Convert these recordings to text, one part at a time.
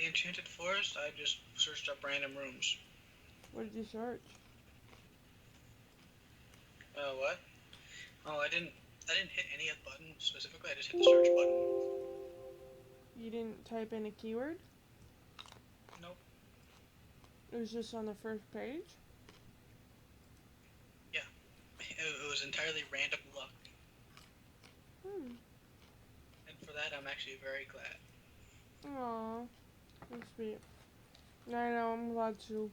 Enchanted Forest, I just searched up random rooms. What did you search? What? Oh, I didn't hit any button specifically. I just hit the search button. You didn't type in a keyword? Nope. It was just on the first page? Yeah. It was entirely random luck. And for that, I'm actually very glad. Aww. That's sweet. I know, I'm glad too.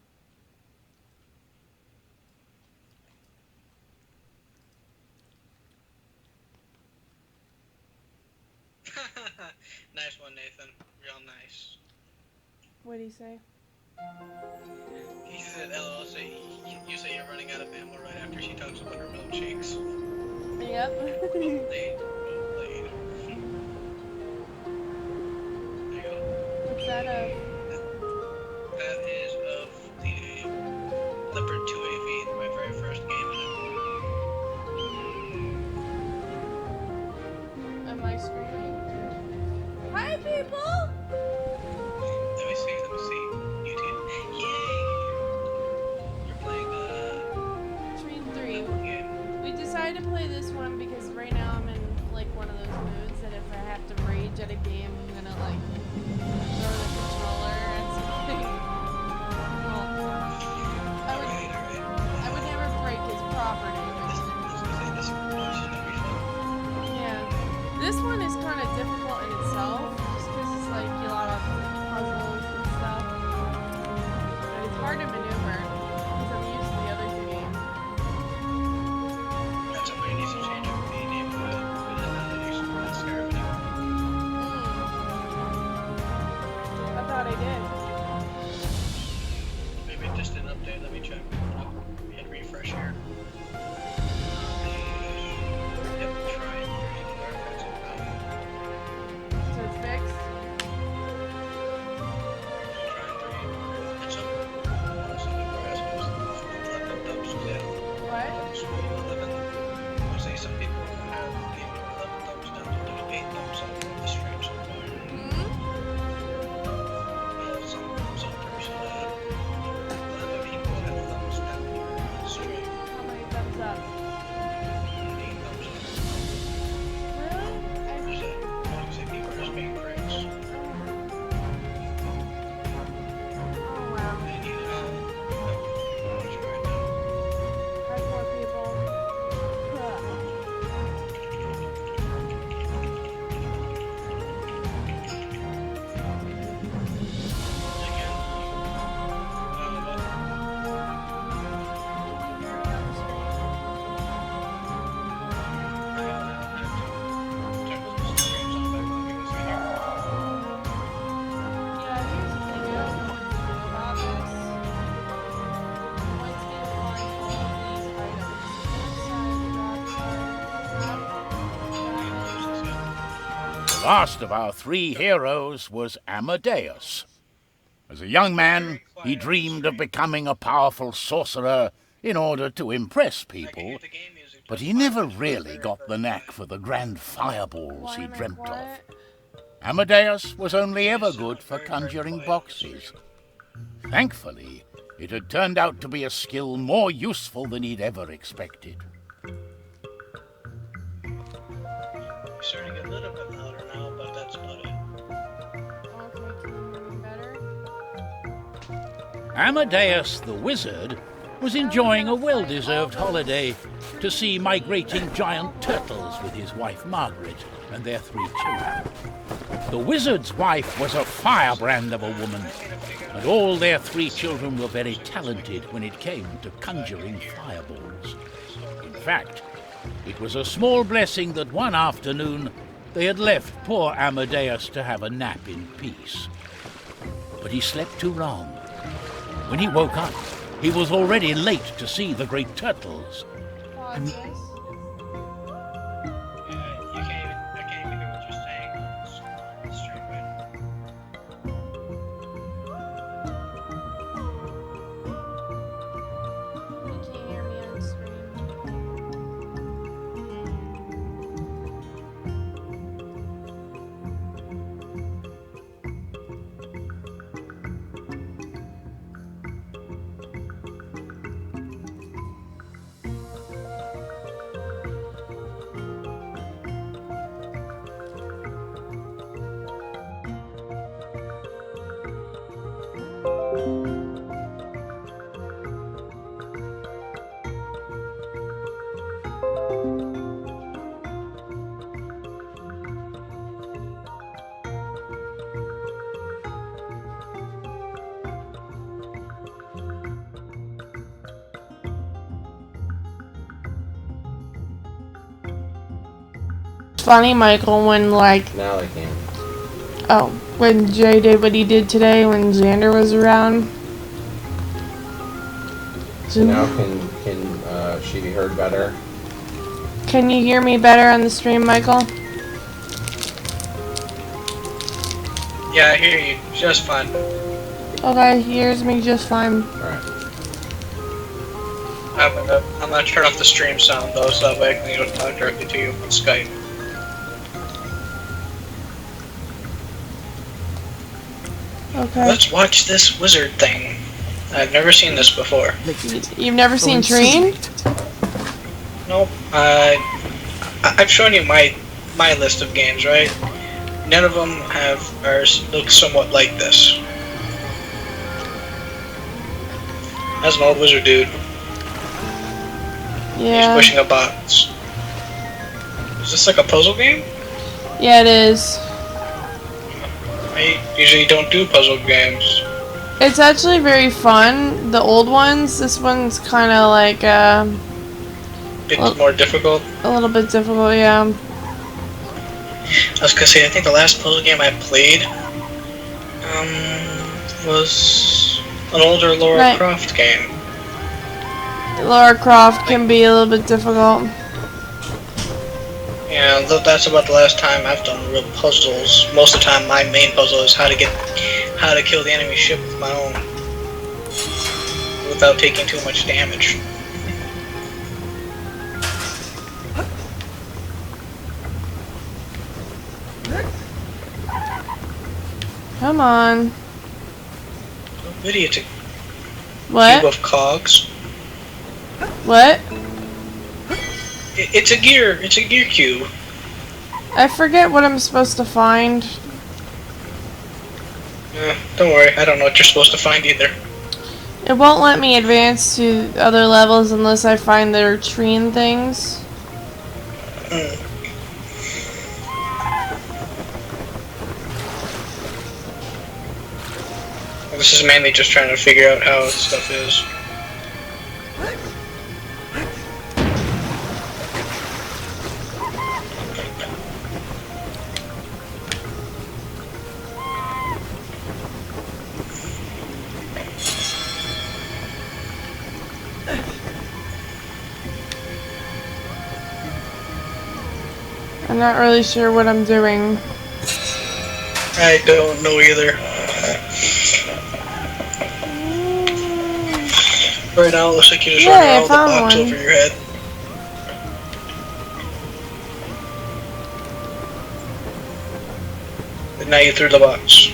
Nice one, Nathan. Real nice. What'd he say? He said, LOL, you say you're running out of ammo right after she talks about her milkshakes. Yep. Well played. Well played. There you go. What's that of? That is of the Leopard 2 AV, my very first game in it. Am I screaming? Hi, people! Let me see. YouTube. Yay! You're playing Trine 3. game. We decided to play this one because right now I'm in like one of those moods that if I have to rage at a game, I'm gonna like throw the controller at something. Well, I would never break his property. This should be fun. Yeah. This one is kind of difficult in itself, just because it's like a lot of puzzles and stuff. And it's hard to maneuver because I'm used to the other two games. That's somebody needs to change up the name of it. Skyrim anymore. I thought I did. Maybe it just didn't update. Let me check. Hit refresh here. Yep, Trine. So it's fixed? Trine 3. It's up. Something for us. 11 thumbs to death. What? 11. I say some people have given 11 thumbs down to do 8 thumbs up on the stream so far. Some person 11 people have thumbs down here on the stream. How many thumbs up? 8 thumbs up. Really? There's a, I was gonna say people are just being pricks. Oh wow. They need right now. Hardcore people. Yeah, here's the thing. I don't know what to do about this. Once you find all of these items, The last of our three heroes was Amadeus. As a young man, he dreamed of becoming a powerful sorcerer in order to impress people, but he never really got the knack for the grand fireballs he dreamt of. Amadeus was only ever good for conjuring boxes. Thankfully, it had turned out to be a skill more useful than he'd ever expected. Starting to get a little bit louder now, but that's about it. Okay, can you hear me better? Amadeus the wizard was enjoying a well-deserved holiday to see migrating giant turtles with his wife Margaret and their 3 children. The wizard's wife was a firebrand of a woman, and all their 3 children were very talented when it came to conjuring fireballs. In fact, it was a small blessing that one afternoon they had left poor Amadeus to have a nap in peace. But he slept too long. When he woke up, he was already late to see the great turtles. Pause this. I can't even hear what you're saying on the stream right now. You can't hear me on screen. funny, Michael, when like Now they can. when Jay did what he did today when Xander was around. So now can she be heard better? Can you hear me better on the stream, Michael? Yeah, I hear you just fine. Okay, he hears me just fine. Alright. I'm gonna turn off the stream sound though, so that way I can talk directly to you on Skype. Okay. Let's watch this wizard thing. I've never seen this before. You've never seen Trine? Nope. I've shown you my list of games, right? None of them look somewhat like this. That's an old wizard dude. Yeah. He's pushing a box. Is this like a puzzle game? Yeah, it is. I usually don't do puzzle games. It's actually very fun. The old ones, this one's kind of like It's more difficult. a little bit difficult, yeah. I was gonna say, I think the last puzzle game I played was an older Lara Croft game. Lara Croft can be a little bit difficult. Yeah, that's about the last time I've done real puzzles. Most of the time, my main puzzle is how to kill the enemy ship with my own, without taking too much damage. Come on. What idiot? What? Cube of cogs. What? It's a gear cube. I forget what I'm supposed to find. Don't worry, I don't know what you're supposed to find either. It won't let me advance to other levels unless I find their Trine things. This is mainly just trying to figure out how stuff is. I'm not really sure what I'm doing. I don't know either. Right now, it looks like you're just running all the box over your head. And now you threw the box.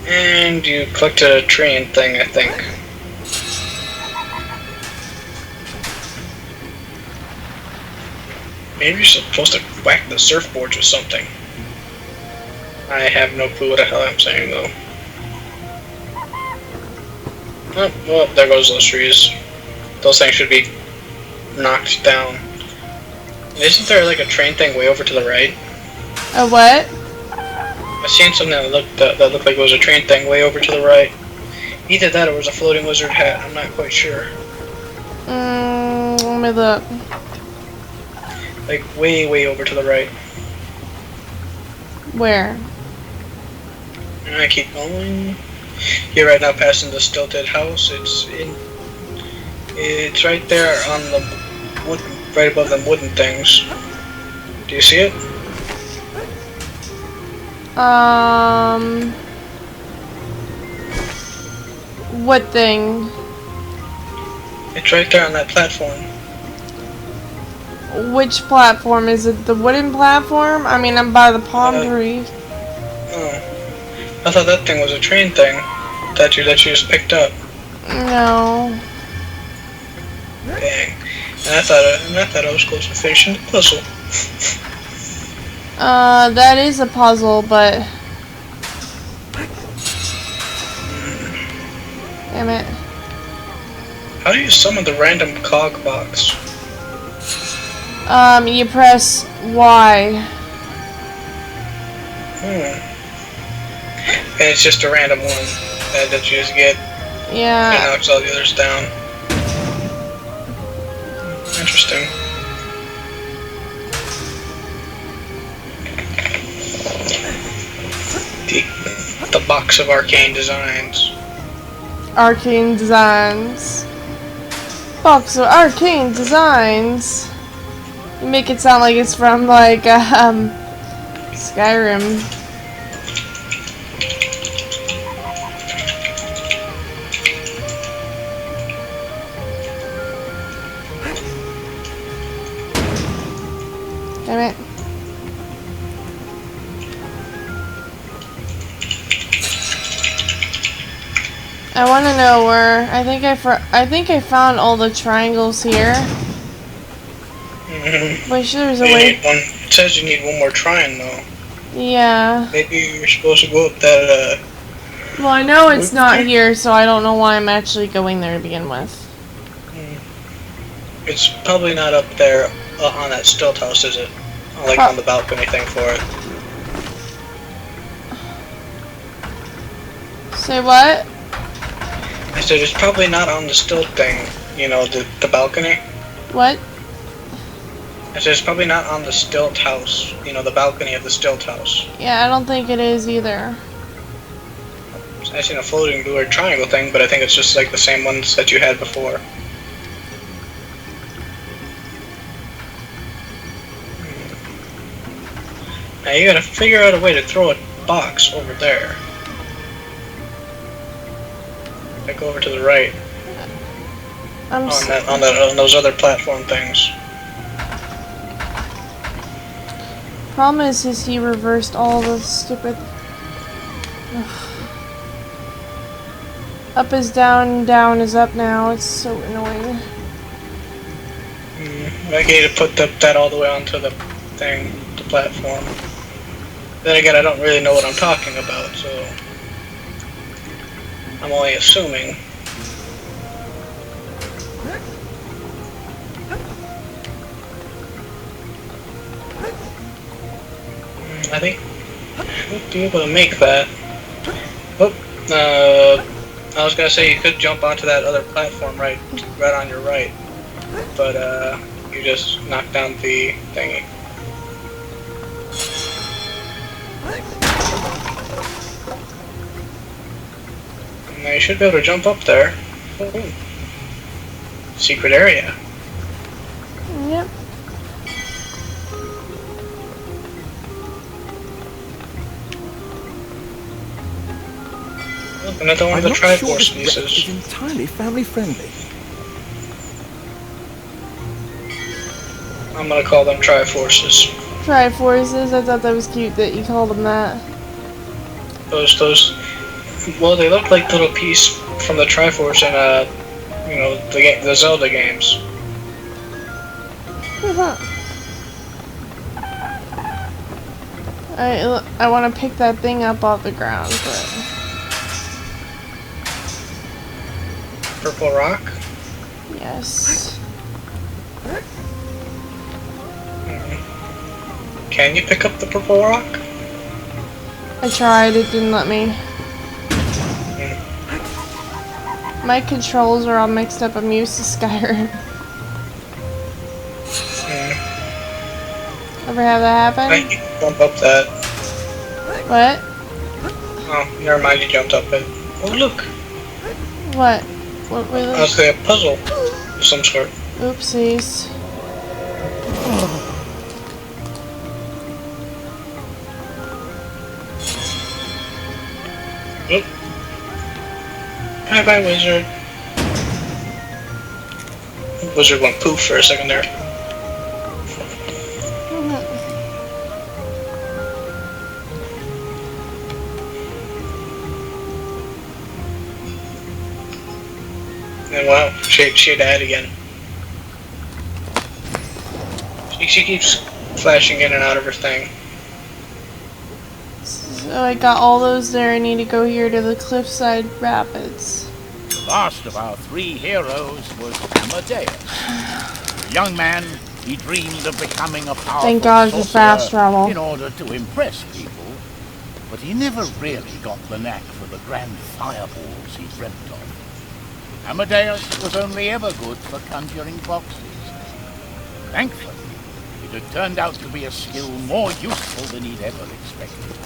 And you collected a train thing, I think. Maybe you're supposed to whack the surfboards or something. I have no clue what the hell I'm saying, though. Oh, well, there goes those trees. Those things should be knocked down. Isn't there like a train thing way over to the right? A what? I seen something that looked like it was a train thing way over to the right. Either that or it was a floating wizard hat. I'm not quite sure. Let me look. Like way over to the right. Where? And I keep going. You're right now passing the stilted house. It's right there on the wood, right above them wooden things. Do you see it? What thing? It's right there on that platform. Which platform? Is it the wooden platform? I mean, I'm by the palm tree. Oh. I thought that thing was a train thing that you just picked up. No. Dang. And I thought I was close to finishing the puzzle. That is a puzzle, but damn it. How do you summon the random cog box? You press Y. And it's just a random one that you just get. Yeah. And knocks all the others down. Interesting. the box of arcane designs. Arcane designs. Box of arcane designs. You make it sound like it's from like Skyrim. Damn it. I want to know where. I think I found all the triangles here. Wait, sure there's a way. Need one. It says you need one more Trine though. Yeah. Maybe you're supposed to go up that. Well, I know it's not here, so I don't know why I'm actually going there to begin with. It's probably not up there on that stilt house, is it? Like on the balcony thing for it. Say what? I said it's probably not on the stilt thing, you know, the balcony. What? I said it's probably not on the stilt house, you know, the balcony of the stilt house. Yeah, I don't think it is either. I seen a floating blue or triangle thing, but I think it's just like the same ones that you had before. Now you gotta figure out a way to throw a box over there. Like over to the right. On those other platform things. Problem is he reversed all the stupid. Ugh. Up is down, down is up now. It's so annoying. I need to put that all the way onto the thing, the platform. Then again, I don't really know what I'm talking about, so I'm only assuming. I think I'll be able to make that. Oh, I was gonna say you could jump onto that other platform right on your right, but you just knocked down the thingy. Now you should be able to jump up there. Ooh. Secret area. Yep. Another one of the Triforce pieces. Is entirely family friendly. I'm gonna call them Triforces. Triforces? I thought that was cute that you called them that. Those. Well, they look like little piece from the Triforce in you know, the Zelda games. I want to pick that thing up off the ground, but Purple rock. yes. Can you pick up the purple rock? I tried, it didn't let me. My controls are all mixed up, I'm used to Skyrim. Ever have that happen? I can jump up that. What? Oh, never mind, you jumped up it. Oh, look! What? What was That's a puzzle of some sort. Oopsies. Oop. Bye-bye, wizard. Wizard went poof for a second there. And wow, she died again. She keeps flashing in and out of her thing. So I got all those there. I need to go here to the Cliffside Rapids. The last of our three heroes was Amadeus. A young man, he dreamed of becoming a powerful Thank God for fast travel. in order to impress people. But he never really got the knack for the grand fireballs he dreamt of. Amadeus was only ever good for conjuring boxes. Thankfully, it had turned out to be a skill more useful than he'd ever expected.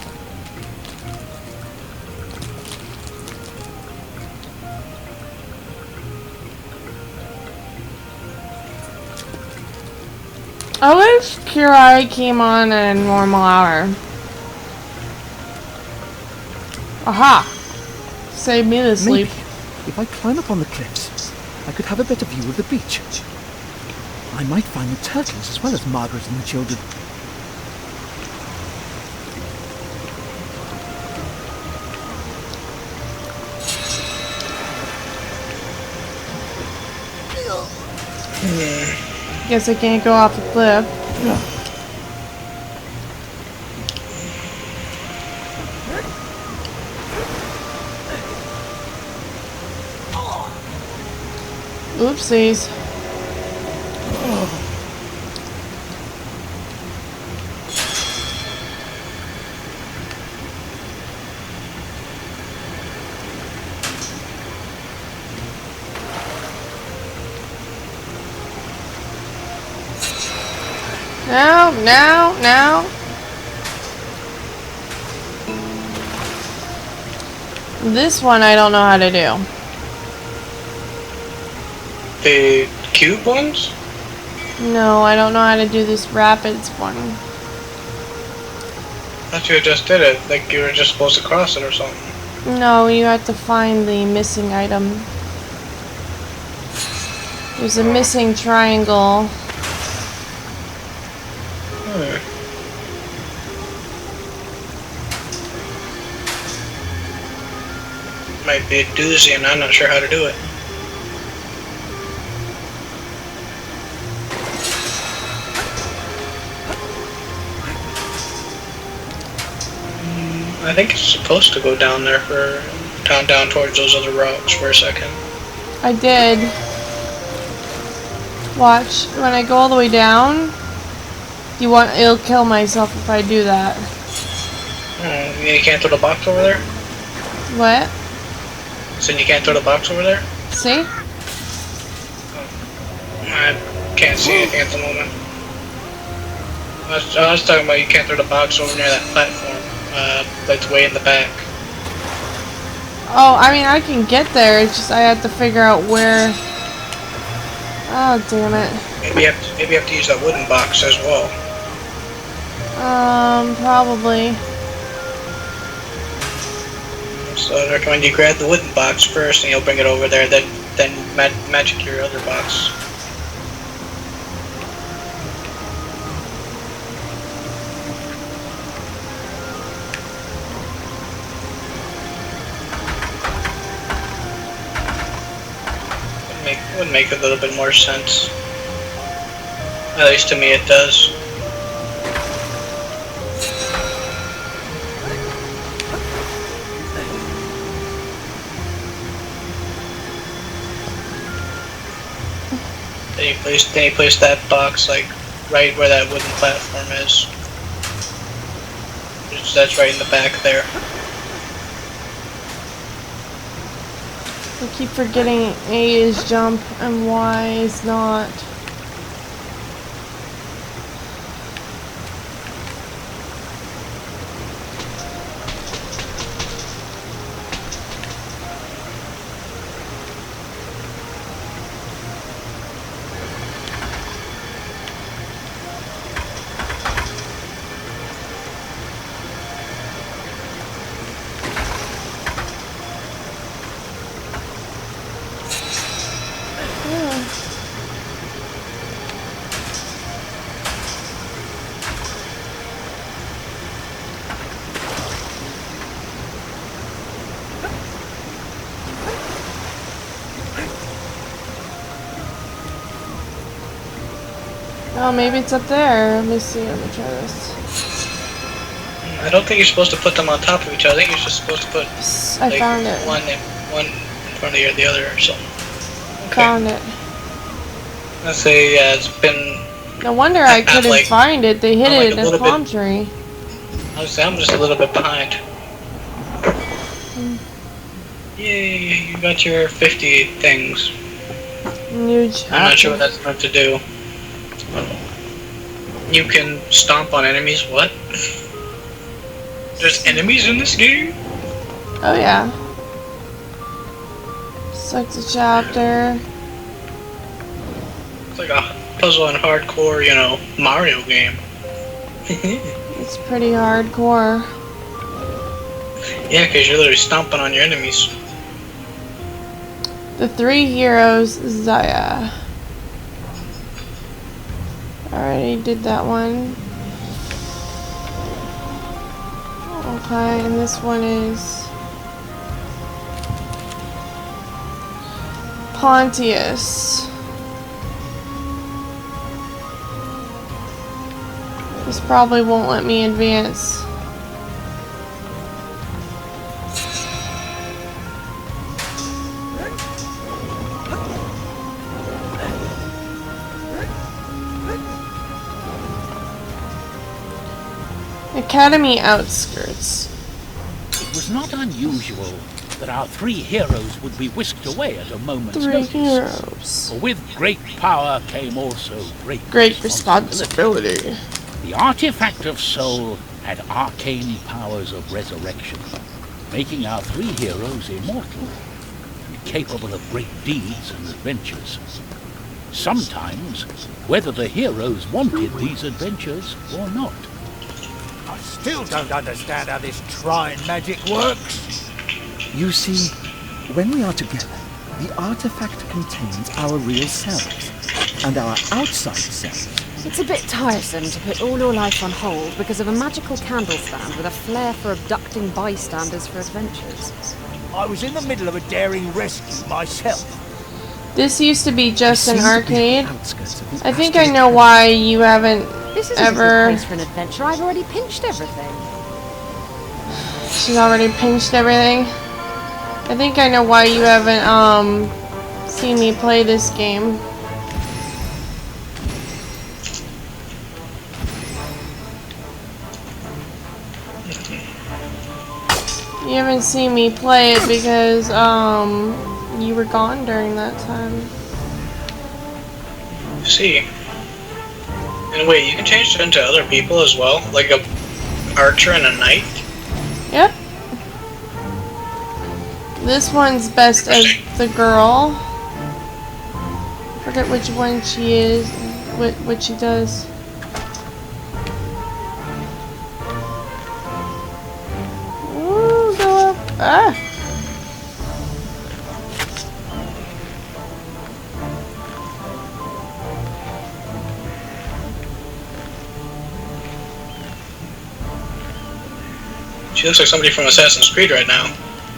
I wish Kirai came on at a normal hour. Aha! Save me the sleep. Maybe, if I climb up on the cliffs, I could have a better view of the beach. I might find the turtles as well as Margaret and the children. Guess I can't go off the cliff. Oopsies. No. This one I don't know how to do. The cube ones? No, I don't know how to do this rapids one. I thought you just did it. Like you were just supposed to cross it or something. No, you have to find the missing item. There's a missing triangle. Might be a doozy and I'm not sure how to do it. I think it's supposed to go down there for down towards those other rocks for a second. I did. Watch, when I go all the way down, it'll kill myself if I do that. You can't throw the box over there? What? So you can't throw the box over there? See? I can't see anything at the moment. I was talking about you can't throw the box over near that platform. That's way in the back. Oh, I mean, I can get there. It's just I have to figure out where. Oh, damn it. Maybe you have to use that wooden box as well. Probably. So I recommend you grab the wooden box first, and you'll bring it over there. Then magic your other box. Would make a little bit more sense. At least to me it does. Then you place that box like right where that wooden platform is. That's right in the back there. I keep forgetting A is jump and Y is not. Oh, maybe it's up there. Let me see. Let me try this. I don't think you're supposed to put them on top of each other. I think you're just supposed to put I found it. one in front of the other or something. Okay. Found it. Let's say it's been. No wonder I couldn't like, find it. They hid like it in a palm tree. I'm just a little bit behind. Yay! You got your 50 things. Huge. I'm not sure what that's meant to do. You can stomp on enemies. What? There's enemies in this game? Oh yeah. Select a chapter. It's like puzzle and hardcore, you know, Mario game. It's pretty hardcore. Yeah, because you're literally stomping on your enemies. The three heroes, Zaya. Already did that one. Okay, and this one is Pontius. This probably won't let me advance. Academy outskirts. It was not unusual that our three heroes would be whisked away at a moment's Three notice. heroes. For with great power came also great responsibility. The artifact of soul had arcane powers of resurrection, making our three heroes immortal and capable of great deeds and adventures. Sometimes, whether the heroes wanted these adventures or not. I still don't understand how this Trine magic works. You see, when we are together, the artifact contains our real selves and our outside selves. It's a bit tiresome to put all your life on hold because of a magical candle stand with a flair for abducting bystanders for adventures. I was in the middle of a daring rescue myself. This used to be just an We seem to be arcade. at the outskirts of the I think I asteroid know belt. why you haven't This isn't a ever. good place for an adventure. I've already pinched everything. She's already pinched everything. I think I know why you haven't seen me play this game. You haven't seen me play it because you were gone during that time. See. And wait, you can change it into other people as well? Like a archer and a knight? Yep. This one's best as the girl. Forget which one she is, what she does. Ooh, go up. Ah! She looks like somebody from Assassin's Creed right now.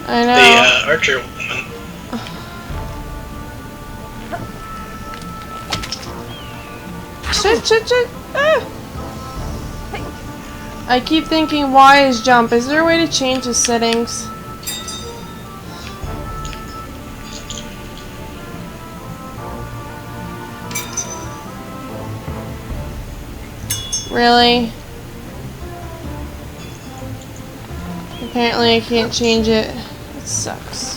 I know. The archer woman. Shit. Ah! I keep thinking, why is jump? Is there a way to change the settings? Really? Apparently I can't change it. It sucks.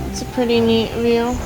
It's a pretty neat view.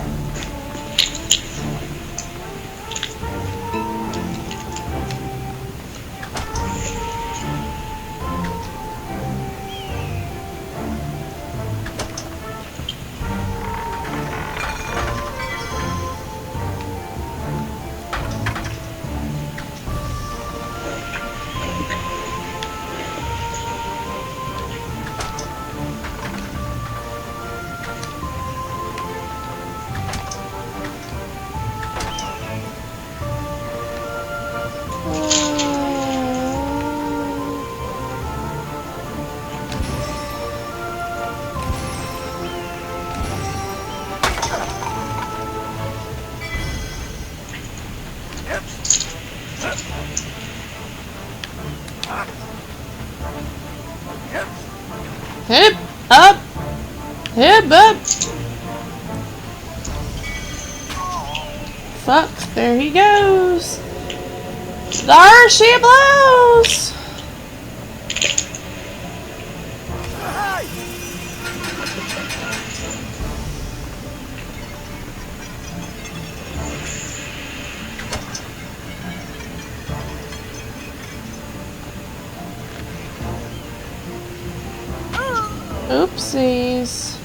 fuck, there he goes. There she blows. Oopsies.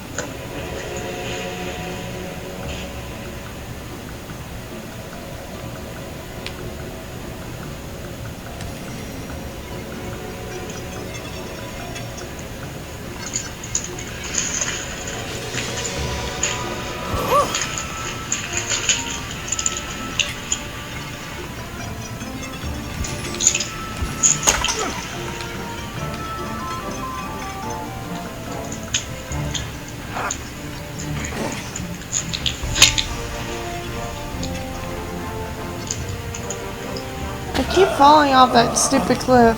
I keep falling off that stupid cliff.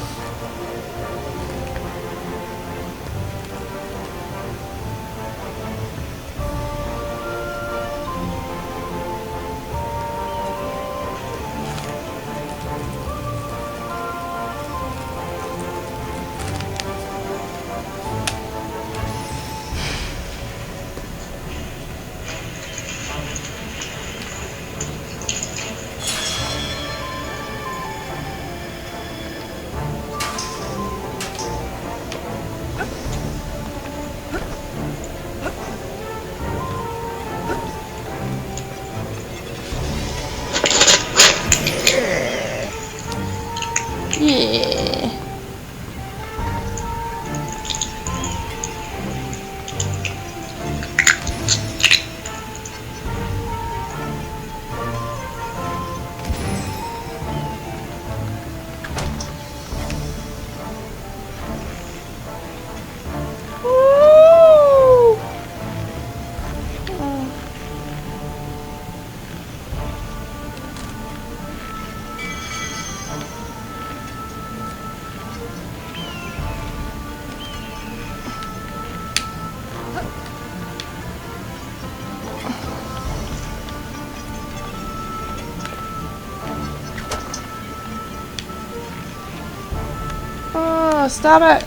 Yeah. Woo! Oh, stop it.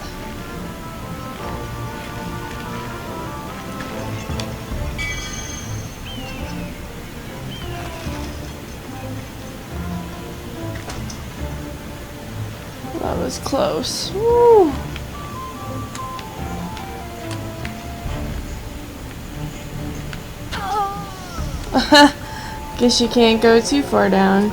That was close. Woo. Guess you can't go too far down.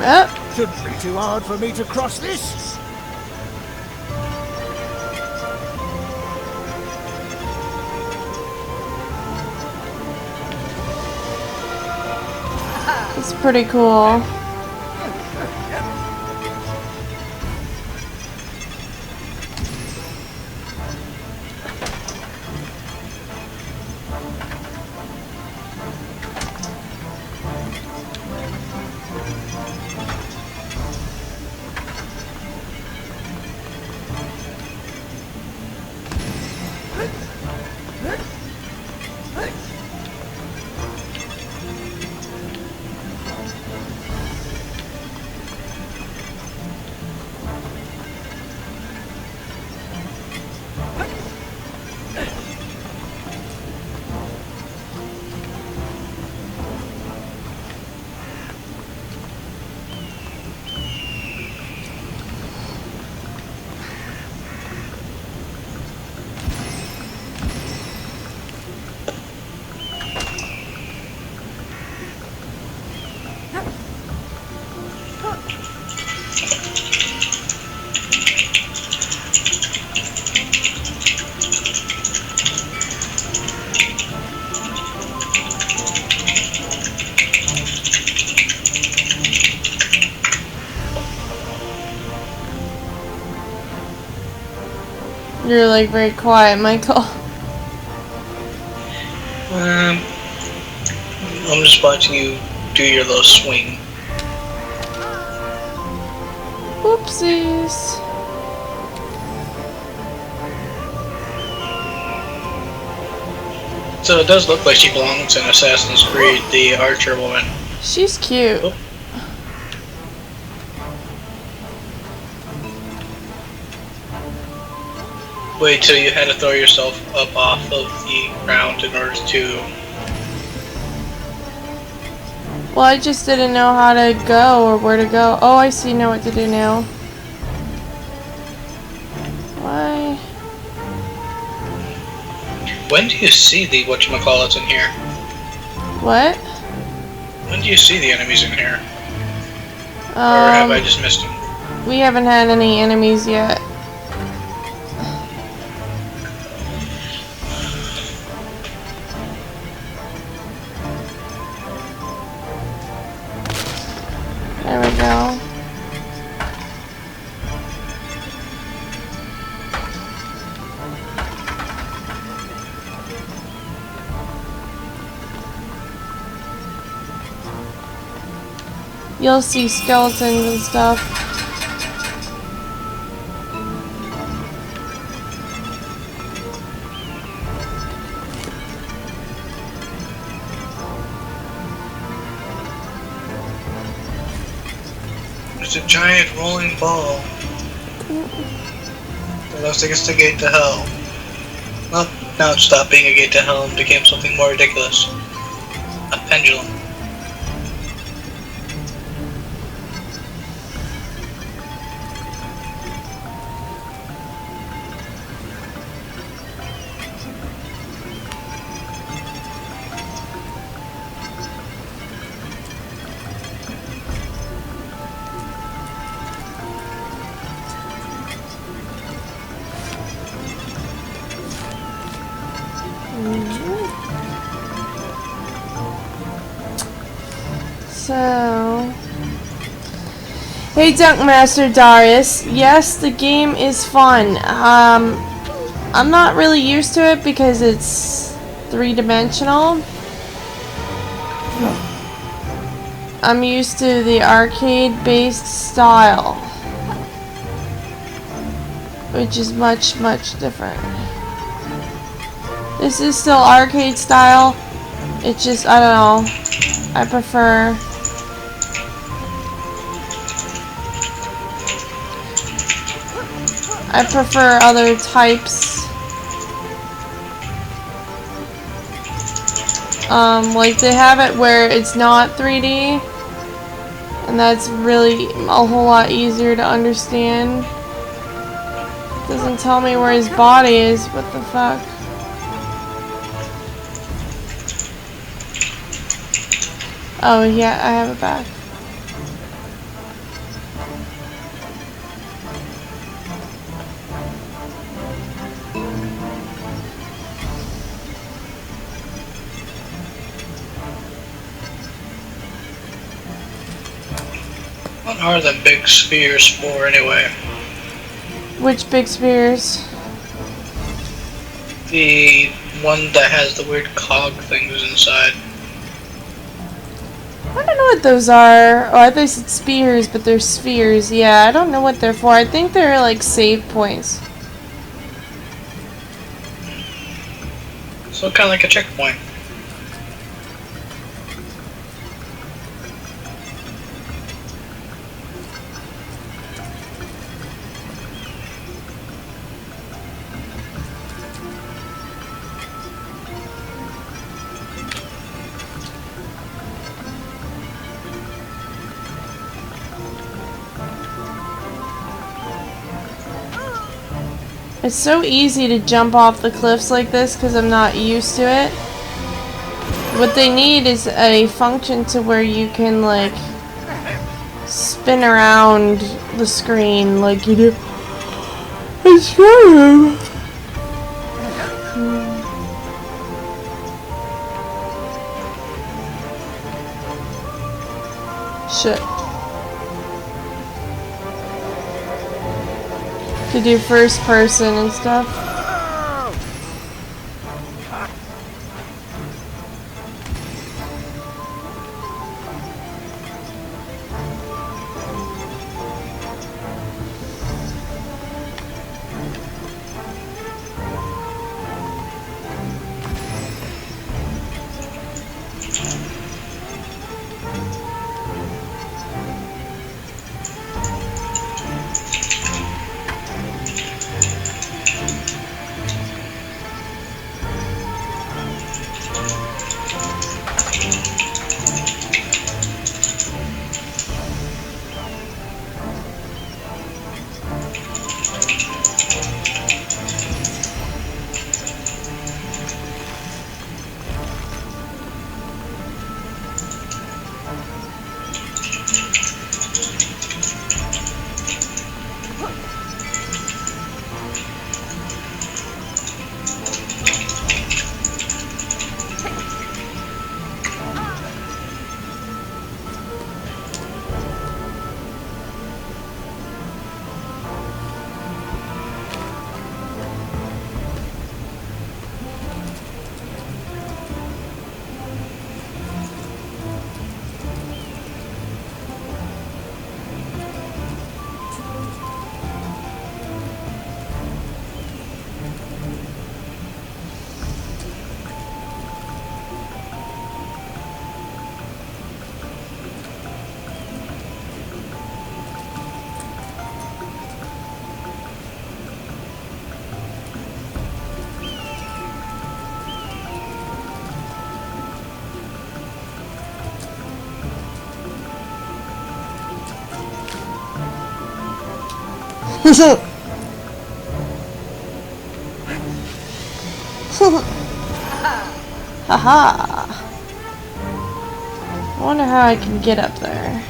Up. Shouldn't be too hard for me to cross this. It's pretty cool. You're like very quiet, Michael. I'm just watching you do your little swing. Whoopsies. So it does look like she belongs in Assassin's Creed, the archer woman. She's cute. Oh. Wait till you had to throw yourself up off of the ground in order to... Well, I just didn't know how to go or where to go. Oh, I see. Know what to do now. Why? When do you see the whatchamacallits in here? What? When do you see the enemies in here? Or have I just missed them? We haven't had any enemies yet. There we go. You'll see skeletons and stuff. It's a giant rolling ball. It looks like it's the gate to hell. Well, now it stopped being a gate to hell and became something more ridiculous. A pendulum. So, hey Dunkmaster Darius, yes, the game is fun. I'm not really used to it because it's three-dimensional. I'm used to the arcade-based style, which is much, much different. This is still arcade style. It's just, I don't know, I prefer other types. Like they have it where it's not 3D, and that's really a whole lot easier to understand. Doesn't tell me where his body is. What the fuck? Oh yeah, I have it back. What are the big spheres for anyway? Which big spheres? The one that has the weird cog things inside. I don't know what those are. Oh, I thought you said spears, but they're spheres. Yeah, I don't know what they're for. I think they're like save points. So kind of like a checkpoint. It's so easy to jump off the cliffs like this because I'm not used to it. What they need is a function to where you can like spin around the screen like you do in Skyrim. Shit. to do first person and stuff. Haha. I wonder how I can get up there.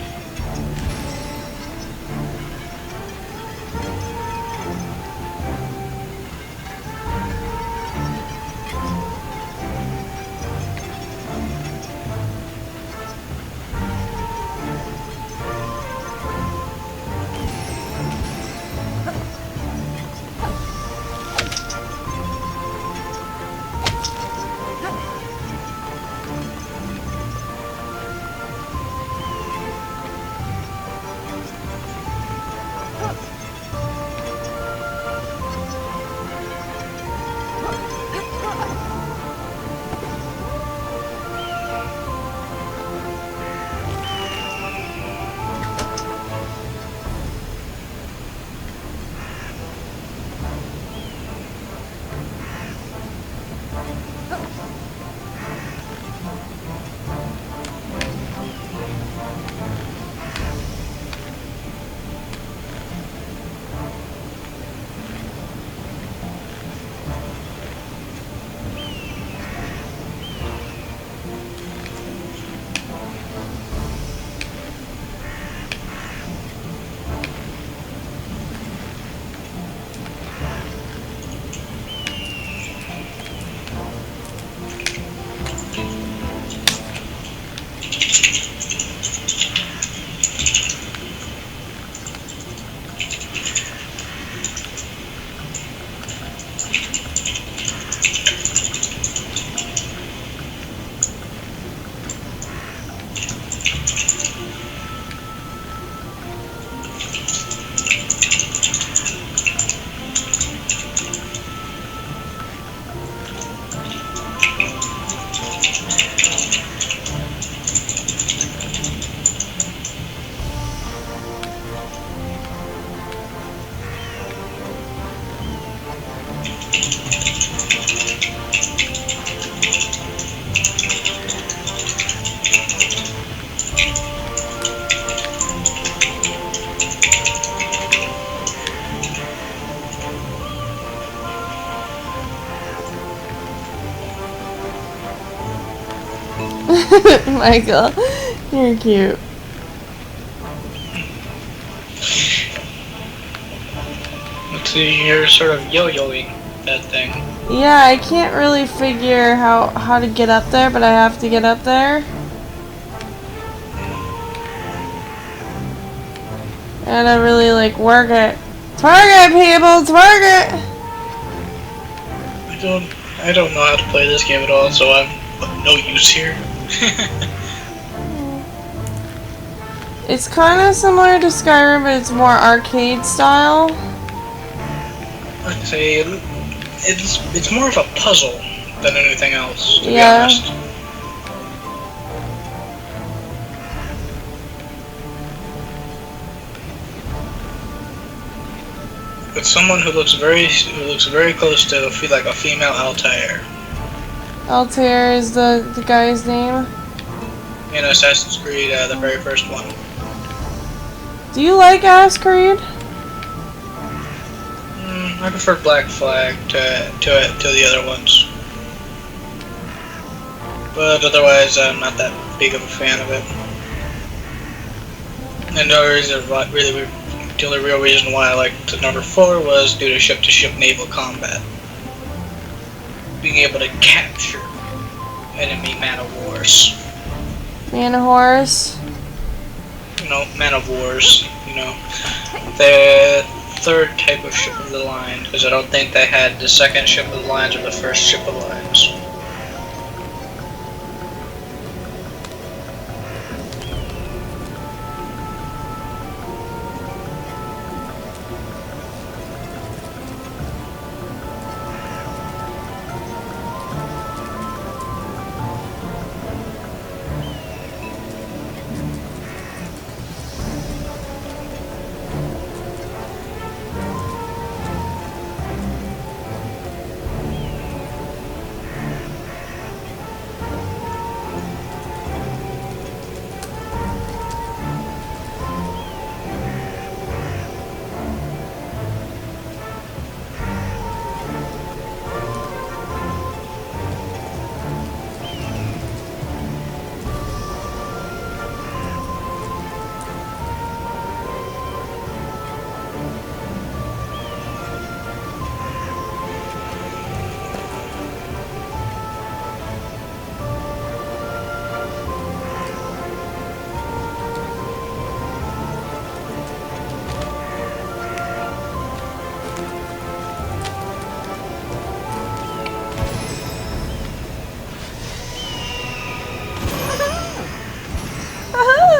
Michael, you're cute. Let's see, you're sort of yo-yoing that thing. Yeah, I can't really figure how to get up there, but I have to get up there. And I really like work it Twerk it, people, twerk it! I don't know how to play this game at all, so I'm of no use here. It's kind of similar to Skyrim, but it's more arcade style. I'd say it's more of a puzzle than anything else, to be Yeah. honest. It's someone who looks very close to feel like a female Altair Altair is the guy's name. in Assassin's Creed, the very first one. Do you like Ass Creed? I prefer Black Flag to the other ones, but otherwise I'm not that big of a fan of it. And the only real reason why I liked number 4 was due to ship-to-ship naval combat. Being able to capture enemy man-of-wars. Man-of-Horse. You know, man-of-wars, you know. The third type of ship of the line, because I don't think they had the second ship of the lines or the first ship of the lines.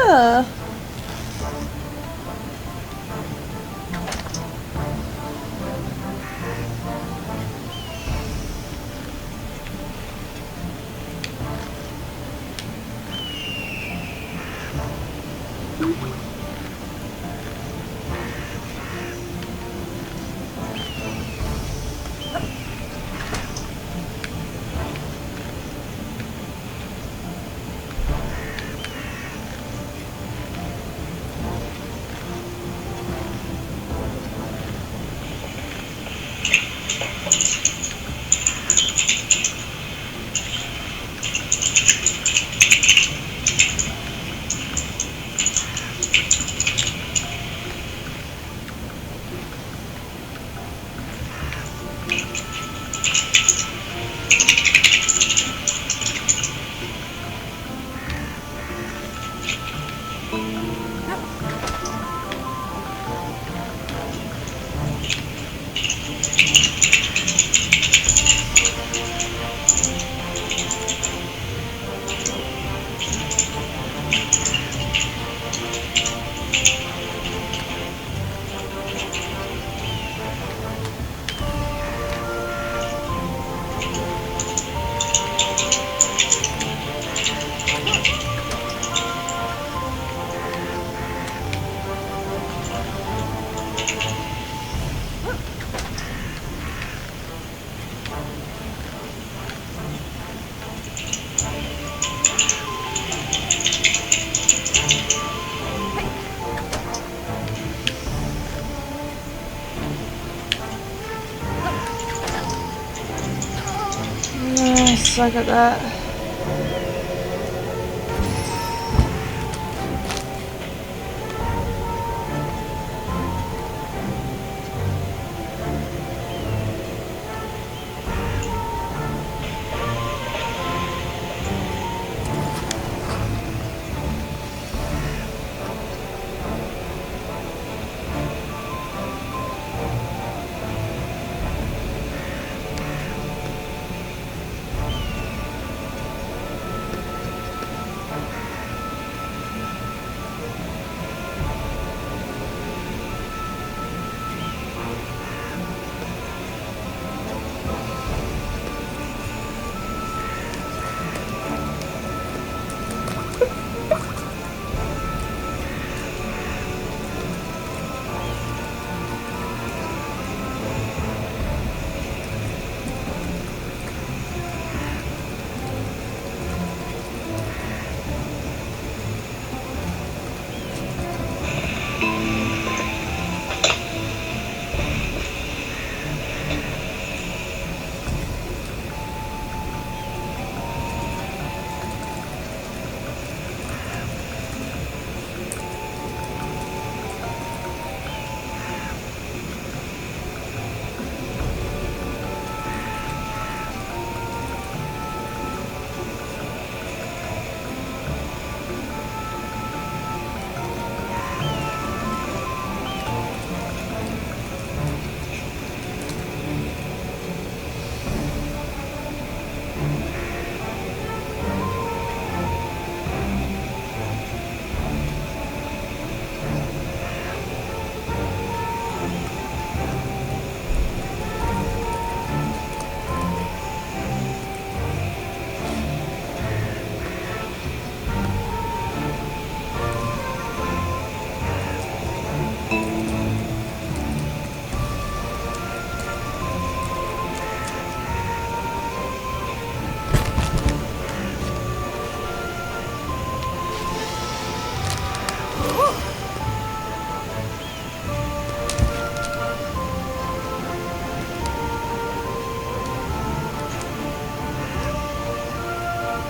Ah. I suck at that.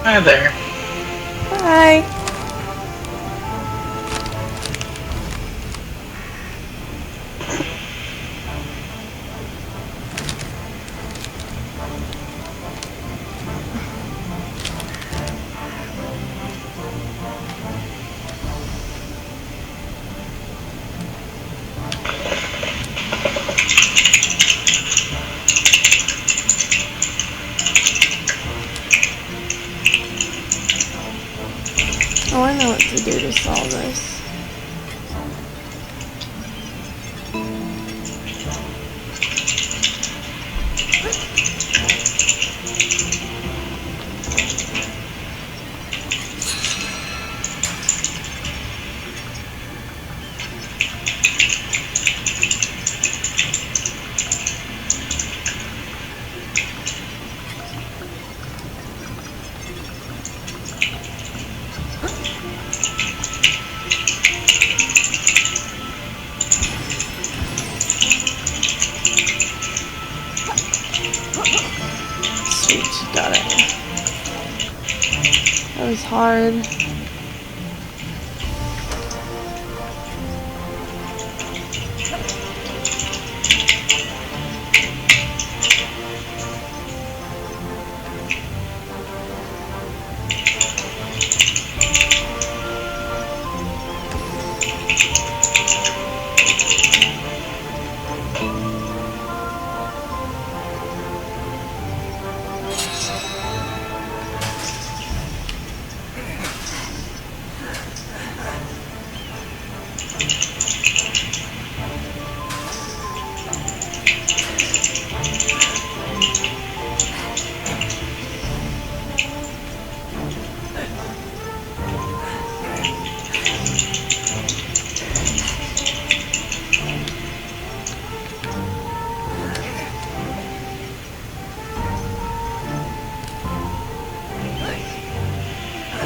Hi there. Bye. Oh, I know what to do to solve this. Sweet, got it. That was hard.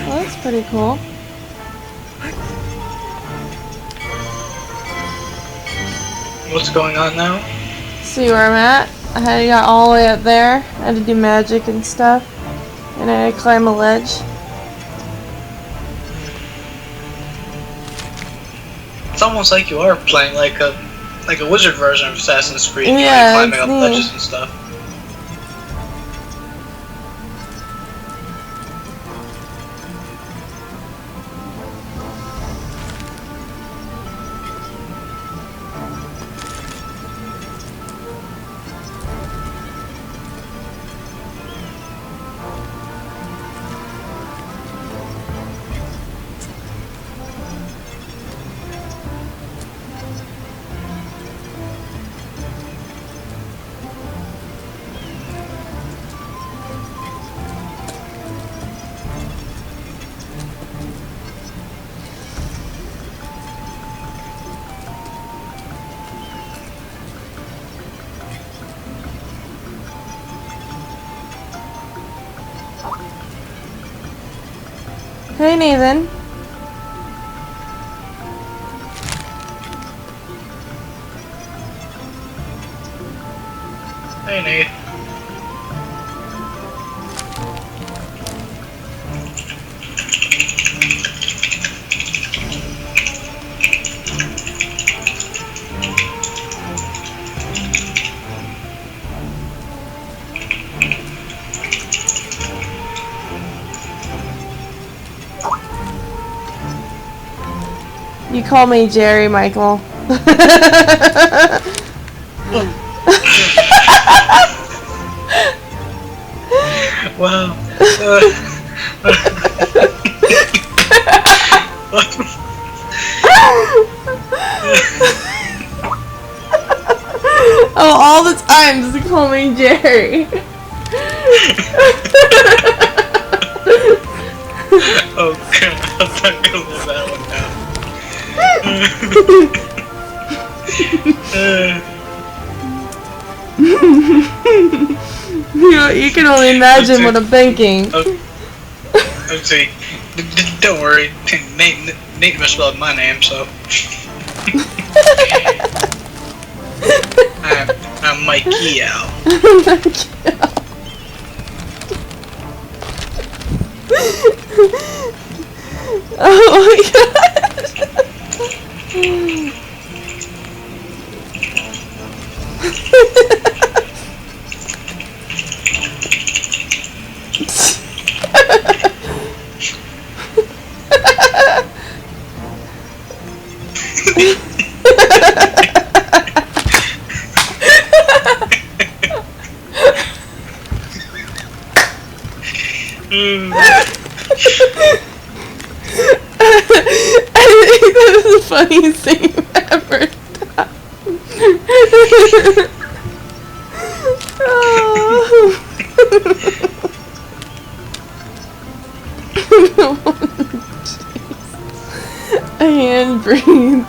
Well, that's pretty cool. What's going on now? See where I'm at? I had got all the way up there. I had to do magic and stuff. And I had to climb a ledge. It's almost like you are playing like a wizard version of Assassin's Creed, Yeah, like climbing it's up neat. ledges and stuff. Hey, Nathan. Hey, Nate. You call me Jerry, Michael. Wow. Oh, all the times you call me Jerry. Oh, God. I'm not gonna live that one down. You can only imagine what I'm thinking. Let's see. Don't worry. Nate misspelled my name, so. I'm Mikey Al. Oh my I think that was the funniest thing you've ever done. Oh. I can't breathe.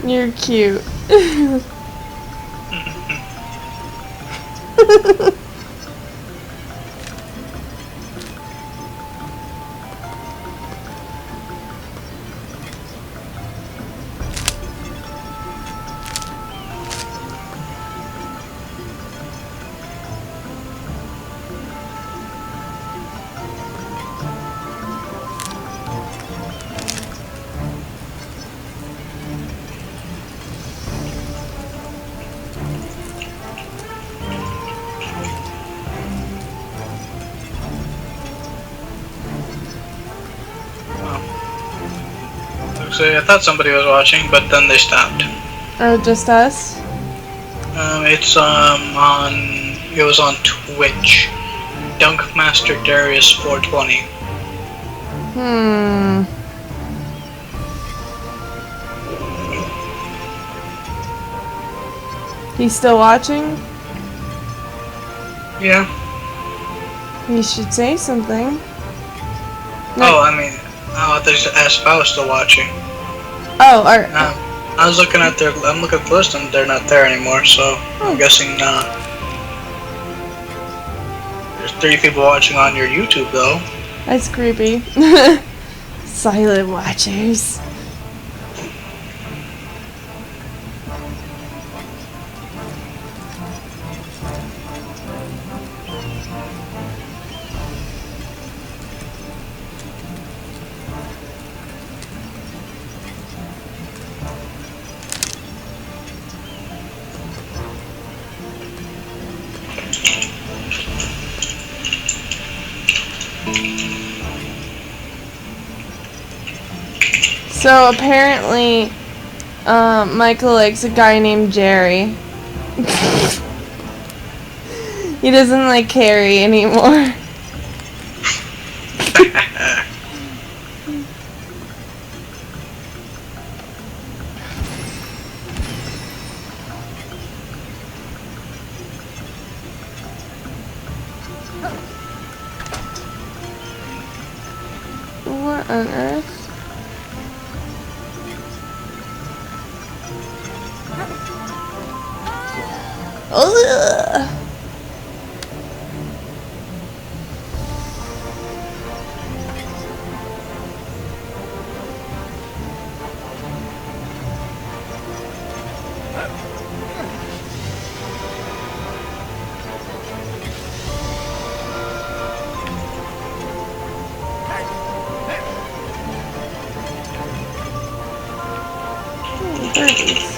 You're cute. So I thought somebody was watching, but then they stopped. Oh, just us? It's on. It was on Twitch. Dunkmaster Darius 420. He's still watching? Yeah. He should say something. Oh, I mean, I thought you asked if I was still watching. Oh, I was looking at their. I'm looking at the list and they're not there anymore, so I'm guessing not. There's 3 people watching on your YouTube though. that's creepy. Silent watchers. So apparently, Michael likes a guy named Jerry. He doesn't like Carrie anymore. What on earth? Ugh. Birdies.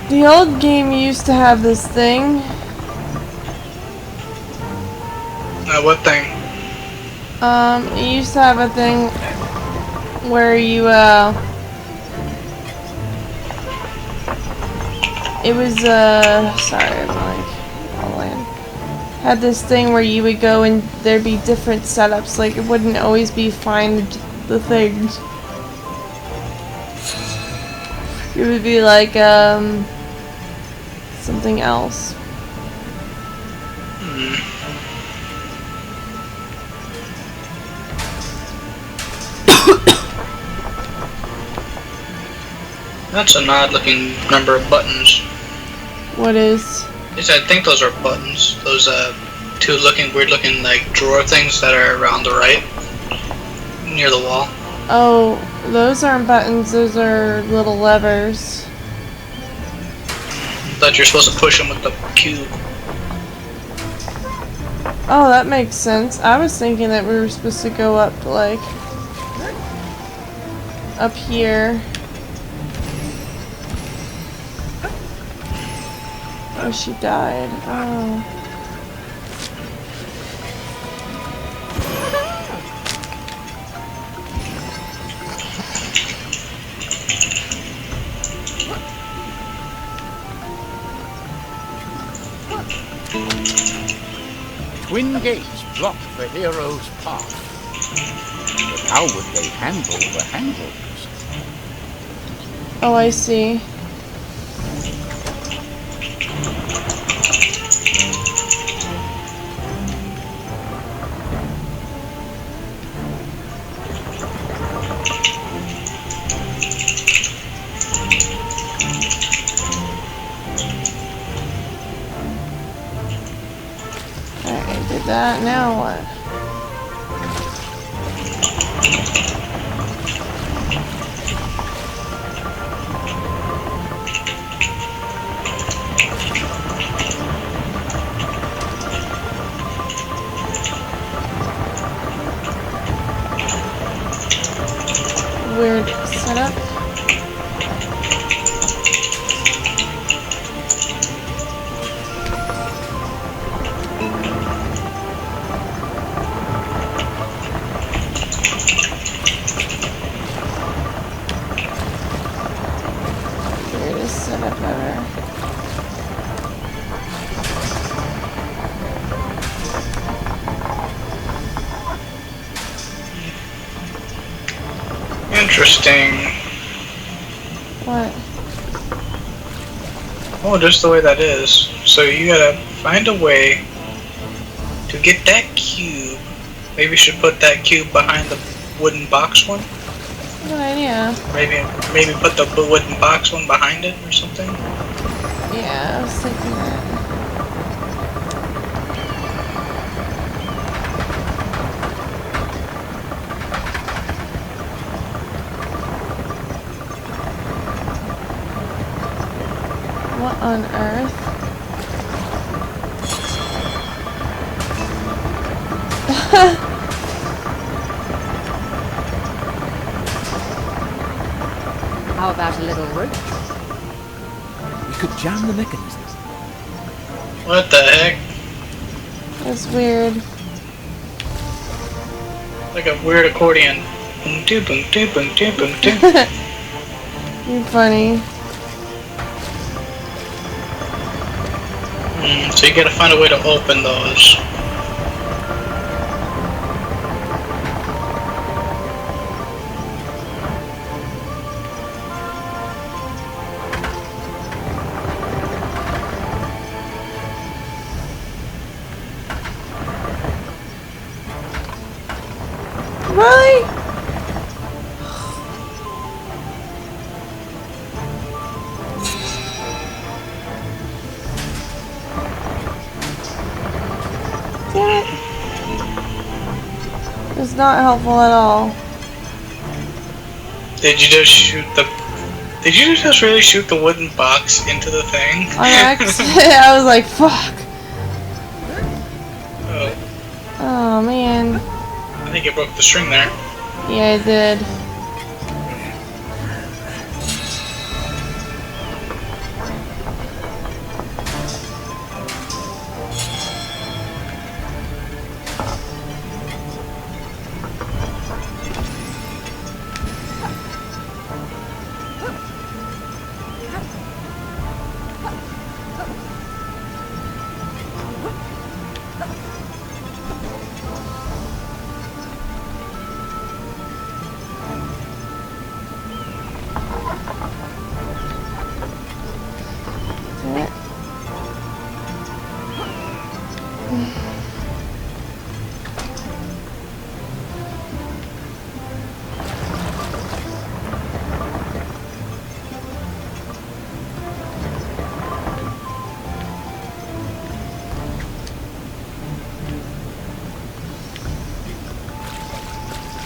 The old game used to have this thing. What thing? It used to have a thing where you, it was, sorry, I'm like, all in. Had this thing where you would go and there'd be different setups, like it wouldn't always be find the things. It would be like, something else. That's an odd looking number of buttons. What is? Yes, I think those are buttons. Those two weird looking like drawer things that are around the right, near the wall. Oh, those aren't buttons, those are little levers. Thought you're supposed to push them with the cube. Oh, that makes sense. I was thinking that we were supposed to go up, like, up here. Oh, she died. Oh. Twin gates block the hero's path. But how would they handle the handles? Oh, I see. Alright, did that. Now what? Weird setup. Weirdest setup ever. Interesting. What? Oh, just the way that is. So you gotta find a way to get that cube. Maybe you should put that cube behind the wooden box one. Good idea. Maybe put the wooden box one behind it or something. Yeah, I was thinking that. What on earth? How about a little rope? We could jam the mechanisms. What the heck? That's weird. Like a weird accordion. Boom doo boom doo boom doo boom doo. You're funny. So you gotta find a way to open those. Really? Damn it. It's not helpful at all. Did you just shoot the... Did you just really shoot the wooden box into the thing? On accident, I was like, fuck. Oh, Oh man. I think it broke the string there. Yeah, I did.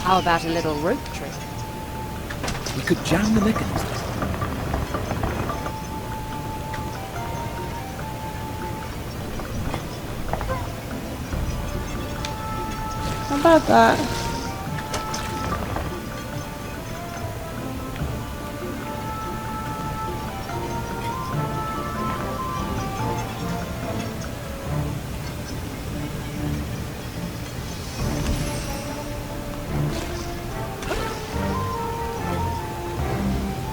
How about a little rope trick? We could jam the mechanism. How about that?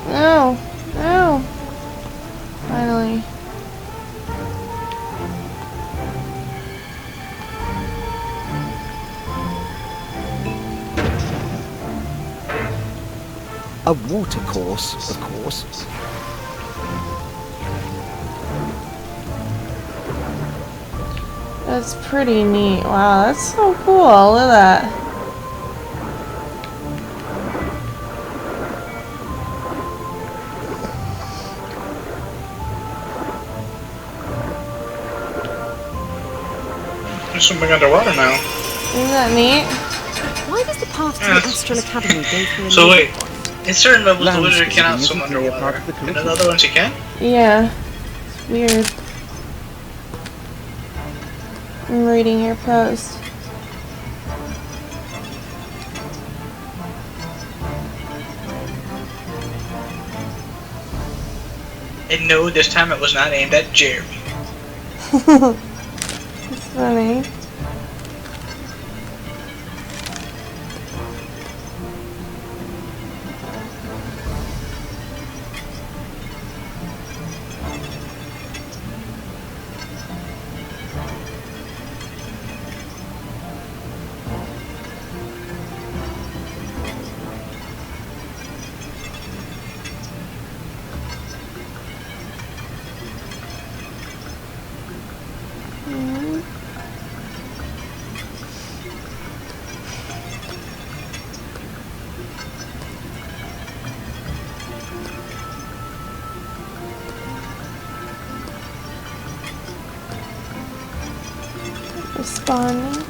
No, no. Finally. A water course, of course. That's pretty neat. Wow, that's so cool. Look at that. There's something underwater now. Isn't that neat? Why does the path to the Astral Academy go through a So middle wait, one? in certain levels the wizard Landscaping cannot isn't swim really a underwater, part of the and in curriculum. other ones he can? Yeah. It's weird. I'm reading your post. And no, this time it was not aimed at Jeremy. It's funny. Responding.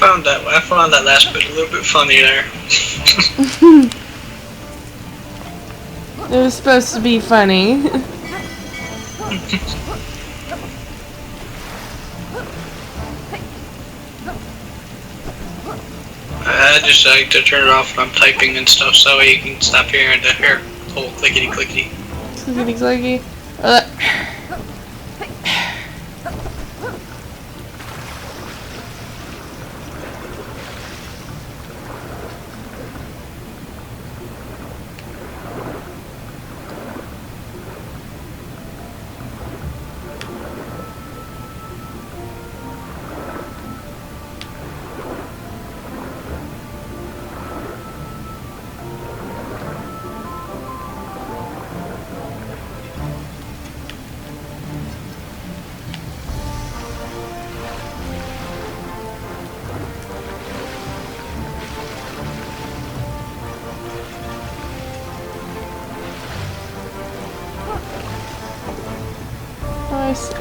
found that last bit a little bit funny there. It was supposed to be funny. I just like to turn it off when I'm typing and stuff, so you can stop hearing the whole clickety clickety. Clickety clicky. I see.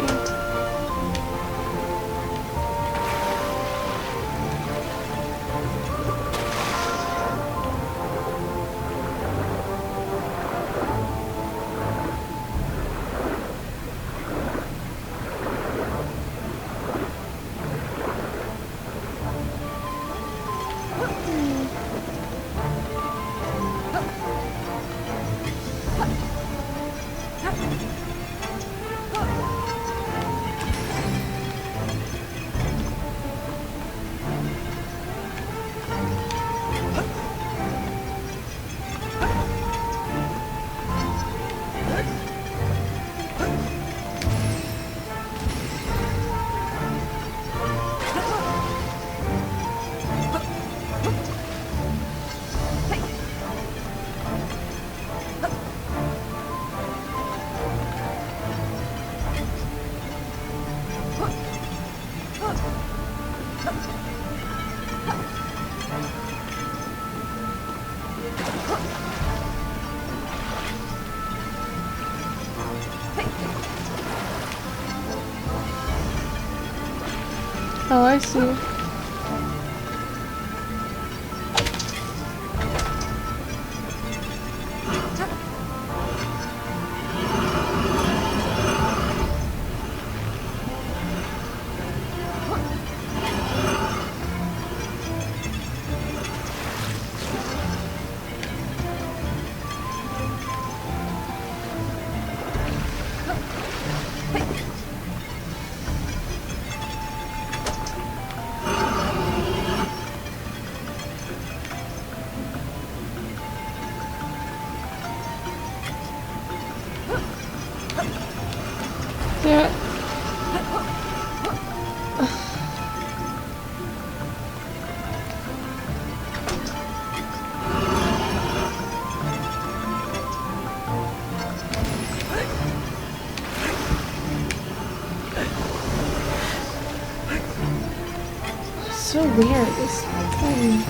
Oh, I see. Damn it. So weird, this thing.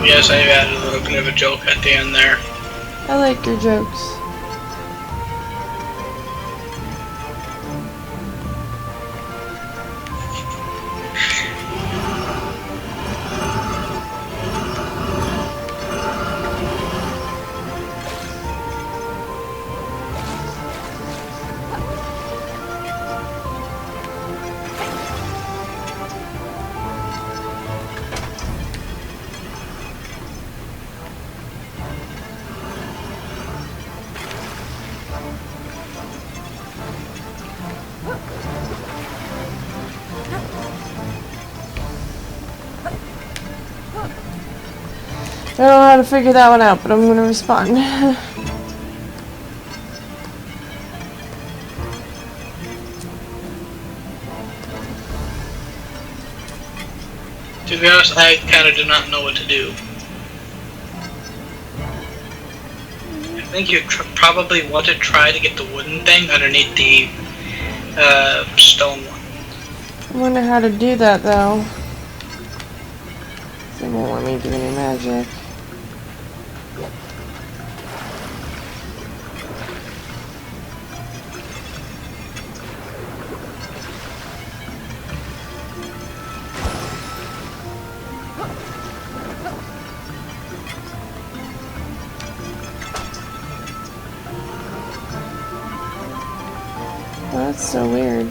Yes, I added a little bit of a joke at the end there. I like your jokes. I don't know how to figure that one out, but I'm gonna respond. To be honest, I kind of do not know what to do. I think you probably want to try to get the wooden thing underneath the stone one. I wonder how to do that though. They won't let me do any magic. Oh, that's so weird.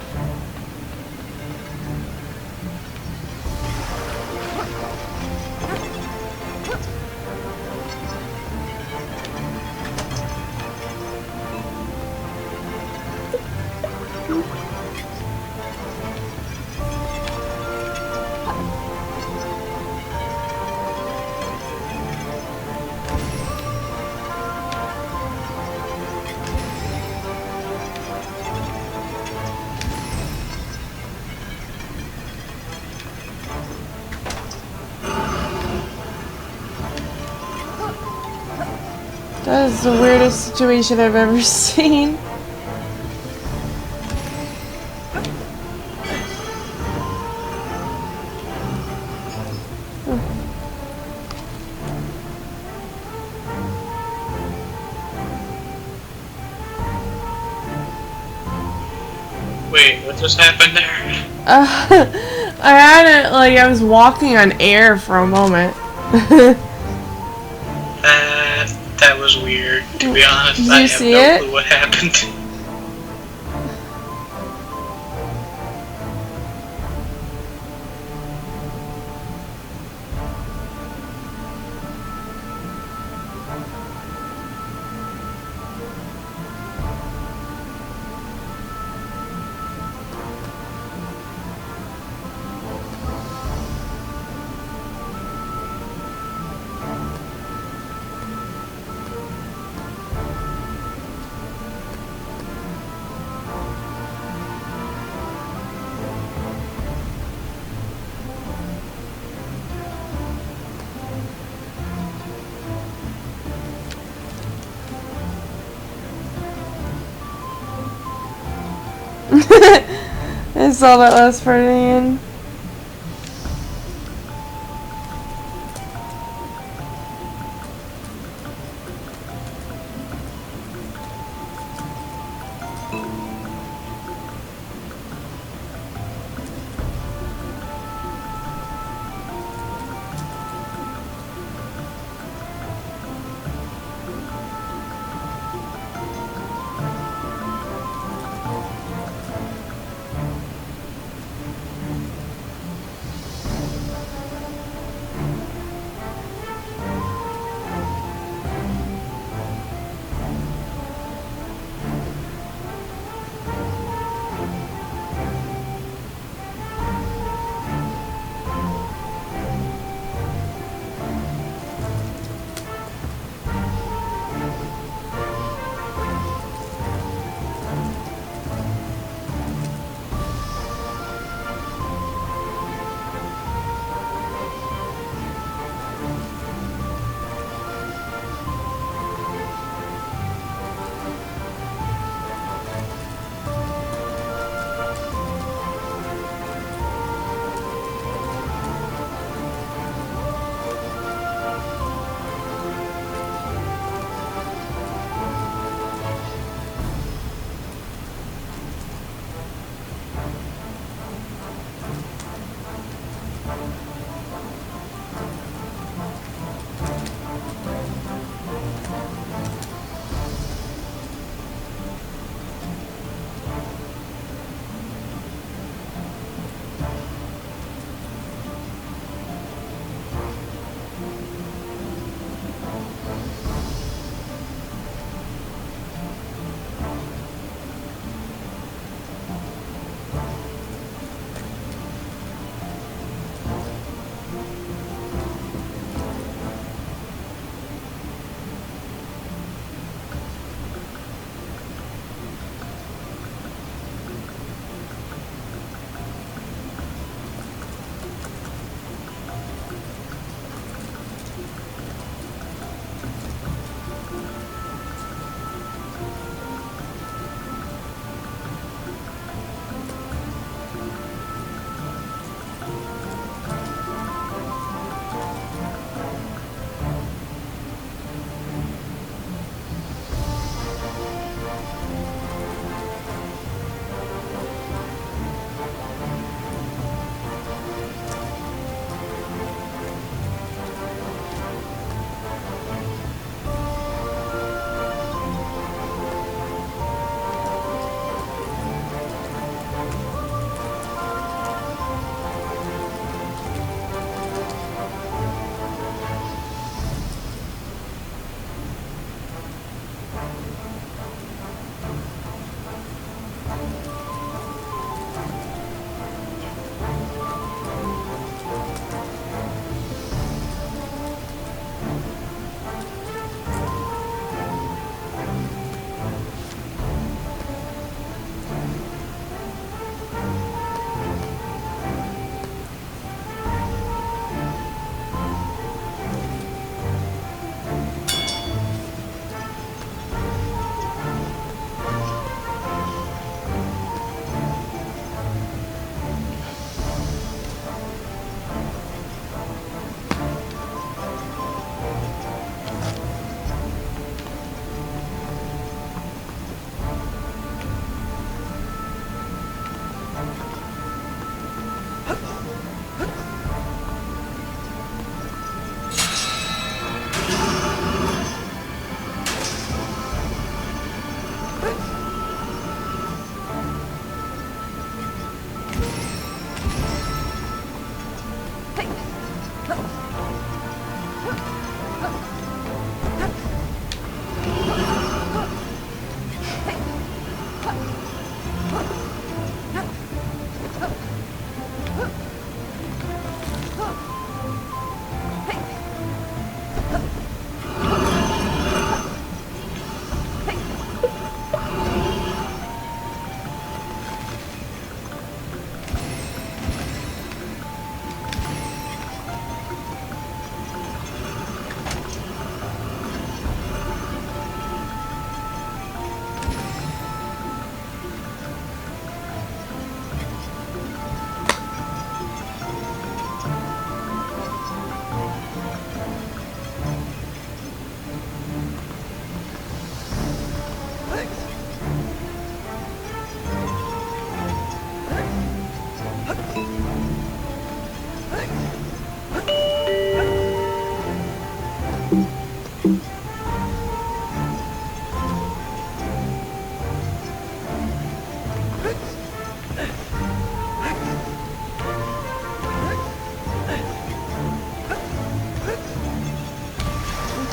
That is the weirdest situation I've ever seen. Wait, what just happened there? I had it like I was walking on air for a moment. That was weird, to be honest. Did you I have see no it? clue what happened. I saw that last part at the end.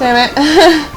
Damn it.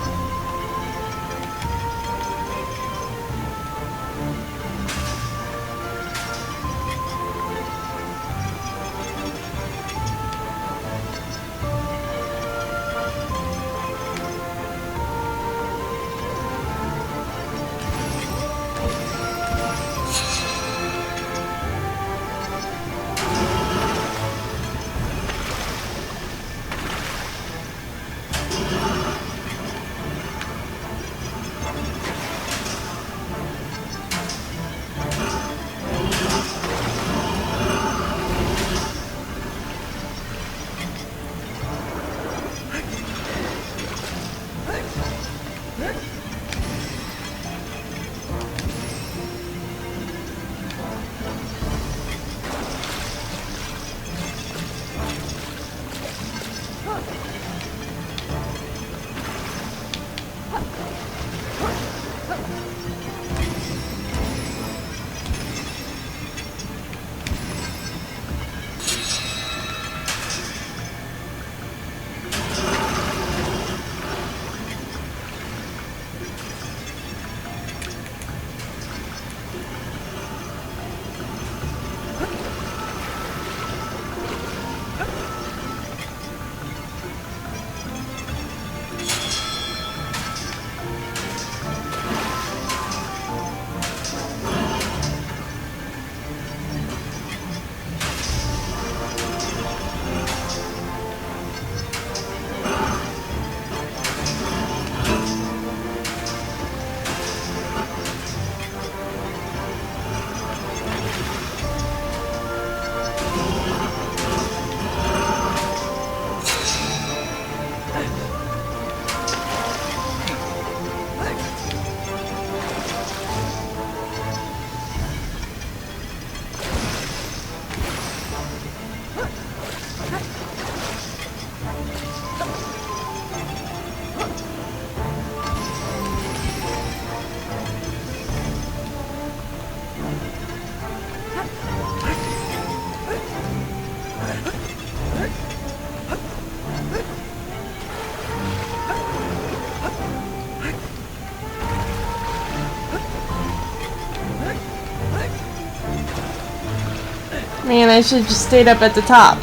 Man, I should have just stayed up at the top.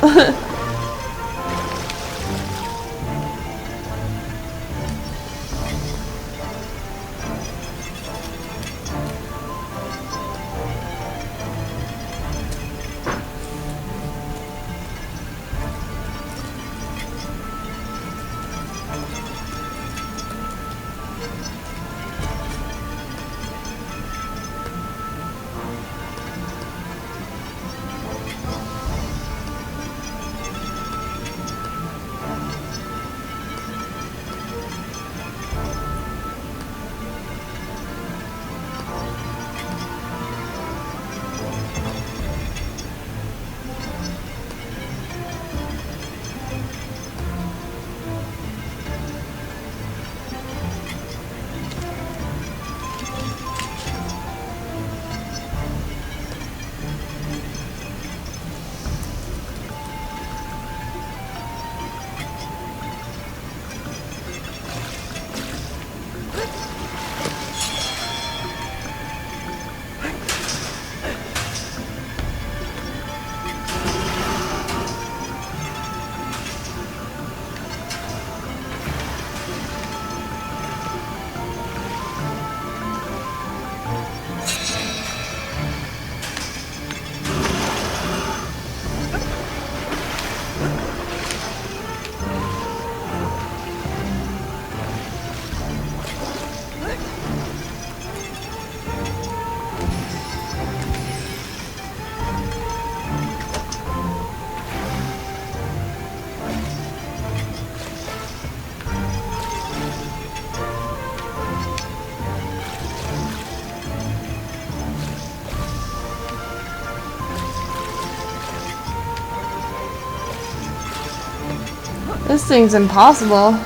This thing's impossible.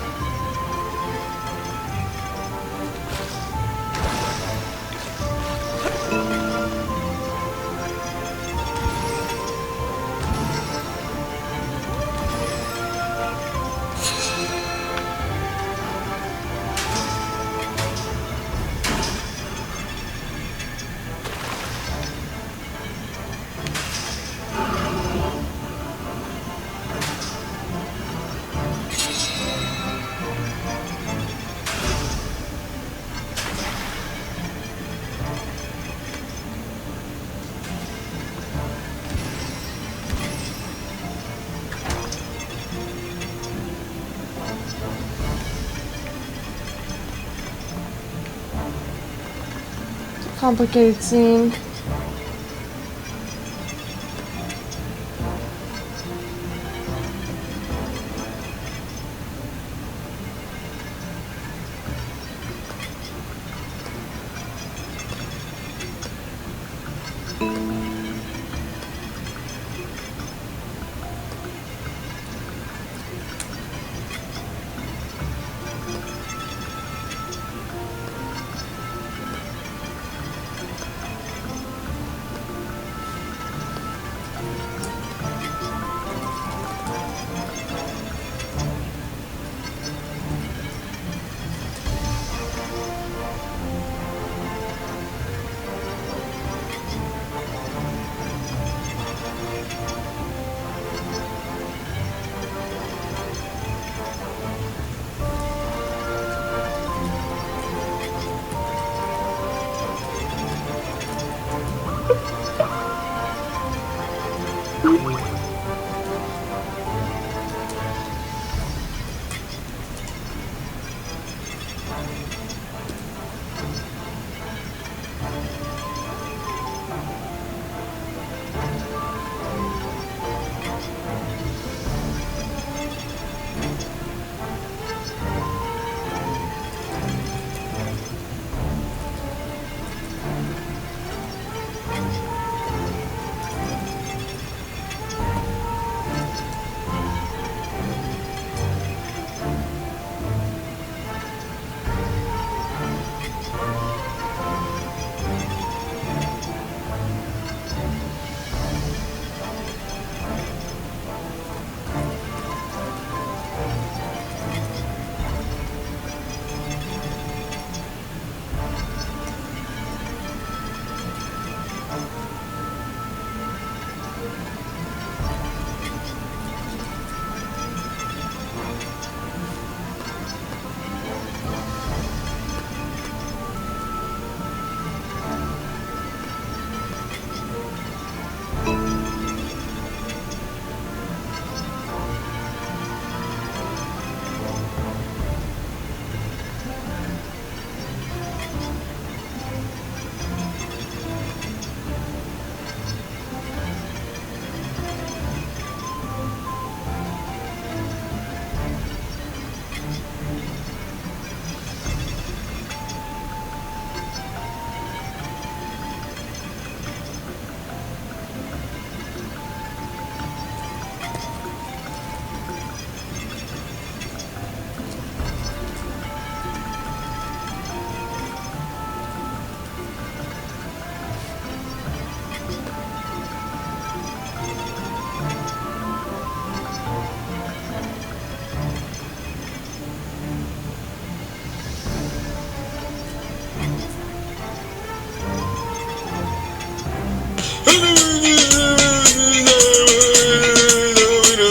Complicated scene.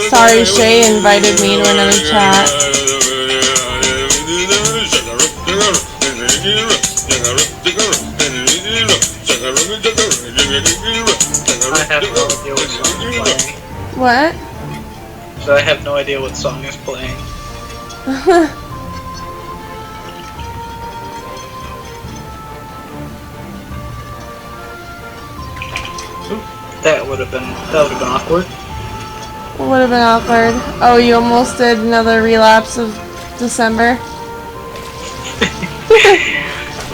Sorry, Shay invited me to another chat. I have no idea what song you're playing. What? So I have no idea what song is playing. Oop, that would have been awkward. Would have been awkward. Oh, you almost did another relapse of December.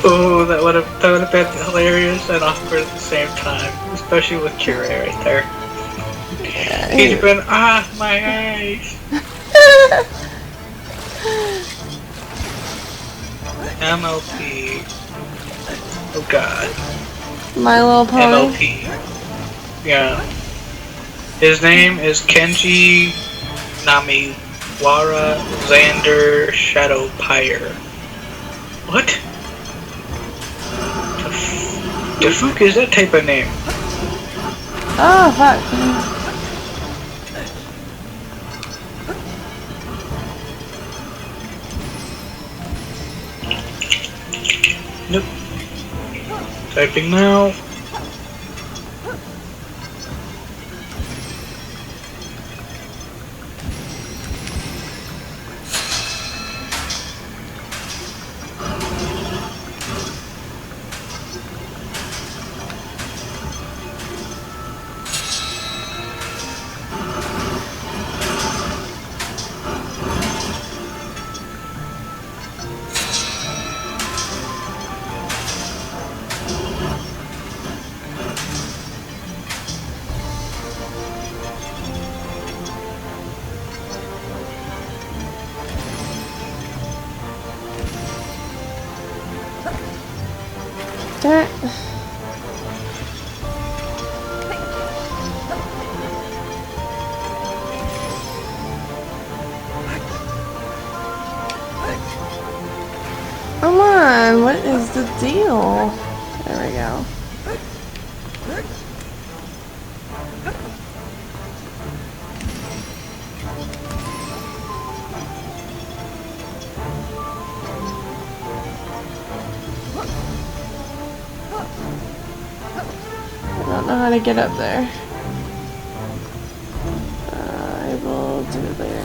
Oh, that would have been hilarious and awkward at the same time, especially with Kira right there. He'd have been my eyes. MLP. Oh God. My Little Pony. MLP. Yeah. His name is Kenji Namiwara Xander Shadowpire. What? The fuck is that type of name? Oh, fuck. Nope. Typing now. Darn it. Come on, what is the deal? There we go. I don't know how to get up there. I will do it later.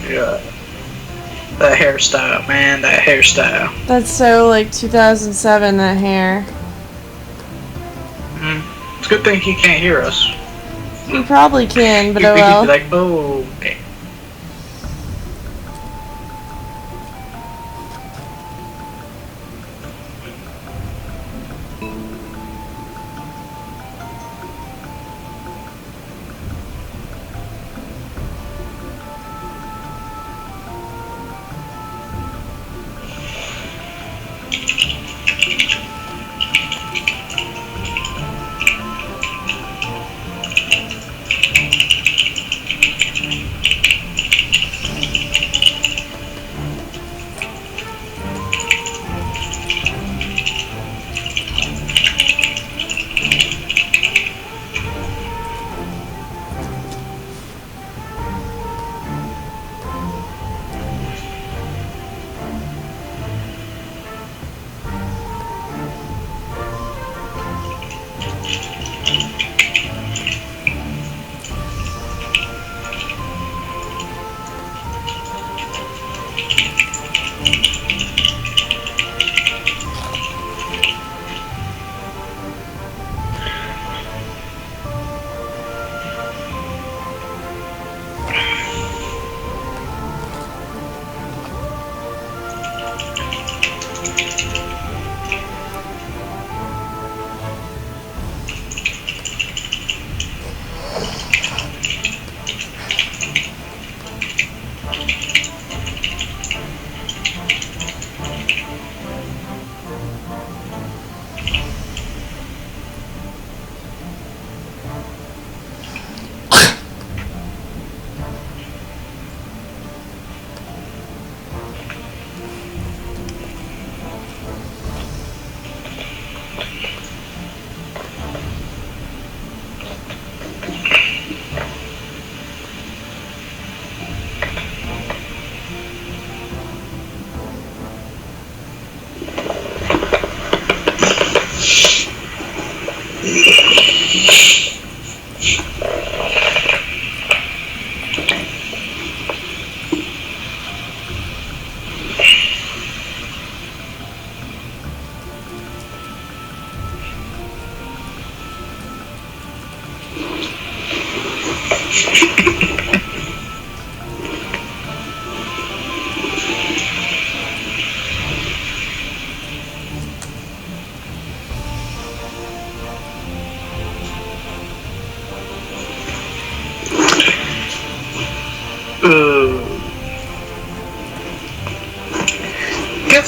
Yeah. That hairstyle, man, that hairstyle. That's so like 2007, that hair. It's a good thing he can't hear us. You probably can, but He'd oh be well. like, oh, okay.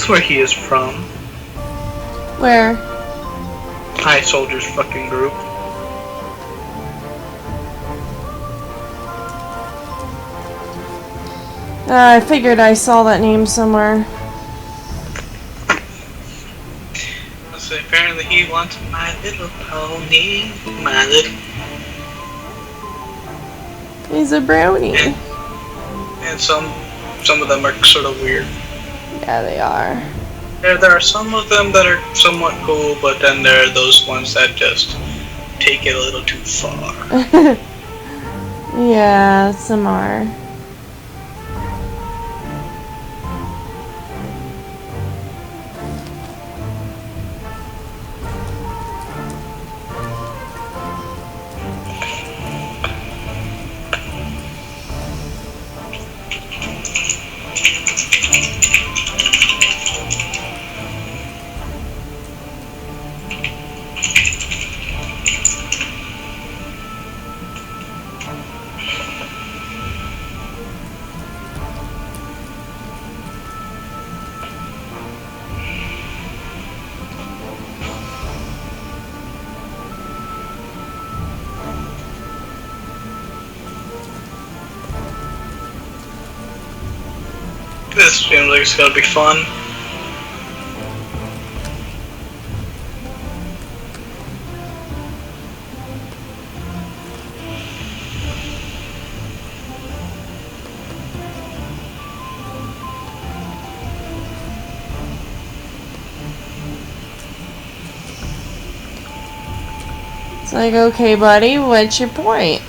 where he is from. Where? High Soldiers fucking group. I figured I saw that name somewhere. So apparently he wants My Little Pony. My Little... He's a brownie. And some of them are sort of weird. Yeah, they are. There are some of them that are somewhat cool, but then there are those ones that just take it a little too far. Yeah, some are. This seems like it's gonna be fun. It's like, okay, buddy, what's your point?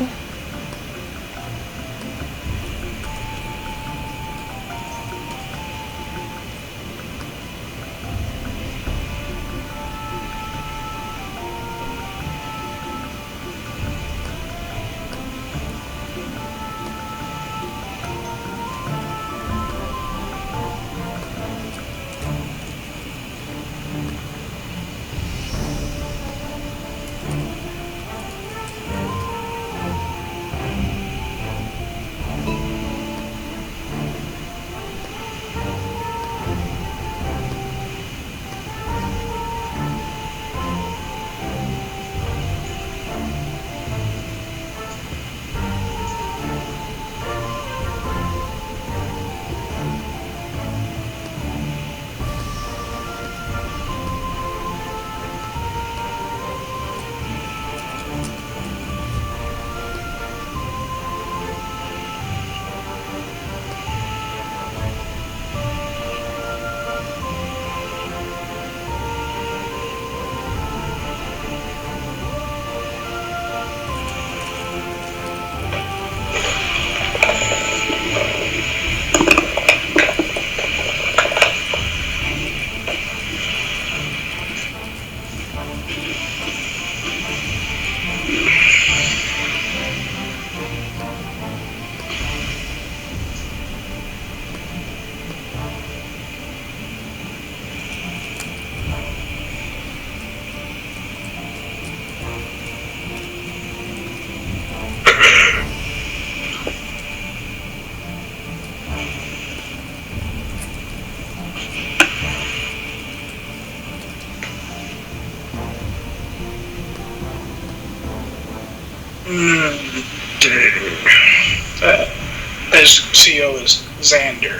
His CO is Xander.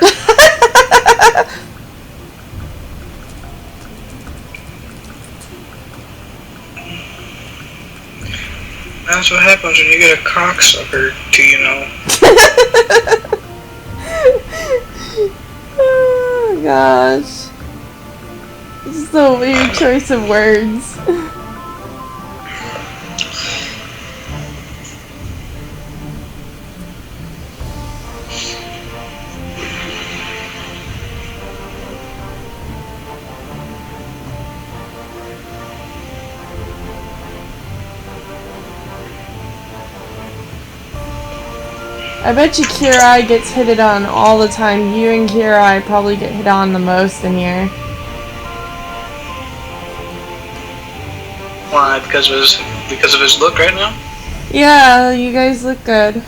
That's what happens when you get a cocksucker to, you know. Oh gosh. This is a weird choice of words. I bet you Kirai gets hit on all the time. You and Kirai probably get hit on the most in here. Why? Because of his look right now? Yeah, you guys look good.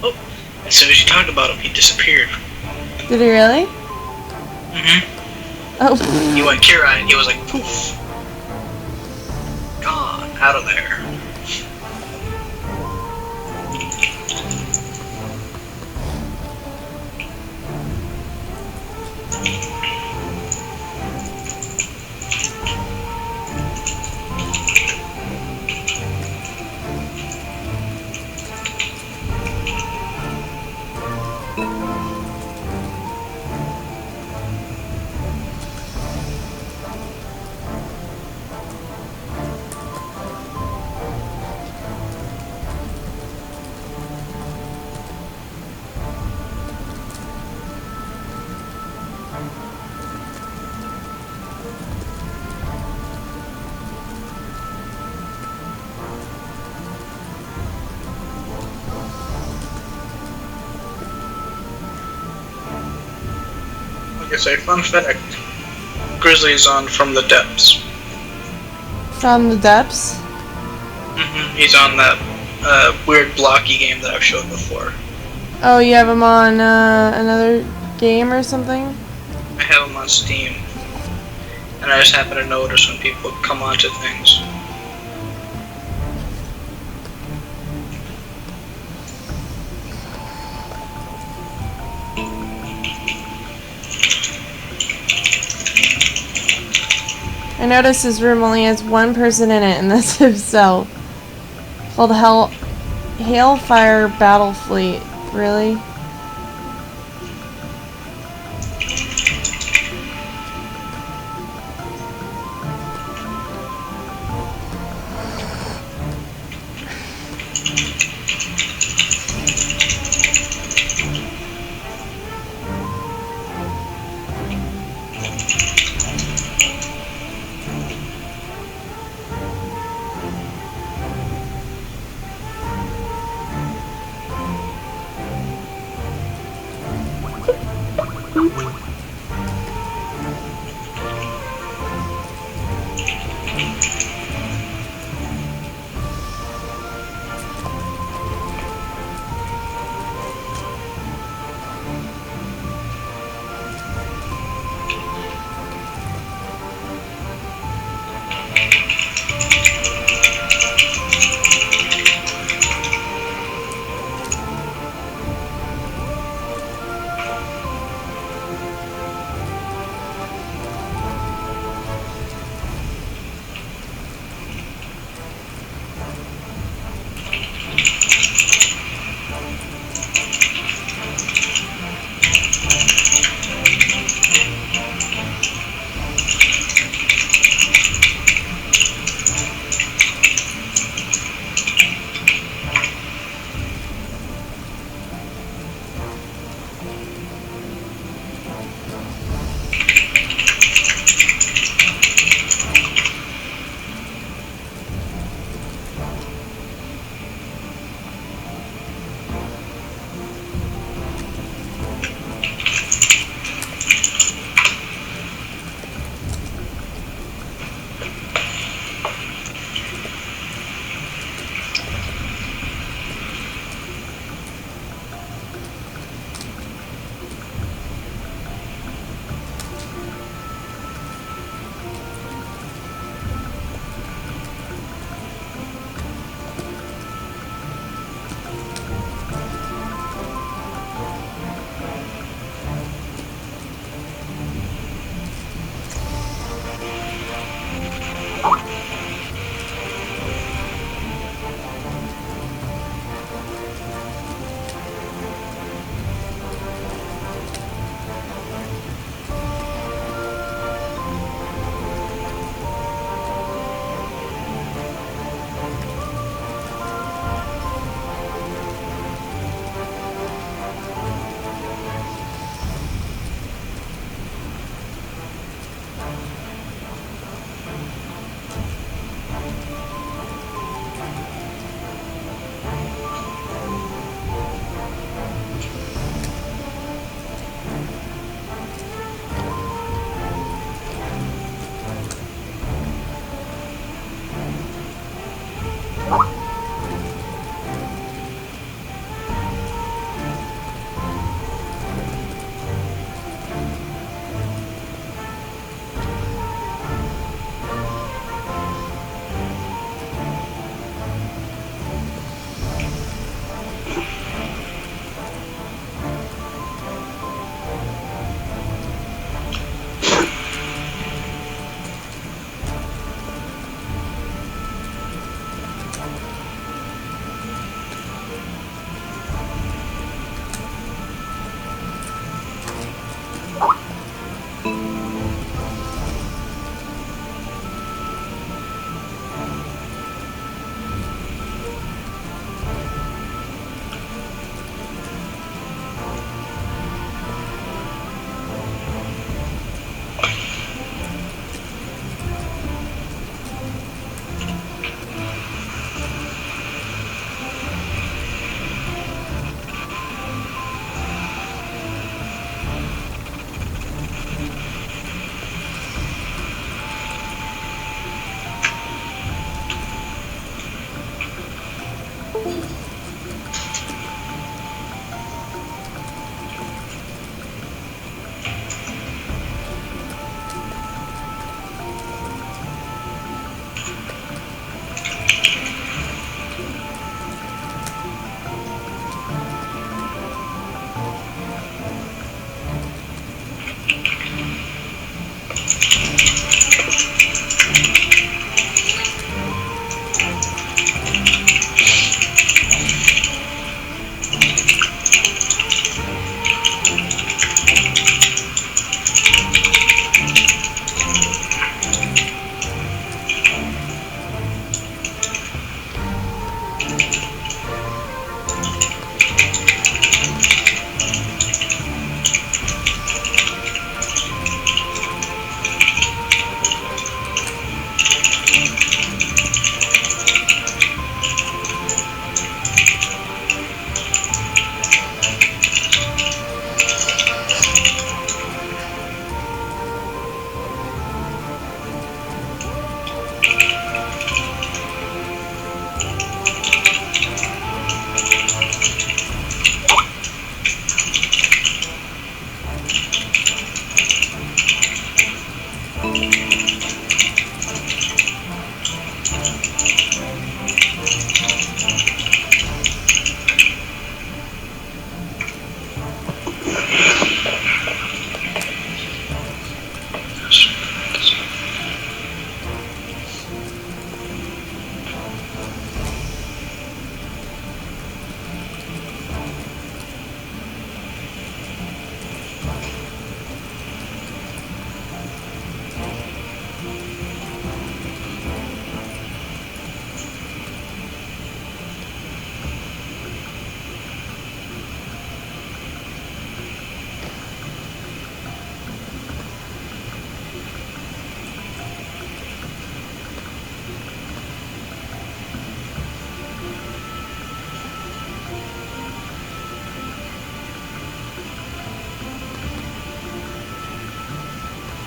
Oh, as soon as you talked about him, he disappeared. Did he really? Oh. He went Kira and he was like, poof. Gone. Out of there. Like I say, fun fact. Grizzly's on From the Depths. From the depths? He's on that weird blocky game that I've showed before. Oh, you have him on another game or something? I have him on Steam. And I just happen to notice when people come onto things. I noticed his room only has one person in it, and that's himself. Called Hailfire Battle Fleet. Really?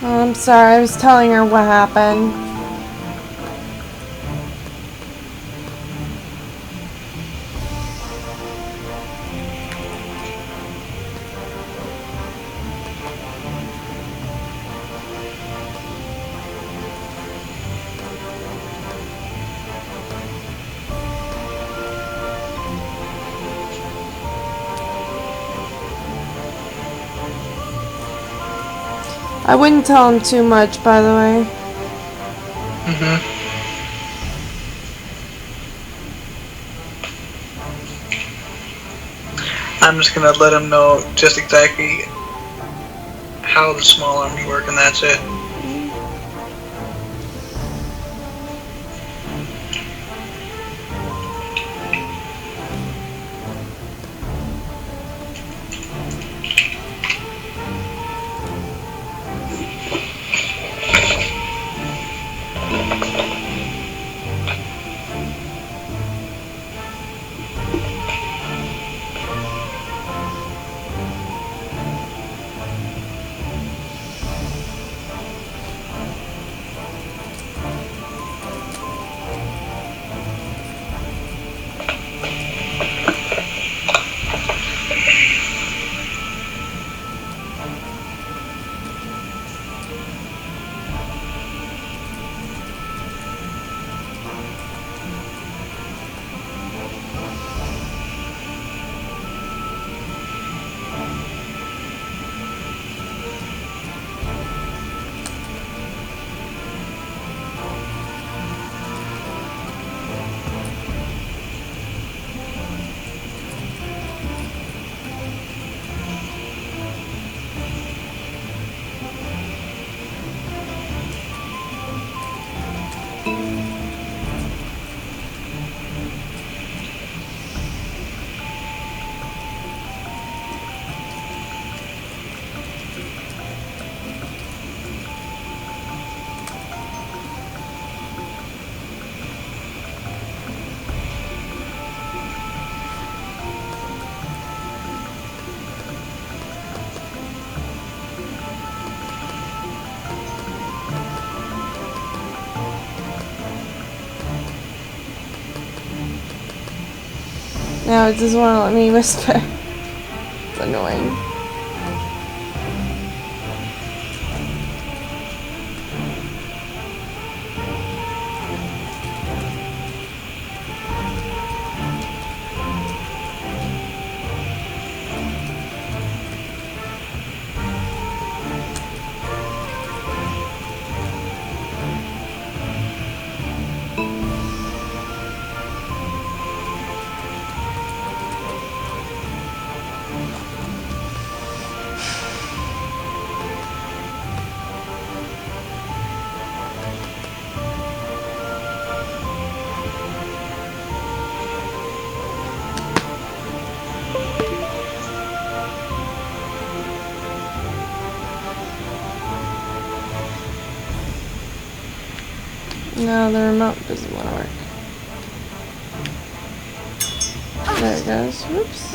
I'm sorry, I was telling her what happened. I wouldn't tell him too much, by the way. I'm just gonna let him know just exactly how the small army work, and that's it. Now it doesn't want to let me whisper. It's annoying. No, the remote doesn't want to work. There it goes. Whoops.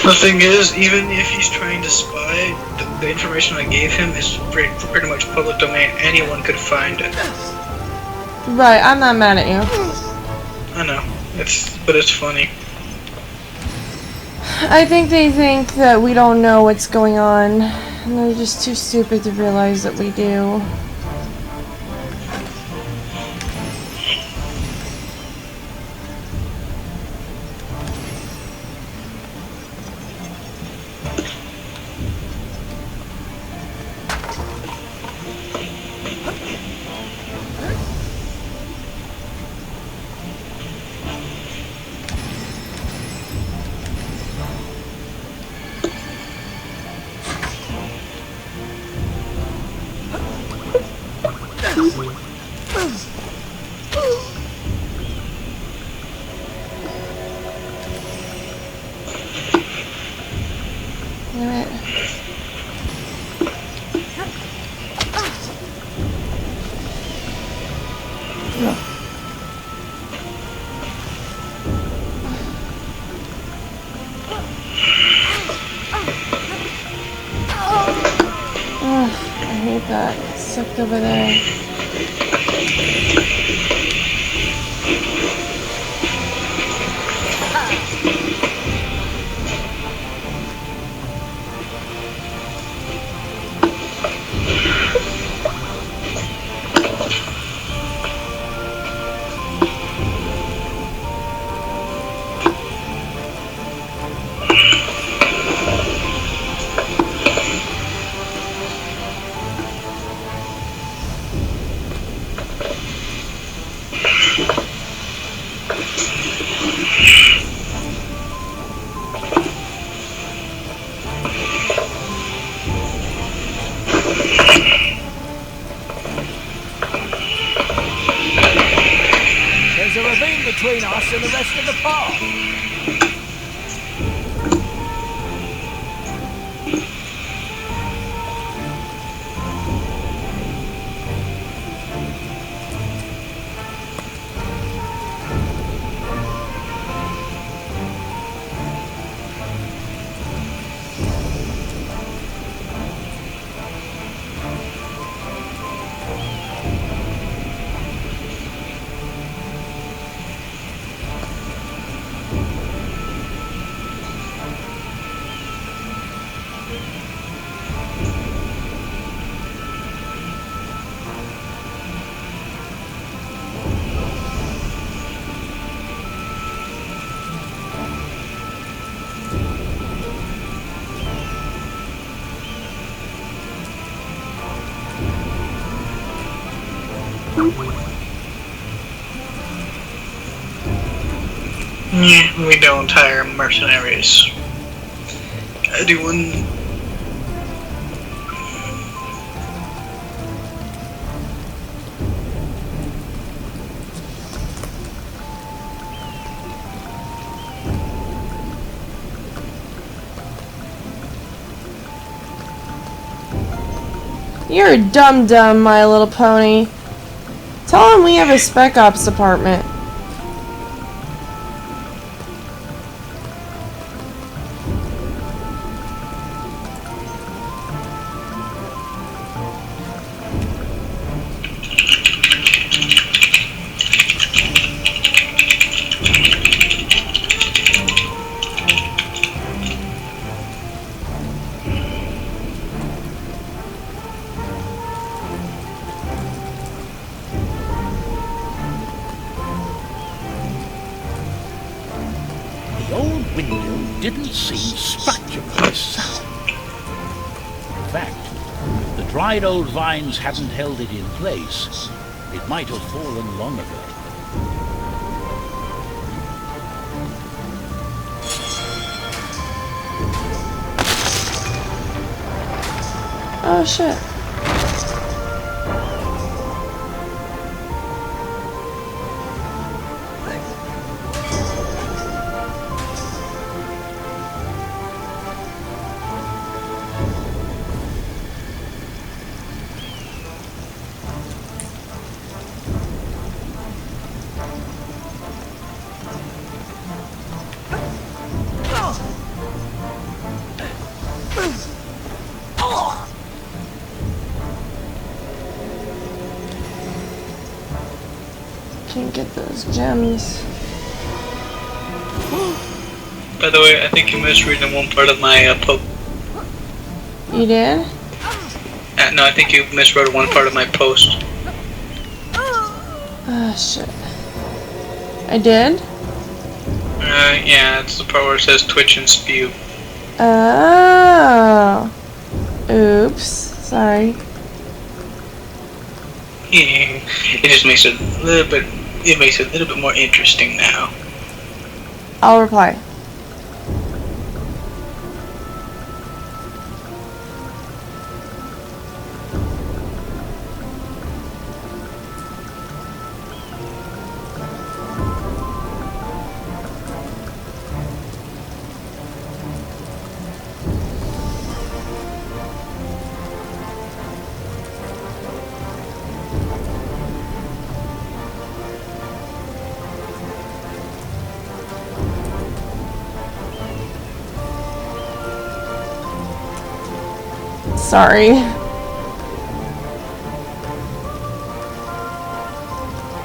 The thing is, even if he's trying to spy, the information I gave him is pretty much public domain. Anyone could find it. Right, I'm not mad at you. I know. But it's funny. I think they think that we don't know what's going on, and they're just too stupid to realize that we do. I hate that. It's sucked over there. There's a ravine between us and the rest of the park. Yeah, we don't hire mercenaries. Anyone? You're a dum-dum, My Little Pony. Tell him we have a Spec Ops department. The old window didn't seem structurally sound. In fact, the dried old vines hadn't held it in place. It might have fallen long ago. Oh shit. Can't get those gems. By the way, I think you misread in one part of my post. You did? No, I think you miswrote one part of my post. Ah, shit. I did? Yeah, it's the part where it says Twitch and spew. Oh. Oops. Sorry. Yeah, it just makes it a little bit. It makes it a little bit more interesting now. I'll reply. Sorry. I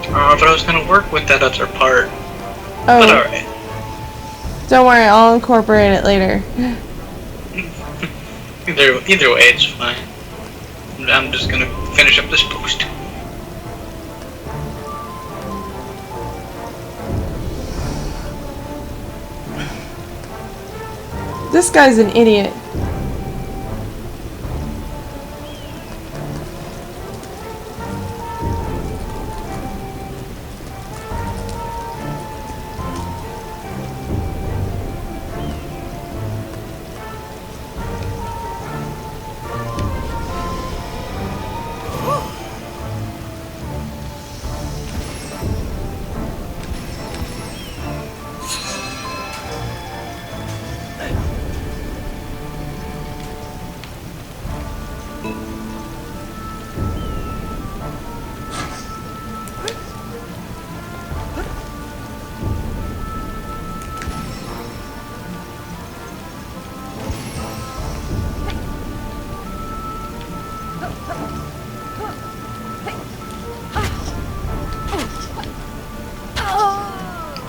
thought I was gonna work with that other part. Oh. But alright. Don't worry, I'll incorporate it later. Either way, it's fine. I'm just gonna finish up this post. This guy's an idiot.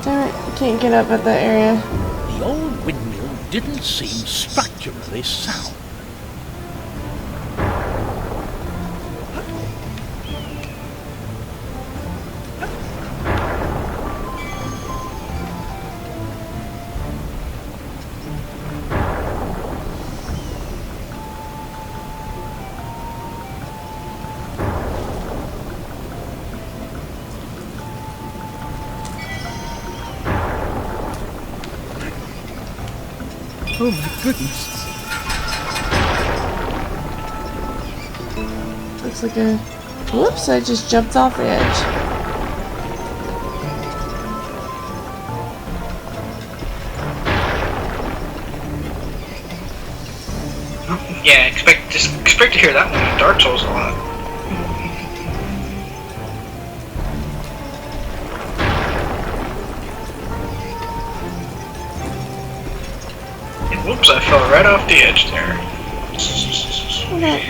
Damn it, I can't get up at that area. The old windmill didn't seem structurally sound. Oh my goodness. Looks like a... Whoops, I just jumped off the edge. Yeah, expect to hear that one in Dark Souls a lot. Whoops, I fell right off the edge there. Okay.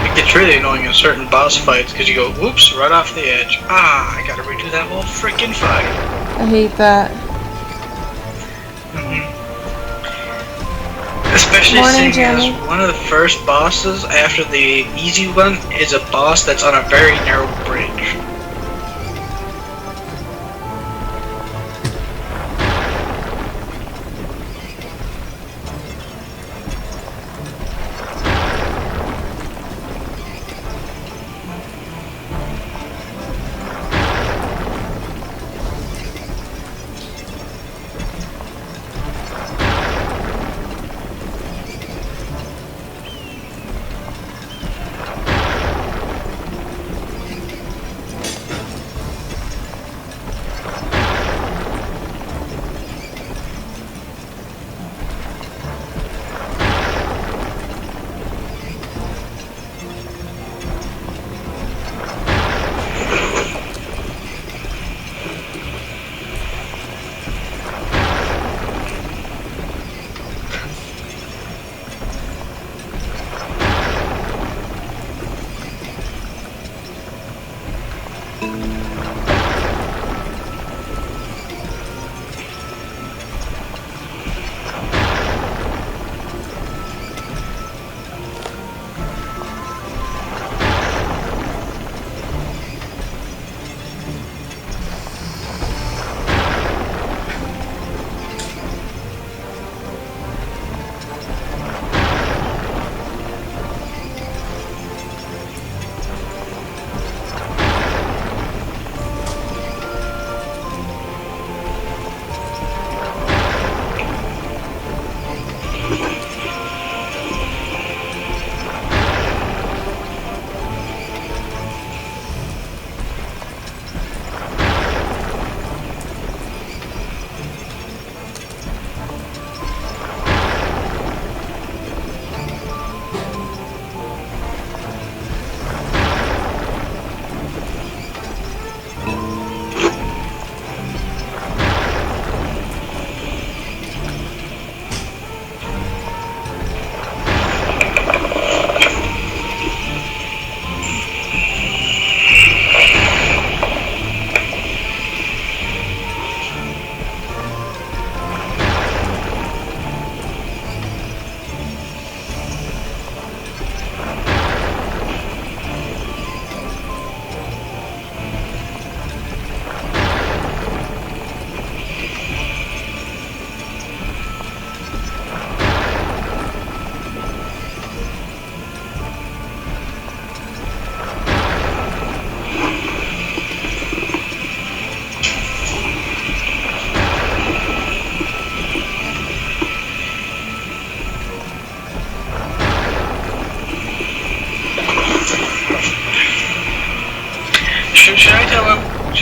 It gets really annoying in certain boss fights because you go, whoops, right off the edge. Ah, I gotta redo that whole freaking fight. I hate that. Especially Morning, seeing as Jenny. one of the first bosses after the easy one is a boss that's on a very narrow bridge.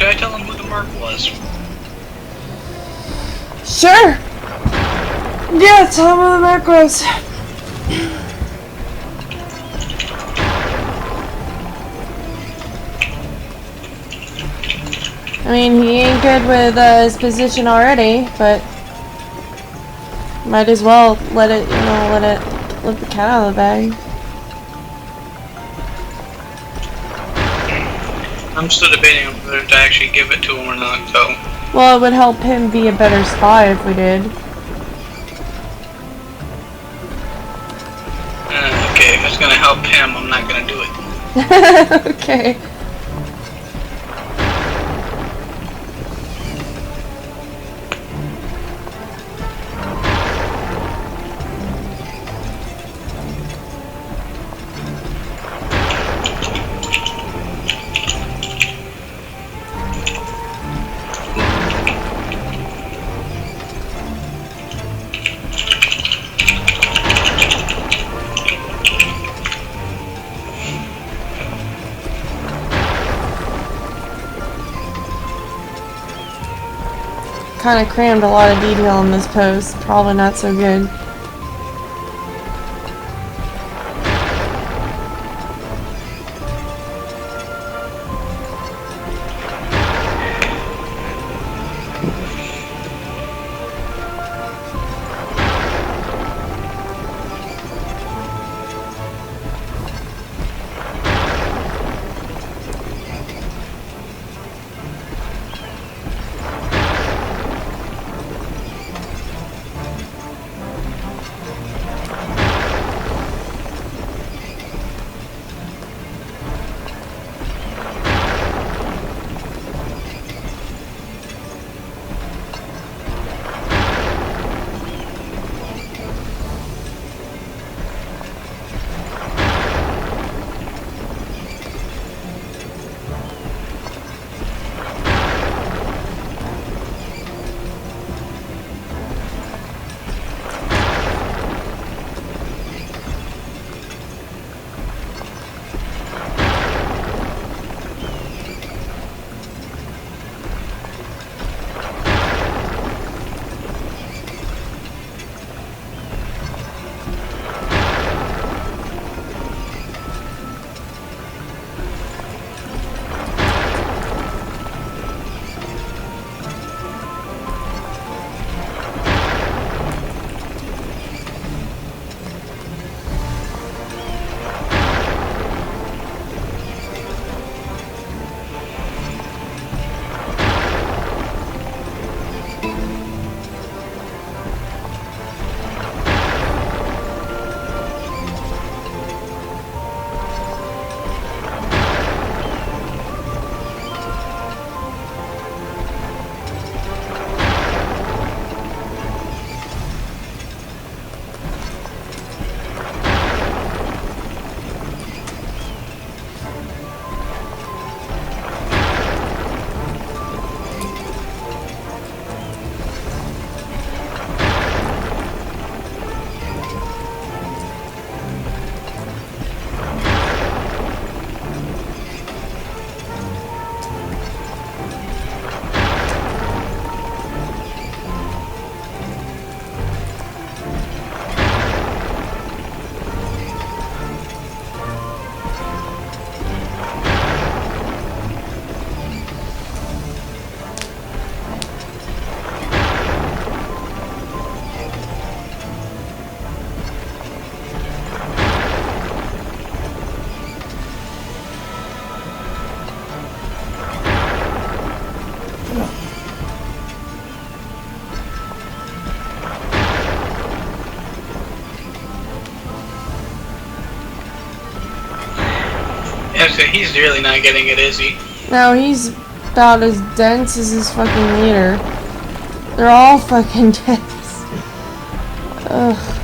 Should I tell him who the mark was? Sure! Yeah, tell me where the mark was. I mean, he ain't good with his position already, but might as well let it, let the cat out of the bag. I'm still debating on whether to actually give it to him or not, so. Well, it would help him be a better spy if we did. Okay, if it's gonna help him, I'm not gonna do it. Okay. Kind of crammed a lot of detail in this post. Probably not so good. Yeah, so he's really not getting it, is he? No, he's about as dense as his fucking leader. They're all fucking dense. Ugh.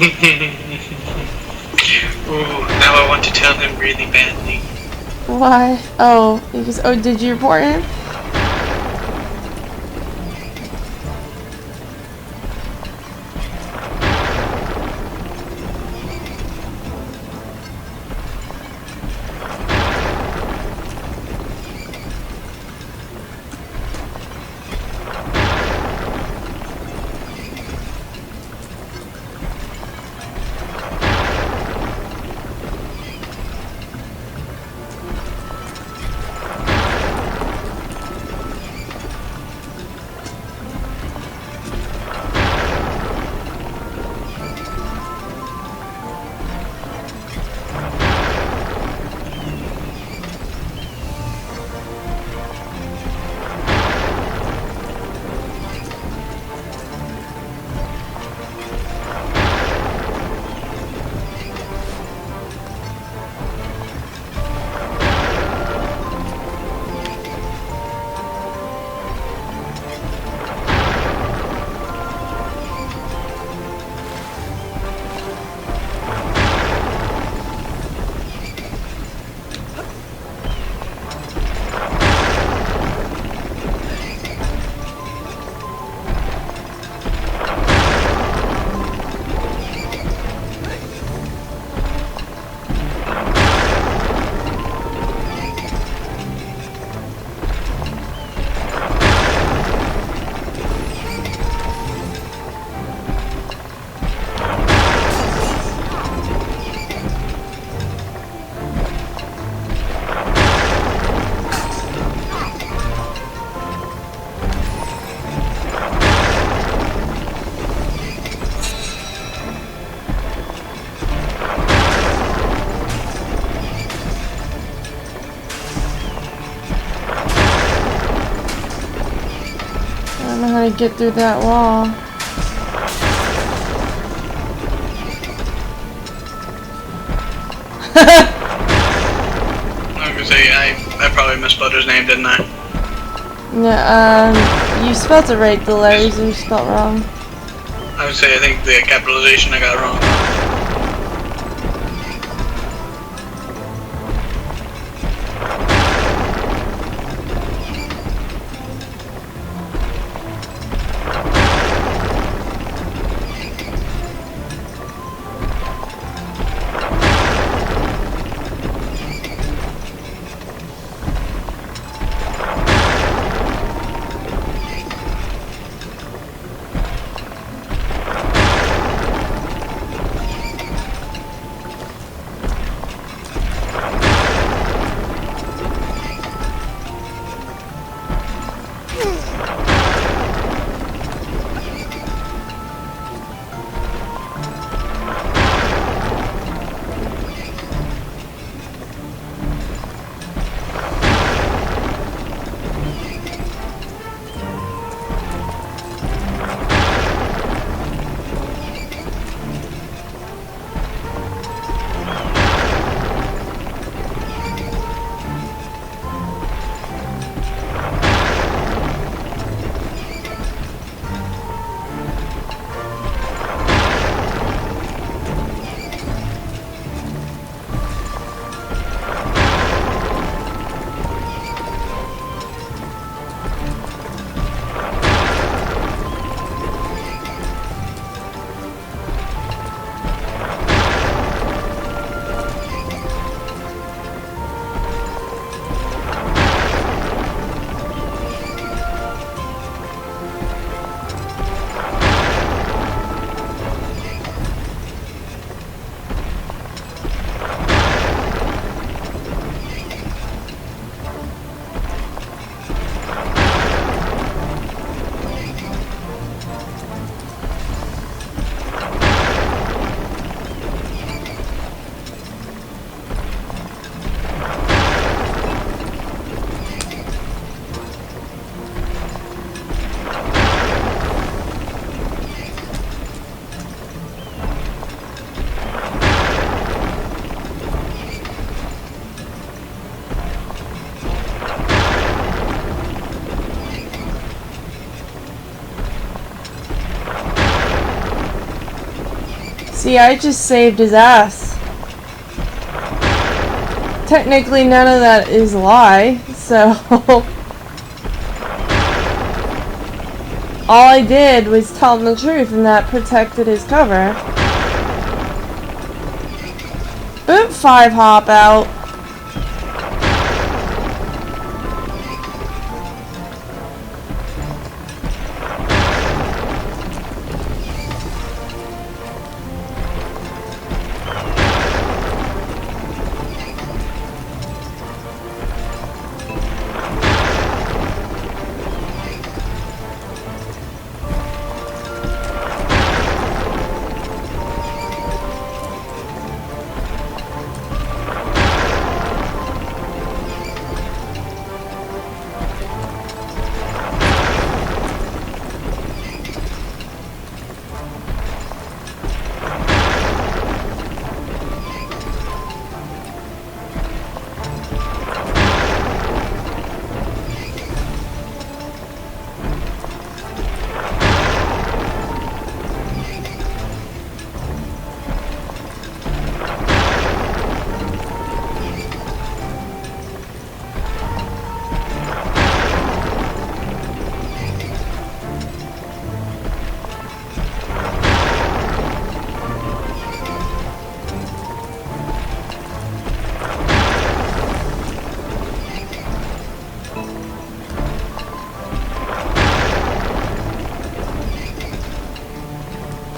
Ooh, now I want to tell him really badly. Why? Oh, because did you report him? I don't know how to get through that wall. I was gonna say, I probably misspelled his name, didn't I? No, you spelled it right, the letters are spelled wrong. I would say I think the capitalization I got wrong. See, I just saved his ass. Technically, none of that is a lie, so... all I did was tell him the truth, and that protected his cover. Boot 5 hop out.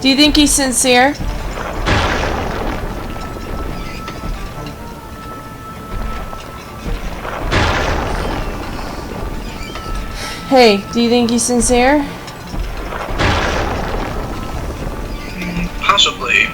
Do you think he's sincere? Hey, do you think he's sincere? Possibly.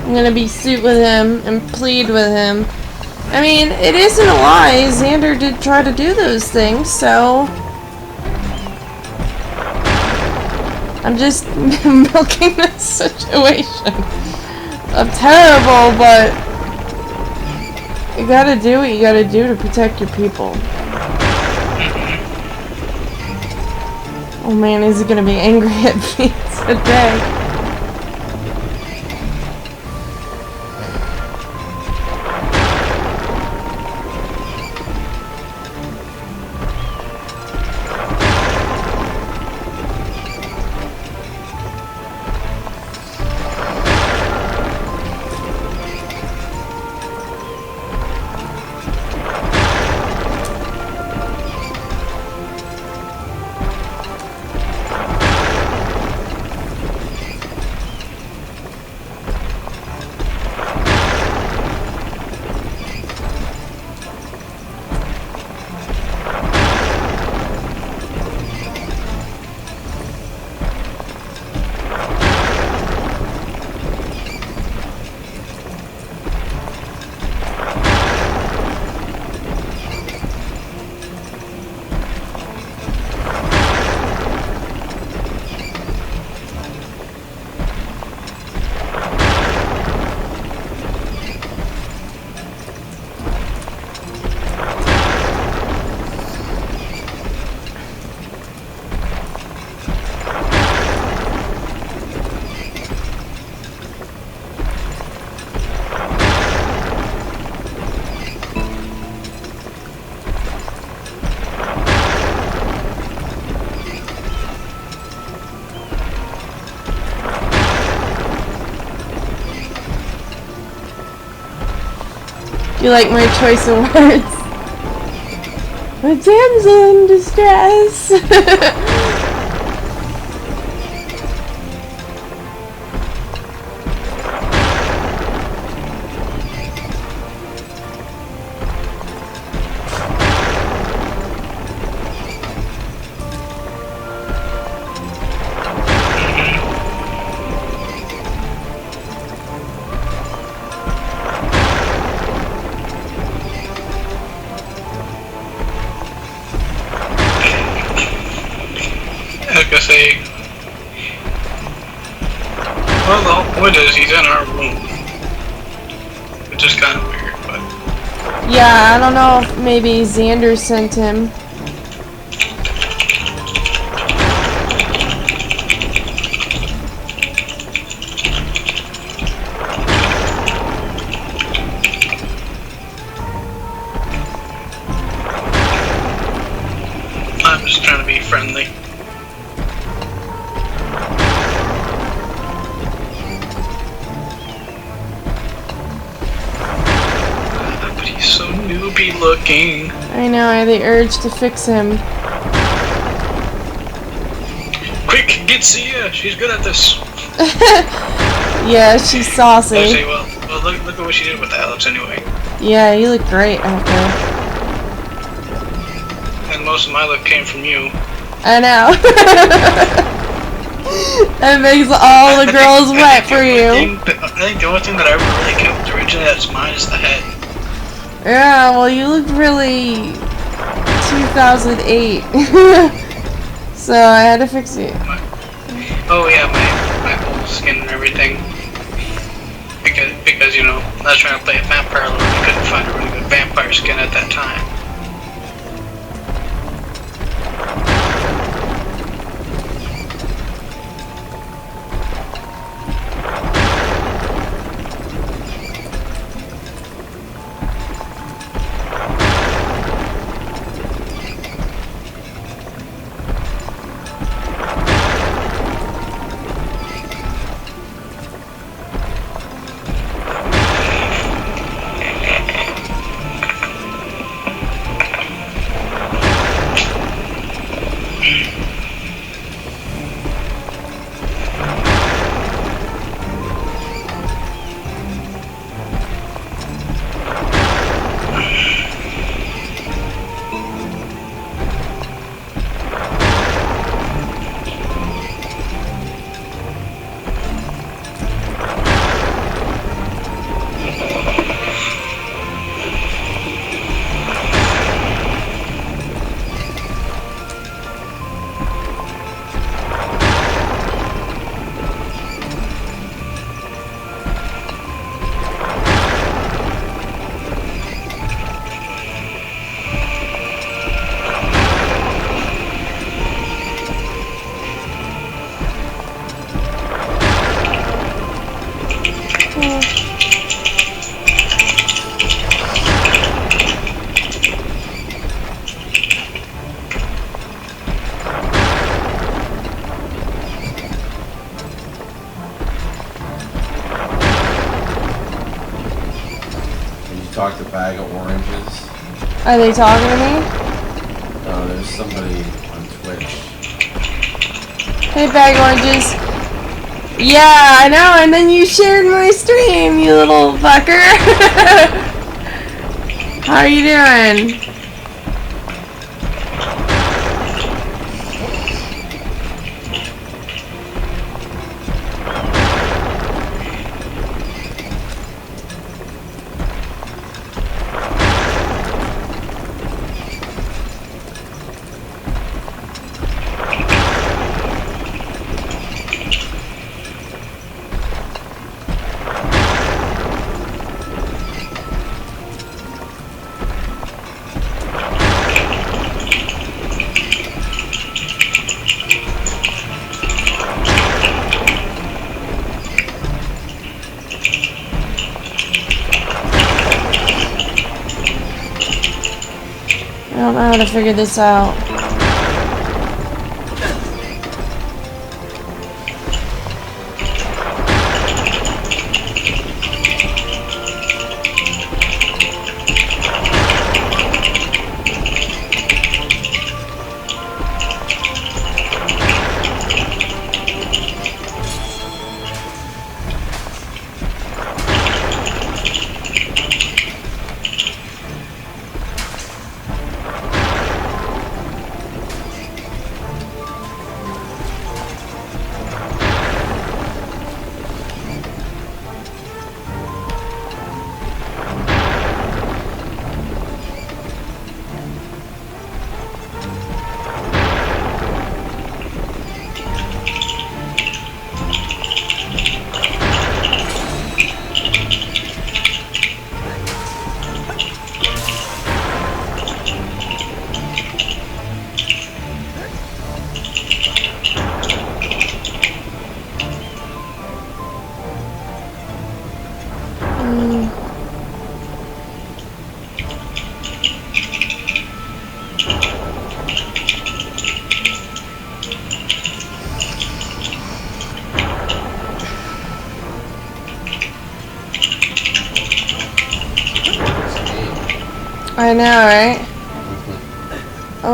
I'm gonna be suit with him and plead with him. I mean, it isn't a lie. Xander did try to do those things, so... I'm just milking this situation. I'm terrible, but... you gotta do what you gotta do to protect your people. Oh man, is he gonna be angry at me today? You like my choice of words? A damsel in distress. Like I say, well, the whole point is he's in our room, which is kind of weird, but Yeah, I don't know if maybe Xander sent him. I'm just trying to be friendly. But he's so newbie looking. I know, I had the urge to fix him. Quick, get Sia. She's good at this. Yeah, she's saucy. Actually, well, look at what she did with Alex anyway. Yeah, you look great after. And most of my look came from you. I know. That makes all the girls wet for you. I think the only thing that I ever really kept originally that's mine is the head. Yeah, well, you look really 2008. So I had to fix it. Oh yeah, my whole skin and everything. Because you know, I was trying to play a vampire lord and I couldn't find a really good vampire skin at that time. Talk to Bag of Oranges. Are they talking to me? There's somebody on Twitch. Hey, Bag Oranges. Yeah, I know, and then you shared my stream, you little fucker. How are you doing? I don't know how to figure this out.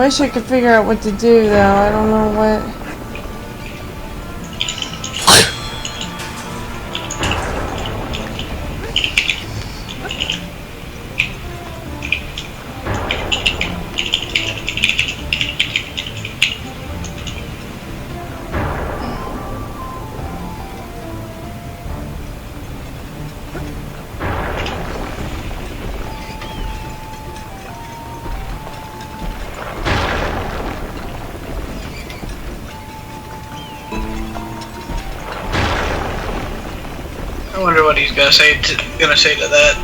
wish I could figure out what to do, though. I don't know what... I wonder what he's gonna say to that.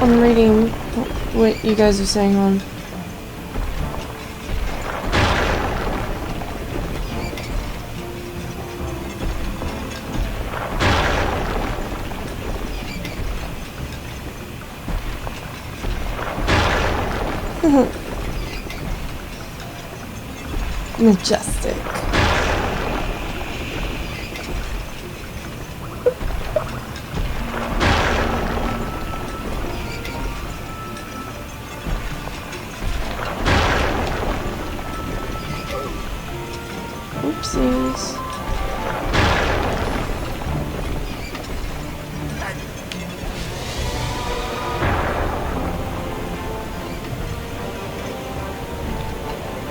I'm reading what you guys are saying on. Majestic. Oopsies.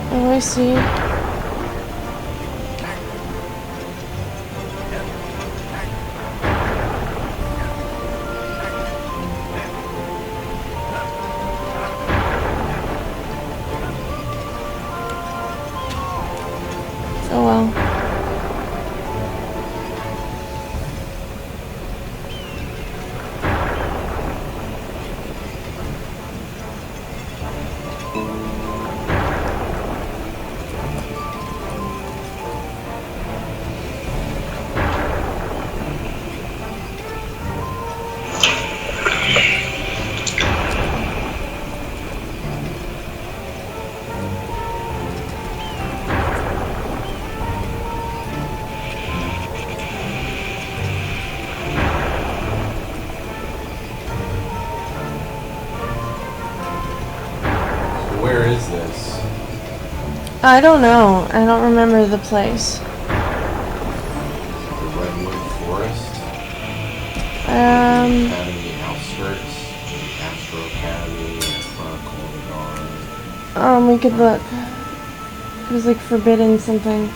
Oh, I see. Oh well. Where is this? I don't know. I don't remember the place. The Redwood Forest? Academy outskirts? The Astro Academy? Chronicle of the Dawn? We could look. It was like forbidden something.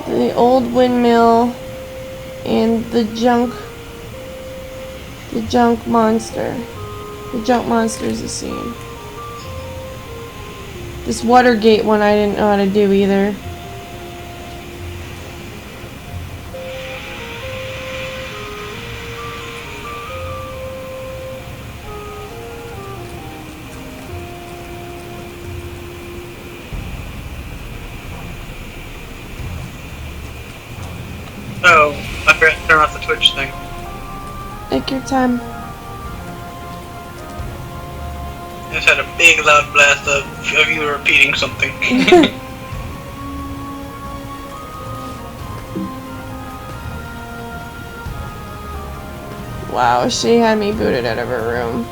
The old windmill and the junk monster. The junk monster is a scene. This Watergate one I didn't know how to do either. Twitch thing. Take your time. I just had a big loud blast of you repeating something. Wow, she had me booted out of her room.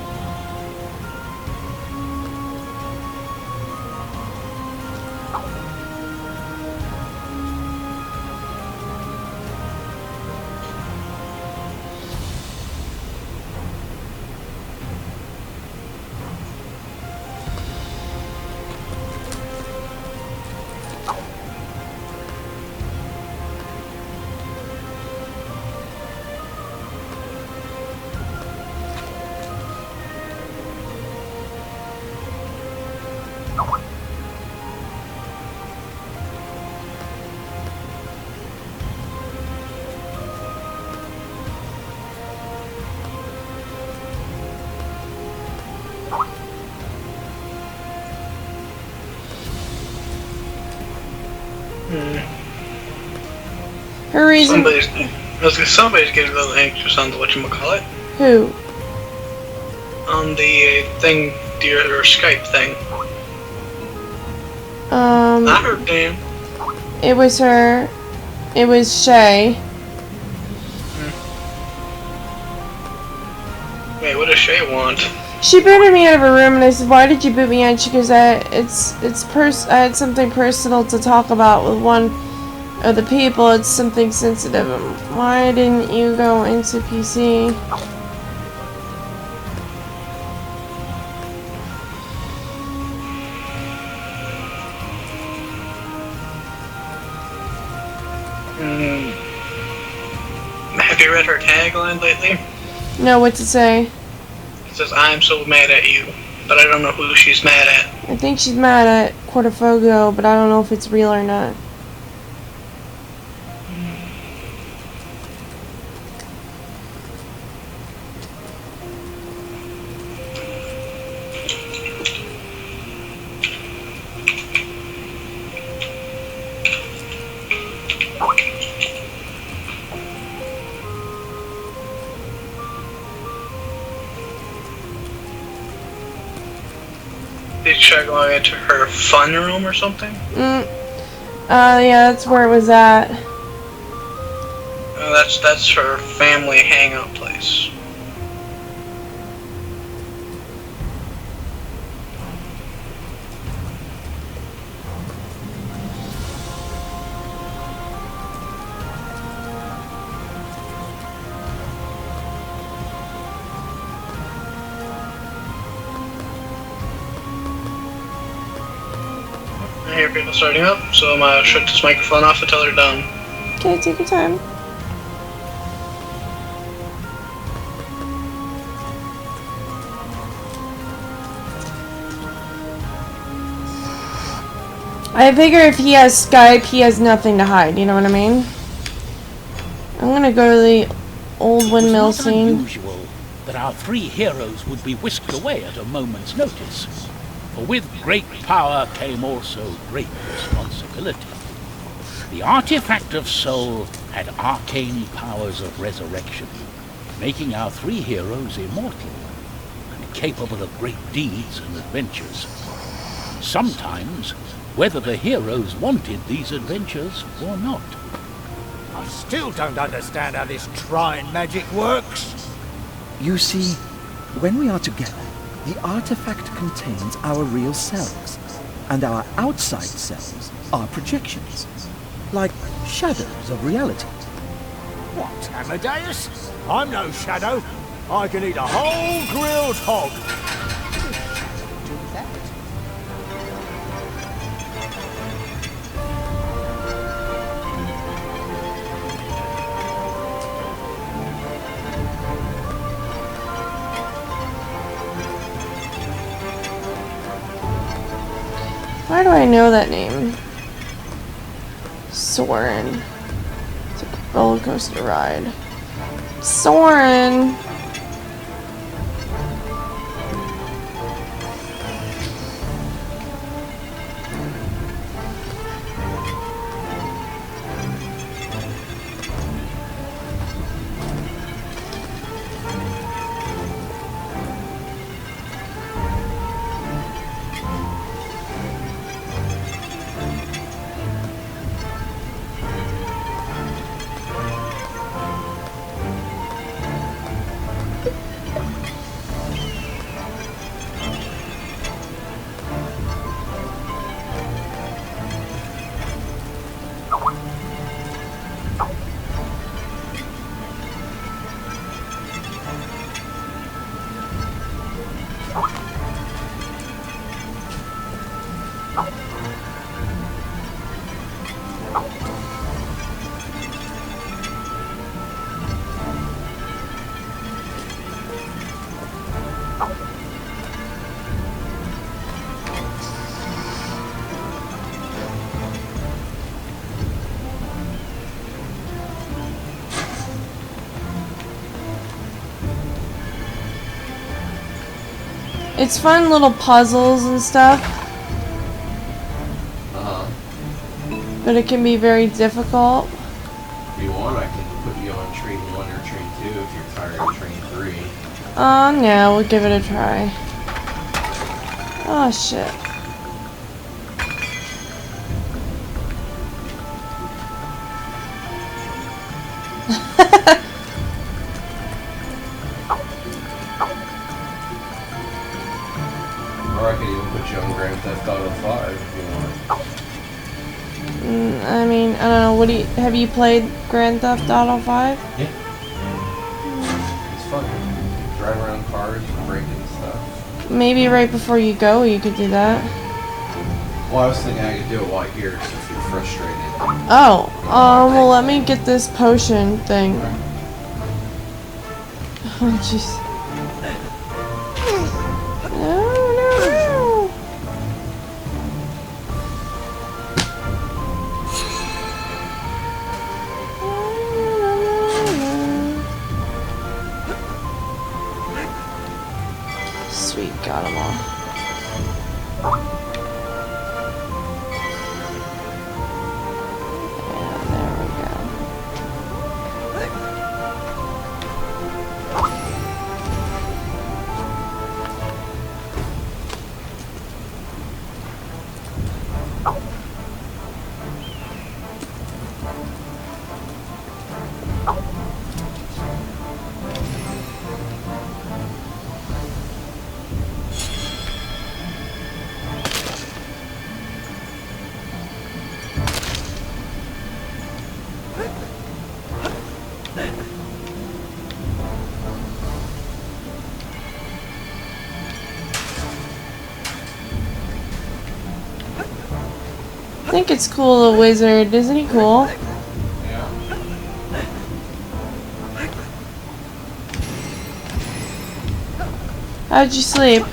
Her reason. Somebody's getting a little anxious on the whatchamacallit. Who? On the thing, your Skype thing. Not her, damn. It was her. It was Shay. Wait, what does Shay want? She booted me out of her room, and I said, "Why did you boot me out?" She goes, I had something personal to talk about with one of the people. It's something sensitive. Why didn't you go into PC?" Have you read her tagline lately? No, what's it say? It says, "I'm so mad at you," but I don't know who she's mad at. I think she's mad at Quarterfogo, but I don't know if it's real or not. Did she try going into her fun room or something? Yeah, that's where it was at. That's her family hangout place. I hear people starting up, so I'm gonna shut this microphone off until they're done. Okay, take your time. I figure if he has Skype, he has nothing to hide, you know what I mean? I'm gonna go to the old windmill It was not scene. unusual that our three heroes would be whisked away at a moment's notice. For with great power came also great responsibility. The artifact of soul had arcane powers of resurrection, making our three heroes immortal and capable of great deeds and adventures. Sometimes, whether the heroes wanted these adventures or not. I still don't understand how this Trine magic works. You see, when we are together, the artifact contains our real selves, and our outside selves are projections, like shadows of reality. What, Amadeus? I'm no shadow. I can eat a whole grilled hog. Do that. Why do I know that name? Soren. It's a roller coaster ride. Soren! It's fun little puzzles and stuff, but it can be very difficult. If you want, I can put you on Trine 1 or Trine 2 if you're tired of Trine 3. No, we'll give it a try. Oh, shit. Or I could even put you on Grand Theft Auto 5 if you want. I mean, I don't know. What do you have you played Grand Theft Auto 5? Yeah. It's fun. Drive around cars and break and stuff. Maybe right before you go, you could do that. Well, I was thinking I could do it while here, so if you're frustrated. Oh, well, let me get this potion thing. Oh, jeez. No. Sweet, got them all. I think it's cool, the wizard. Isn't he cool? Yeah. How'd you sleep?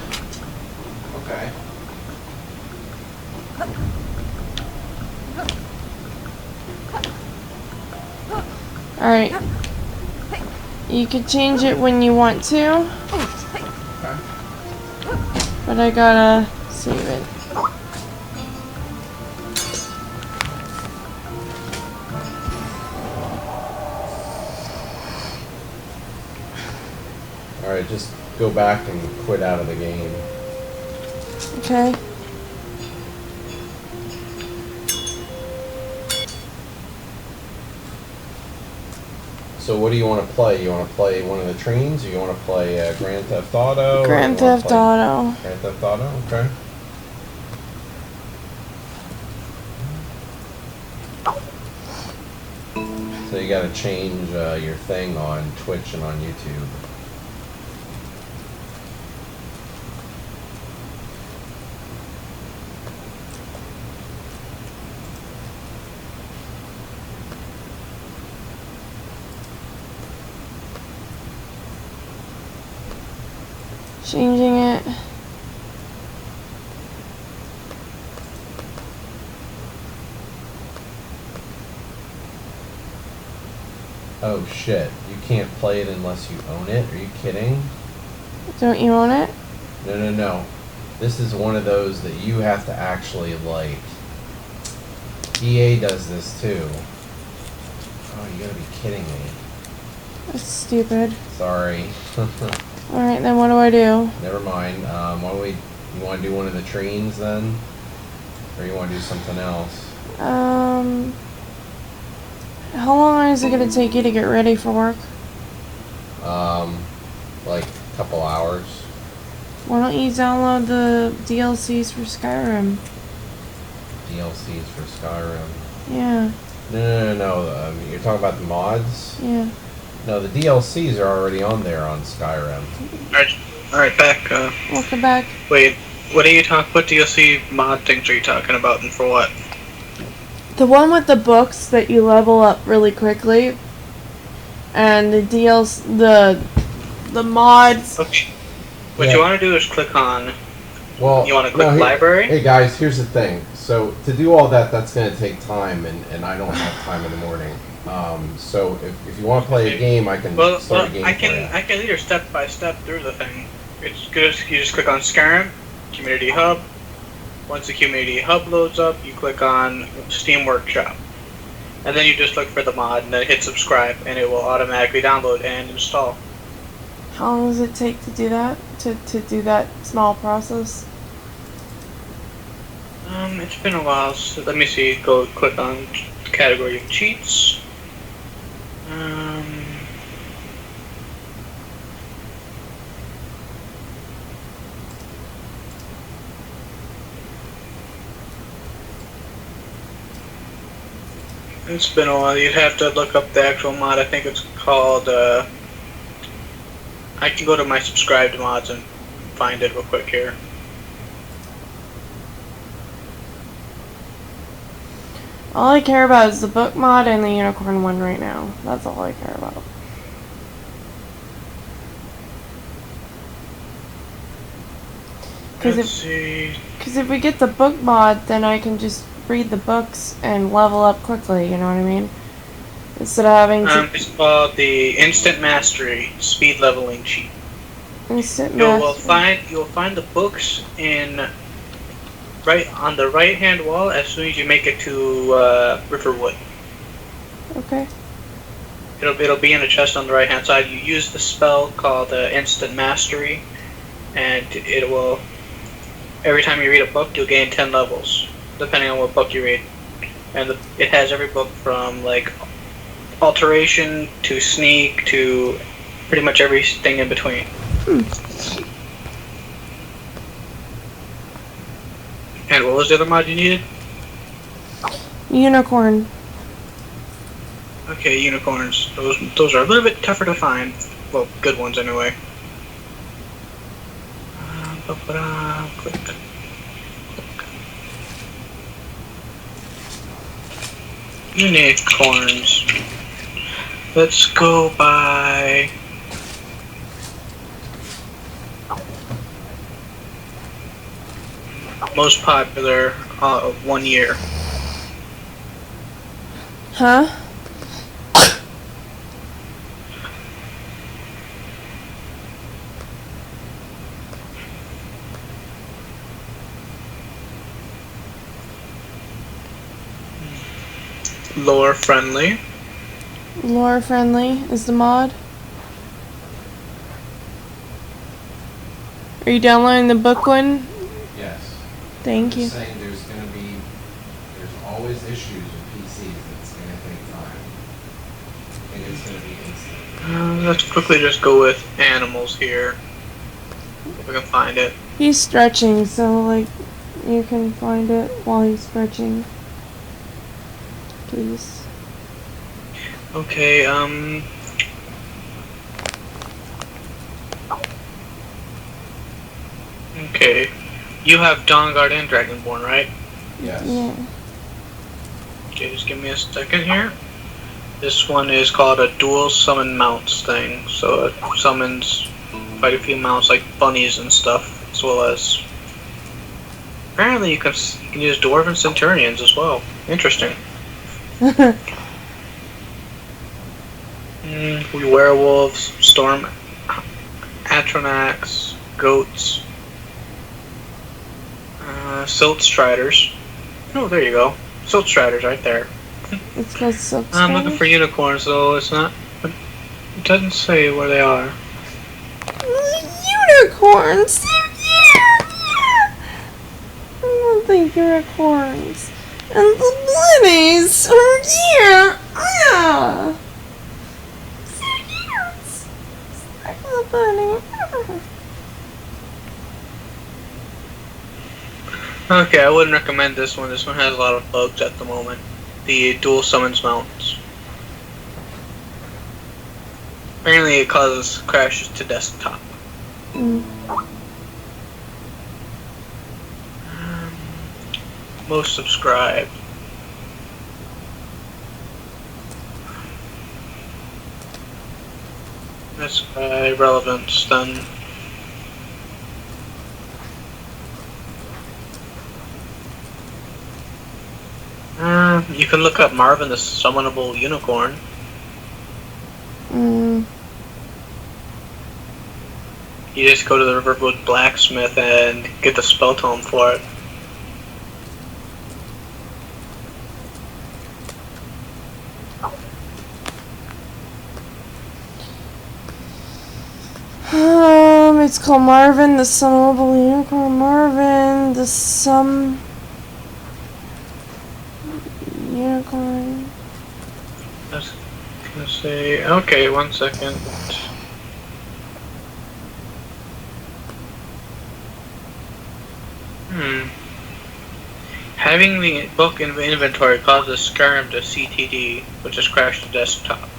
Okay. Alright. You can change it when you want to. Okay. But I gotta save it. Alright, just go back and quit out of the game. Okay. So what do you want to play? You want to play one of the Trines, or you want to play Grand Theft Auto? Grand Theft Auto. Grand Theft Auto, okay. So you gotta change your thing on Twitch and on YouTube. Changing it. Oh shit, you can't play it unless you own it? Are you kidding? Don't you own it? No. This is one of those that you have to actually like. EA does this too. Oh, you gotta be kidding me. That's stupid. Sorry. Alright, then what do I do? Never mind. Why don't you want to do one of the Trines then? Or you want to do something else? How long is it gonna take you to get ready for work? Like a couple hours. Why don't you download the DLCs for Skyrim? DLCs for Skyrim. Yeah. No. You're talking about the mods? Yeah. No, the DLCs are already on there on Skyrim. Alright, back. Welcome back. Wait, what DLC mod things are you talking about, and for what? The one with the books that you level up really quickly, and the the mods. Okay. What Yeah. you want to do is click on. Well, You want to click library? Hey guys, here's the thing. So to do all that, that's going to take time, and I don't have time in the morning. So if you want to play a game, I can start a game I for you. can lead you step by step through the thing. It's good. You just click on Skyrim, Community Hub. Once the Community Hub loads up, you click on Steam Workshop. And then you just look for the mod and then hit subscribe and it will automatically download and install. How long does it take to do that? To do that small process? It's been a while, so let me see, go click on category of cheats. It's been a while. You'd have to look up the actual mod. I think it's called, I can go to my subscribed mods and find it real quick here. All I care about is the book mod and the unicorn one right now. That's all I care about. Let's see. Because if we get the book mod, then I can just read the books and level up quickly, you know what I mean? Instead of having to... It's called the Instant Mastery Speed Leveling Cheat. Instant You'll mastery. find the books in right on the right hand wall as soon as you make it to Riverwood. Okay. It'll be in a chest on the right hand side. You use the spell called Instant Mastery, and it will. Every time you read a book, you'll gain 10 levels, depending on what book you read. And it has every book from like Alteration to Sneak to pretty much everything in between. And what was the other mod you needed? Unicorn. Okay, unicorns. Those are a little bit tougher to find. Well, good ones anyway. Click. Unicorns. Let's go by. Most popular 1 year. Huh? Lore friendly. Lore friendly is the mod. Are you downloading the book one? Yes. Thank I'm you. just saying there's always issues with PCs that's going to take time. I think it's going to be instant. Let's quickly just go with animals here. If we can find it. He's stretching, so like you can find it while he's stretching. Please. Okay, Okay. You have Dawnguard and Dragonborn, right? Yes. Yeah. Okay, just give me a second here. This one is called a dual summon mounts thing, so it summons quite a few mounts like bunnies and stuff, as well as... Apparently you can use Dwarven Centurions as well. Interesting. Werewolves, Storm Atronax, Goats, Silt Striders. Oh, there you go. Silt Striders right there. It's got silk I'm looking for spiders. unicorns, though it's not. It doesn't say where they are. Unicorns! Yeah! I love the unicorns. And the bunnies! Oh yeah! Yeah! So cute! Like a bunny. Okay, I wouldn't recommend this one. This one has a lot of bugs at the moment. The dual summons mounts. Apparently it causes crashes to desktop. Most subscribed. That's by relevance then. You can look up Marvin the Summonable Unicorn. You just go to the Riverwood Blacksmith and get the spell tome for it. It's called Marvin, the Summable Unicorn. Marvin, the Unicorn. I was gonna say, okay, 1 second. Having the book in the inventory causes Skyrim to CTD, which is crash the desktop.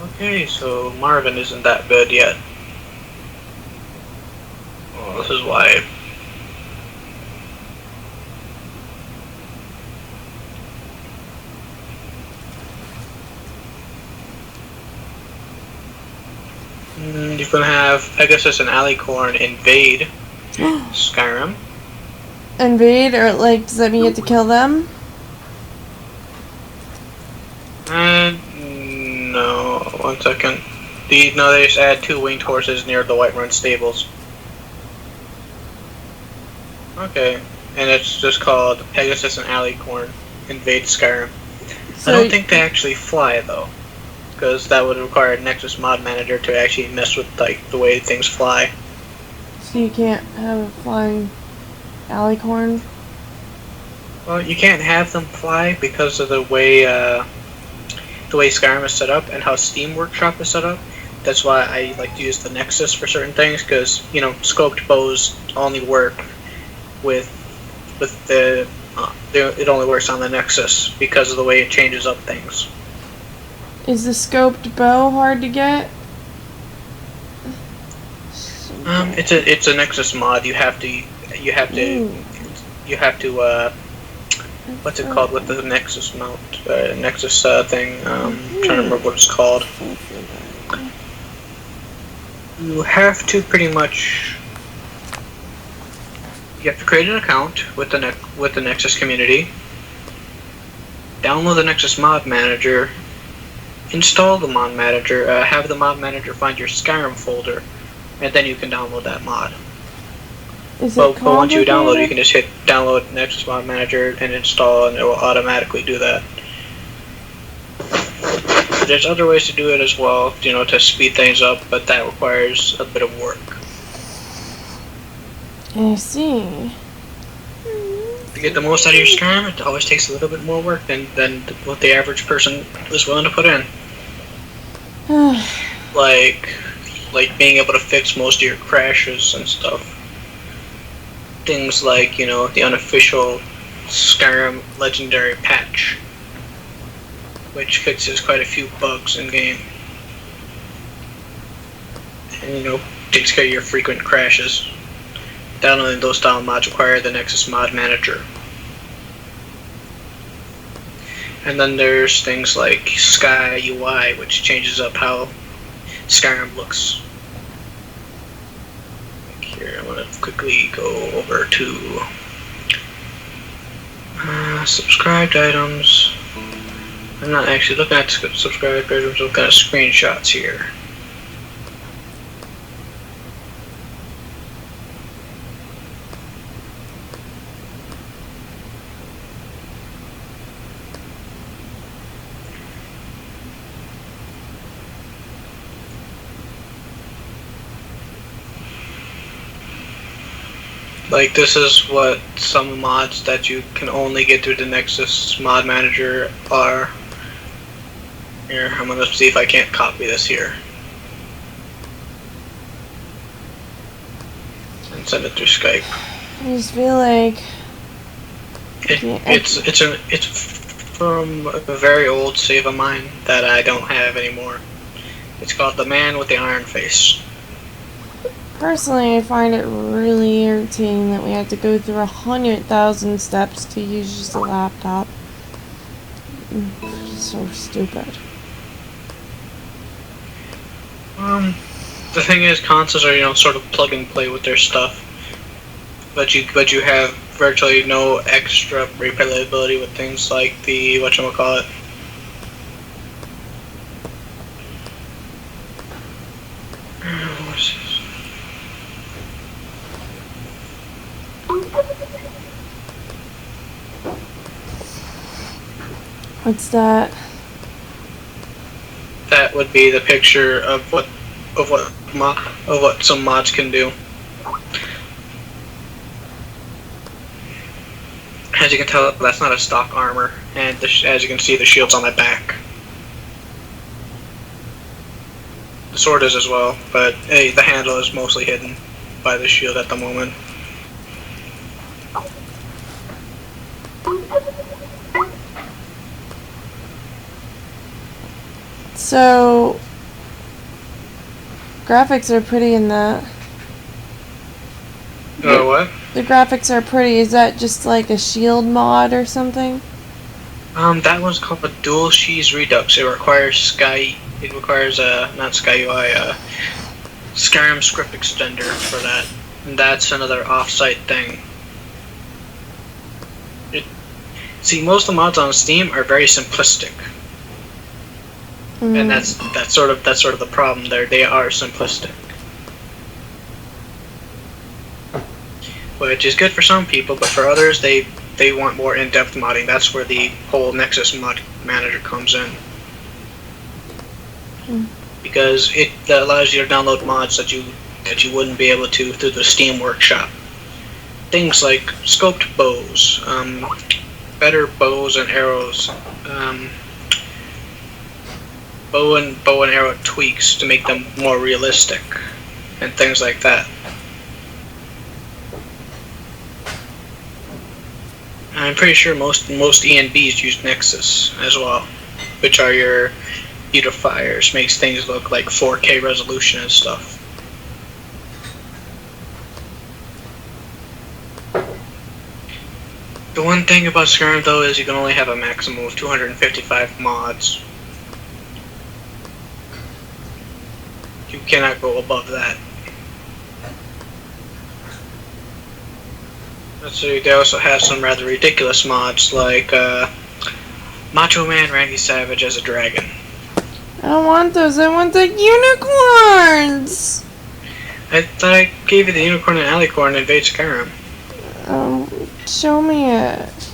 Okay, so Marvin isn't that good yet. Well, this is why. You can have Pegasus and Alicorn invade Skyrim. Invade, or like, does that mean you have to kill them? No. 1 second. No, they just add 2 winged horses near the Whiterun stables. Okay, and it's just called Pegasus and Alicorn invade Skyrim. So I don't think they actually fly though, because that would require a Nexus mod manager to actually mess with like the way things fly. So you can't have a flying alicorn? Well, you can't have them fly because of the way Skyrim is set up and how Steam Workshop is set up. That's why I like to use the Nexus for certain things, because scoped bows only work with the it only works on the Nexus because of the way it changes up things. Is the scoped bow hard to get? It's a Nexus mod. You have to what's it called with the Nexus mount? Nexus thing. Trying to remember what it's called. You have to pretty much. You have to create an account with the Nexus community. Download the Nexus mod manager. Install the mod manager. Have the mod manager find your Skyrim folder, and then you can download that mod. But once you download it, you can just hit download Nexus mod manager and install, and it will automatically do that. There's other ways to do it as well, to speed things up, but that requires a bit of work. I see. To get the most out of your Skyrim, it always takes a little bit more work than what the average person is willing to put in. like being able to fix most of your crashes and stuff. Things like, the unofficial Skyrim Legendary patch, which fixes quite a few bugs in game. And, takes care of your frequent crashes. Downloading those style mods require the Nexus mod manager. And then there's things like Sky UI, which changes up how Skyrim looks. Here, I'm going to quickly go over to subscribed items. I'm not actually looking at subscribed items, I'm looking at screenshots here. Like, this is what some mods that you can only get through the Nexus mod manager are. Here, I'm gonna see if I can't copy this here. And send it through Skype. I just feel like... It's from a very old save of mine that I don't have anymore. It's called The Man with the Iron Face. Personally, I find it really irritating that we have to go through 100,000 steps to use just a laptop. It's so stupid. The thing is, consoles are sort of plug and play with their stuff, but you have virtually no extra replayability with things like the whatchamacallit. What's that? That would be the picture of what some mods can do. As you can tell, that's not a stock armor, and as you can see, the shield's on my back. The sword is as well, but hey, the handle is mostly hidden by the shield at the moment. So, graphics are pretty in that. Oh, what? The graphics are pretty. Is that just like a shield mod or something? That one's called a Dual Cheese Redux. It requires not Sky UI, Skyrim script extender for that. And that's another off-site thing. See, most of the mods on Steam are very simplistic. And that's sort of the problem there. They are simplistic. Which is good for some people, but for others, they want more in-depth modding. That's where the whole Nexus mod manager comes in. Because it allows you to download mods that you wouldn't be able to through the Steam Workshop. Things like scoped bows, better bows and arrows, bow and arrow tweaks to make them more realistic, and things like that. I'm pretty sure most ENBs use Nexus as well, which are your beautifiers, makes things look like 4K resolution and stuff. The one thing about Skyrim though is you can only have a maximum of 255 mods. You cannot go above that. Let's see, they also have some rather ridiculous mods like Macho Man Randy Savage as a dragon. I don't want those. I want the unicorns! I thought I gave you the unicorn and alicorn in Invade Skyrim. Show me it.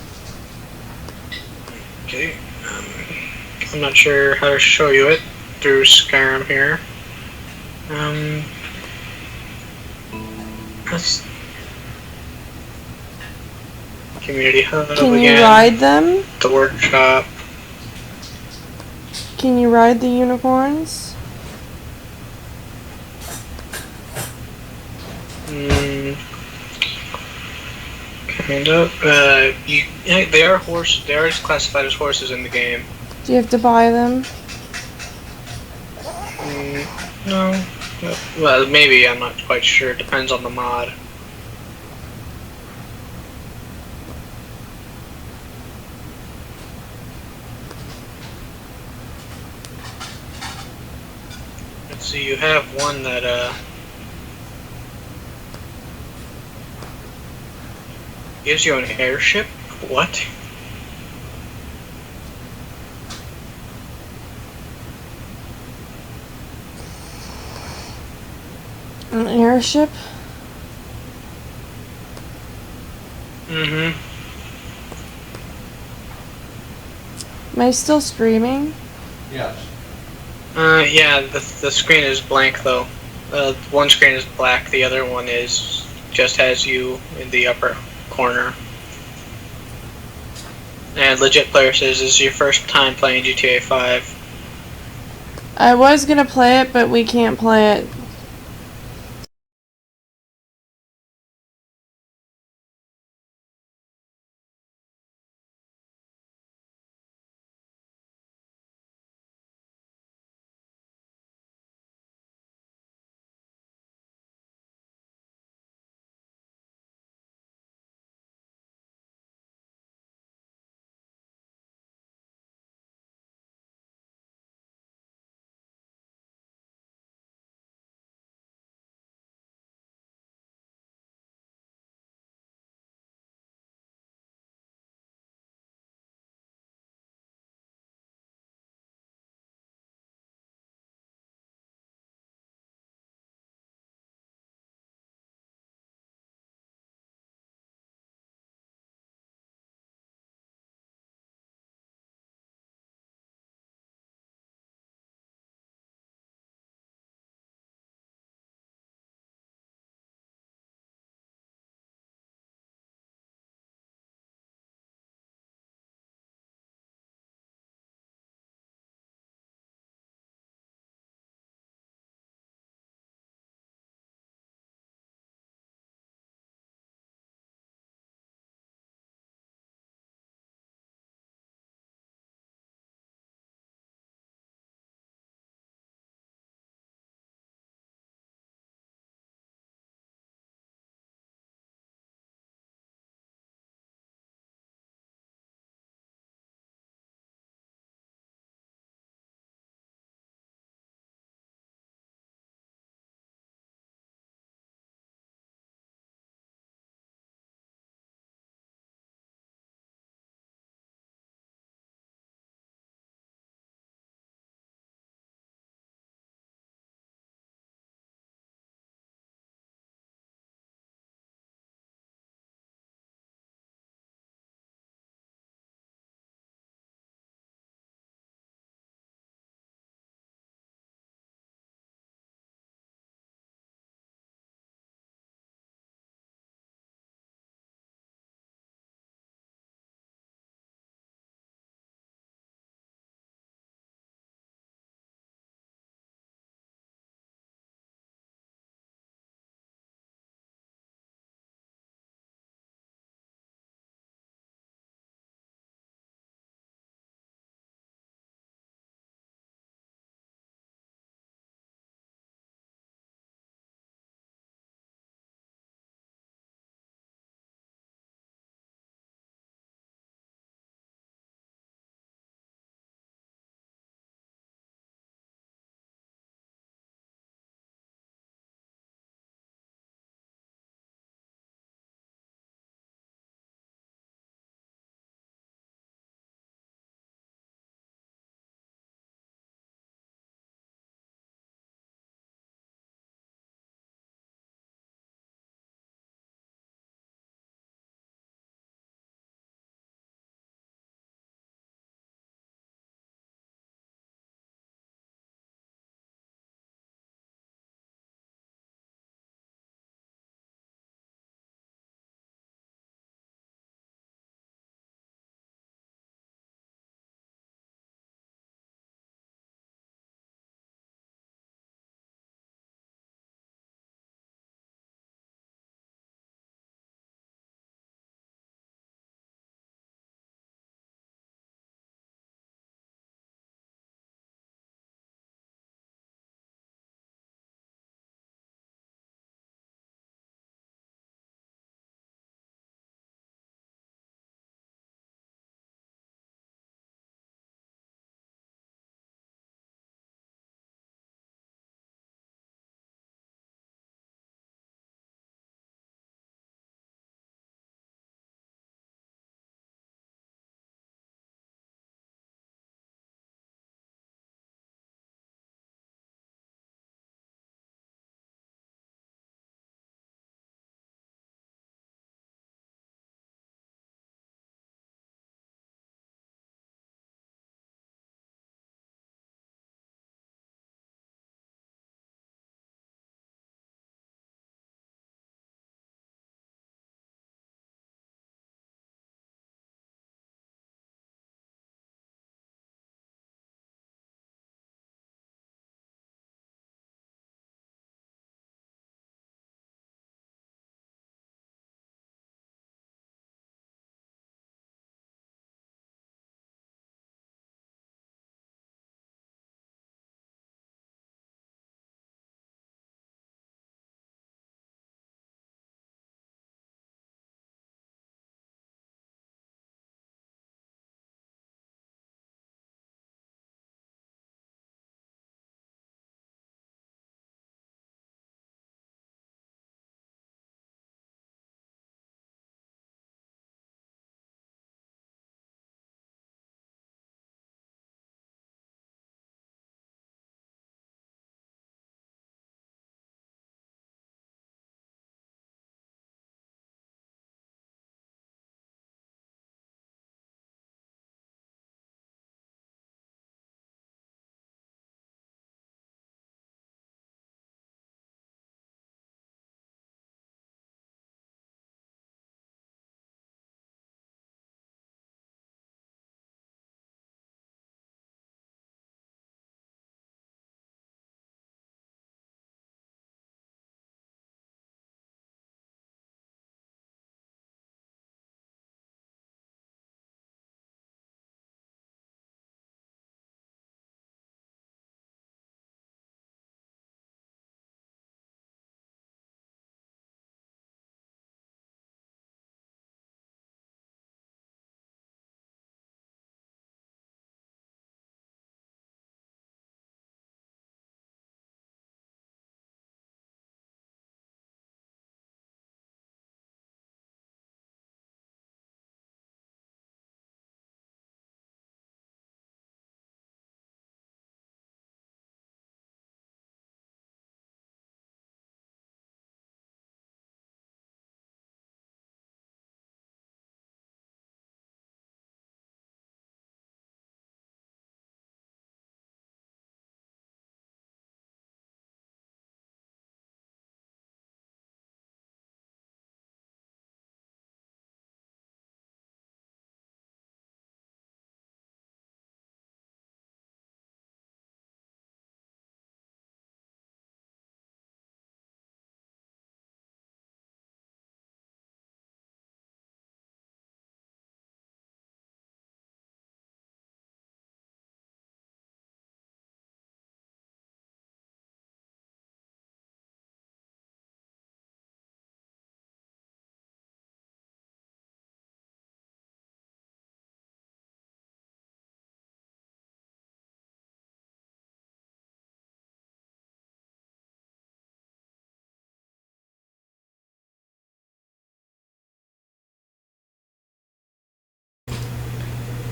Okay, I'm not sure how to show you it through Skyrim here. That's Community Hub Can again. you ride them? The workshop. Can you ride the unicorns? Kind of. They are They are classified as horses in the game. Do you have to buy them? No. Well, maybe. I'm not quite sure. It depends on the mod. Let's see. You have one that gives you an airship? What? An airship? Mm-hmm. Am I still screaming? Yes. Yeah, the screen is blank though. One screen is black, the other one just has you in the upper corner. And Legit Player says, this is your first time playing GTA 5. I was gonna play it, but we can't play it.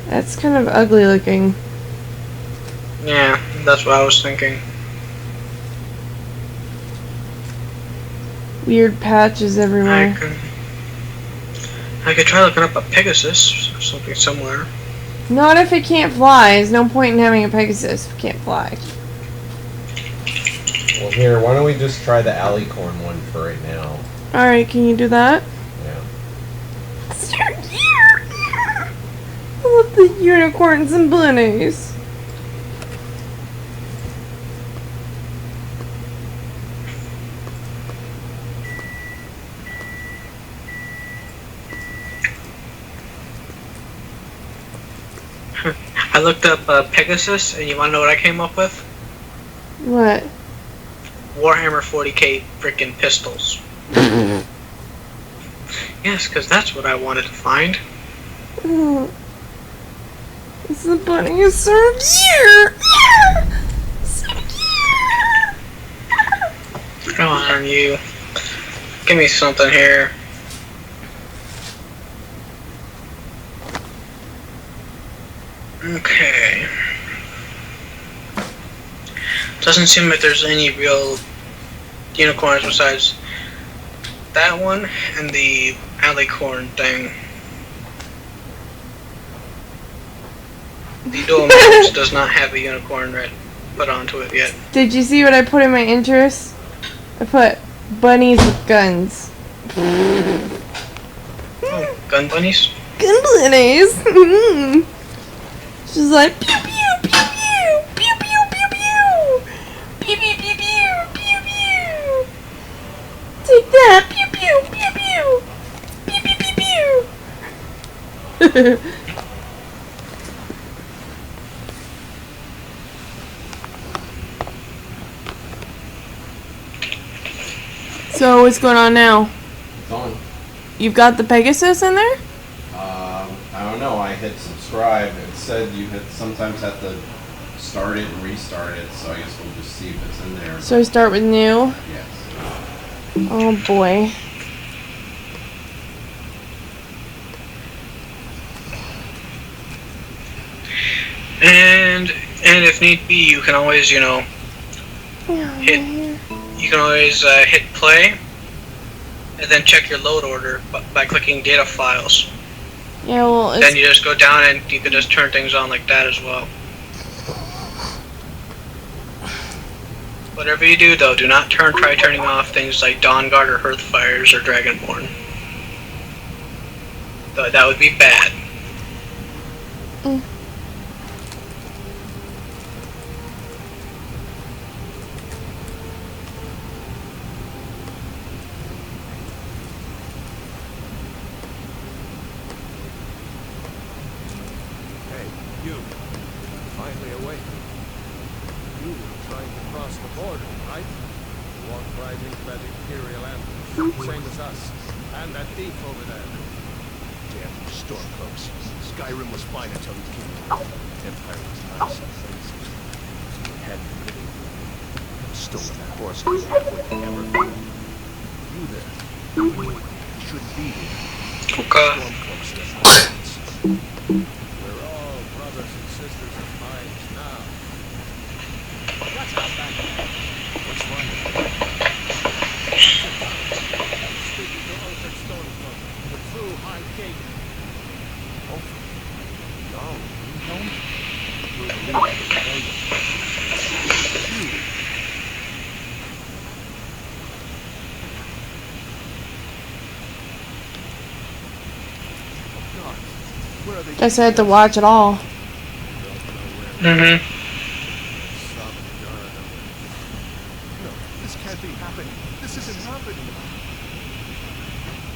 That's kind of ugly looking. Yeah, that's what I was thinking. Weird patches everywhere. I could try looking up a Pegasus or something similar. Not if it can't fly. There's no point in having a Pegasus if it can't fly. Well, here, why don't we just try the alicorn one for right now? Alright, can you do that? Yeah. I love the unicorns and bunnies. I looked up Pegasus, and you want to know what I came up with? What? Warhammer 40k freaking pistols. Yes, because that's what I wanted to find. Oh. The bunny is so cute! So cute! Come on, you. Give me something here. Okay. Doesn't seem like there's any real unicorns besides that one and the alicorn thing. The dual maps does not have a unicorn put onto it yet. Did you see what I put in my interests? I put bunnies with guns. Oh, gun bunnies? Gun bunnies! She's like, pew pew pew pew! Pew pew pew pew! Pew pew pew pew! Pew pew! Take that! Pew pew pew pew! Pew pew pew pew! So what's going on now? It's on. You've got the Pegasus in there? I don't know. I hit subscribe. It said you sometimes have to start it and restart it, so I guess we'll just see if it's in there. So I start with new? Yes. Oh boy. And if need be, you can always, you know, hit play and then check your load order by clicking data files. Yeah, well, it's... Then you just go down and you can just turn things on like that as well. Whatever you do though, do not try turning off things like Dawnguard or Hearthfires or Dragonborn. That would be bad. Finally awake. You were trying to cross the border, right? You walked right into that Imperial ambush, same as us. And that thief over there. Damn stormcloaks. Skyrim was fine until you came. Empire was nice and crazy. We hadn't really stolen that horse halfway to Everett. You there. You shouldn't be here. Okay. Stormcloaks doesn't make sense. We're all brothers and sisters of minds now. What's up back there? What's wrong with you? Speaking to Ulfric Stormcloak, the true High King. Ulfric? No, you know him? You're the leader of the rebellion. You. Oh God. Where are they? Guess I had to watch it all. Mm-hmm. No, this can't be happening. This isn't happening.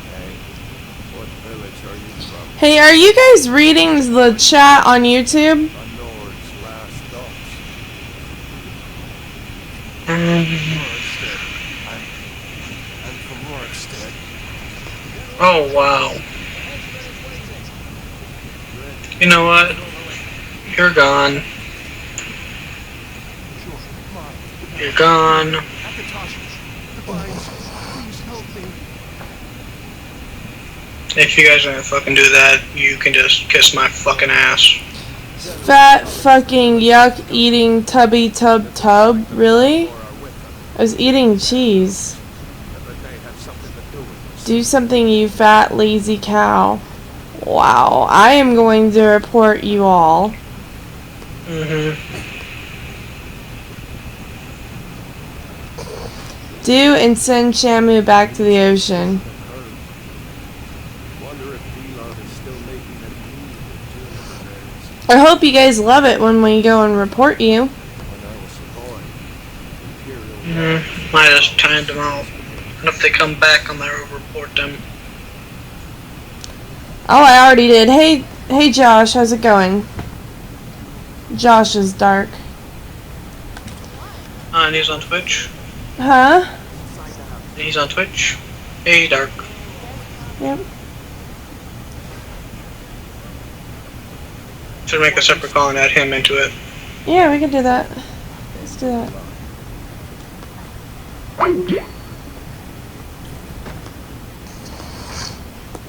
Hey, what village are you from? Hey, are you guys reading the chat on YouTube? A Nord's last dogs. Rorikstead. I'm from Rorikstead. Oh wow. You know what? You're gone. Sure, Mom. You're gone. Akatosh, the vines, please help me. If you guys are gonna fucking do that, you can just kiss my fucking ass. Fat fucking yuck eating tubby tub. Really? I was eating cheese. Do something, you fat lazy cow. Wow, I am going to report you all. Do and send Shamu back to the ocean. I hope you guys love it when we go and report you. Might just time them out. And if they come back, I might report them. Oh, I already did. Hey Josh, how's it going? Josh is dark. And he's on Twitch. Huh? He's on Twitch. Hey, Dark. Yep. Should make a separate call and add him into it. Yeah, we can do that. Let's do that.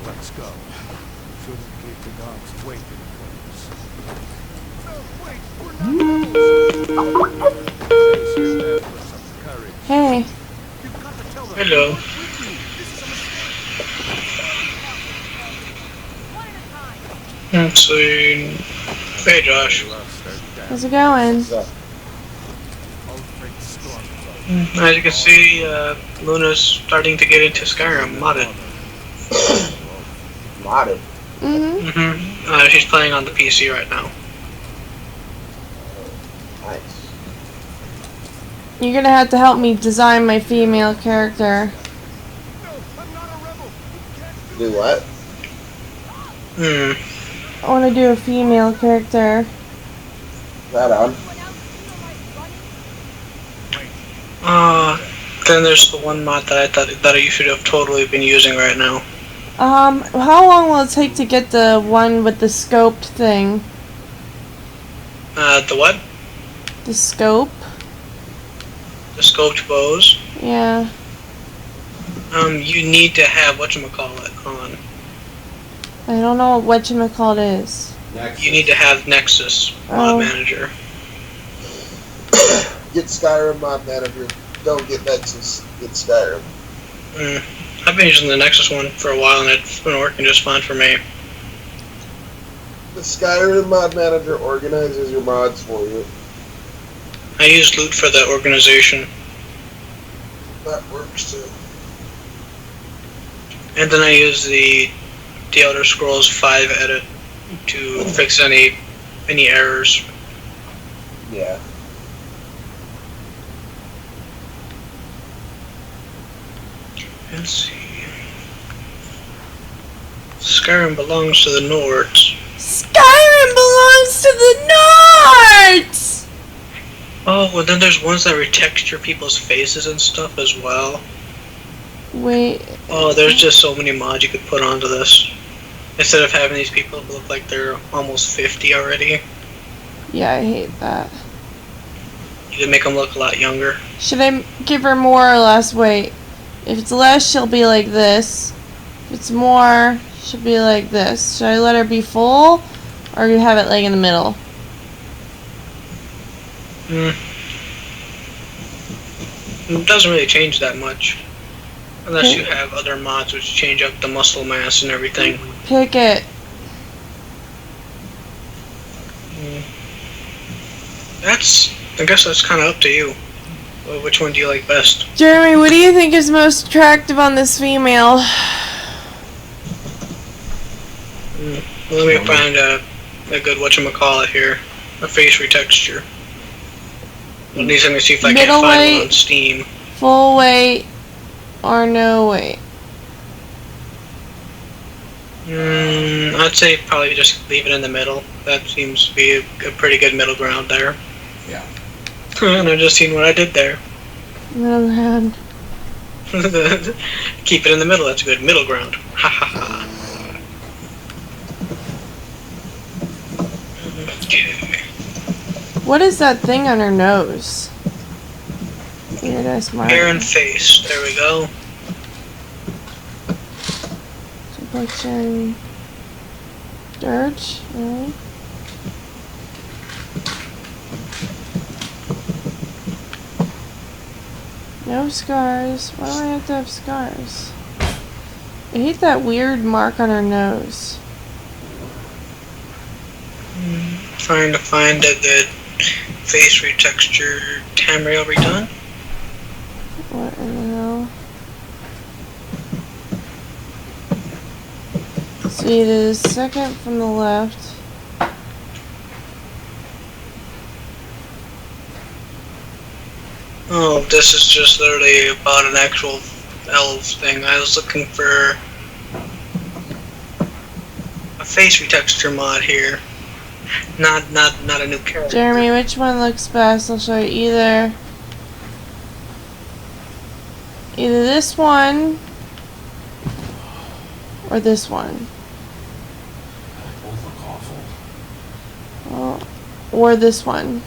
Let's go. Shouldn't keep the dogs waiting for us. Hey. Hello. Let's see. Hey, Josh. How's it going? As you can see, Luna's starting to get into Skyrim modded. Modded? She's playing on the PC right now. Nice. You're gonna have to help me design my female character. Do what? I want to do a female character. Right on. Then there's the one mod that I thought that you should have totally been using right now. How long will it take to get the one with the scoped thing? The what? The scope? The scoped bows? Yeah. You need to have whatchamacallit on. I don't know what whatchamacallit is. Next. You need to have Nexus mod manager. Get Skyrim mod manager. Don't get Nexus. Get Skyrim. I've been using the Nexus one for a while and it's been working just fine for me. The Skyrim mod manager organizes your mods for you. I use Loot for the organization. That works too. And then I use the Elder Scrolls 5 edit to fix any errors. Yeah. Let's see. Skyrim belongs to the Nords. Skyrim belongs to the Nords! Oh, well then there's ones that retexture people's faces and stuff as well. Wait. Oh, there's just so many mods you could put onto this. Instead of having these people look like they're almost 50 already, Yeah, I hate that. you can make them look a lot younger. Should I give her more or less weight? If it's less, she'll be like this. If it's more, she'll be like this. Should I let her be full? Or you have it like in the middle? It doesn't really change that much. Unless you have other mods which change up the muscle mass and everything. Pick it. I guess that's kind of up to you. Well, which one do you like best? Jeremy, what do you think is most attractive on this female? Let me find a good whatchamacallit here. A face retexture. Let me see if I can find one on Steam. Full weight, or no weight? I'd say probably just leave it in the middle. That seems to be a pretty good middle ground there. Yeah. And I've just seen what I did there. Middle ground. Keep it in the middle, that's a good middle ground. Ha ha ha. Okay. What is that thing on her nose? Weird ass mark. Hair and face, there we go. Affliction. Dirt, really? No scars. Why do I have to have scars? I hate that weird mark on her nose. Trying to find a good face retexture. Tamriel redone? What in the hell? See, the second from the left. Oh, this is just literally about an actual elf thing. I was looking for a face retexture mod here. Not a new character. Jeremy, which one looks best? I'll show you either this one or this one. Both look awful. Well, or this one.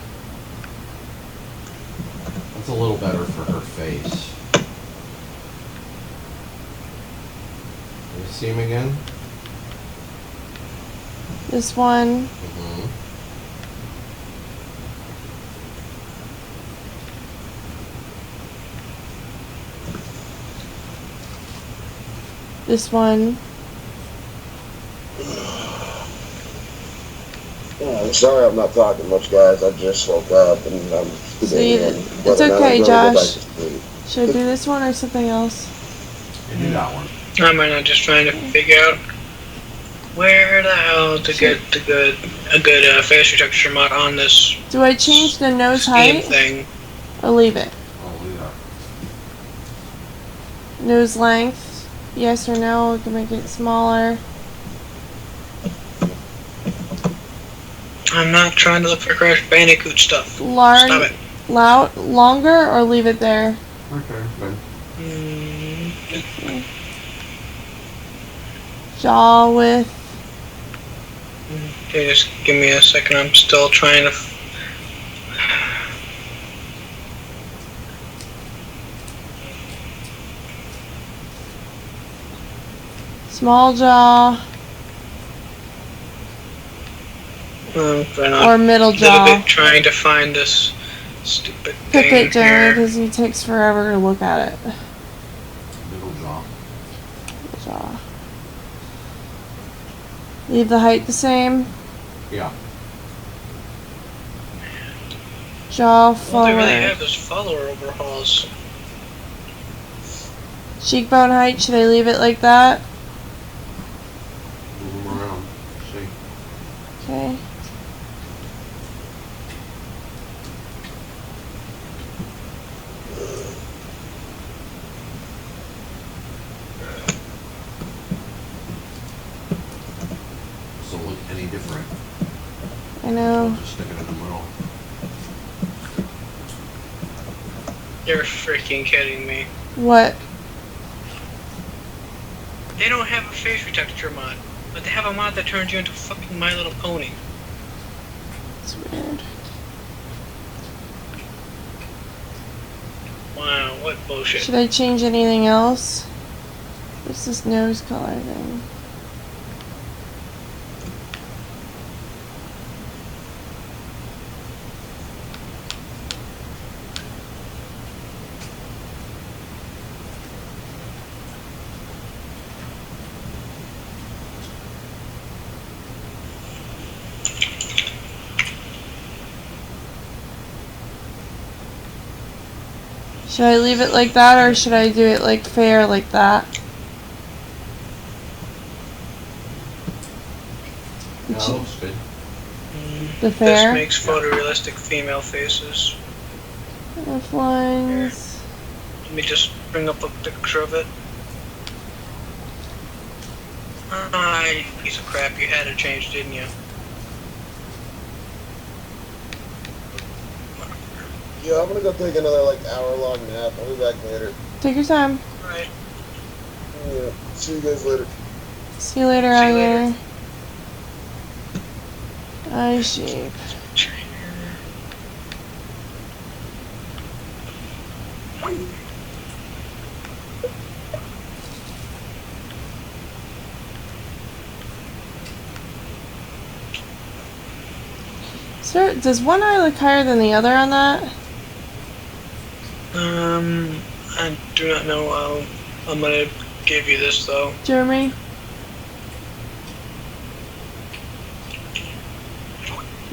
That's a little better for her face. Can you see him again? This one. Mm-hmm. This one. Yeah, I'm sorry I'm not talking much, guys. I just woke up and I'm See, debating it's whether or not okay, I'm gonna go back Josh. to sleep. Should I do this one or something else? You do that one. Am I not just trying to figure out where the hell to get a good face retexture mod on this Do I change the nose scheme height thing? or leave it? I'll leave that. Nose length? Yes or no? We can make it smaller. I'm not trying to look for Crash Bandicoot stuff. Stop Large, it. longer, or leave it there? Okay, good. Jaw width. Okay, just give me a second. I'm still trying to. Small jaw or middle jaw. Trying to find this stupid Pick thing it, Jeremy, here. because it takes forever to look at it. Middle jaw. Jaw. Leave the height the same. Yeah. Jaw All they really forward. have is follower overhauls. Cheekbone height, should I leave it like that? Move them around. See. Okay. Doesn't look any different. I know. Just stick it in the middle. You're freaking kidding me. What? They don't have a face retexture mod, but they have a mod that turns you into fucking My Little Pony. It's weird. Wow, what bullshit. Should I change anything else? What's this nose color thing? Should I leave it like that or should I do it like fair like that? Yeah, that looks good. The fair? This makes photorealistic female faces. F lines. Let me just bring up a picture of it. Ah, you piece of crap, you had it changed, didn't you? Yeah, I'm gonna go take another hour-long nap. I'll be back later. Take your time. Alright. Yeah, see you guys later. See you later, See you later. alligator. Eye shape. Sure. Does one eye look higher than the other on that? I do not know. I'm gonna give you this though. Jeremy?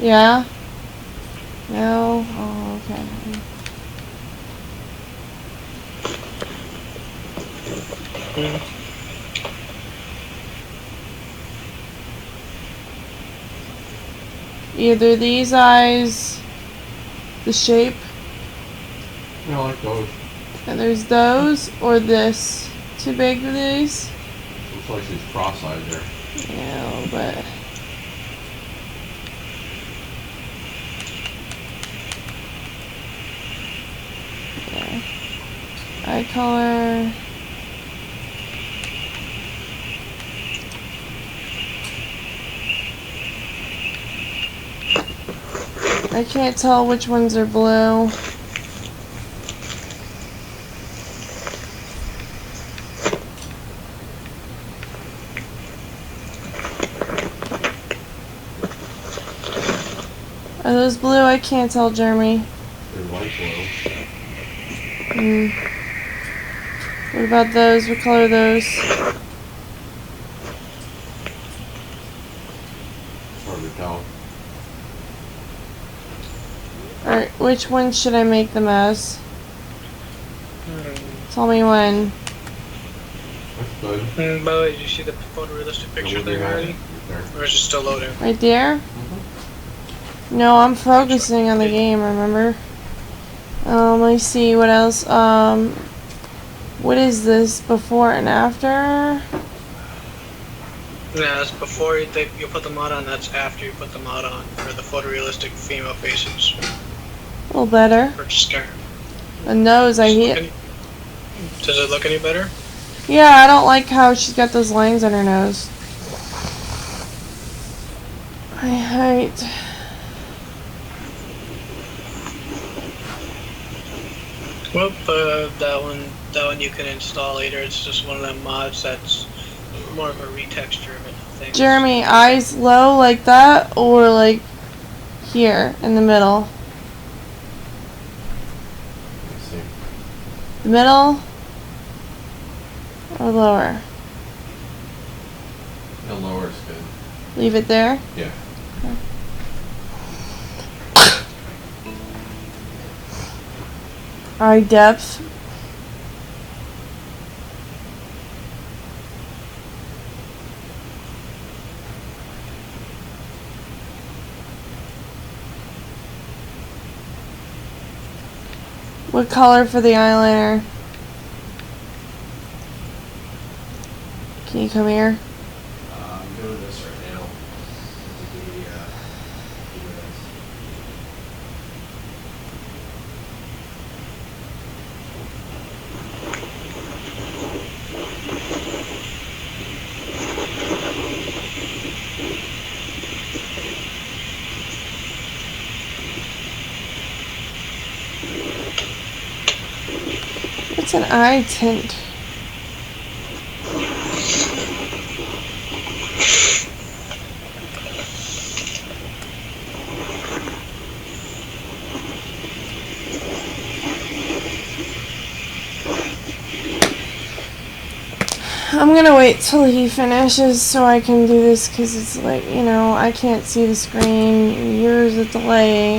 Yeah? No? Oh, okay. Either these eyes, the shape, I like those. and there's those, or this. Too big for these? Looks like she's cross-eyed there. Yeah, a little bit. Yeah. Eye color. I can't tell which ones are blue. Are those blue? I can't tell, Jeremy. They're light Hmm. blue. What about those? What color are those? Hard to tell. Alright, which one should I make them as? Tell me when. That's good. By the way, did you see the photorealistic picture thing already? Or is it still loading? Right there? No, I'm focusing on the game, remember? Let me see, what else? What is this? Before and after? Yeah, that's before you put the mod on, that's after you put the mod on for the photorealistic female faces. A little better. For Skyrim. The nose, I hate. Does it look any better? Yeah, I don't like how she's got those lines on her nose. I hate. Well, that one you can install later. It's just one of them mods that's more of a retexture of it thing. Jeremy, eyes low like that, or like here in the middle? Let's see. The middle or lower? The lower is good. Leave it there? Yeah. Eye depth. What color for the eyeliner? Can you come here? I'm doing this right now. What's an eye tint? I'm gonna wait till he finishes so I can do this because it's like, you know, I can't see the screen. Yours a delay.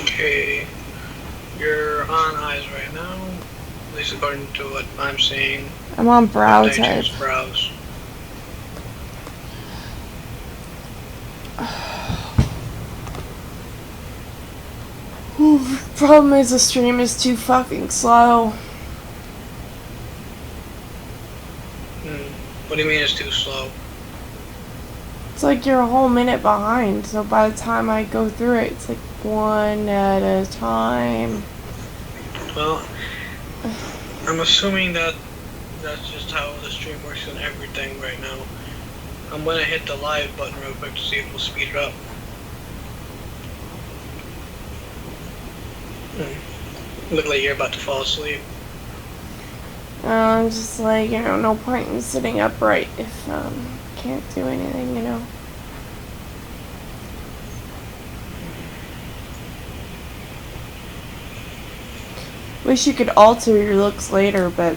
Okay. You're on eyes right now, at least according to what I'm seeing. I'm on brow Update type. is Browse. Problem is the stream is too fucking slow. What do you mean it's too slow? It's like you're a whole minute behind, so by the time I go through it, it's like one at a time. Well, I'm assuming that that's just how the stream works and everything right now. I'm gonna hit the live button real quick to see if we'll speed it up. Look like you're about to fall asleep. I'm just like, you know, no point in sitting upright if can't do anything, you know. Wish you could alter your looks later, but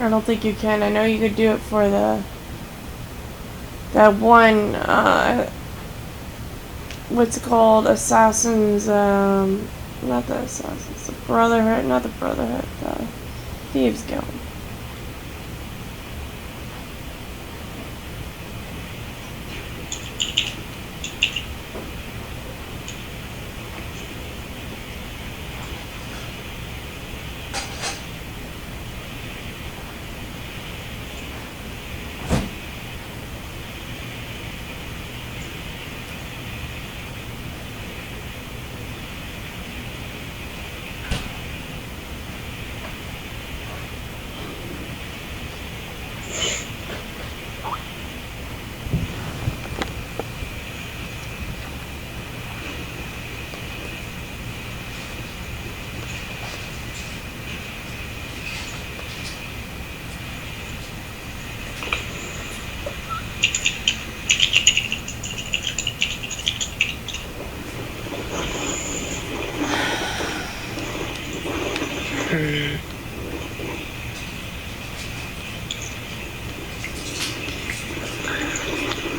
I don't think you can. I know you could do it for that one, what's it called? Assassins, not the Assassins, the Brotherhood, not the Brotherhood, the Thieves Guild.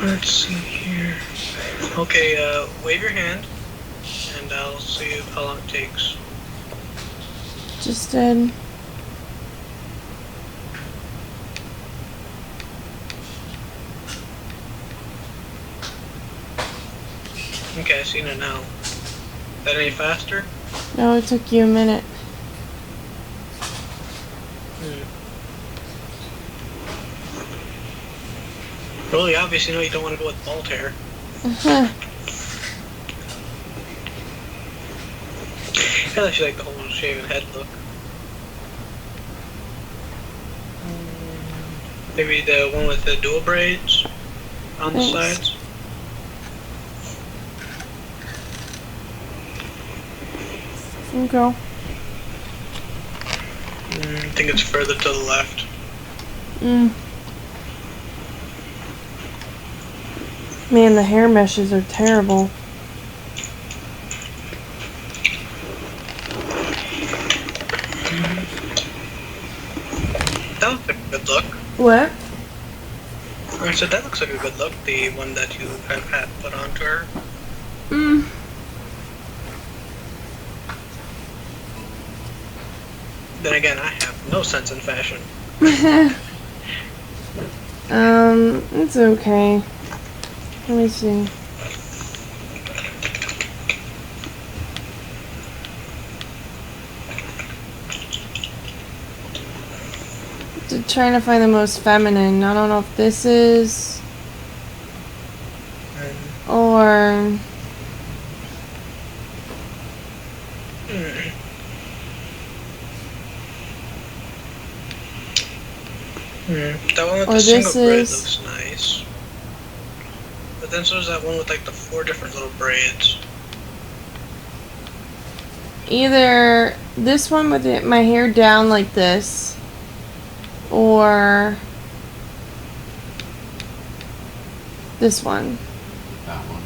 Let's see here. Okay, wave your hand, and I'll see how long it takes. Just did. Okay, I've seen it now. Is that any faster? No, it took you a minute. Really, obviously, no, you don't want to go with bald hair. I actually like the whole shaven head look. Maybe the one with the dual braids on the sides. Okay. I think it's further to the left. Man, the hair meshes are terrible. That looks like a good look. What? I said that looks like a good look, the one that you had put onto her. Then again, I have no sense in fashion. It's okay. Let me see. Trying to find the most feminine. I don't know if this is or that one with the single braid looks nice. But then so is that one with like the 4 different little braids. either this one with my hair down like this, or this one. That one.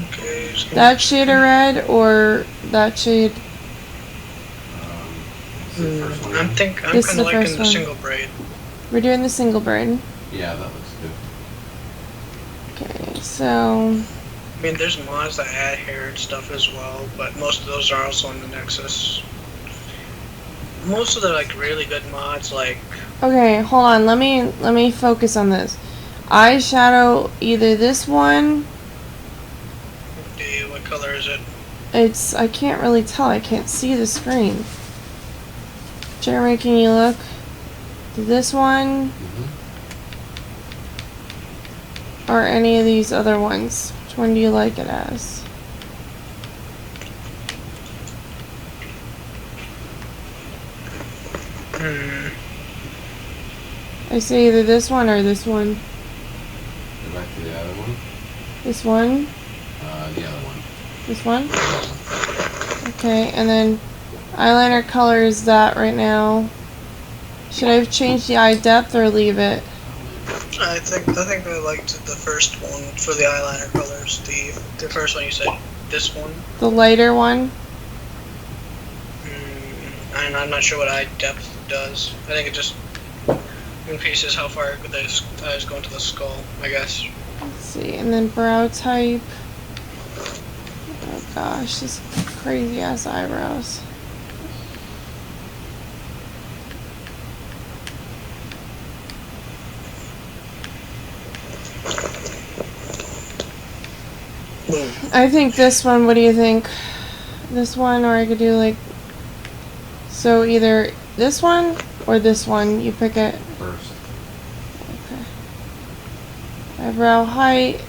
Okay. That shade of red or that shade? I'm kind of liking the single braid. We're doing the single braid. Yeah, that looks good. Okay, so I mean, there's mods that add hair and stuff as well, but most of those are also in the Nexus. Most of the like really good mods, like okay, hold on. Let me focus on this. Eyeshadow, either this one. what color is it? I can't really tell. I can't see the screen. Jeremy, can you look? This one? Or any of these other ones? Which one do you like it as? I say either this one or this one. Go back to the other one. This one? The other one. This one? Okay, and then eyeliner color is that right now. Should I have changed the eye depth or leave it? I think I liked the first one for the eyeliner colors. The first one you said. This one. The lighter one? I'm not sure what eye depth does. I think it just increases how far the eyes go into the skull, I guess. Let's see, and then brow type. Oh gosh, this crazy ass eyebrows. I think this one, what do you think? This one, or I could do like, so either this one or this one, you pick it. First. Okay. Eyebrow height.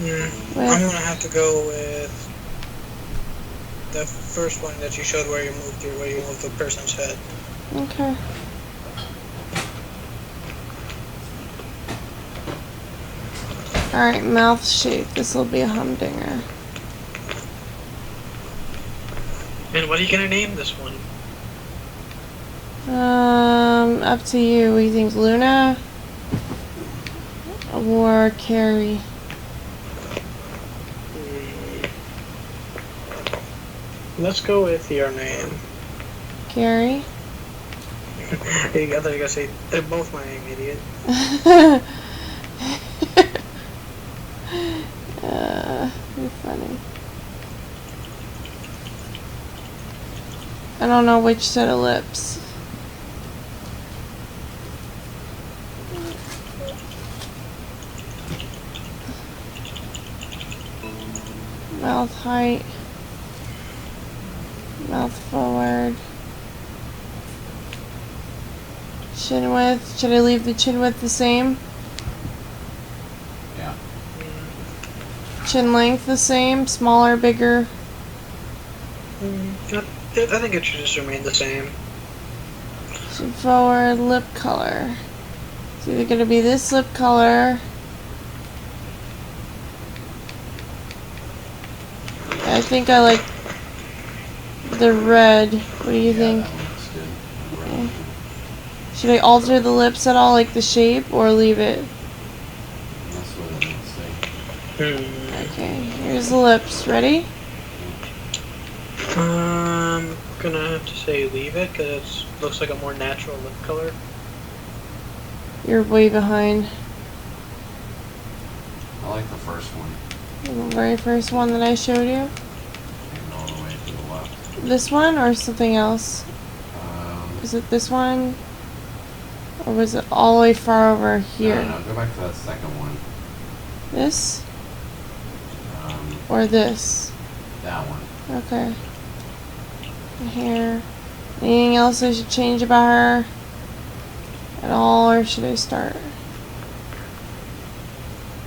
I'm gonna have to go with the first one that you showed where you moved the person's head. Okay. Alright, mouth shape. This will be a humdinger. And what are you gonna name this one? Up to you. What do you think, Luna? Or Carrie? Let's go with your name. Carrie? I thought you were gonna say they're both my name, idiot. You're funny. I don't know which set of lips. Mouth height. Mouth forward. Chin width. Should I leave the chin width the same? Yeah. Chin length the same? Smaller, bigger? I think it should just remain the same. Chin forward, lip color. It's either going to be this lip color. I think I like the red. What do you think? That one looks good. Okay. Should I alter the lips at all, like the shape, or leave it? That's what it looks like. Okay, here's the lips. Ready? I'm gonna have to say leave it because it looks like a more natural lip color. You're way behind. I like the first one. The very first one that I showed you. And all the way to the left. This one or something else? Is it this one? Or was it all the way far over here? No, go back to that second one. This? Um, Or this? that one. Okay. The hair. Anything else I should change about her? At all, or should I start?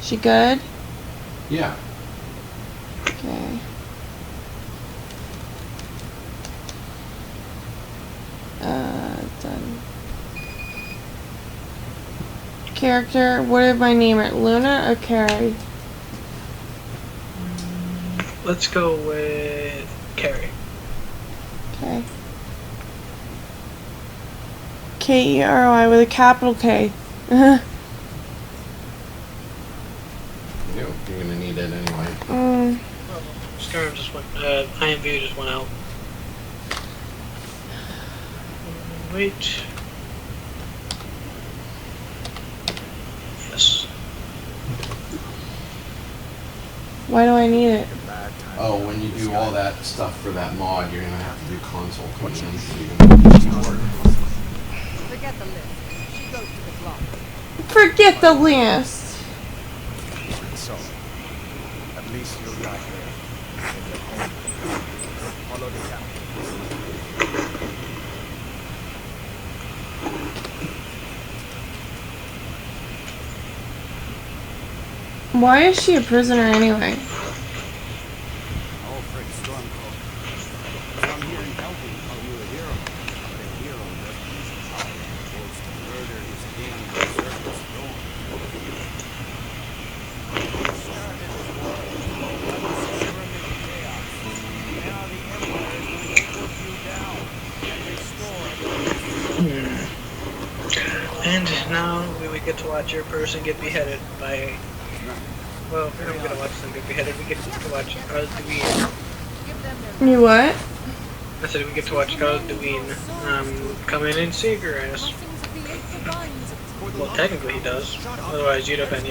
She good? Yeah. Okay. Done. Character, what did I name it? Luna or Carrie? Let's go with Carrie. Okay. K-E-R-O-I with a capital K. You're gonna need it anyway. Skyrim just went. IMV just went out. Wait. Yes. Why do I need it? Oh, when you do all that stuff for that mod, you're gonna have to do console commands so you can work. Forget the list. She goes to the block. Forget the list. So, at least you'll die here. Follow the captain. Why is she a prisoner anyway? Oh, Frick Stormcloak. I'm here in helping call you a hero. But a hero doesn't use his power and goes to murder his king and usurp his throne. You started this war. That was Skyrim in chaos. Now the Empire is going to put you down and restore get to watch your person get beheaded by. Well, we don't get to watch them get beheaded. We get to watch Dwayne. You what? I said we get to watch Dwayne come in and save your ass. Well, technically he does. Otherwise, you'd have been,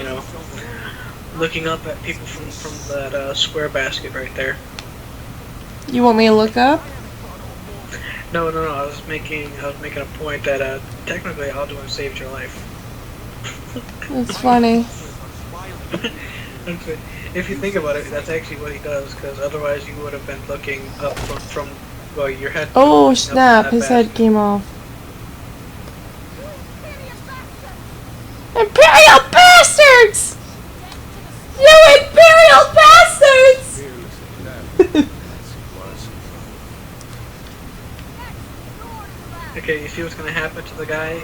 looking up at people from that square basket right there. You want me to look up? No. I was making a point that technically Alduin saved your life. That's funny. If you think about it, that's actually what he does. Because otherwise, you would have been looking up from well, your head. Oh snap! His head came off. Imperial bastards! You Imperial bastards! Okay, you see what's gonna happen to the guy?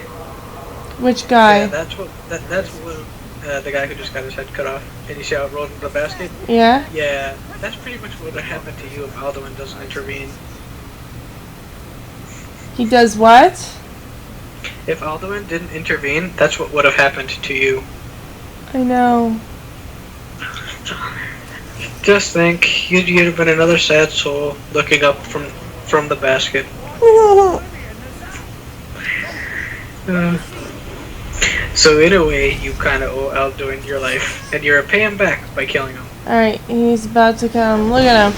Which guy? Yeah, that's what the guy who just got his head cut off. And you see how it rolled into the basket? Yeah? Yeah, that's pretty much what would happen to you if Alduin doesn't intervene. He does what? If Alduin didn't intervene, that's what would have happened to you. I know. Just think, you'd have been another sad soul looking up from the basket. So in a way, you kind of owe Alduin your life, and you're paying him back by killing him. Alright, he's about to come. Look at him.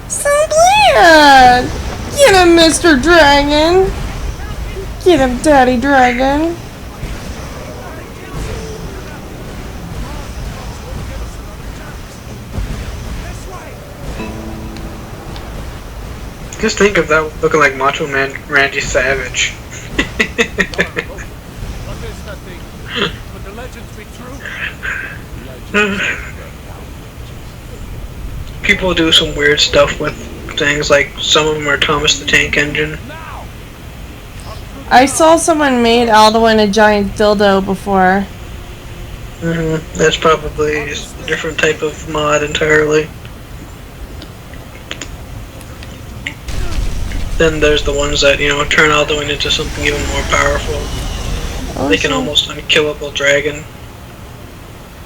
So glad! Get him, Mr. Dragon! Get him, Daddy Dragon! Just think of that looking like Macho Man Randy Savage. What is that thing? Could the legends be true? People do some weird stuff with things, like some of them are Thomas the Tank Engine. I saw someone made Alduin a giant dildo before. That's probably a different type of mod entirely. Then there's the ones that, turn Alduin into something even more powerful. Like an almost unkillable dragon.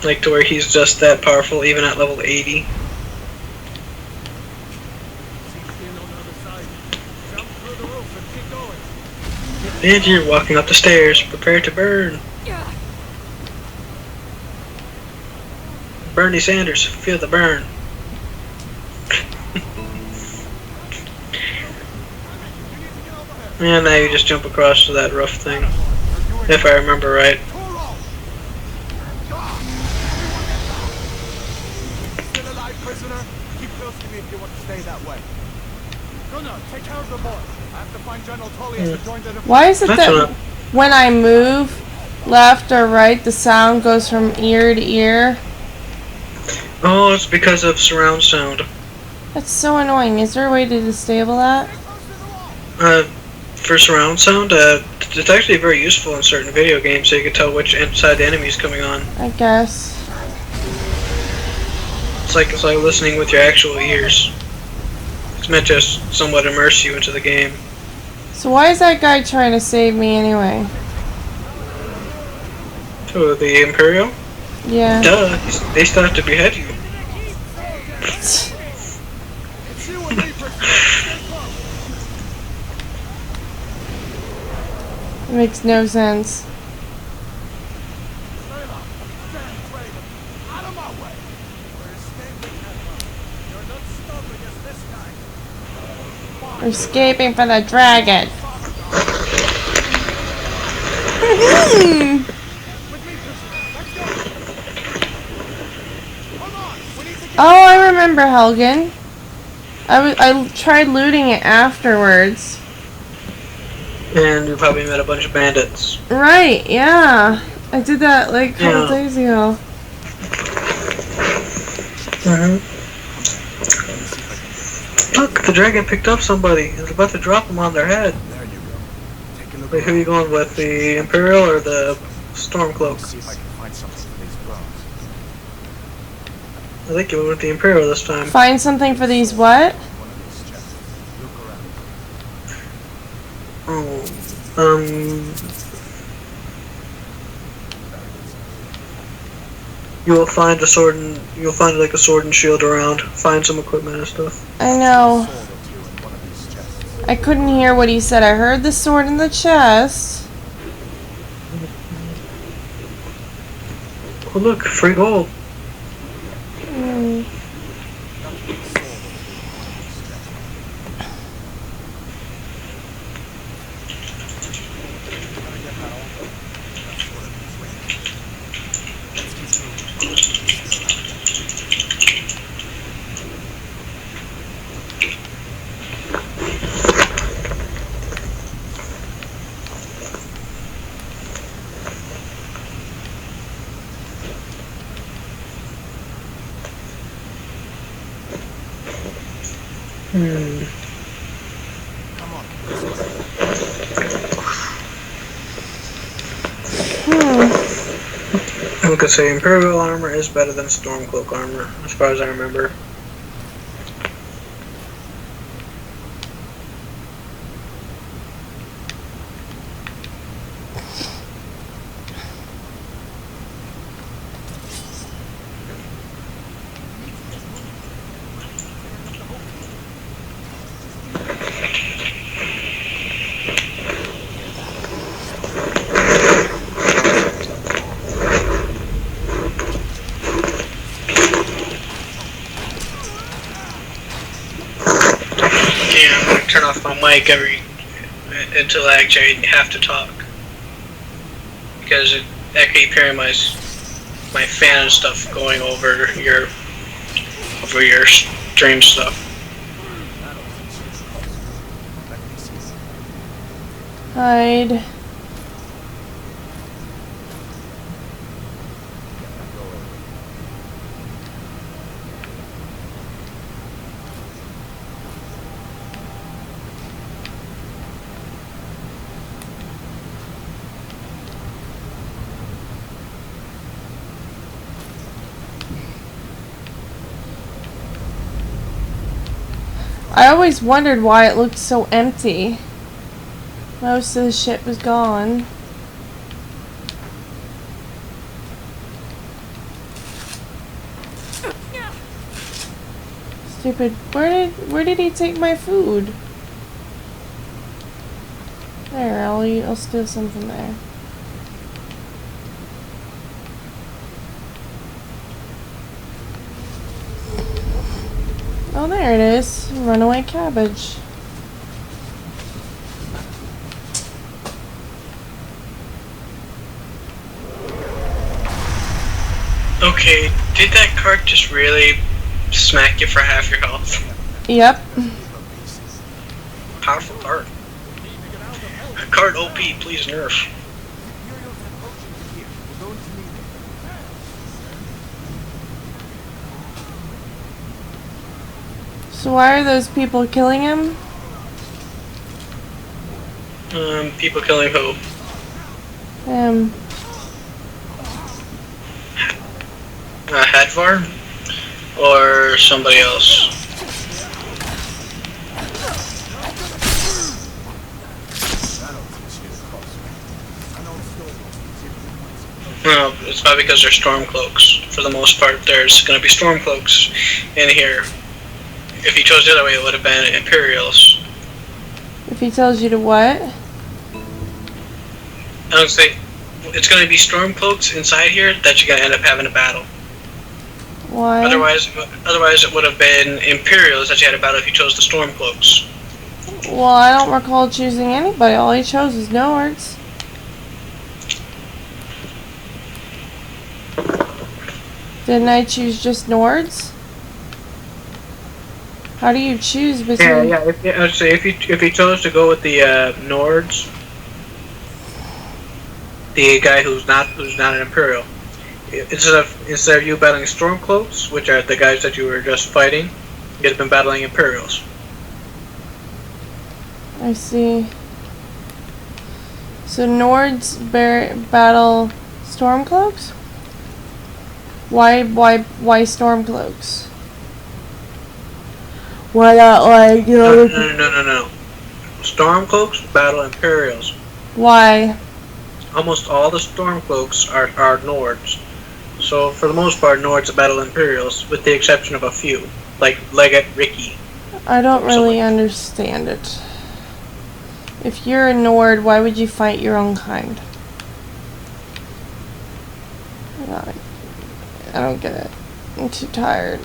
Like to where he's just that powerful even at level 80. And you're walking up the stairs, prepare to burn. Bernie Sanders, feel the burn. And now you just jump across to that rough thing, if I remember right. Still alive, prisoner? Keep close to me if you want to stay that way. Gunnar, take care of the boy. I have to find General Tullius to join the defense. Why is it that when I move left or right, the sound goes from ear to ear? Oh, it's because of surround sound. That's so annoying. Is there a way to disable that? For surround sound, it's actually very useful in certain video games so you can tell which side the enemy is coming on. I guess. It's like listening with your actual ears. It's meant to somewhat immerse you into the game. So why is that guy trying to save me anyway? Oh, the Imperial? Yeah. Duh, they still have to behead you. It makes no sense. We're escaping from the dragon. Oh, I remember Helgen. I tried looting it afterwards. And you probably met a bunch of bandits. Right, yeah. I did that like a couple days ago. Look, the dragon picked up somebody. It's about to drop them on their head. There you go. Take a look. Wait, who are you going with? The Imperial or the Stormcloak? See if I can find something for these bones. I think you went with the Imperial this time. Find something for these what? One of these chests. Look around. You will find a sword and you'll find like a sword and shield around. Find some equipment and stuff. I know. I couldn't hear what he said. I heard the sword in the chest. Oh look, free gold. Hmm. I could say Imperial armor is better than Stormcloak armor, as far as I remember. Turn off my mic until I actually have to talk, because I keep hearing my fan and stuff going over your stream stuff. Hide. I always wondered why it looked so empty. Most of the shit was gone. Stupid. Where did he take my food? There, I'll steal some from there. Oh, there it is. Runaway cabbage. Okay, did that cart just really smack you for half your health? Yep. Powerful cart. Cart OP, please nerf. So why are those people killing him? People killing who? Hadvar? Or somebody else? No, it's probably because they're Stormcloaks. For the most part, there's going to be Stormcloaks in here. If he chose the other way, it would have been Imperials. If he tells you to what? I would say it's going to be Stormcloaks inside here that you're going to end up having a battle. Why? Otherwise it would have been Imperials that you had a battle if you chose the Stormcloaks. Well, I don't recall choosing anybody. All he chose was Nords. Didn't I choose just Nords? How do you choose between? Yeah. If you chose to go with the Nords, the guy who's not an Imperial, instead of you battling Stormcloaks, which are the guys that you were just fighting, you'd have been battling Imperials. I see. So Nords battle Stormcloaks? Why Stormcloaks? Why not like you know? No. Stormcloaks battle Imperials. Why? Almost all the Stormcloaks are Nords. So for the most part, Nords battle Imperials, with the exception of a few, like Legate Ricky. I don't really Something. understand it. If you're a Nord, why would you fight your own kind? I don't get it. I'm too tired.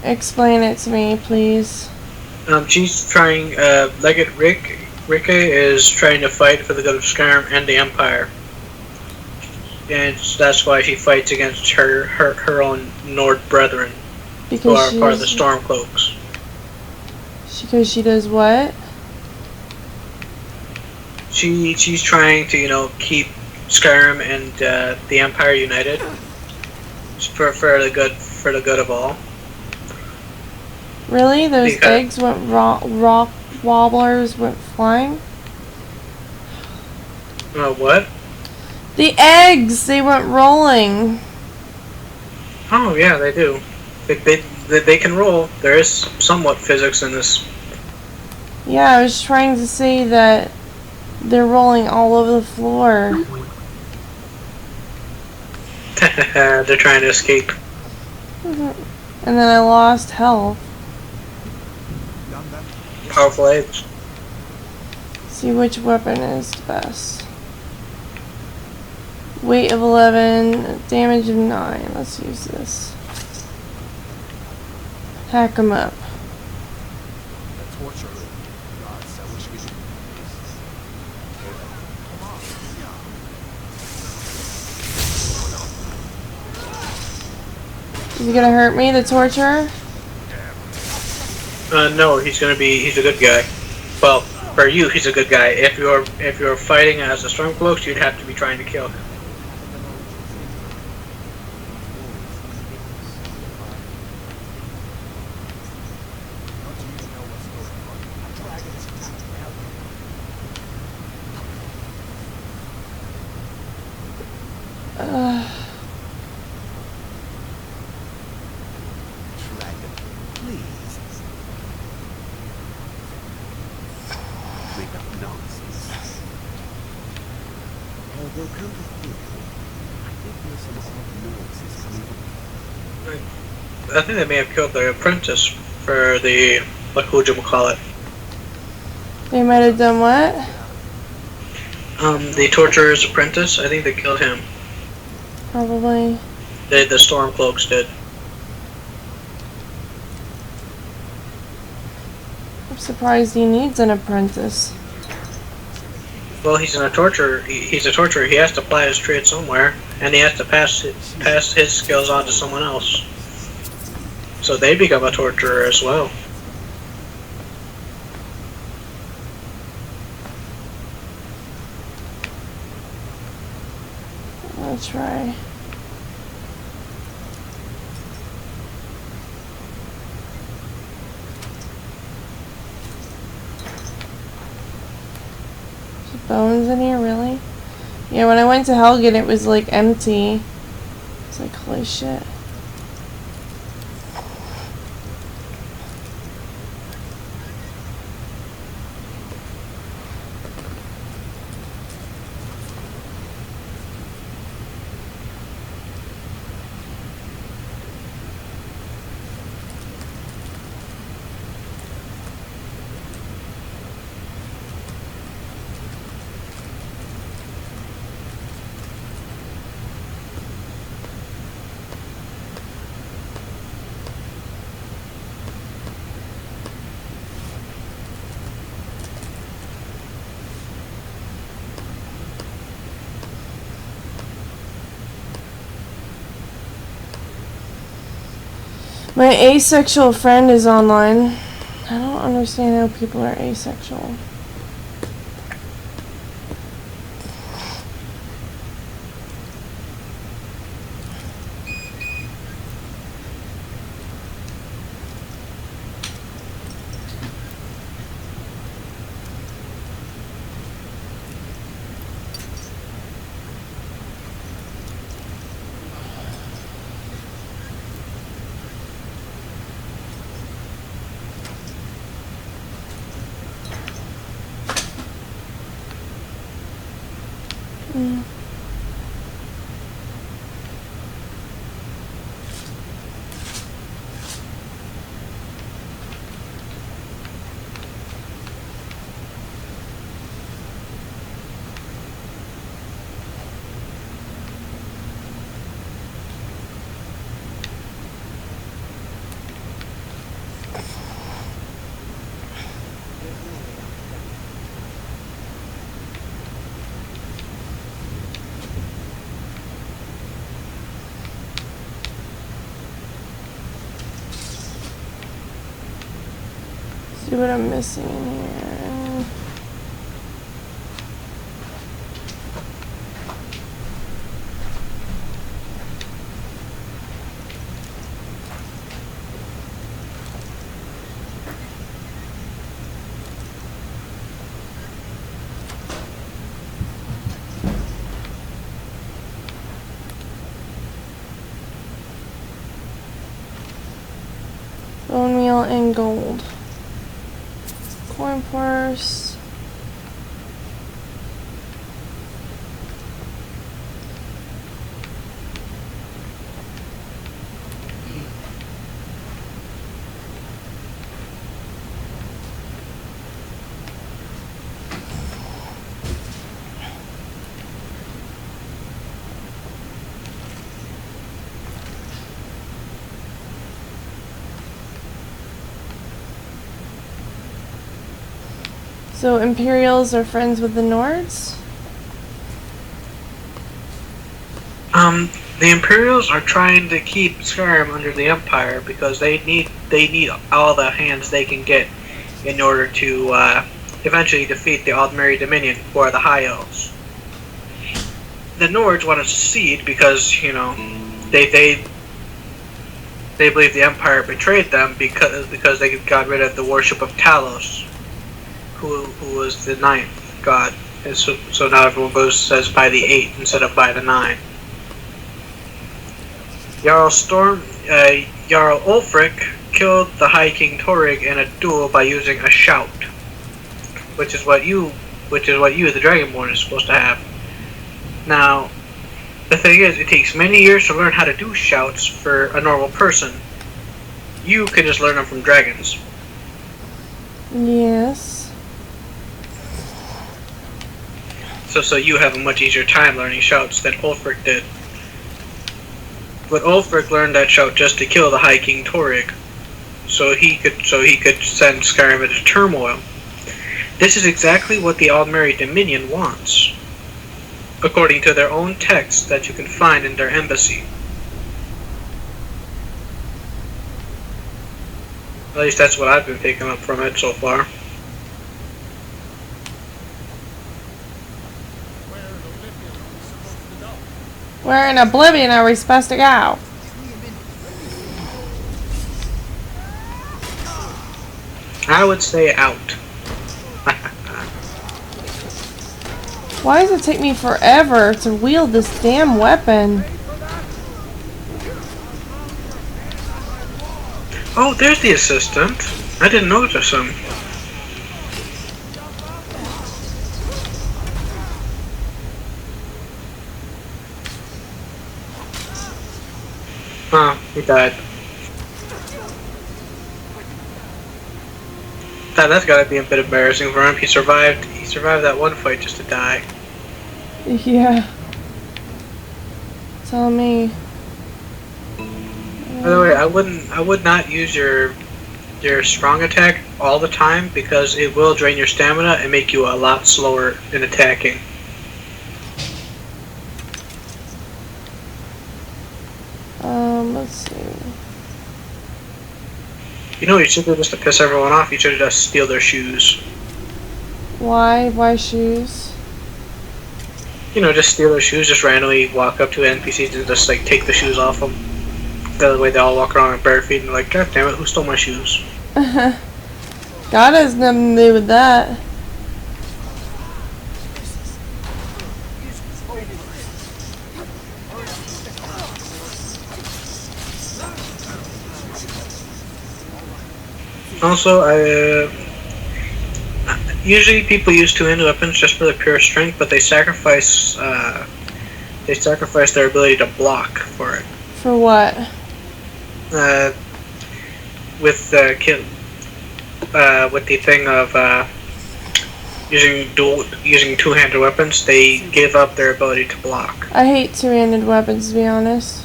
Explain it to me, please. She's trying, Legate Ricke is trying to fight for the good of Skyrim and the Empire. And that's why she fights against her own Nord brethren, who Because are part of the Stormcloaks. Because she does what? She's trying to, you know, keep Skyrim and the Empire united for the good of all. Really? Those Because eggs went rock wobblers went flying? what? The eggs! They went rolling. Oh yeah, they do. They can roll. There is somewhat physics in this. Yeah, I was trying to say that they're rolling all over the floor. They're trying to escape. And then I lost health. Powerful eggs. See which weapon is the best. Weight of 11, damage of 9. Let's use this. Hack 'em up. Is he gonna hurt me, the torturer? No, he's a good guy. Well, for you, he's a good guy. If you're fighting as a Stormcloak, you'd have to be trying to kill him. I think they may have killed their apprentice for the, like, whatchamacallit. They might have done what? The torturer's apprentice, I think they killed him. Probably. The Stormcloaks did. I'm surprised he needs an apprentice. Well, he's a torturer. He's a torturer. He has to apply his trade somewhere, and he has to pass his skills on to someone else. So they become a torturer as well. I'll try. There's bones in here, really? Yeah, when I went to Helgen, it was like empty. It's like, holy shit. My asexual friend is online. I don't understand how people are asexual. See what I'm missing in here. Bone meal and gold. Coin purse. So Imperials are friends with the Nords? The Imperials are trying to keep Skyrim under the Empire because they need all the hands they can get in order to eventually defeat the Aldmeri Dominion, who are the High Elves. The Nords want to secede because, you know, they believe the Empire betrayed them because they got rid of the worship of Talos, who was the 9th god. And so now everyone says by the 8 instead of by the 9. Jarl Ulfric killed the High King Torrig in a duel by using a shout, which is what you, the Dragonborn, is supposed to have. Now, the thing is, it takes many years to learn how to do shouts for a normal person. You can just learn them from dragons. Yes. So you have a much easier time learning shouts than Ulfric did. But Ulfric learned that shout just to kill the High King Torrig, so he could send Skyrim into turmoil. This is exactly what the Aldmeri Dominion wants, according to their own text that you can find in their embassy. At least that's what I've been picking up from it so far. Where in Oblivion are we supposed to go? I would say out. Why does it take me forever to wield this damn weapon? Oh, there's the assistant. I didn't notice him. Huh, he died. That's gotta be a bit embarrassing for him. He survived that one fight just to die. Yeah. Tell me. By the way, I would not use your strong attack all the time because it will drain your stamina and make you a lot slower in attacking. Let's see. You know what you should do just to piss everyone off? You should just steal their shoes. Why? Why shoes? You know, just steal their shoes, just randomly walk up to NPCs and just like take the shoes off them. The way they all walk around with bare feet and like, God damn it, who stole my shoes? God has nothing to do with that. Also, usually people use two-handed weapons just for the pure strength, but they sacrifice their ability to block for it. For what? With the thing of using two-handed weapons, they give up their ability to block. I hate two-handed weapons, to be honest.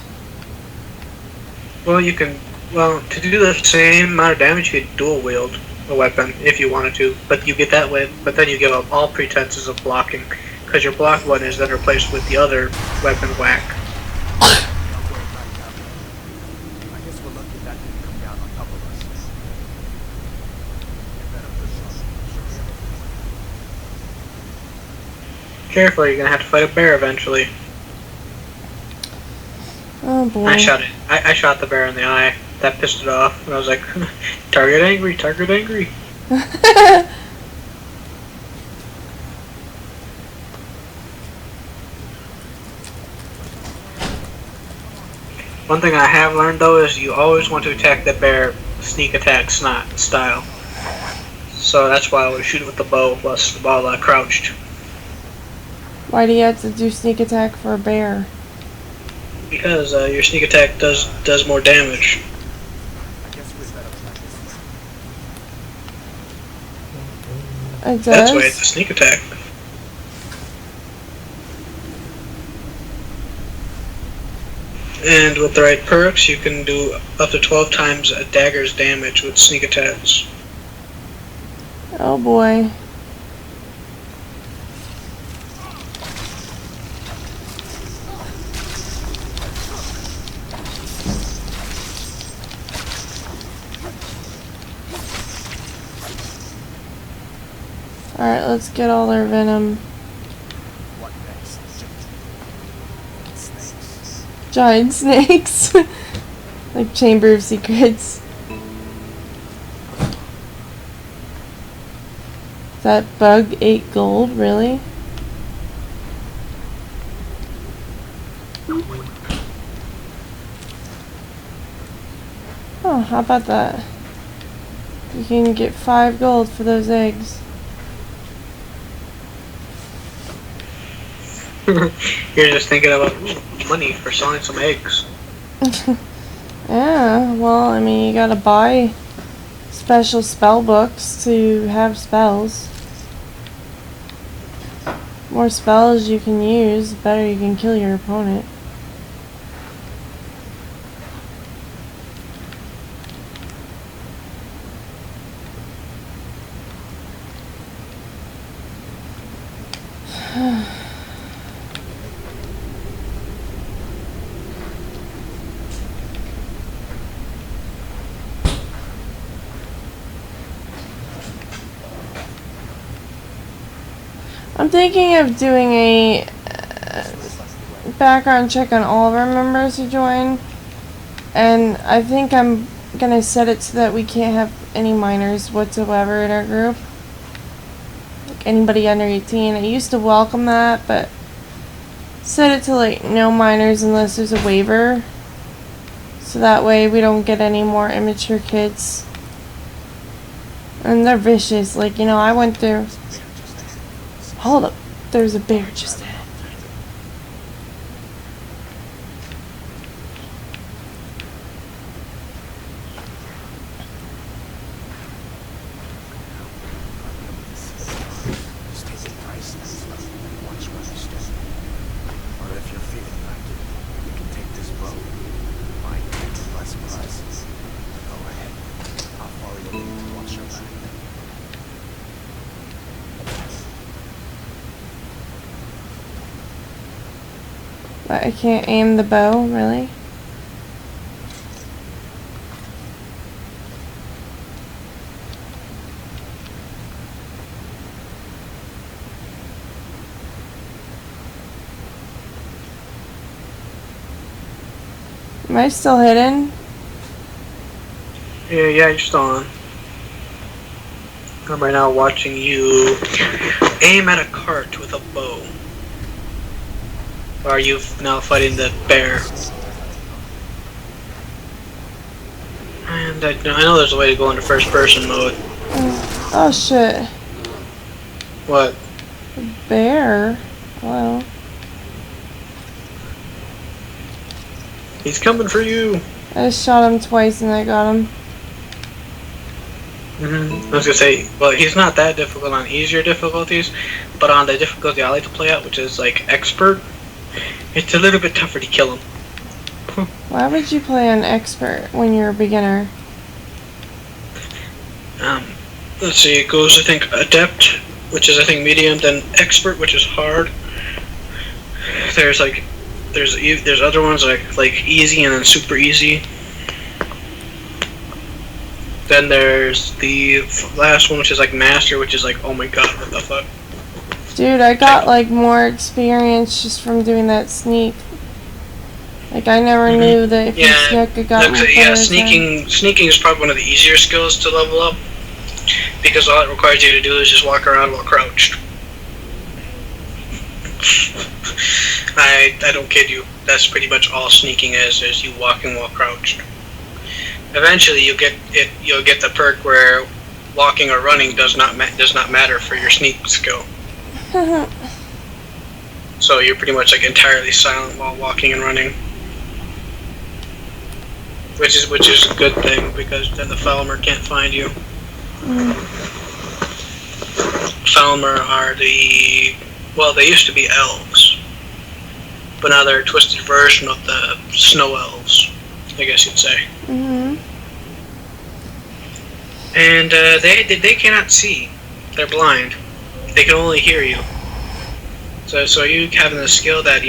Well, to do the same amount of damage, you could dual wield a weapon if you wanted to, but you get that way. But then you give up all pretenses of blocking, because your block one is then replaced with the other weapon whack. Careful, you're gonna have to fight a bear eventually. Oh boy. I shot it. I shot the bear in the eye. That pissed it off. And I was like, target angry, target angry. One thing I have learned though is you always want to attack the bear sneak attack style. So that's why I would shoot it with the bow while crouched. Why do you have to do sneak attack for a bear? Because your sneak attack does more damage. It does? That's why it's a sneak attack. And with the right perks, you can do up to 12 times a dagger's damage with sneak attacks. Oh boy. Alright, let's get all their venom. What next? Snakes. Giant snakes. Like Chamber of Secrets. That bug ate gold, really? Oh, how about that? You can get 5 gold for those eggs. You're just thinking about money for selling some eggs. Yeah, well, I mean, you gotta buy special spell books to have spells. More spells you can use, the better you can kill your opponent. I'm thinking of doing a background check on all of our members who join, and I think I'm gonna set it so that we can't have any minors whatsoever in our group. Like anybody under 18. I used to welcome that, but set it to like no minors unless there's a waiver, so that way we don't get any more immature kids. And they're vicious, like, you know, I went through... Hold up, there's a bear just ahead. But I can't aim the bow, really? Am I still hidden? Yeah, you're still on. I'm right now watching you aim at a cart with a bow. Or are you now fighting the bear? And I know there's a way to go into first person mode. Oh shit. What? Bear? Hello. He's coming for you! I just shot him twice and I got him. I was gonna say, well, he's not that difficult on easier difficulties, but on the difficulty I like to play at, which is like expert, it's a little bit tougher to kill him. Why would you play on expert when you're a beginner? Let's see, it goes, I think, adept, which is, I think, medium, then expert, which is hard. There's other ones like easy and then super easy. Then there's the last one, which is like master, which is like, oh my god, what the fuck. Dude, I got like more experience just from doing that sneak. Like I never knew that if you snuck, it got more yeah. Sneaking is probably one of the easier skills to level up because all it requires you to do is just walk around while crouched. I don't kid you. That's pretty much all sneaking is you walking while crouched. Eventually, you'll get the perk where walking or running does not matter for your sneak skill. So you're pretty much like entirely silent while walking and running, which is a good thing because then the Falmer can't find you. Falmer are they used to be elves, but now they're a twisted version of the snow elves, I guess you'd say. And they cannot see. They're blind. They can only hear you. So you having a skill that,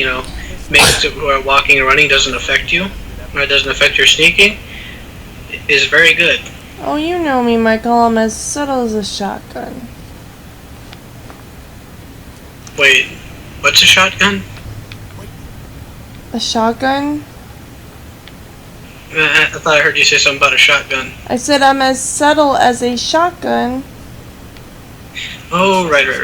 makes it where walking and running doesn't affect you, or it doesn't affect your sneaking, is very good. Oh, you know me, Michael. I'm as subtle as a shotgun. Wait, what's a shotgun? A shotgun? I thought I heard you say something about a shotgun. I said I'm as subtle as a shotgun. Oh, right. But I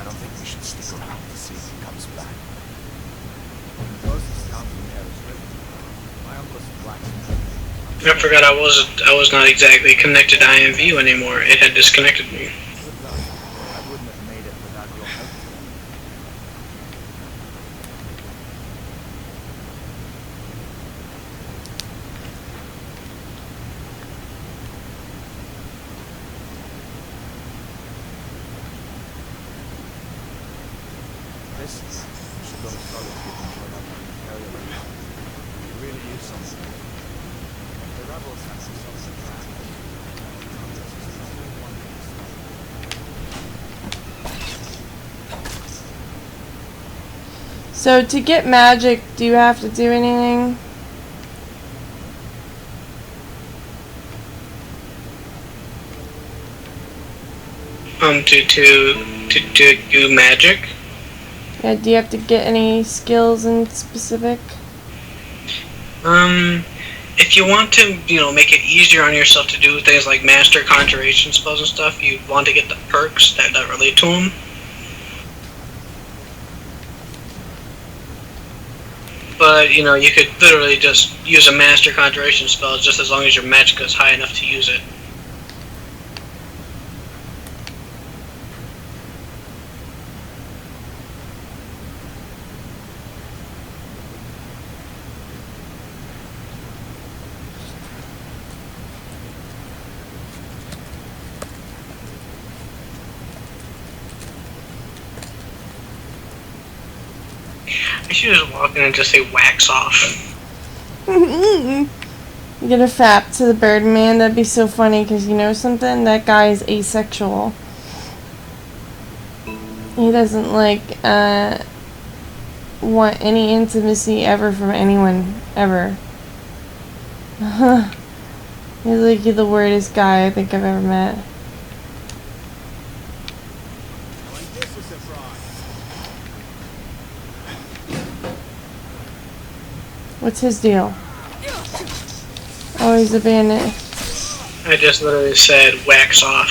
don't think we should stick around to see if he comes back. The closest town we have is River. My uncle's a blacksmith. I forgot I was not exactly connected to IMVU anymore. It had disconnected me. Good luck. I wouldn't have made it without your help. This should go to solid people showing up on the Imperial Arena. It really is something. The rebels have themselves a plan. Congress is the only one that can stop them. So to get magic, do you have to do anything? To do magic. Yeah, do you have to get any skills in specific? If you want to, make it easier on yourself to do things like master conjuration spells and stuff, you want to get the perks that relate to them. But, you could literally just use a master conjuration spell just as long as your magic is high enough to use it. I should just walk in and just say wax off. Get a fap to the Birdman. That'd be so funny because you know something? That guy is asexual. He doesn't want any intimacy ever from anyone ever. He's the weirdest guy I think I've ever met. What's his deal? Oh, he's a bandit. I just literally said wax off.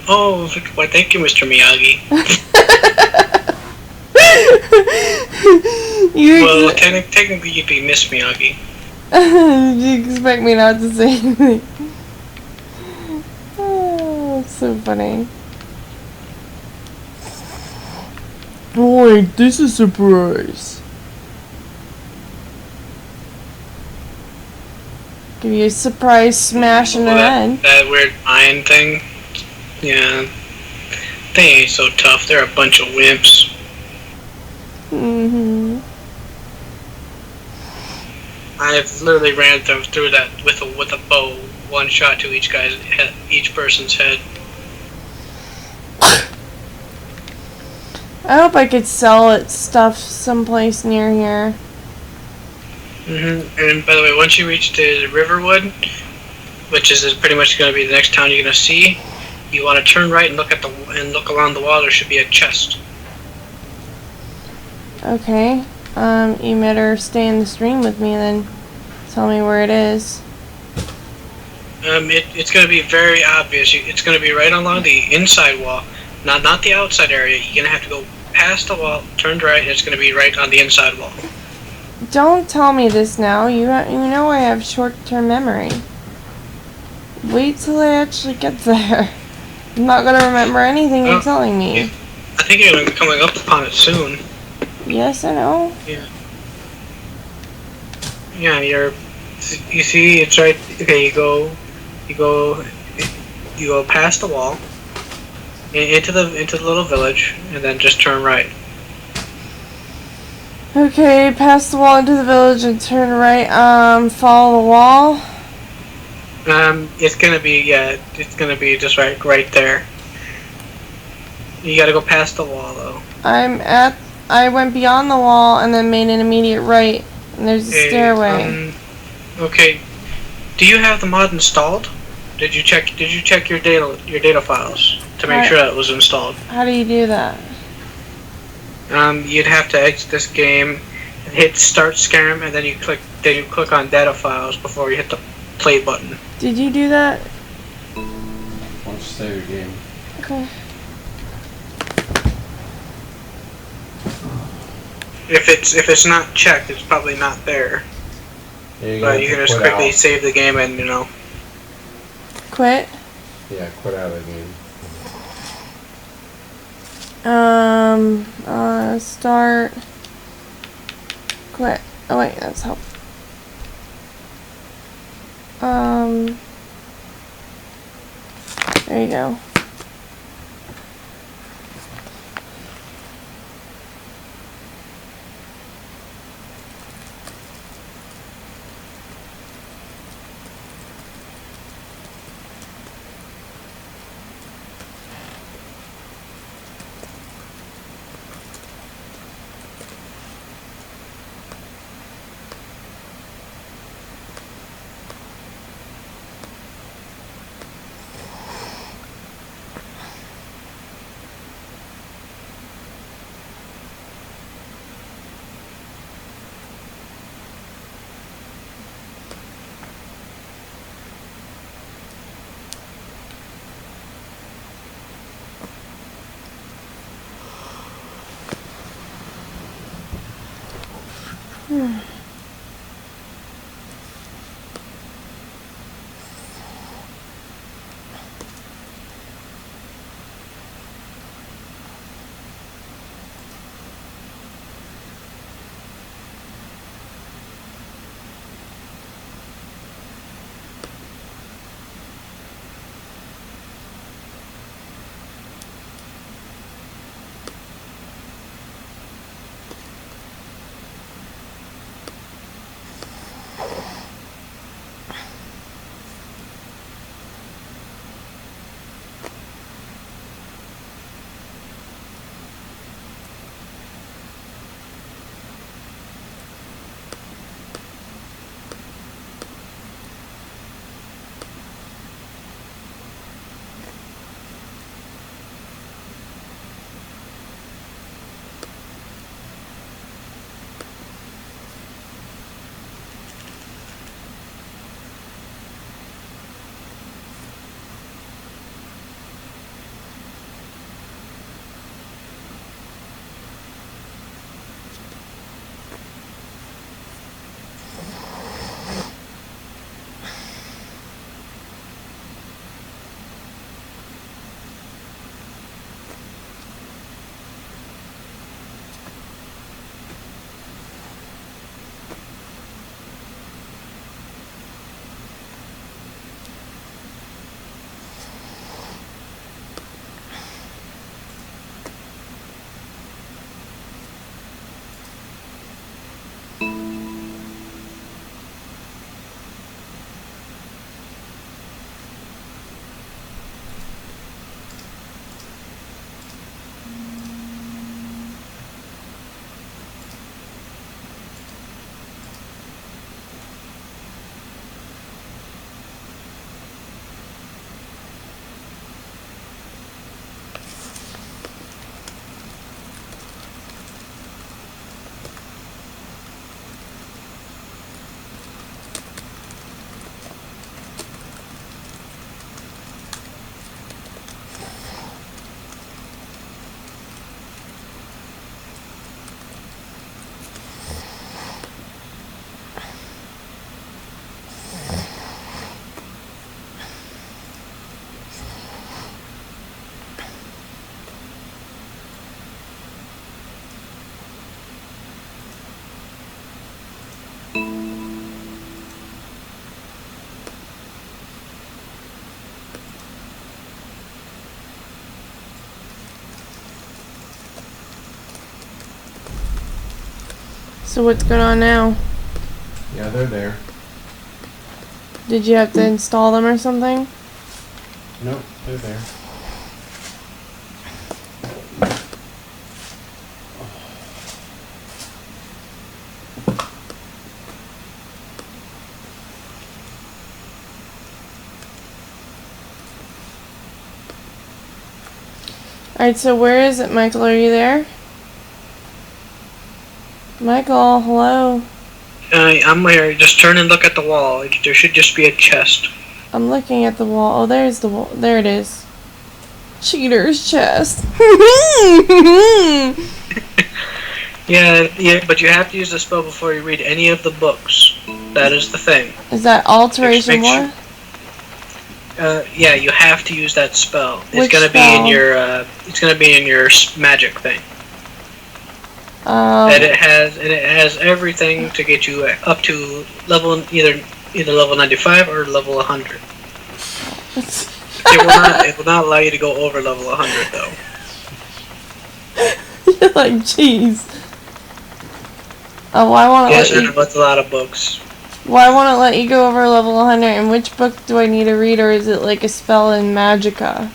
Oh, why thank you, Mr. Miyagi. Well, technically you'd be Miss Miyagi. You expect me not to say anything? Oh, it's so funny. Oh, wait, this is a surprise. Give you a surprise smash in the head. That weird iron thing. Yeah. They ain't so tough. They're a bunch of wimps. I've literally ran through that with a bow, one shot to each person's head. I hope I could sell it stuff someplace near here. And by the way, once you reach the Riverwood, which is pretty much going to be the next town you're going to see, you want to turn right and look along the wall. There should be a chest. Okay. You better stay in the stream with me and then tell me where it is. It's going to be very obvious. It's going to be right along the inside wall, not the outside area. You're going to have to go past the wall, turn right, and it's going to be right on the inside wall. Don't tell me this now. You know I have short-term memory. Wait till I actually get there. I'm not going to remember anything you're telling me. I think you're going to be coming up upon it soon. Yes, I know. Yeah. Yeah, you see, it's right. Okay, you go past the wall, into the little village, and then just turn right. Okay, past the wall into the village and turn right. Follow the wall. It's gonna be just right there. You gotta go past the wall though. I went beyond the wall and then made an immediate right, and there's a stairway. Okay. Do you have the mod installed? Did you check your data files to make sure that it was installed? How do you do that? You'd have to exit this game, and hit Start Skyrim, and then you click on data files before you hit the play button. Did you do that? Why don't you save your game? Okay. If it's not checked, it's probably not there. Yeah, But you can just quickly save the game and Quit? Yeah, quit out of the game. Start. Quit. Oh wait, that's help. There you go. So what's going on now? Yeah, they're there. Did you have to install them or something? Nope, they're there. Alright, so where is it, Michael? Are you there? Michael, hello? I'm here. Just turn and look at the wall. There should just be a chest. I'm looking at the wall. Oh, there's the wall. There it is. Cheater's chest. Yeah, but you have to use the spell before you read any of the books. That is the thing. Is that alteration war? Yeah, you have to use that spell. It's Which gonna spell? be in your. It's gonna be in your magic thing. Oh. And it has everything to get you up to level either level 95 or level 100. It will not allow you to go over level 100 though. You're like, jeez. Oh, why won't it Yes, let you? that's a lot of books. Why won't it let you go over level 100? And which book do I need to read, or is it like a spell in Magicka?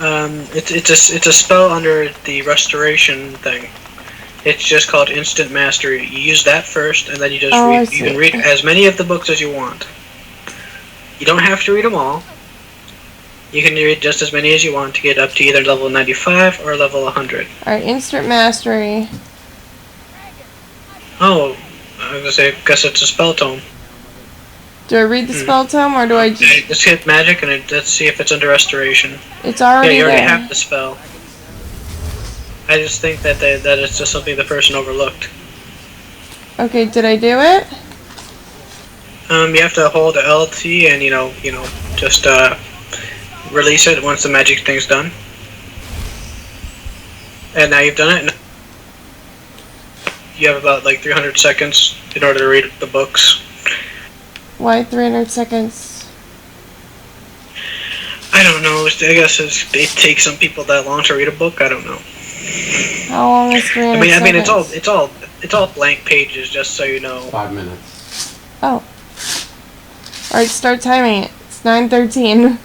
It's a spell under the restoration thing. It's just called instant mastery. You use that first, and then you just read. You can read as many of the books as you want. You don't have to read them all. You can read just as many as you want to get up to either level 95 or level 100. Alright, instant mastery. Oh, I was gonna say, guess it's a spell tome. Do I read the spell tome, or do I just... Just hit magic and let's see if it's under restoration. It's already Yeah, you already there. have the spell. I just think that it's just something the person overlooked. Okay, did I do it? You have to hold LT and just release it once the magic thing's done. And now you've done it. You have about like 300 seconds in order to read the books. Why 300 seconds? I don't know. I guess it takes some people that long to read a book. I don't know. How long is 300 seconds? I mean, it's all blank pages, just so you know. 5 minutes. Oh. Alright, start timing it. It's 9:13.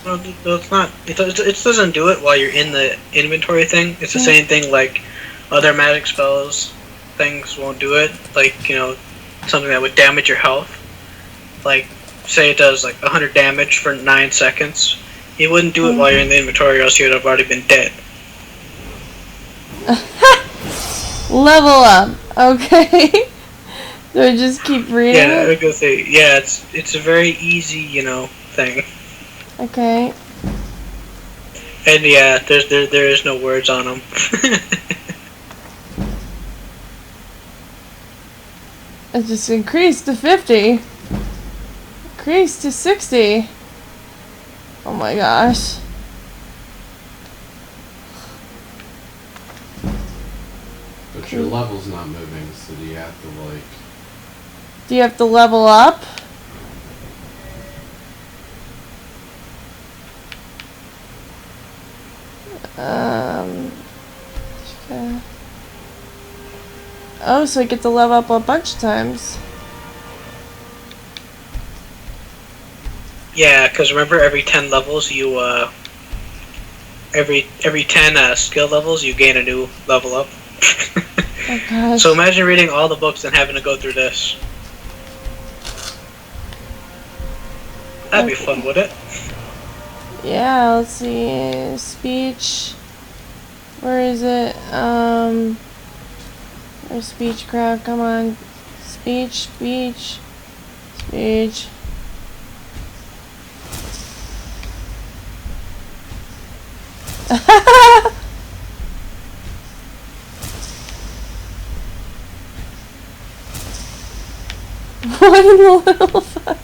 Well, it's not. It doesn't do it while you're in the inventory thing. It's the same thing like other magic spells. Things won't do it. Like, something that would damage your health. Like, say it does like 100 damage for 9 seconds. It wouldn't do it while you're in the inventory, or else you would have already been dead. Level up. Okay. Do I just keep reading Yeah, I it? was gonna say, yeah, it's a very easy, thing. Okay. And yeah, there is no words on them. It just increased to 50. Increased to 60. Oh my gosh. But your level's not moving, so do you have to like... Do you have to level up? Okay. Oh, so I get to level up a bunch of times. Yeah, because remember, every 10 levels you every 10 skill levels you gain a new level up. Oh gosh. So imagine reading all the books and having to go through this. That'd be fun, would it? Yeah, let's see. Speech. Where is it? Where's speech crap? Come on. Speech. What in the little fuck?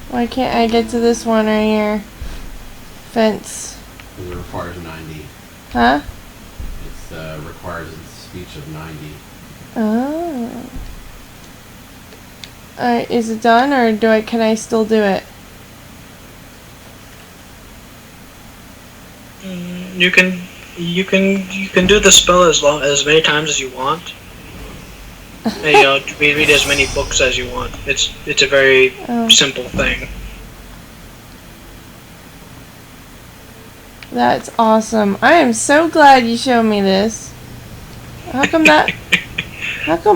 Why can't I get to this one right here? Fence. Because it requires 90. Huh? It's requires a speech of 90. Oh. Alright, is it done or can I still do it? You can do the spell as many times as you want. And, read as many books as you want. It's a very simple thing. That's awesome. I am so glad you showed me this. How come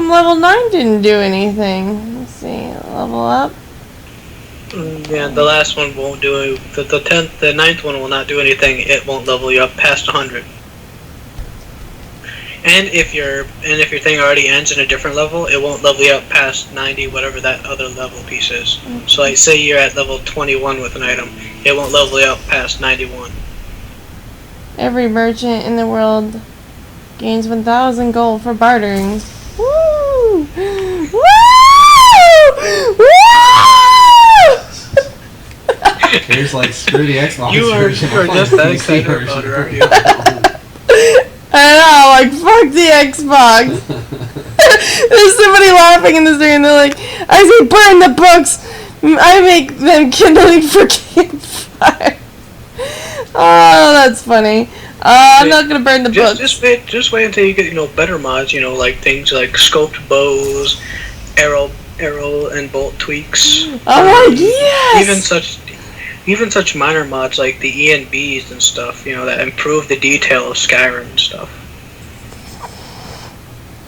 level 9 didn't do anything? Let's see. Level up. Yeah, the last one won't do it. The ninth one will not do anything. It won't level you up past 100. And if your thing already ends in a different level, it won't level you up past 90, whatever that other level piece is. So, like, say you're at level 21 with an item, it won't level you up past 91. Every merchant in the world gains 1,000 gold for bartering. Woo! Woo! Woo! Here's like, screw the Xbox You are version. just that excited about it, aren't you? I know, like, fuck the Xbox. There's somebody laughing in the stream and they're like, I say burn the books, I make them kindling for campfire. Oh, that's funny. I'm not gonna burn the books. Just wait until you get, better mods, like things like scoped bows, arrow and bolt tweaks. Oh, yes! Even such minor mods like the ENBs and stuff, that improve the detail of Skyrim and stuff.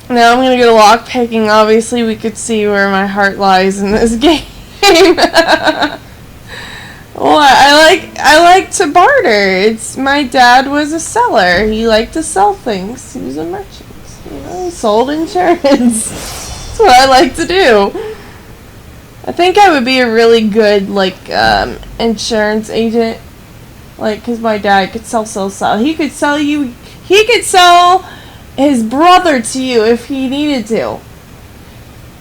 Now I'm gonna go to lockpicking. Obviously, we could see where my heart lies in this game. Well, I like to barter. My dad was a seller. He liked to sell things. He was a merchant. He sold insurance. That's what I like to do. I think I would be a really good, insurance agent. Because my dad could sell. He could sell his brother to you if he needed to.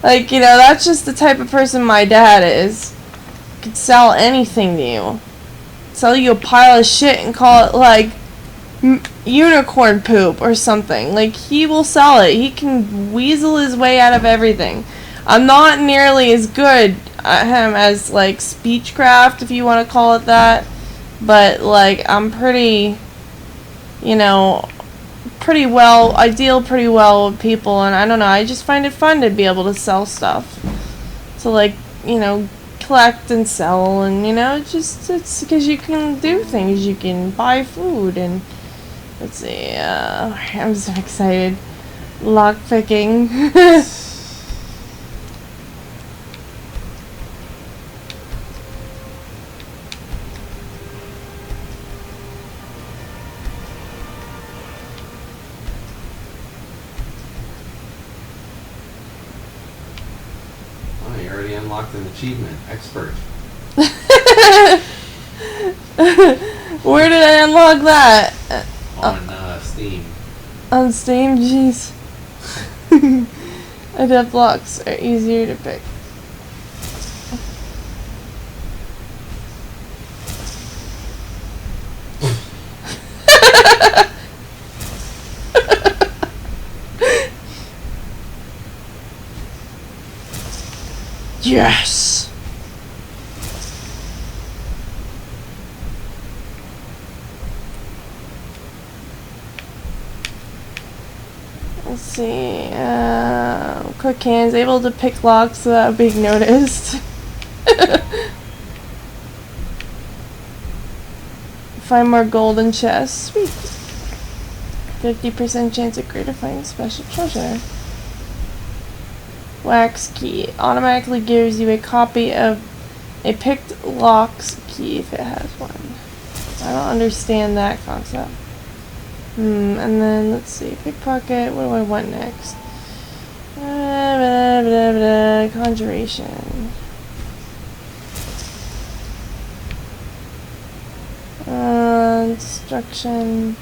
That's just the type of person my dad is. Could sell anything to you. Sell you a pile of shit and call it, unicorn poop or something. He will sell it. He can weasel his way out of everything. I'm not nearly as good at him as, speechcraft, if you want to call it that. But, I'm pretty, pretty well, I deal pretty well with people, and I don't know, I just find it fun to be able to sell stuff. So, collect and sell, and, it's because you can do things. You can buy food, and, let's see, I'm so excited. Lockpicking. Unlocked an achievement, expert. Where did I unlock that? On Steam. On Steam, jeez. Adept blocks are easier to pick. Yes! Let's see, quick hands, able to pick locks without being noticed. Find more golden chests, sweet. 50% chance of greater finding special treasure. Wax key automatically gives you a copy of a picked lock's key if it has one. I don't understand that concept. And then let's see, pickpocket. What do I want next? Conjuration. Destruction.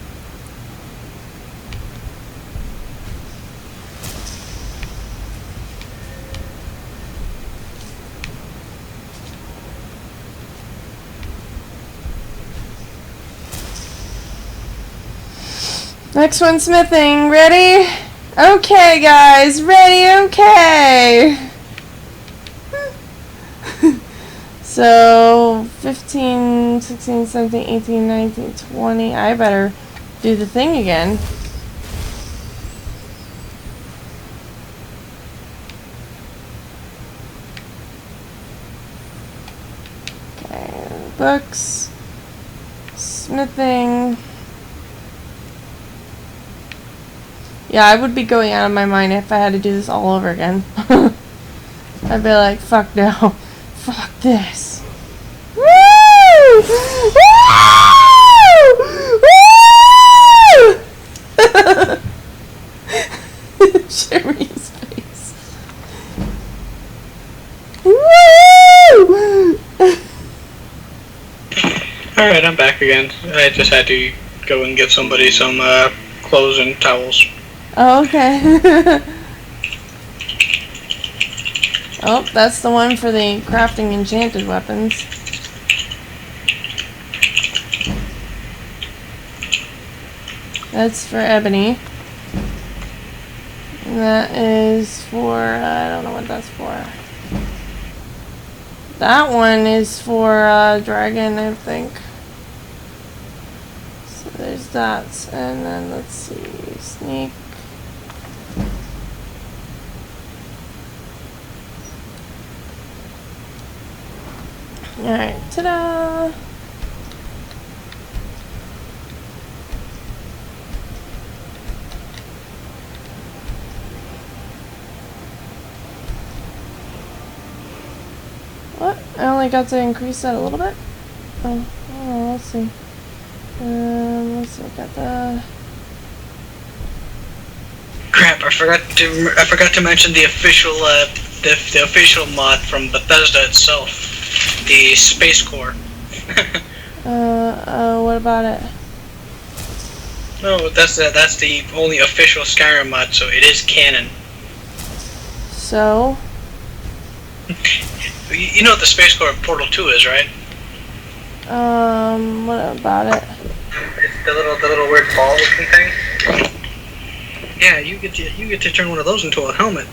Next one, smithing. Ready? Okay, guys. Ready? Okay. So, 15, 16, 17, 18, 19, 20. I better do the thing again. Okay, books. Smithing. Yeah, I would be going out of my mind if I had to do this all over again. I'd be like, fuck no. Fuck this. Woo! Woo! Woo! Sherry's face. Woo! Alright, I'm back again. I just had to go and give somebody some clothes and towels. Oh, okay. Oh, that's the one for the crafting enchanted weapons. That's for Ebony. And that is for, I don't know what that's for. That one is for Dragon, I think. So there's that. And then let's see, sneak. Alright, ta-da! What? I only got to increase that a little bit? Oh, let's see. Let's see, I got the... Crap! I forgot to mention the official the official mod from Bethesda itself, the Space Core. What about it? No, that's the only official Skyrim mod, so it is canon. So? You know what the Space Core of Portal 2 is, right? What about it? It's the little weird ball looking thing. Yeah, you get to turn one of those into a helmet.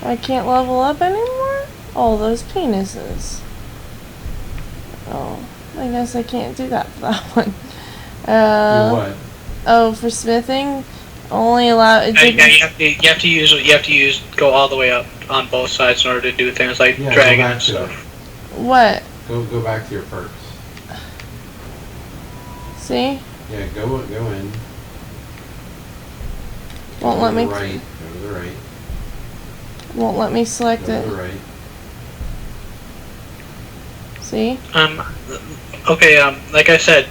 I can't level up anymore? Oh, those penises. Oh, I guess I can't do that for that one. Do what? Oh, for smithing, only allow it. Yeah, you have to use go all the way up on both sides in order to do things like dragon and stuff. What? Go back to your perks. See? Yeah, go in. Won't let me. Go to the right. Won't let me select Go it. to the right. See? Okay. Like I said,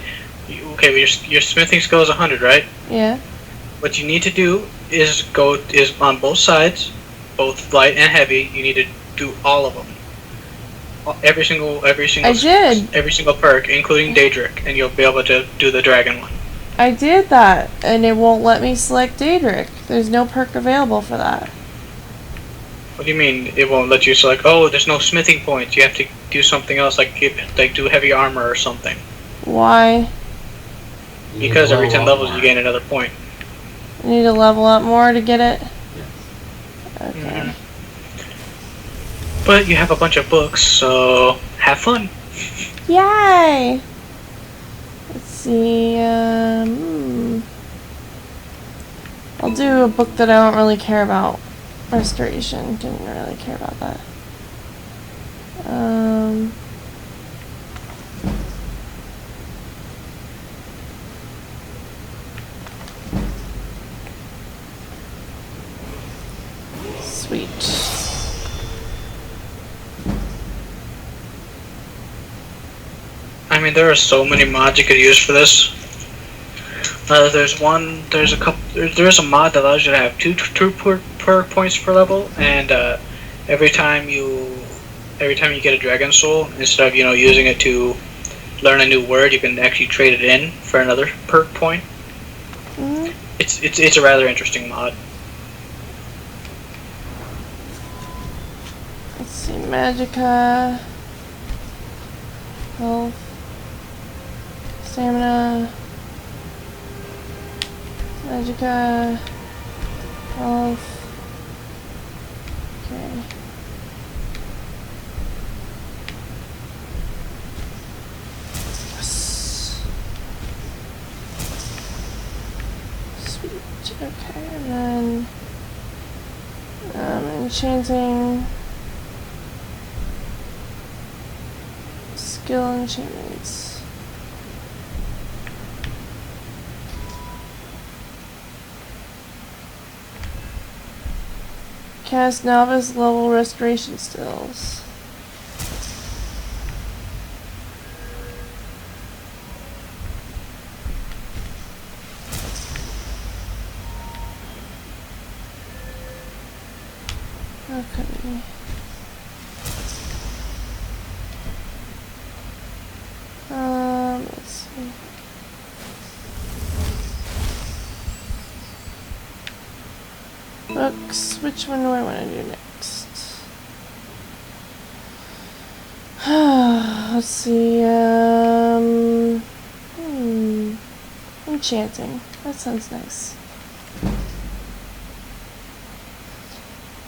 your smithing skill is 100, right? Yeah. What you need to do is on both sides, both light and heavy. You need to do all of them. Every single. I did. Every single perk, including Daedric, and you'll be able to do the dragon one. I did that, and it won't let me select Daedric. There's no perk available for that. What do you mean it won't let you select? Oh, there's no smithing points. You have to do something else, like do heavy armor or something. Why? Because every 10 levels you gain another point. I need to level up more to get it? Yes. Okay. But you have a bunch of books, so have fun. Yay! Let's see, I'll do a book that I don't really care about. Restoration, didn't really care about that. Sweet. I mean, there are so many mods you could use for this. There's a mod that allows you to have two per points per level, and every time you get a dragon soul, instead of using it to learn a new word, you can actually trade it in for another perk point. Mm-hmm. It's a rather interesting mod. Let's see, Magicka, health, stamina. Magica. Health. Okay. Yes. Sweet. Okay, and then enchanting. Skill enchantments. Cast novice level restoration spells. Okay. Let's see. Books. Which one do I want to do next? Let's see. Enchanting. That sounds nice.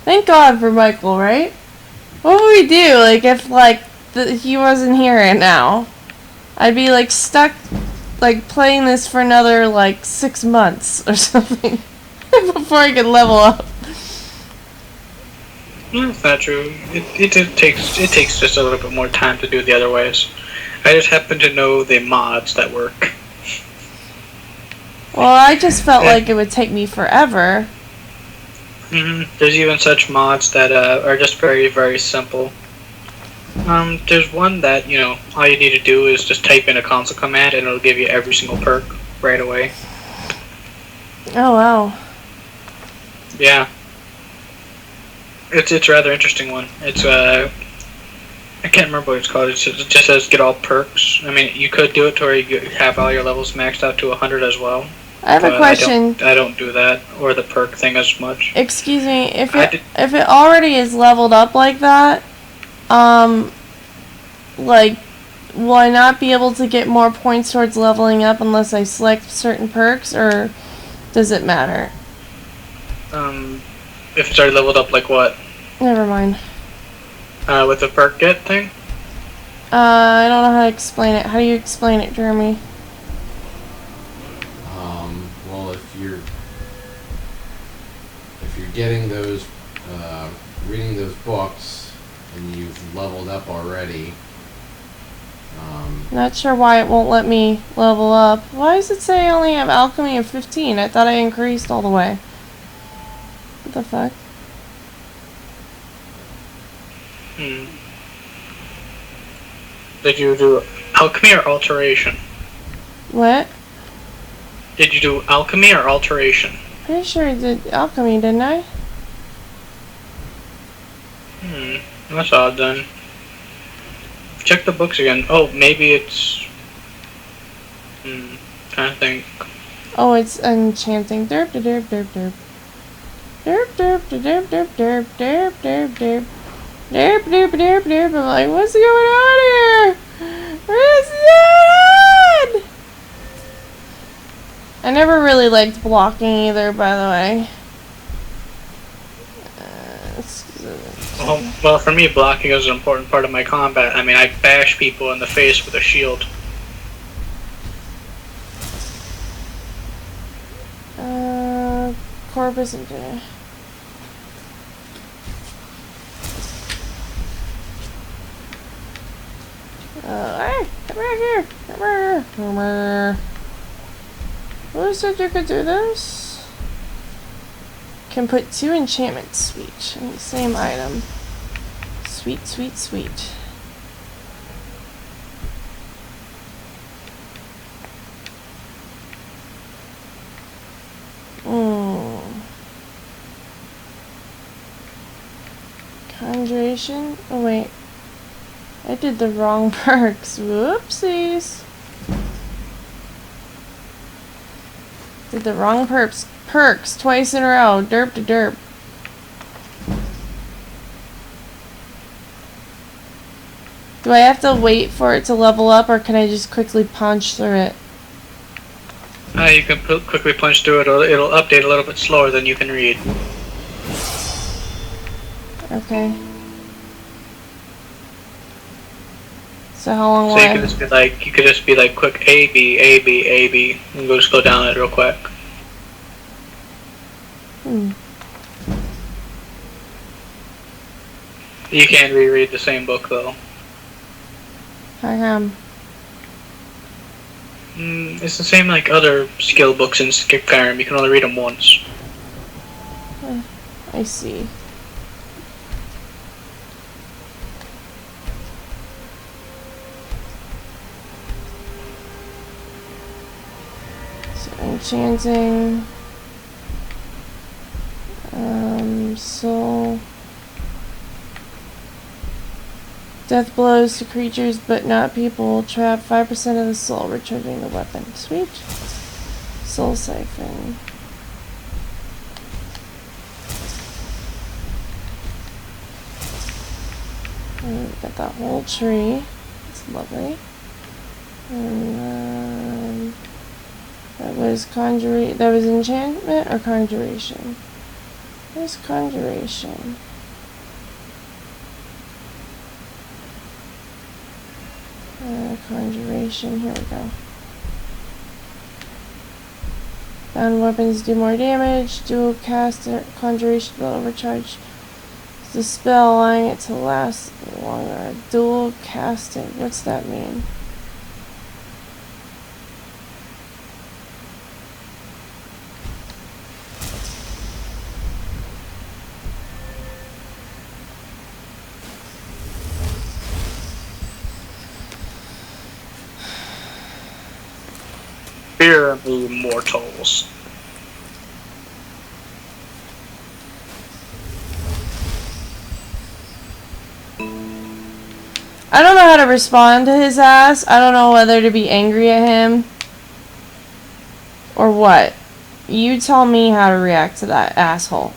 Thank God for Michael, right? What would we do, like, if, like, he wasn't here right now? I'd be, like, stuck, like, playing this for another, like, 6 months or something before I could level up. That's not true. It takes just a little bit more time to do the other ways. I just happen to know the mods that work. Well, I just felt like it would take me forever. There's even such mods that are just very, very simple. There's one that, you know, all you need to do is just type in a console command and it'll give you every single perk right away. Oh, wow. Yeah. It's a rather interesting one. It's, I can't remember what it's called. It just says get all perks. I mean, you could do it to where you have all your levels maxed out to 100 as well. I have a question. I don't do that, or the perk thing as much. Excuse me, if it already is leveled up like that, like, will I not be able to get more points towards leveling up unless I select certain perks, or does it matter? If it's already leveled up, like what? Never mind. With the perk get thing? I don't know how to explain it. How do you explain it, Jeremy? Well, if you're getting those, reading those books, and you've leveled up already. Not sure why it won't let me level up. Why does it say I only have alchemy of 15? I thought I increased all the way. What the fuck? Did you do alchemy or alteration? What? Did you do alchemy or alteration? Pretty sure I did alchemy, didn't I? That's odd then. Check the books again. Oh, maybe it's... trying to think. Oh, it's enchanting. Derp, derp, derp, derp. Derp, derp, derp, derp, derp, derp, derp, derp. Derp, derp, derp, derp. I'm like, what's going on here? What's going on? I never really liked blocking either, by the way. Well, for me, blocking is an important part of my combat. I mean, I bash people in the face with a shield. Corp isn't there. Hey, come back here. Come here. Come here. Who said you could do this? Can put 2 enchantments. Sweet. In the same item. Sweet, sweet, sweet. Conjuration? Oh wait. I did the wrong perks. Whoopsies. Did the wrong perks twice in a row. Derp to derp. Do I have to wait for it to level up, or can I just quickly punch through it? You can quickly punch through it, or it'll update a little bit slower than you can read. Okay. So how long So will you could just be like quick A B A B A B, and just go down it real quick. You can't reread the same book though. How come? It's the same like other skill books in Skyrim. You can only read them once. I see. So enchanting. Soul. Death blows to creatures but not people. Trap 5% of the soul, retrieving the weapon. Sweet. Soul siphon. Got that whole tree. It's lovely. And that was conjuration. That was enchantment or conjuration? It was conjuration. Conjuration. Here we go. Bound weapons do more damage. Dual cast conjuration will overcharge the spell, allowing it to last longer. Dual casting. What's that mean? Fear me, mortals. I don't know how to respond to his ass. I don't know whether to be angry at him or what. You tell me how to react to that asshole.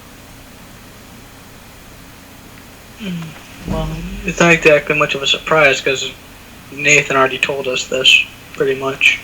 Well, it's not exactly much of a surprise because Nathan already told us this, pretty much.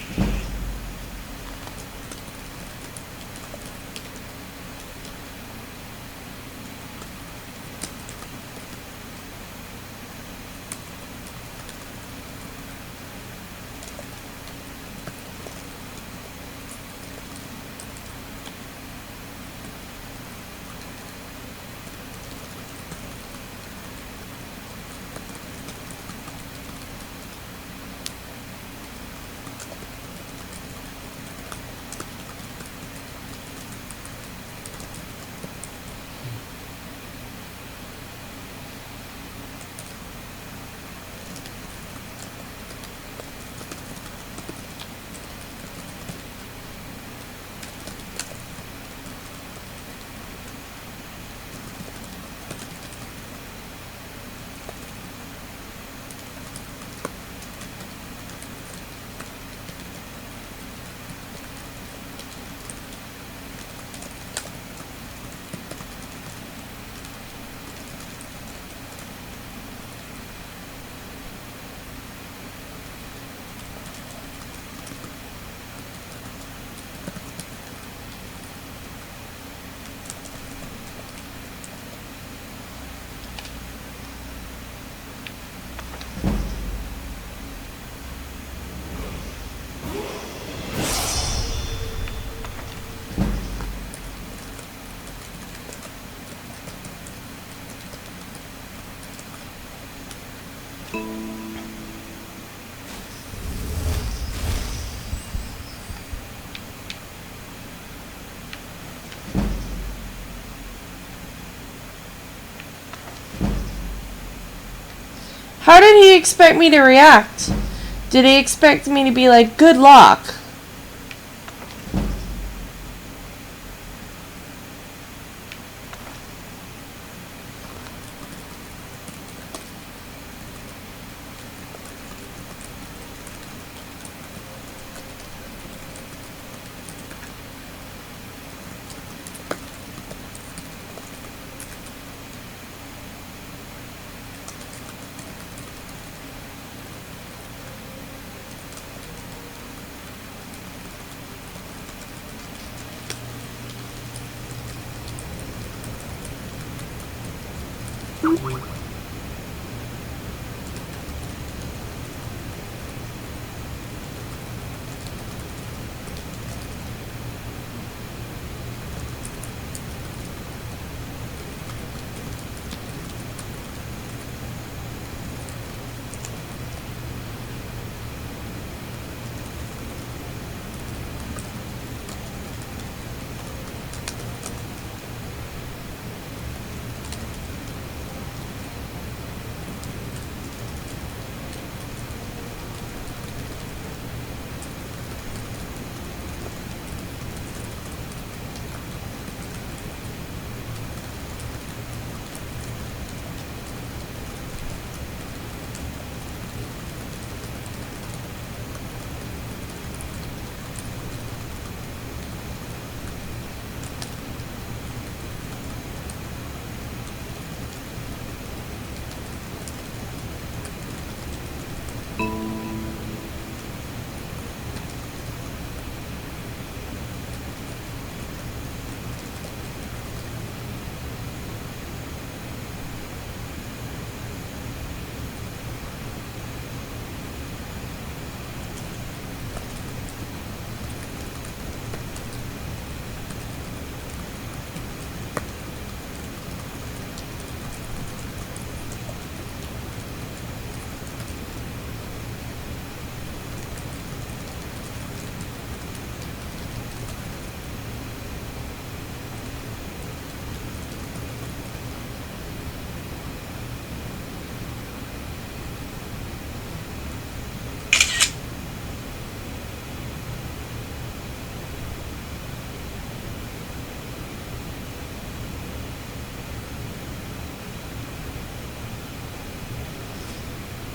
How did he expect me to react? Did he expect me to be like, good luck?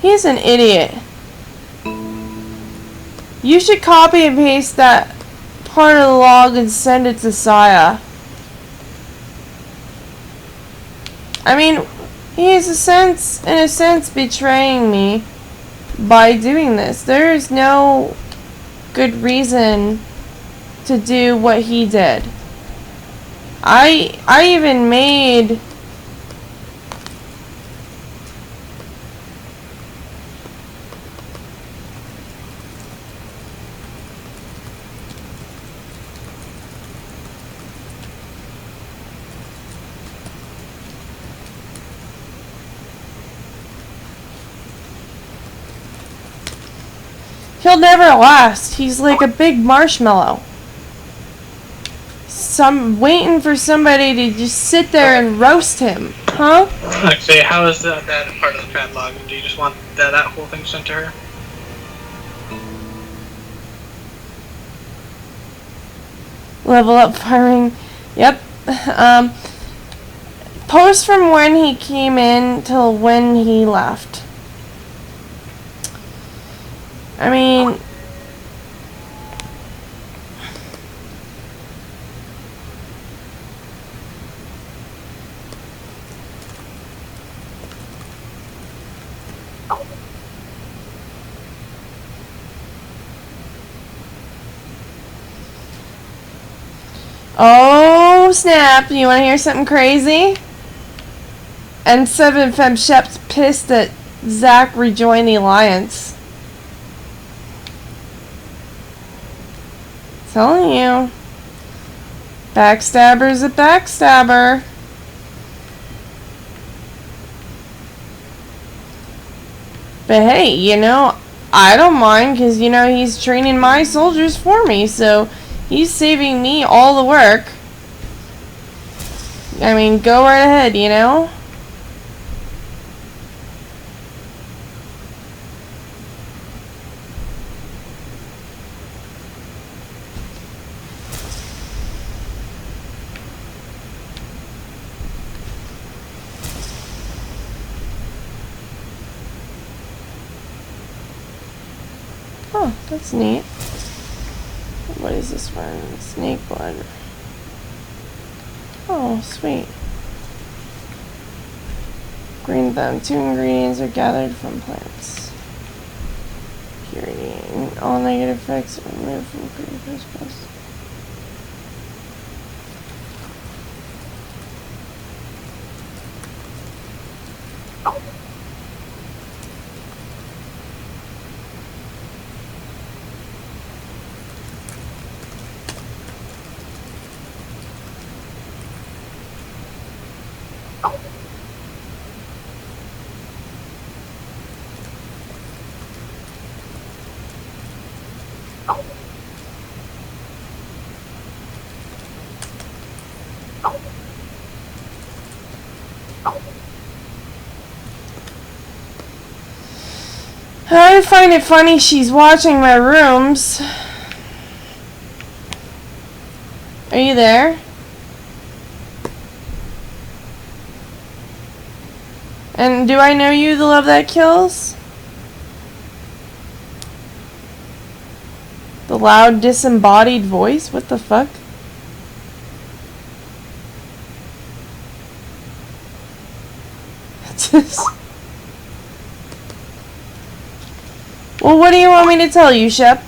He's an idiot. You should copy and paste that part of the log and send it to Saya. I mean, he is in a sense betraying me by doing this. There is no good reason to do what he did. I even made he'll never last. He's like a big marshmallow. Waiting for somebody to just sit there and roast him. Huh? Actually, how is that part of the catalog? Do you just want that whole thing sent to her? Level up firing. Yep. Post from when he came in till when he left. I mean, oh snap, you want to hear something crazy? N7 Fem Shep's pissed that Zach rejoined the Alliance. Telling you. Backstabber's a backstabber. But hey, you know, I don't mind because, you know, he's training my soldiers for me, so he's saving me all the work. I mean, go right ahead, you know? Oh, that's neat. What is this one? Snake blood. Oh, sweet. Green thumb. 2 ingredients are gathered from plants. Purity. All negative effects are removed from creatures. I find it funny she's watching my rooms. Are you there? And do I know you, the love that kills? The loud, disembodied voice? What the fuck? Well, what do you want me to tell you, Shep?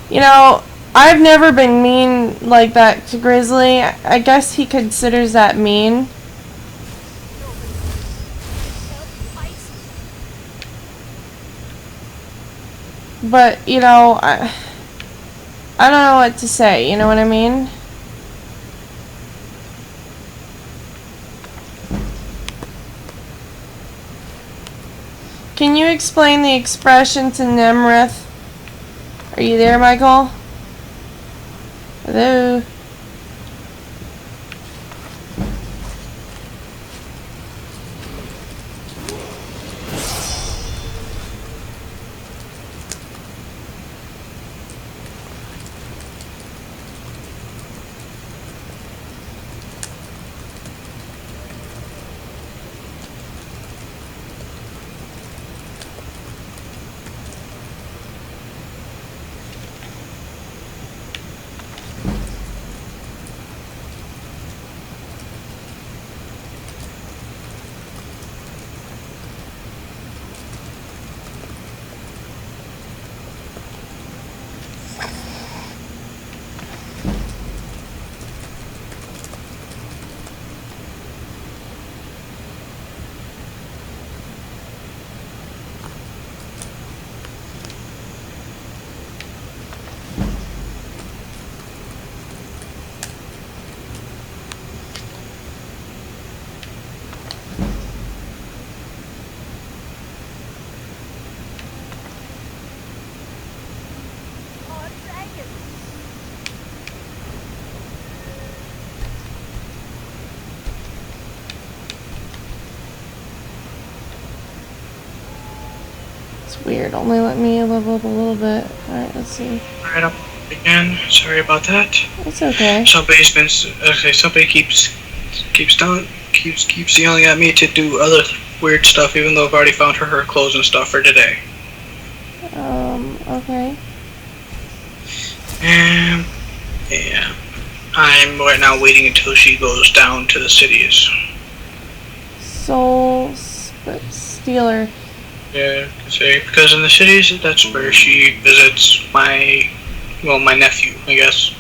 You know, I've never been mean like that to Grizzly. I guess he considers that mean. But, you know, I don't know what to say, you know what I mean? Can you explain the expression to Nemrith? Are you there, Michael? Hello? Weird, only let me level up a little bit. Alright, let's see. Alright, up again. Sorry about that. It's okay. Somebody's been somebody keeps yelling at me to do other weird stuff, even though I've already found her clothes and stuff for today. Okay. And yeah, I'm right now waiting until she goes down to the cities. Soul Stealer. Yeah, because in the cities, that's where she visits my nephew, I guess.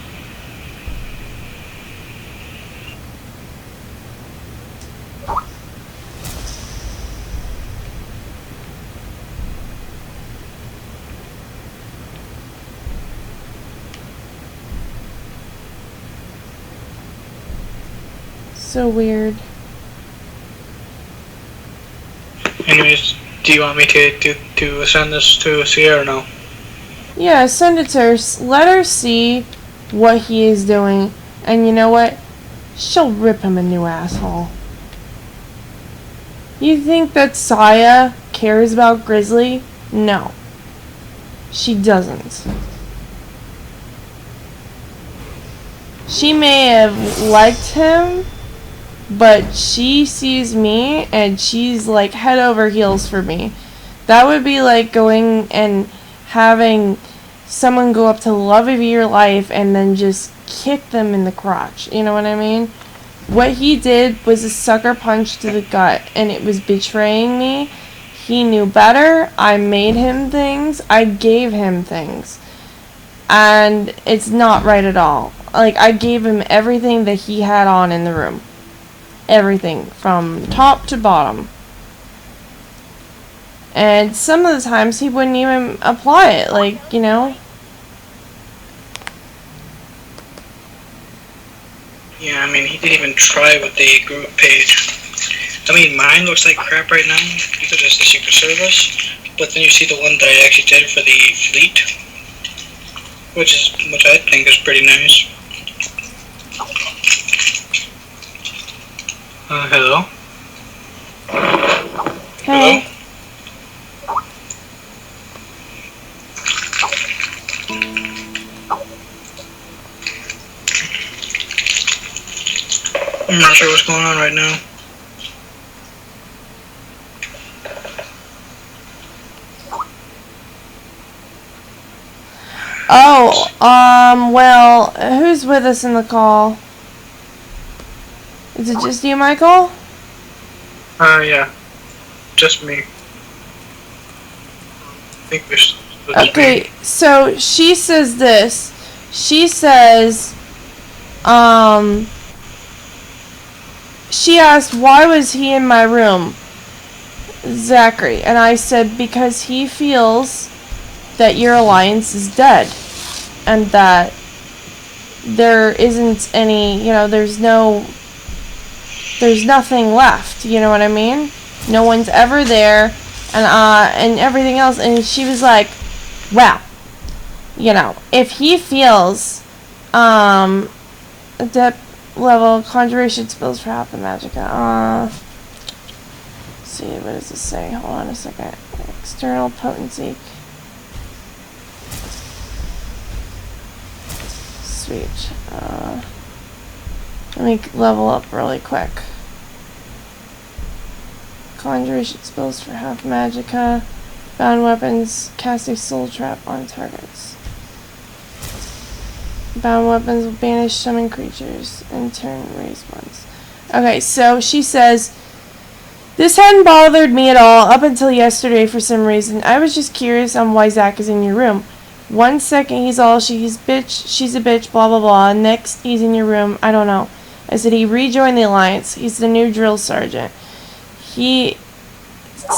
So weird. Anyways, do you want me to send this to Sierra or no? Yeah, send it to her. Let her see what he is doing. And you know what? She'll rip him a new asshole. You think that Saya cares about Grizzly? No. She doesn't. She may have liked him, but she sees me and she's like head over heels for me. That would be like going and having someone go up to the love of your life and then just kick them in the crotch. You know what I mean? What he did was a sucker punch to the gut, and it was betraying me. He knew better. I made him things. I gave him things. And it's not right at all. Like, I gave him everything that he had on in the room. everything from top to bottom. And some of the times he wouldn't even apply it, like, you know. Yeah, I mean, he didn't even try with the group page. I mean, mine looks like crap right now because it's the Secret Service, but then you see the one that I actually did for the fleet, which I think is pretty nice. Hello? Hey. Hello? I'm not sure what's going on right now. Oh, well, who's with us in the call? Is it just you, Michael? Yeah. Just me. I think we're supposed to Okay, so she says this. She says, she asked, why was he in my room? Zachary. And I said, because he feels that your alliance is dead. And that there isn't any, you know, there's nothing left, you know what I mean? No one's ever there, and everything else. And she was like, well, you know, if he feels, depth level conjuration spells for half the magicka, let's see, what does this say? Hold on a second. External potency. Sweet. Let me level up really quick. Conjuration spells for half magicka. Bound weapons cast a soul trap on targets. Bound weapons will banish summon creatures and turn raise ones. Okay, so she says, this hadn't bothered me at all up until yesterday for some reason. I was just curious on why Zach is in your room. 1 second he's all she's a bitch, blah blah blah. Next he's in your room, I don't know. I said he rejoined the alliance. He's the new drill sergeant. He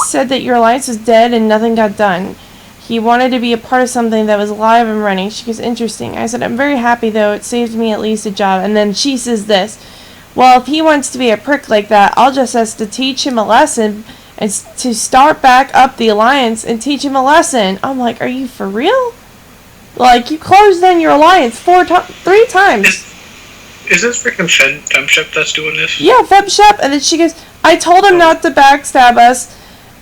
said that your alliance was dead and nothing got done. He wanted to be a part of something that was alive and running. She goes, interesting. I said, I'm very happy though, it saved me at least a job. And then she says this, well, if he wants to be a prick like that, I'll just have to teach him a lesson and to start back up the alliance and teach him a lesson. I'm like, are you for real? Like, you closed down your alliance 3 times. Is this freaking Femship that's doing this? Yeah, Femship. And then she goes, I told him not to backstab us,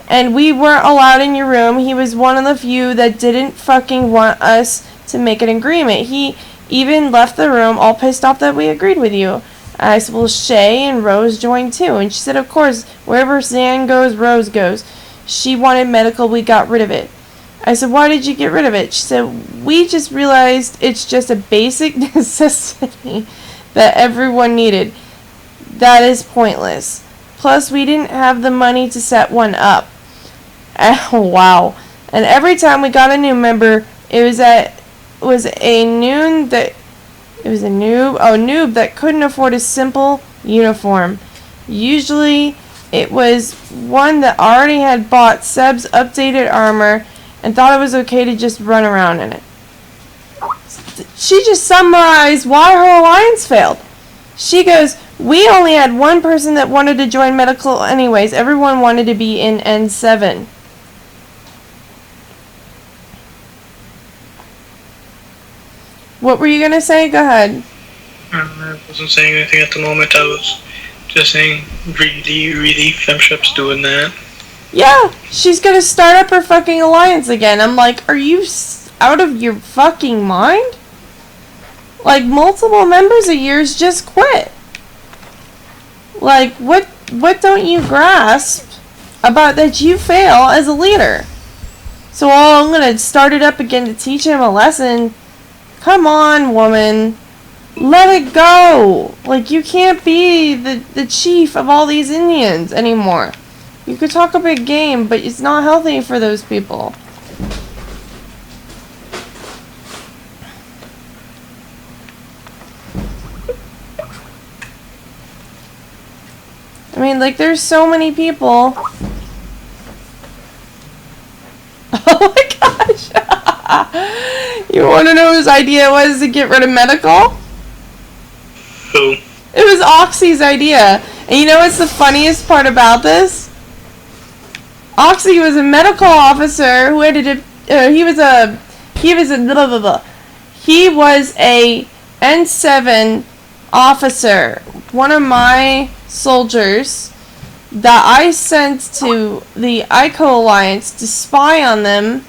and we weren't allowed in your room. He was one of the few that didn't fucking want us to make an agreement. He even left the room all pissed off that we agreed with you. I said, well, Shay and Rose joined too. And she said, of course, wherever Zan goes, Rose goes. She wanted medical, we got rid of it. I said, why did you get rid of it? She said, we just realized it's just a basic necessity that everyone needed. That is pointless. Plus, we didn't have the money to set one up. Oh, wow. And every time we got a new member, it was a noob that couldn't afford a simple uniform. Usually, it was one that already had bought Seb's updated armor and thought it was okay to just run around in it. She just summarized why her alliance failed. She goes, we only had one person that wanted to join medical anyways. Everyone wanted to be in N7. What were you going to say? Go ahead. I wasn't saying anything at the moment. I was just saying, really, Femship's doing that. Yeah, she's going to start up her fucking alliance again. I'm like, are you out of your fucking mind? Like, multiple members of yours just quit. Like, what don't you grasp about that you fail as a leader? So, I'm gonna start it up again to teach him a lesson. Come on, woman. Let it go. Like, you can't be the chief of all these Indians anymore. You could talk a big game, but it's not healthy for those people. I mean, like, there's so many people. Oh my gosh! You want to know whose idea it was to get rid of medical? Who? It was Oxy's idea. And you know what's the funniest part about this? Oxy was a medical officer who had to. He was a N7 officer, one of my soldiers that I sent to the ICO Alliance to spy on them,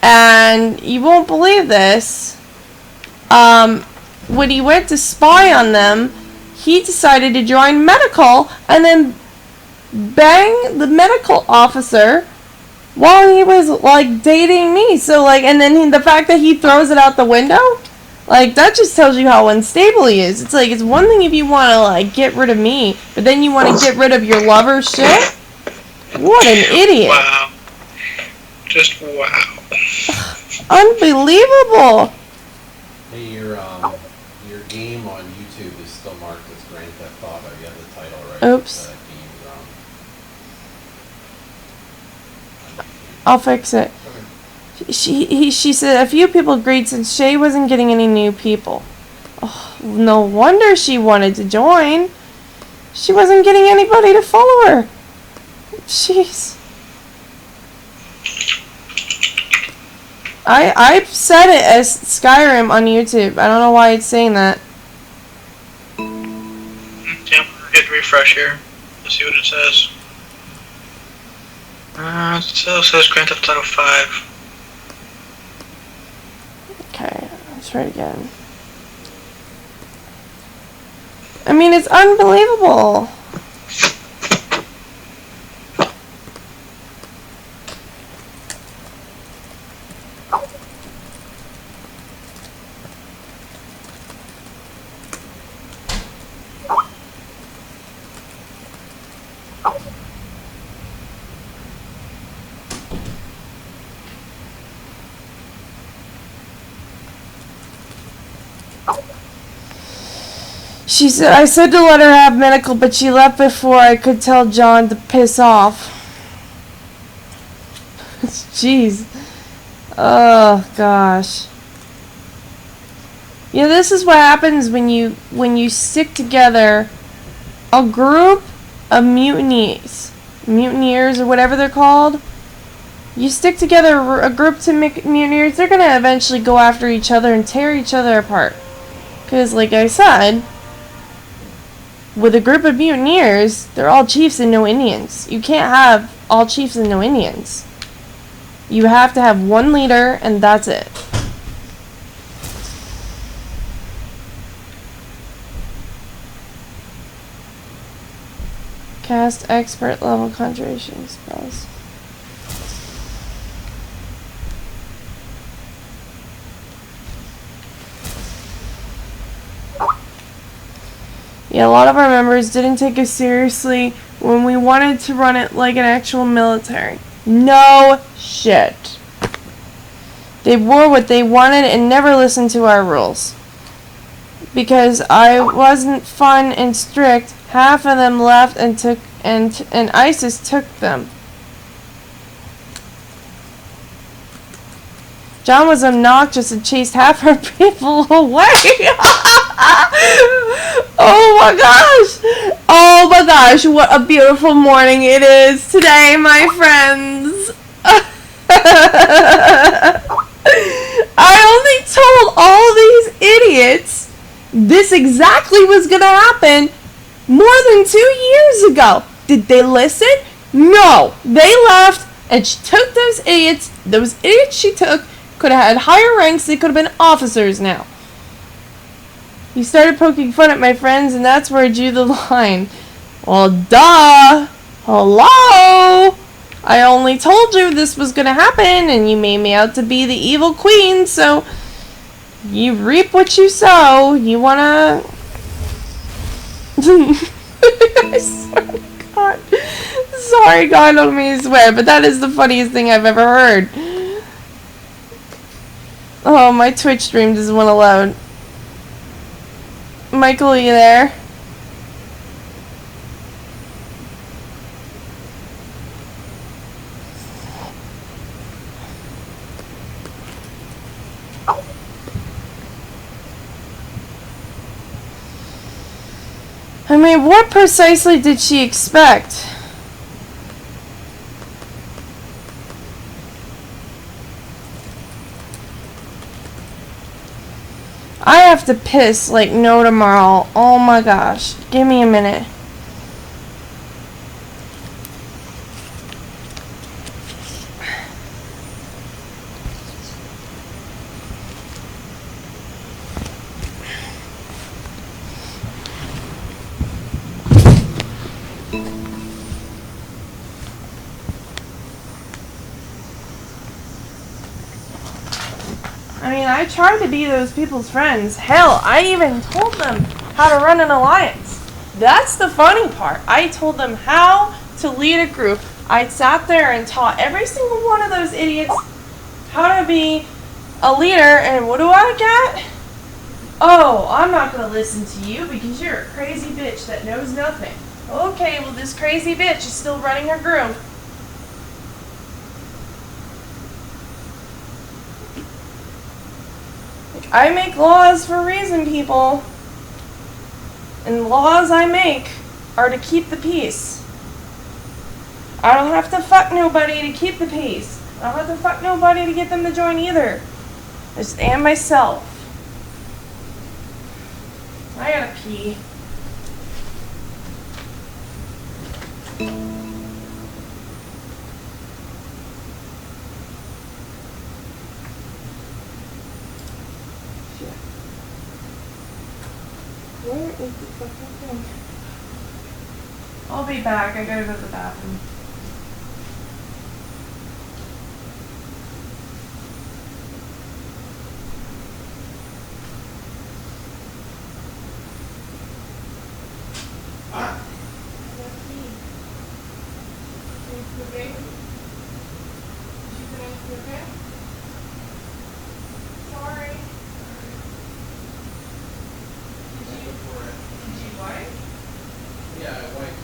and you won't believe this, when he went to spy on them, he decided to join medical and then bang the medical officer while he was, like, dating me. So, like, and then the fact that he throws it out the window, like, that just tells you how unstable he is. It's like, it's one thing if you want to, like, get rid of me, but then you want to get rid of your lover's shit? What an idiot. Wow. Just wow. Unbelievable. Hey, your game on YouTube is still marked as Grand Theft Auto. You have the title right. Oops. I'll fix it. She said a few people agreed since Shay wasn't getting any new people. Oh, no wonder she wanted to join. She wasn't getting anybody to follow her. Jeez. I said it as Skyrim on YouTube. I don't know why it's saying that. Yeah, hit refresh here. Let's see what it says. It still says Grand Theft Auto 5. Okay, let's try it again. I mean, it's unbelievable. I said to let her have medical, but she left before I could tell John to piss off. Jeez. Oh, gosh. You know, this is what happens when you stick together a group of mutineers or whatever they're called. You stick together a group to mutineers, they're going to eventually go after each other and tear each other apart. Because, like I said, with a group of mutineers, they're all chiefs and no Indians. You can't have all chiefs and no Indians. You have to have one leader, and that's it. Cast expert level conjuration spells. Yeah, a lot of our members didn't take us seriously when we wanted to run it like an actual military. No shit. They wore what they wanted and never listened to our rules. Because I wasn't fun and strict, half of them left and ISIS took them. John was obnoxious and chased half our people away. Oh my gosh! Oh my gosh, what a beautiful morning it is today, my friends. I only told all these idiots this exactly was gonna happen more than 2 years ago. Did they listen? No. They left and she took those idiots. Those idiots she took could have had higher ranks. They could have been officers now. You started poking fun at my friends, and that's where I drew the line. Well, duh. Hello? I only told you this was gonna happen, and you made me out to be the evil queen, so you reap what you sow. You wanna... I swear to God. Sorry, God, I don't mean to swear, but that is the funniest thing I've ever heard. Oh, my Twitch stream doesn't want to load. Michael, are you there? I mean, what precisely did she expect? I have to piss like no tomorrow. Oh my gosh. Give me a minute. I mean, I tried to be those people's friends. Hell, I even told them how to run an alliance. That's the funny part. I told them how to lead a group. I sat there and taught every single one of those idiots how to be a leader, and what do I get? Oh, I'm not going to listen to you because you're a crazy bitch that knows nothing. Okay, well, this crazy bitch is still running her group. I make laws for a reason, people. And the laws I make are to keep the peace. I don't have to fuck nobody to keep the peace. I don't have to fuck nobody to get them to join either. I just am myself. I gotta pee. Where is the fucking thing? I'll be back. I gotta go to the bathroom. Sorry. Yeah, I wiped.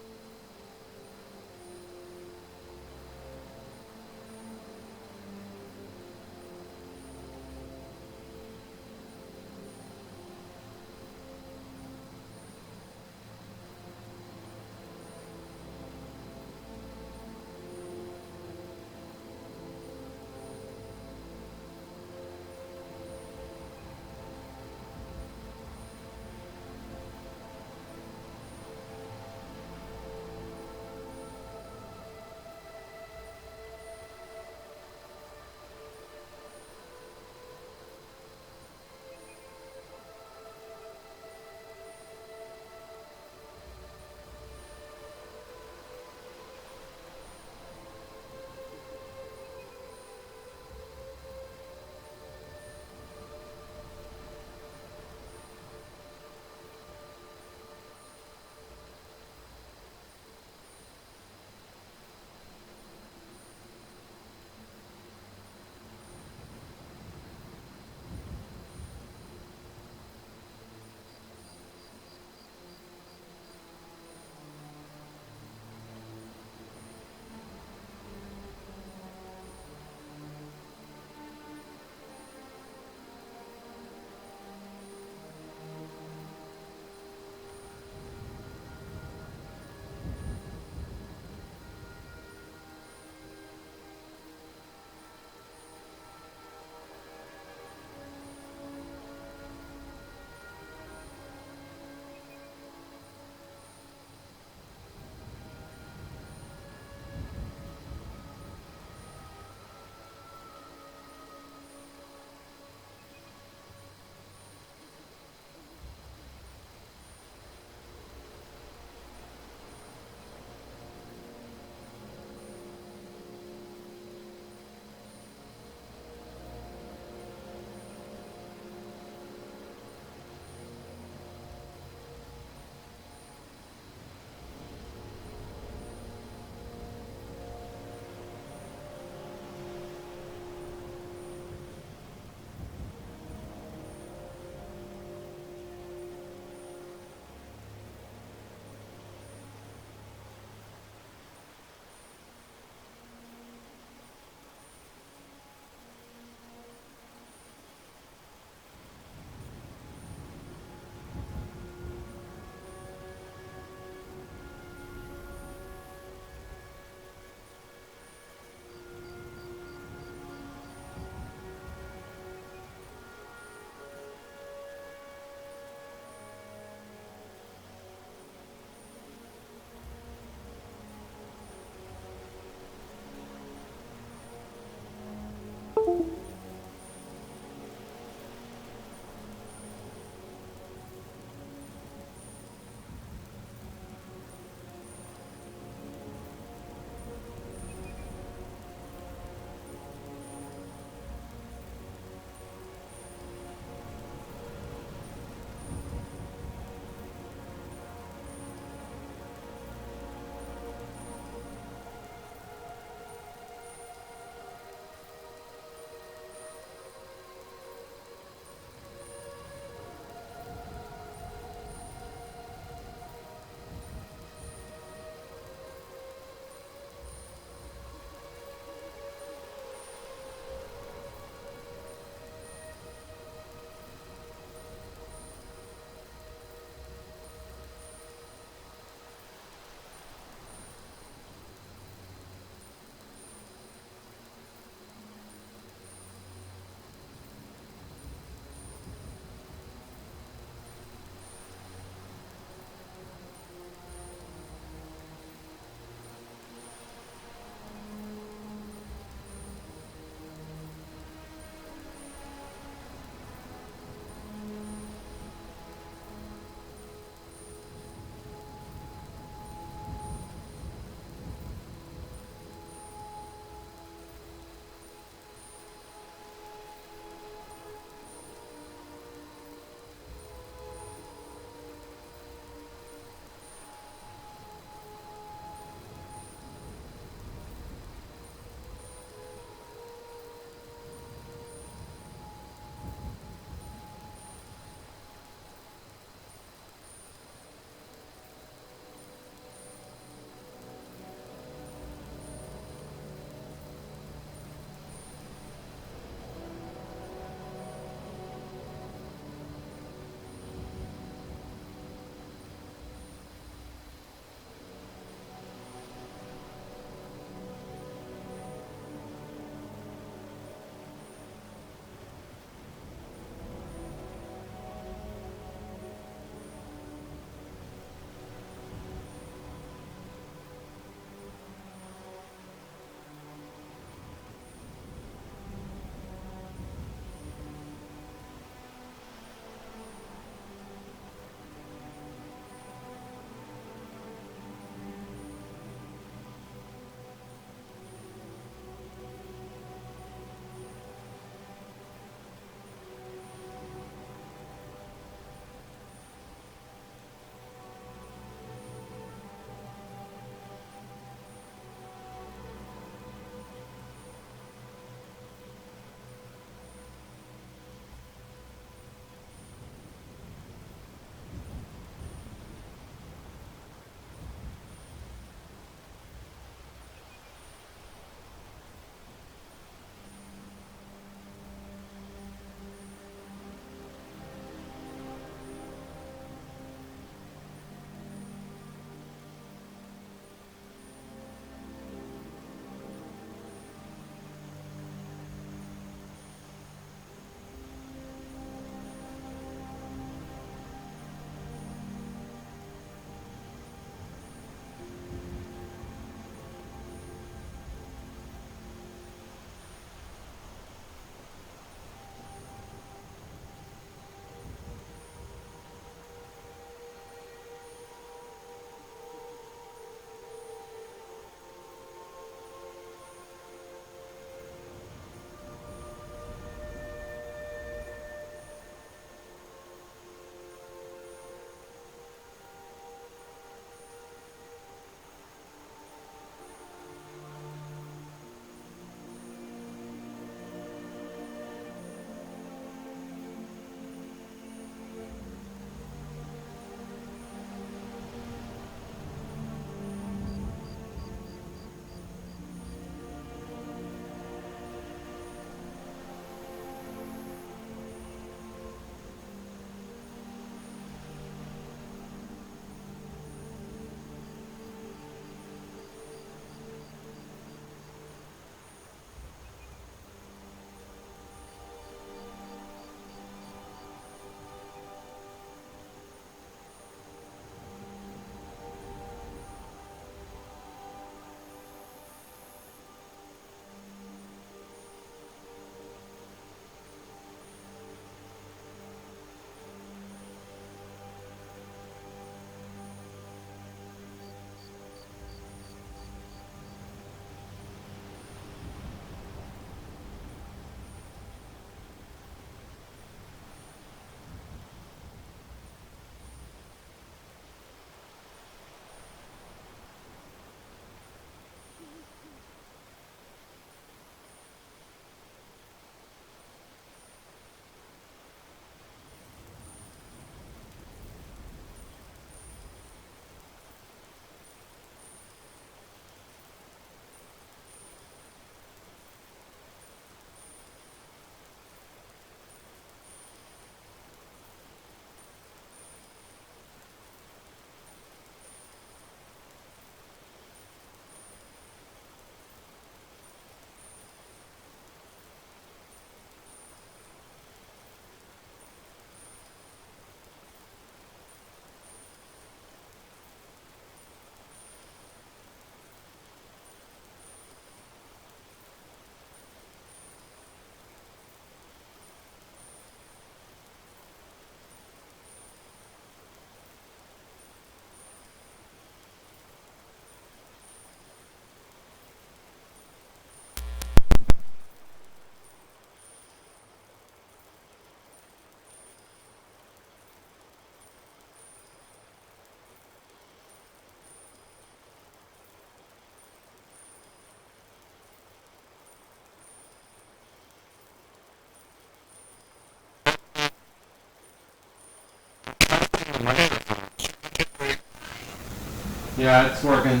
Yeah, it's working.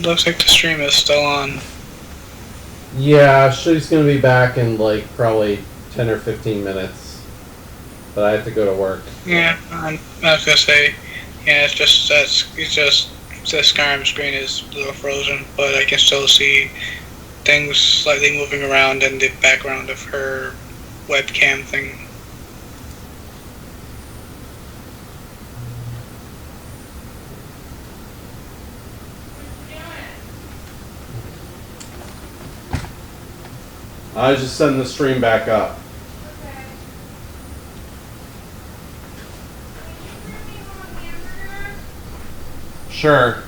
Looks like the stream is still on. Yeah, she's gonna be back in like probably 10 or 15 minutes. But I have to go to work. Yeah, I was gonna say, yeah, it's just the Skyrim screen is a little frozen, but I can still see things slightly moving around in the background of her webcam thing. I was just setting the stream back up. Sure.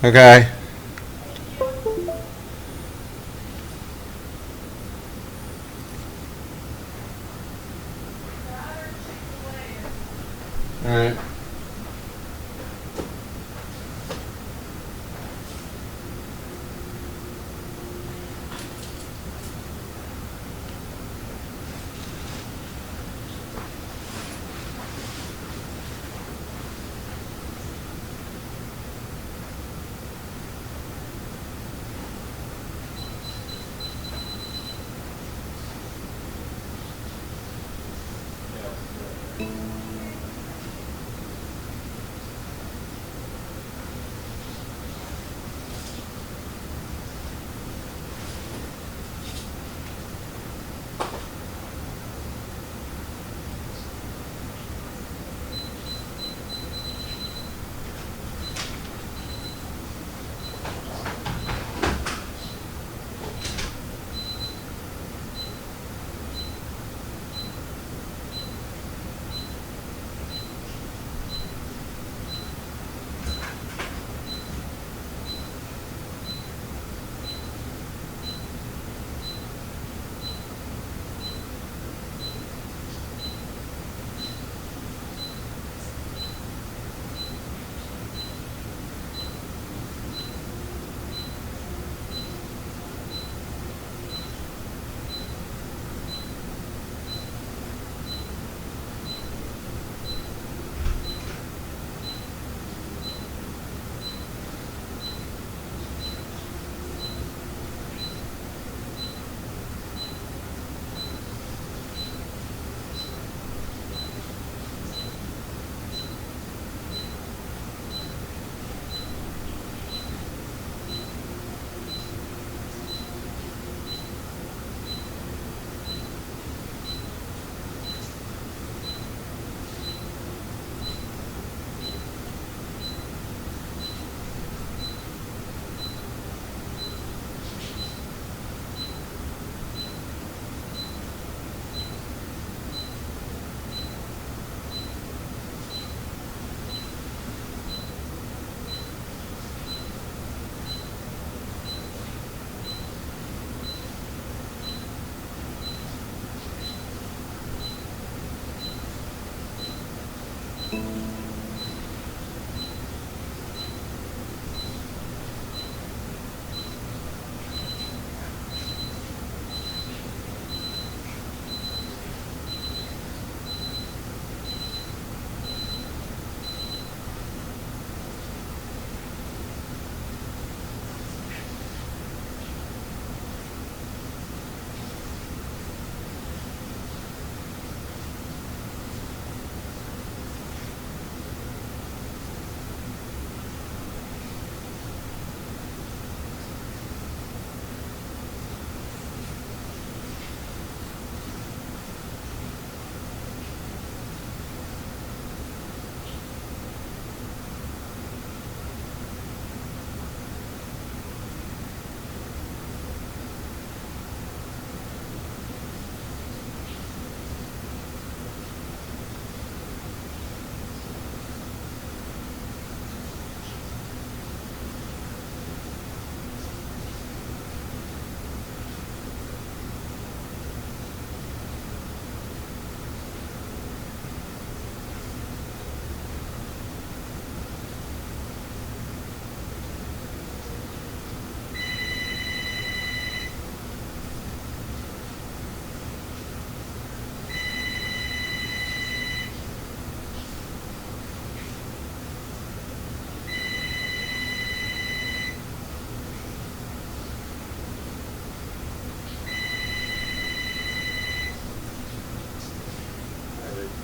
Okay. All right.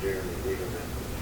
Jeremy, leave a message.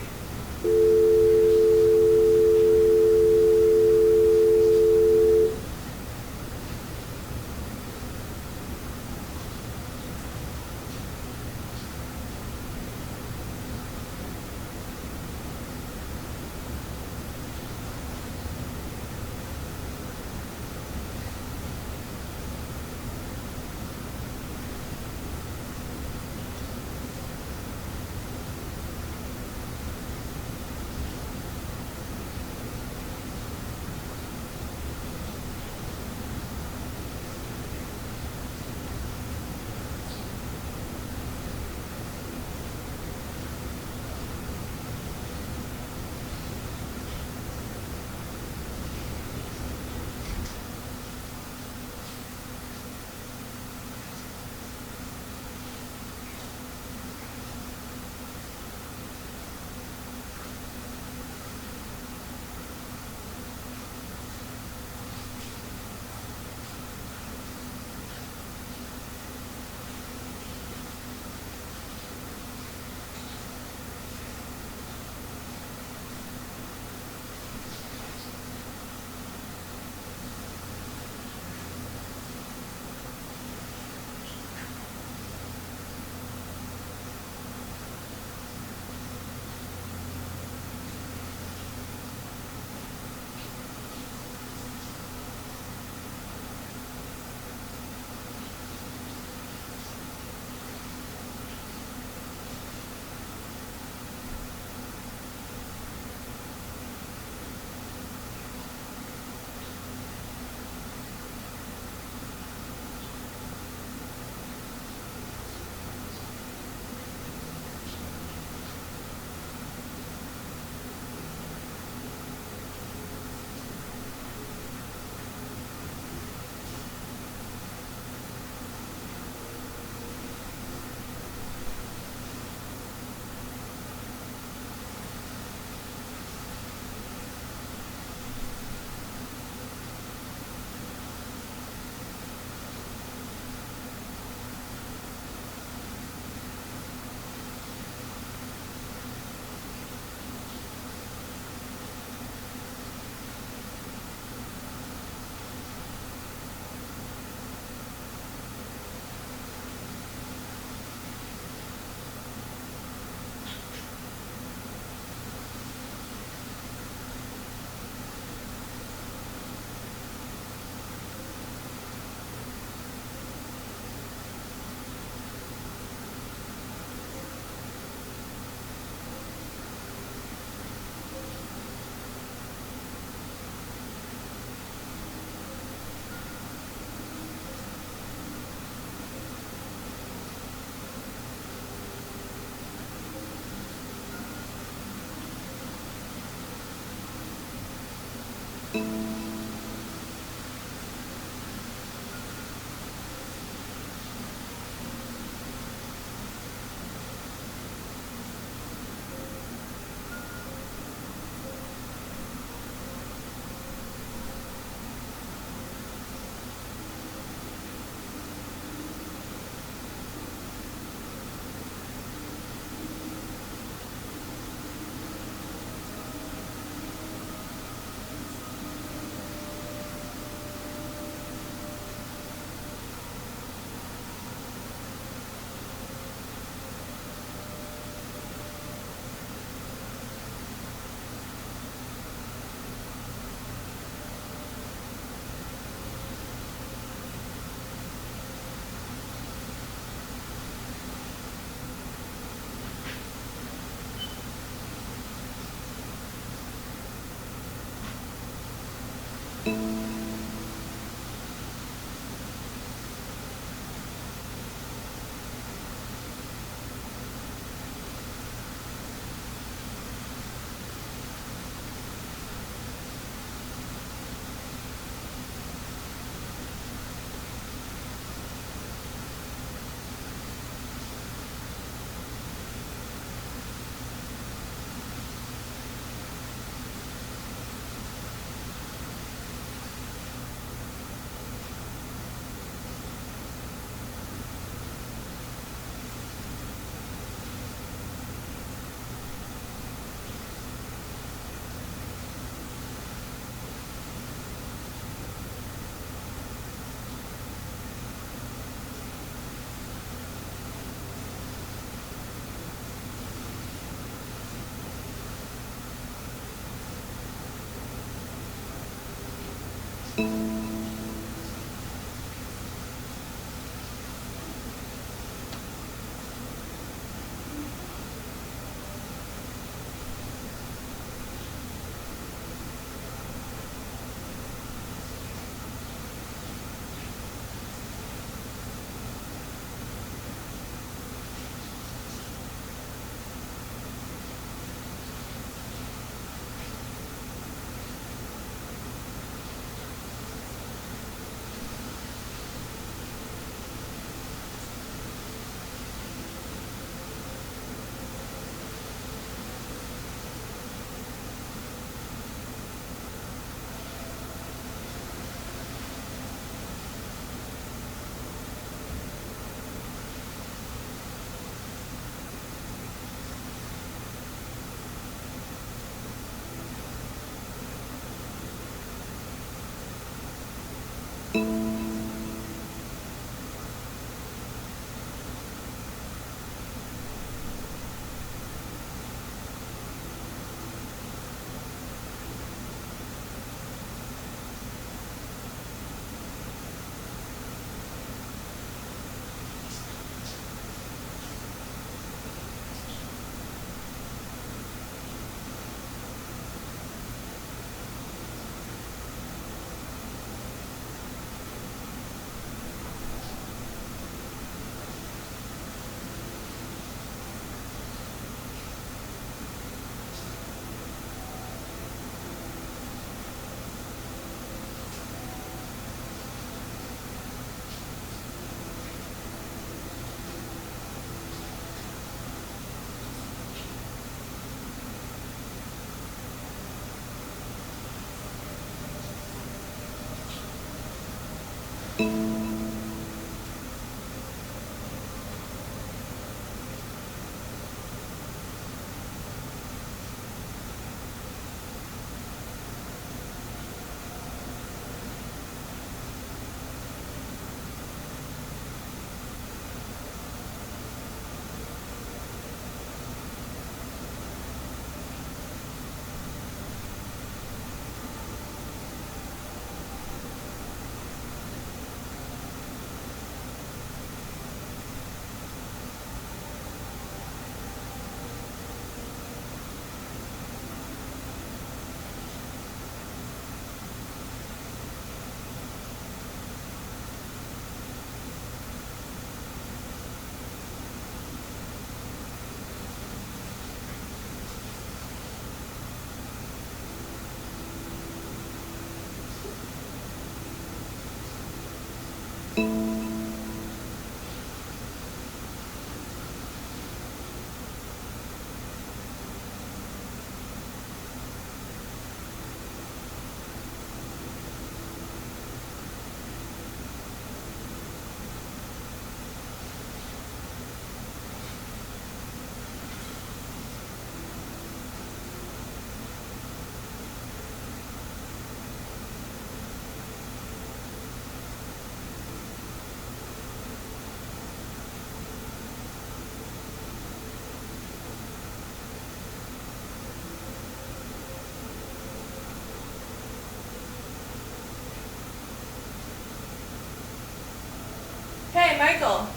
Michael.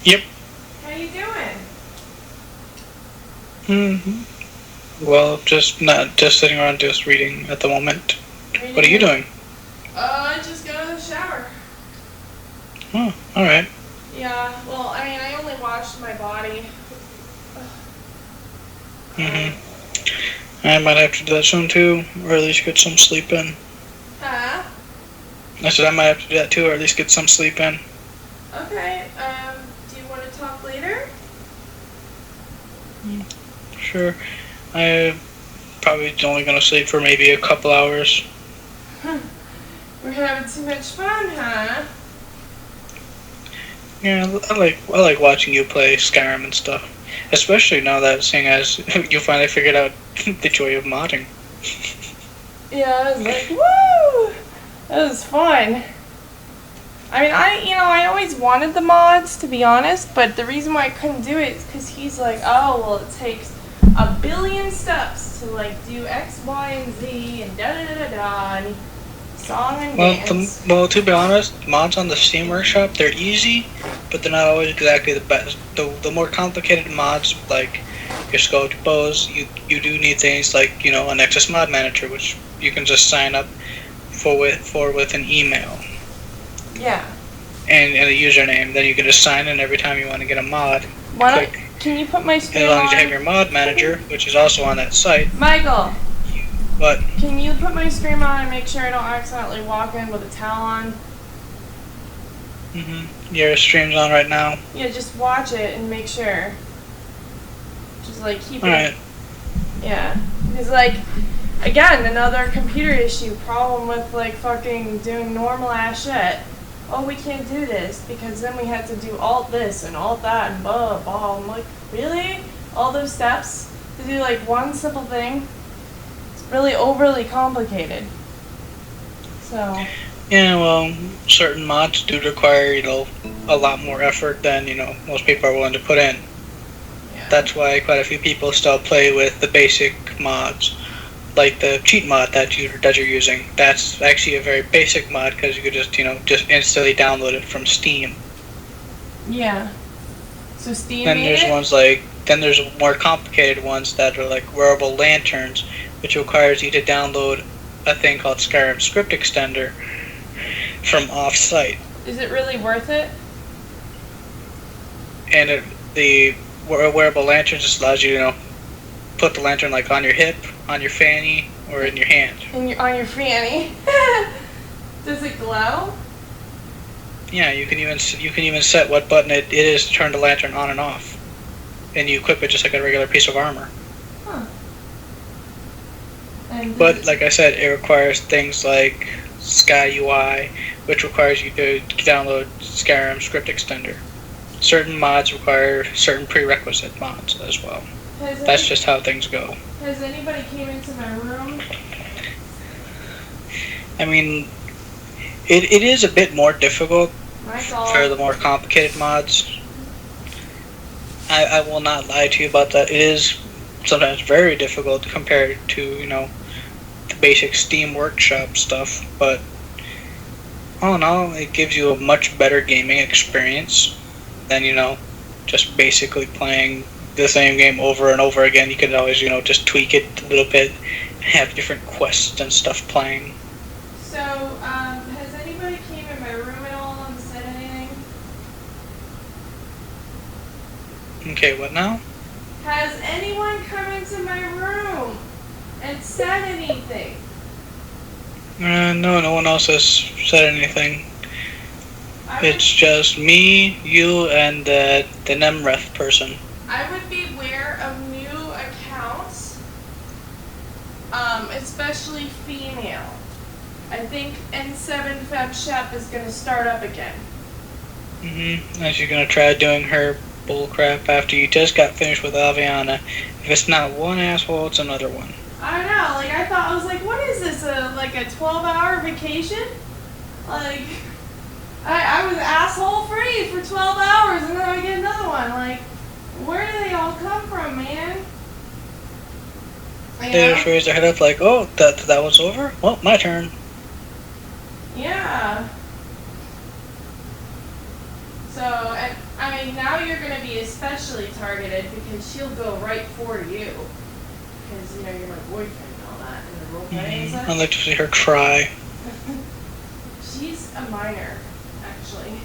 Yep. How you doing? Well, just sitting around just reading at the moment. What are you doing? I just got out of the shower. Oh, alright. Yeah, well, I mean, I only washed my body. I might have to do that soon too, or at least get some sleep in. Huh? I said I might have to do that too, or at least get some sleep in. Okay, do you want to talk later? Sure. I'm probably only gonna sleep for maybe a couple hours. We're having too much fun, huh? Yeah, I like watching you play Skyrim and stuff. Especially now that, seeing as you finally figured out the joy of modding. Yeah, I was like, woo! That was fun. I mean, I always wanted the mods, to be honest, but the reason why I couldn't do it is because he's like, oh, well, it takes 1 billion steps to, like, do X, Y, and Z, and da-da-da-da-da, and song and dance. Well, to be honest, mods on the Steam Workshop, they're easy, but they're not always exactly the best. The more complicated mods, like your Scope Bows, you do need things like, you know, a Nexus Mod Manager, which you can just sign up for with an email. Yeah. And a username. Then you can just sign in every time you want to get a mod. Can you put my screen as long on? as you have your mod manager, which is also on that site. Michael! But Can you put my stream on and make sure I don't accidentally walk in with a towel on? Your stream's on right now. Yeah, just watch it and make sure. Just like keep Alright. it. Yeah. Because like, again, another computer issue problem with like fucking doing normal ass shit. Oh, we can't do this because then we have to do alt this and alt that and blah blah. I'm like, really? All those steps to do like one simple thing? It's really overly complicated. So. Yeah, well, certain mods do require, you know, a lot more effort than, you know, most people are willing to put in. Yeah. That's why quite a few people still play with the basic mods. Like the cheat mod that you're using. That's actually a very basic mod because you could just, you know, just instantly download it from Steam. Yeah. So Steam Then made there's it? then there's more complicated ones that are like wearable lanterns, which requires you to download a thing called Skyrim Script Extender from off-site. Is it really worth it? And the wearable lantern just allows you to, you know, put the lantern like on your hip, on your fanny, or in your hand. On your fanny. Does it glow? Yeah, you can even set what button it is to turn the lantern on and off, and you equip it just like a regular piece of armor. Huh. And But like I said, it requires things like Sky UI, which requires you to download Skyrim Script Extender. Certain mods require certain prerequisite mods as well. That's just how things go. Has anybody came into my room? I mean, it is a bit more difficult for the more complicated mods. I will not lie to you about that. It is sometimes very difficult compared to, you know, the basic Steam Workshop stuff, but all in all, it gives you a much better gaming experience than, you know, just basically playing the same game over and over again. You can always, you know, just tweak it a little bit, have different quests and stuff playing. So, has anybody came in my room at all and said anything? Okay, what now? Has anyone come into my room and said anything? No, no one else has said anything. It's just me, you, and the Nemreth person. I would beware of new accounts, especially female. I think N7 Feb Shep is going to start up again. And she's gonna try doing her bullcrap after you just got finished with Aviana. If it's not one asshole, it's another one. I know, like I was like, what is this, like a 12-hour vacation? Like, I was asshole free for 12 hours and then I get another one, like, where do they all come from, man? They just raise their head up like, oh, that was over? Well, my turn. Yeah. now you're gonna be especially targeted because she'll go right for you. Because, you know, you're my boyfriend and all that, and the role play and such. I'd like to see her cry. She's a minor, actually.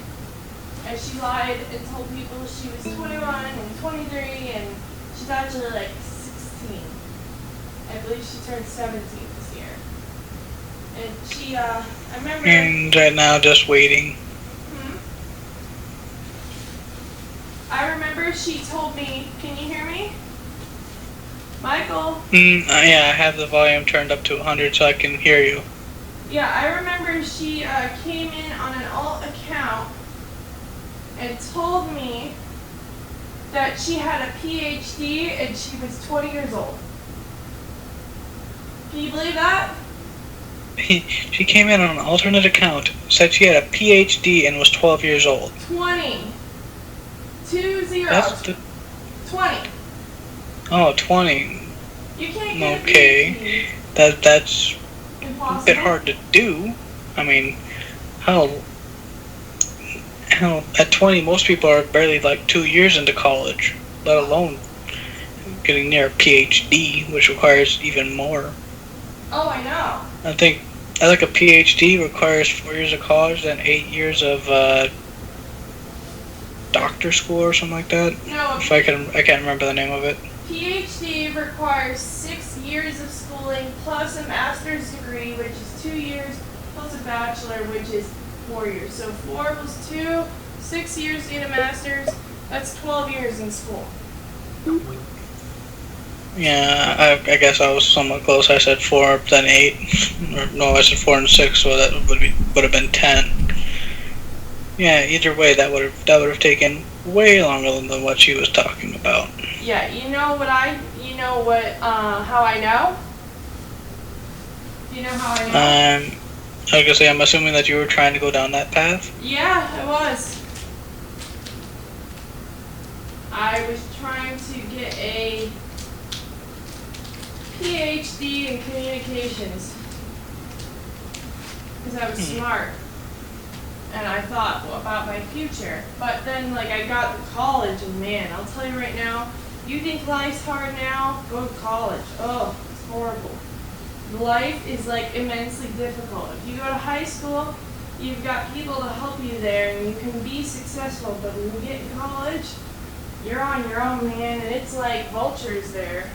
And she lied and told people she was 21 and 23, and she's actually like 16. I believe she turned 17 this year. And she, I remember... And right now, just waiting. I remember she told me, can you hear me? Michael? Yeah, I have the volume turned up to 100 so I can hear you. Yeah, I remember she came in on an alt account and told me that she had a PhD and she was 20 years old. Can you believe that? She came in on an alternate account, said she had a PhD and was 12 years old. 20. 20. That's the... 20. Oh, 20. You can't get Okay. a PhD. That's Impossible. a bit hard to do. I mean, hell, at 20, most people are barely like 2 years into college, let alone getting near a PhD, which requires even more. Oh, I know. I think a PhD requires 4 years of college and 8 years of doctor school or something like that. No, If I can't remember the name of it. PhD requires 6 years of schooling plus a master's degree, which is 2 years, plus a bachelor, which is 4 years. So 4 plus 2, 6 years to get a master's. That's 12 years in school. Yeah, I guess I was somewhat close. I said 4, then 8. No, I said 4 and 6, so that would have been 10. Yeah, either way, that would have taken way longer than what she was talking about. Yeah, how I know? You know how I know? I was gonna say, I'm assuming that you were trying to go down that path. Yeah, I was. I was trying to get a PhD in communications because I was smart and I thought about my future. But then, I got to college, and man, I'll tell you right now, you think life's hard now? Go to college. Oh, it's horrible. Life is immensely difficult. If you go to high school, you've got people to help you there, and you can be successful. But when you get in college, you're on your own, man, and it's like vultures there.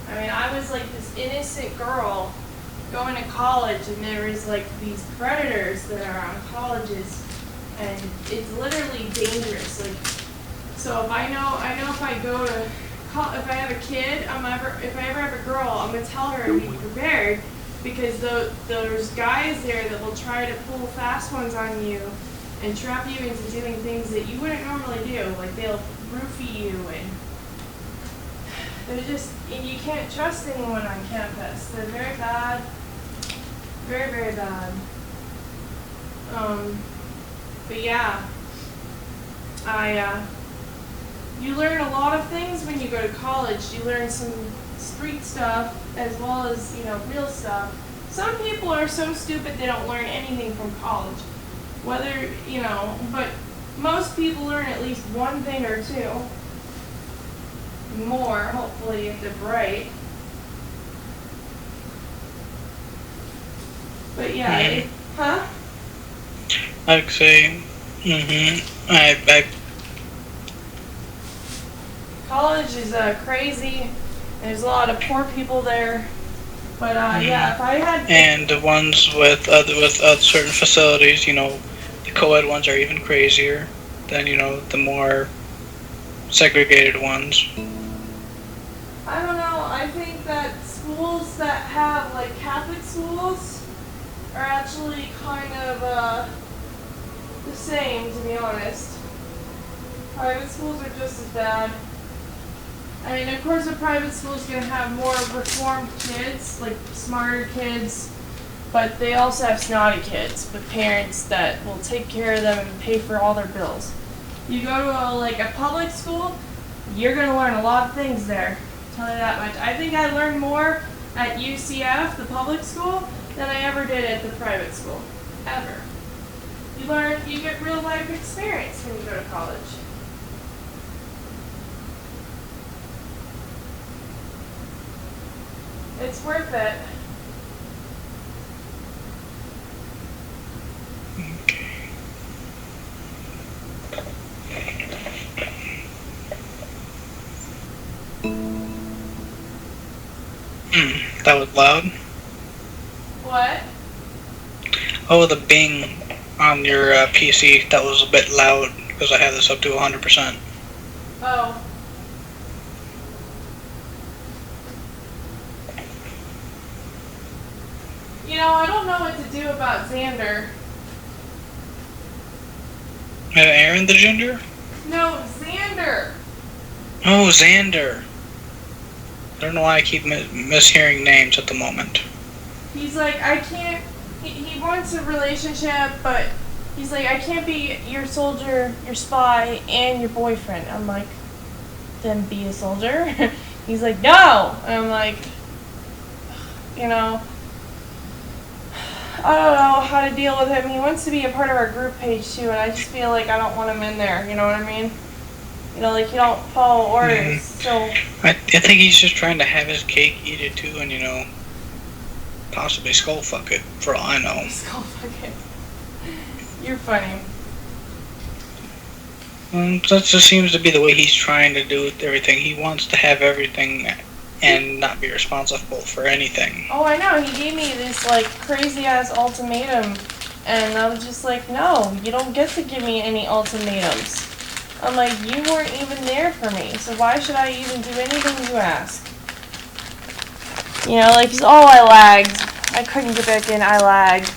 I mean, I was this innocent girl going to college, and there was these predators that are on colleges, and it's literally dangerous. So if I know if I go to, if I have a kid, if I ever have a girl, I'm gonna tell her to be prepared, because there's guys there that will try to pull fast ones on you and trap you into doing things that you wouldn't normally do. They'll roofie you, and and you can't trust anyone on campus. They're very bad. Very, very bad. But yeah, you learn a lot of things when you go to college. You learn some street stuff as well as, real stuff. Some people are so stupid they don't learn anything from college. But most people learn at least one thing or two. More, hopefully, if they're bright. But yeah, huh? I'd say, College is crazy. There's a lot of poor people there. But yeah, if I had... And the ones with certain facilities, the co-ed ones are even crazier than, the more segregated ones. I don't know. I think that schools that have, Catholic schools are actually kind of the same, to be honest. Private schools are just as bad. I mean, of course, a private school is going to have more reformed kids, smarter kids, but they also have snotty kids with parents that will take care of them and pay for all their bills. You go to a public school, you're going to learn a lot of things there. I'll tell you that much. I think I learned more at UCF, the public school, than I ever did at the private school. Ever. You get real life experience when you go to college. It's worth it. That was loud. What? Oh, the Bing on your PC, that was a bit loud because I have this up to 100%. Oh. You know, I don't know what to do about Xander. Aaron the gender? No, Xander! Oh, Xander. I don't know why I keep mishearing names at the moment. He's like, I can't... He wants a relationship, but he's like, I can't be your soldier, your spy, and your boyfriend. I'm like, then be a soldier? He's like, no! And I'm like, you know, I don't know how to deal with him. He wants to be a part of our group page too, and I just feel like I don't want him in there, you know what I mean? You know, like, you don't follow orders, so... I think he's just trying to have his cake, eat it too, and, you know, possibly skull fuck it, for all I know. Skull fuck it. You're funny. That just seems to be the way he's trying to do everything. He wants to have everything and not be responsible for anything. Oh, I know. He gave me this, like, crazy-ass ultimatum, and I was just like, no, you don't get to give me any ultimatums. I'm like, you weren't even there for me, so why should I even do anything you ask? You know, like, oh, I lagged. I couldn't get back in, I lagged.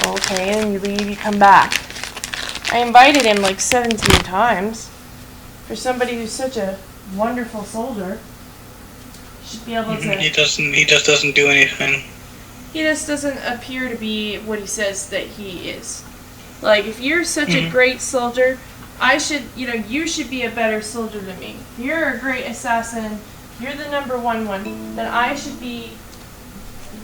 Okay, and you leave, you come back. I invited him like 17 times. For somebody who's such a wonderful soldier, should be able to... He just doesn't do anything. He just doesn't appear to be what he says that he is. Like, if you're such a great soldier, you should be a better soldier than me. If you're a great assassin, you're the #1 one, then I should be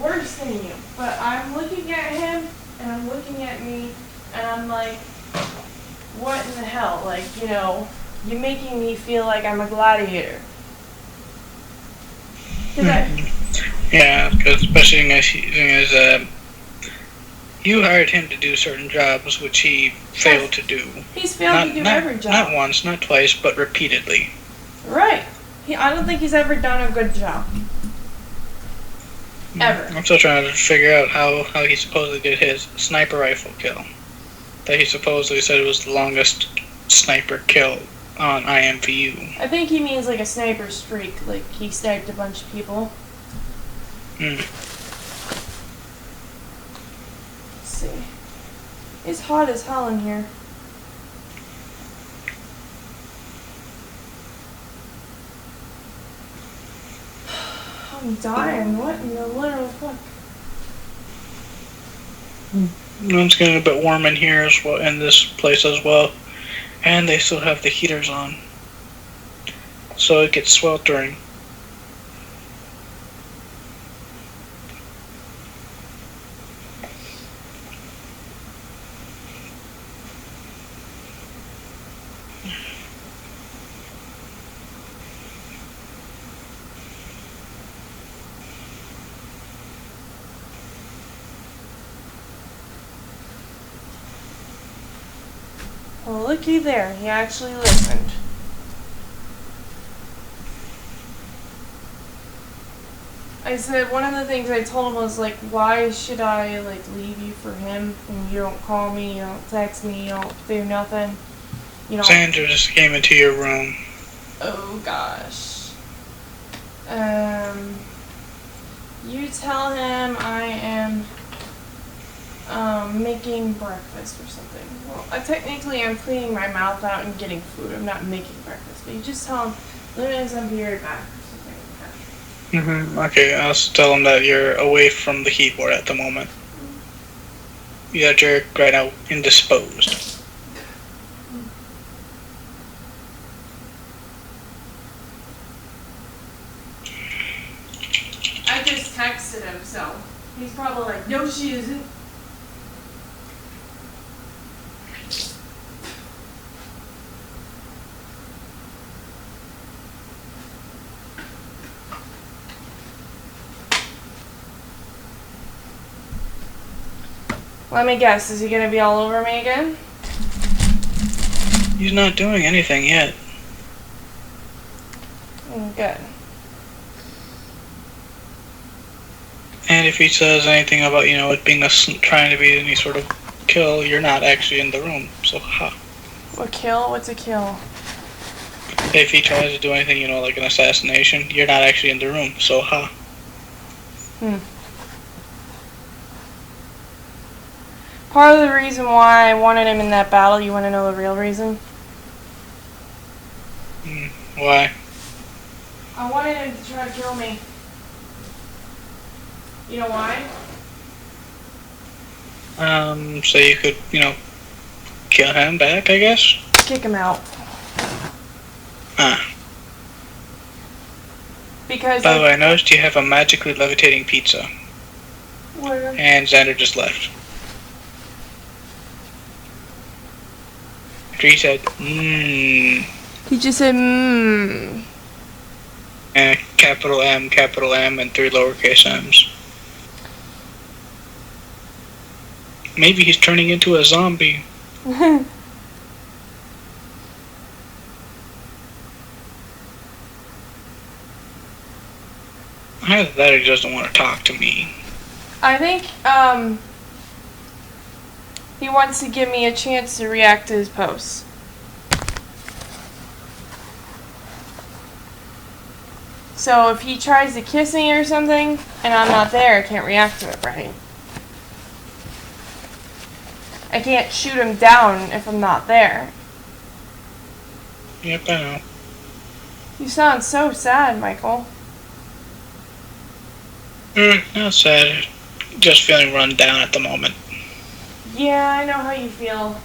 worse than you. But I'm looking at him, and I'm looking at me, and I'm like, what in the hell? Like, you know, you're making me feel like I'm a gladiator. Yeah, because especially as you hired him to do certain jobs which he failed to do. He's failed to do every job. Not once, not twice, but repeatedly. Right. I don't think he's ever done a good job. Ever. I'm still trying to figure out how he supposedly did his sniper rifle kill. That he supposedly said was the longest sniper kill on IMVU. I think he means like a sniper streak, like he sniped a bunch of people. Let's see. It's hot as hell in here. I'm dying. What in the literal fuck? It's getting a bit warm in here as well, in this place as well. And they still have the heaters on. So it gets sweltering. Well, looky there. He actually listened. I said, one of the things I told him was, like, why should I, like, leave you for him? And you don't call me, you don't text me, you don't do nothing. You don't... Sandra just came into your room. Oh, gosh. You tell him I am... making breakfast or something. Well, technically I'm cleaning my mouth out and getting food. I'm not making breakfast. But you just tell him, Luna's gonna be right back or something like that. Okay, I'll just tell him that you're away from the keyboard at the moment. That you're right now indisposed. I just texted him, so he's probably like, no, she isn't. Let me guess, is he gonna be all over me again? He's not doing anything yet. Good. And if he says anything about, you know, it being trying to be any sort of kill, you're not actually in the room. So, ha. A kill? What's a kill? If he tries to do anything, you know, like an assassination, you're not actually in the room. So, ha. Part of the reason why I wanted him in that battle, you want to know the real reason? Why? I wanted him to try to kill me. You know why? So you could, you know, kill him back, I guess? Kick him out. Ah. Because By the way, I noticed you have a magically levitating pizza. Where? And Xander just left. After he said, He just said, And capital M, and 3 lowercase m's. Maybe he's turning into a zombie. Either that or he doesn't want to talk to me. I think, he wants to give me a chance to react to his posts. So if he tries to kiss me or something, and I'm not there, I can't react to it, right? I can't shoot him down if I'm not there. Yep, I know. You sound so sad, Michael. Not sad. Just feeling run down at the moment. Yeah, I know how you feel.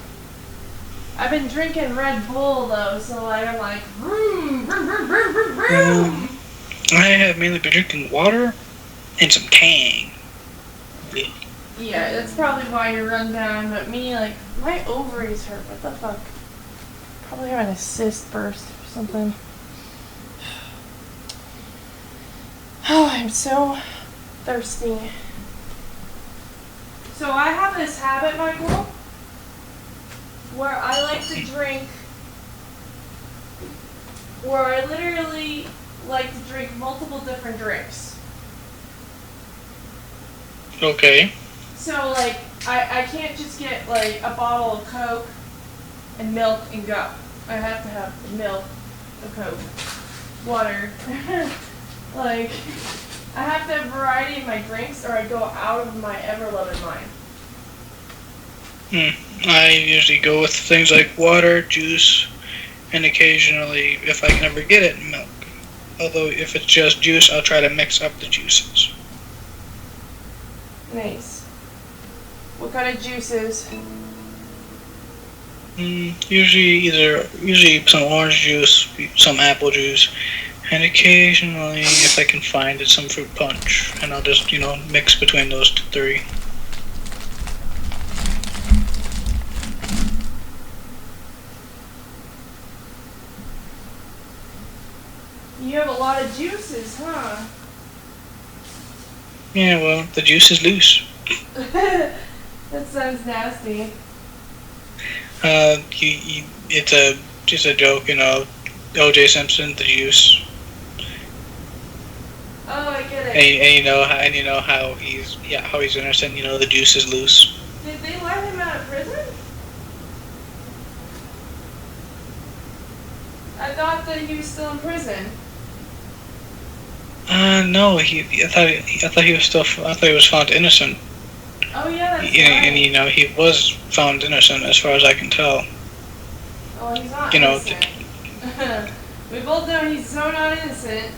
I've been drinking Red Bull though, so I'm like, vroom, vroom, vroom, vroom, vroom, vroom. I have mainly been drinking water and some Tang. Yeah, that's probably why you're run down, but me, like, my ovaries hurt. What the fuck? Probably having a cyst burst or something. Oh, I'm so thirsty. So I have this habit, Michael, where I like to drink, where I literally like to drink multiple different drinks. Okay. So, like, I can't just get, like, a bottle of Coke and milk and go. I have to have the milk, the Coke, water. Like, I have to have variety in my drinks or I go out of my ever-loving mind. I usually go with things like water, juice, and occasionally, if I can ever get it, milk. Although, if it's just juice, I'll try to mix up the juices. Nice. What kind of juices? Usually some orange juice, some apple juice, and occasionally, if I can find it, some fruit punch. And I'll just, you know, mix between those 3. You have a lot of juices, huh? Yeah, well, the juice is loose. That sounds nasty. It's just a joke, you know. O.J. Simpson, the juice. Oh, I get it. And you know how he's innocent. You know, the juice is loose. Did they let him out of prison? I thought that he was still in prison. No, I thought he was found innocent. Oh yeah, that's right. And you know, he was found innocent as far as I can tell. Oh, he's not You know, innocent. We both know he's so not innocent.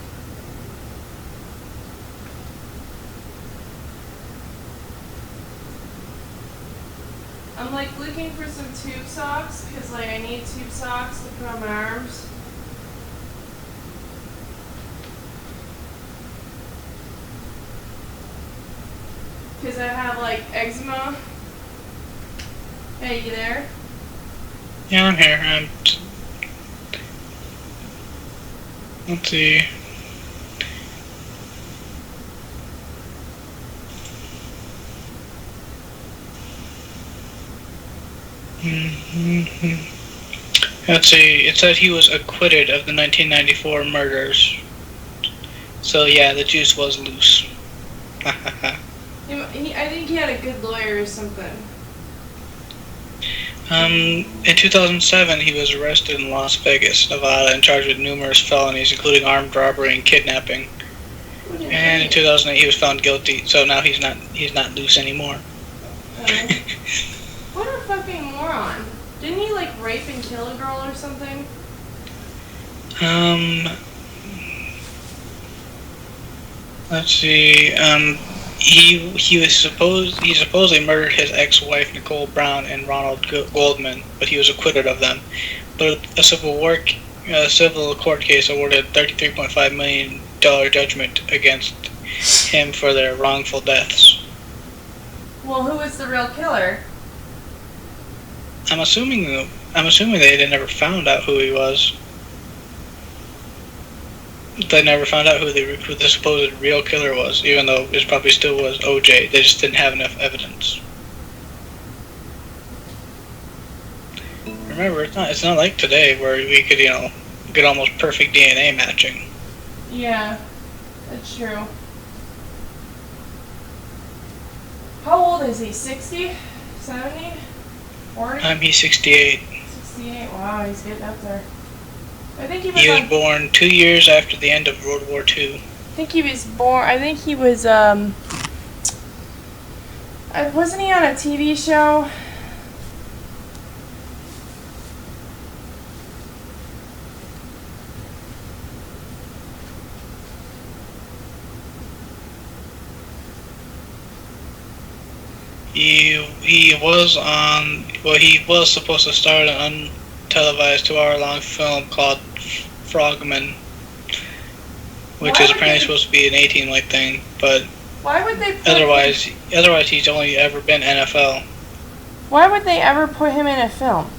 I'm like looking for some tube socks because like I need tube socks to put on my arms. Because I have like eczema. Hey, you there? Yeah, I'm here. Let's see. Let's see. It said he was acquitted of the 1994 murders. So yeah, the juice was loose. I think he had a good lawyer or something. In 2007, he was arrested in Las Vegas, Nevada, and charged with numerous felonies, including armed robbery and kidnapping. And in 2008, he was found guilty. So now he's not loose anymore. What a fucking moron! Didn't he like rape and kill a girl or something? Let's see. He supposedly murdered his ex-wife Nicole Brown and Ronald Goldman, but he was acquitted of them. But a civil court case awarded $33.5 million judgment against him for their wrongful deaths. Well, who was the real killer? I'm assuming they never found out who he was. They never found out who the supposed real killer was, even though it probably still was OJ. They just didn't have enough evidence. Remember, it's not like today where we could, get almost perfect DNA matching. Yeah, that's true. How old is he? 60? 70? 40? He's 68. 68, wow, he's getting up there. I think He was born 2 years after the end of World War II. I think he was, wasn't he on a TV show? He was supposed to star in an untelevised 2-hour-long film called Frogman, which is apparently supposed to be an 18 thing, but why would they otherwise he's only ever been NFL. Why would they ever put him in a film?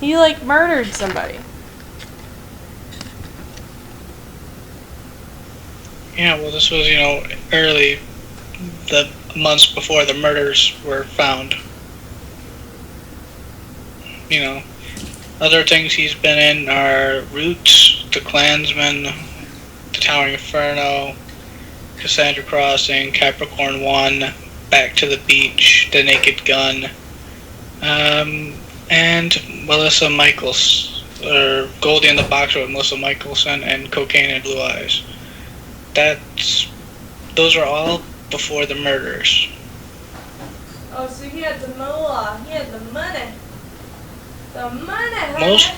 He murdered somebody. Yeah, well, this was early, the months before the murders were found. Other things he's been in are Roots, The Klansman, The Towering Inferno, Cassandra Crossing, Capricorn 1, Back to the Beach, The Naked Gun, and Melissa Michaels, or Goldie and the Boxer with Melissa Michelson, and Cocaine and Blue Eyes. Those are all before the murders. Oh, so he had the moolah. He had the money. The money, I was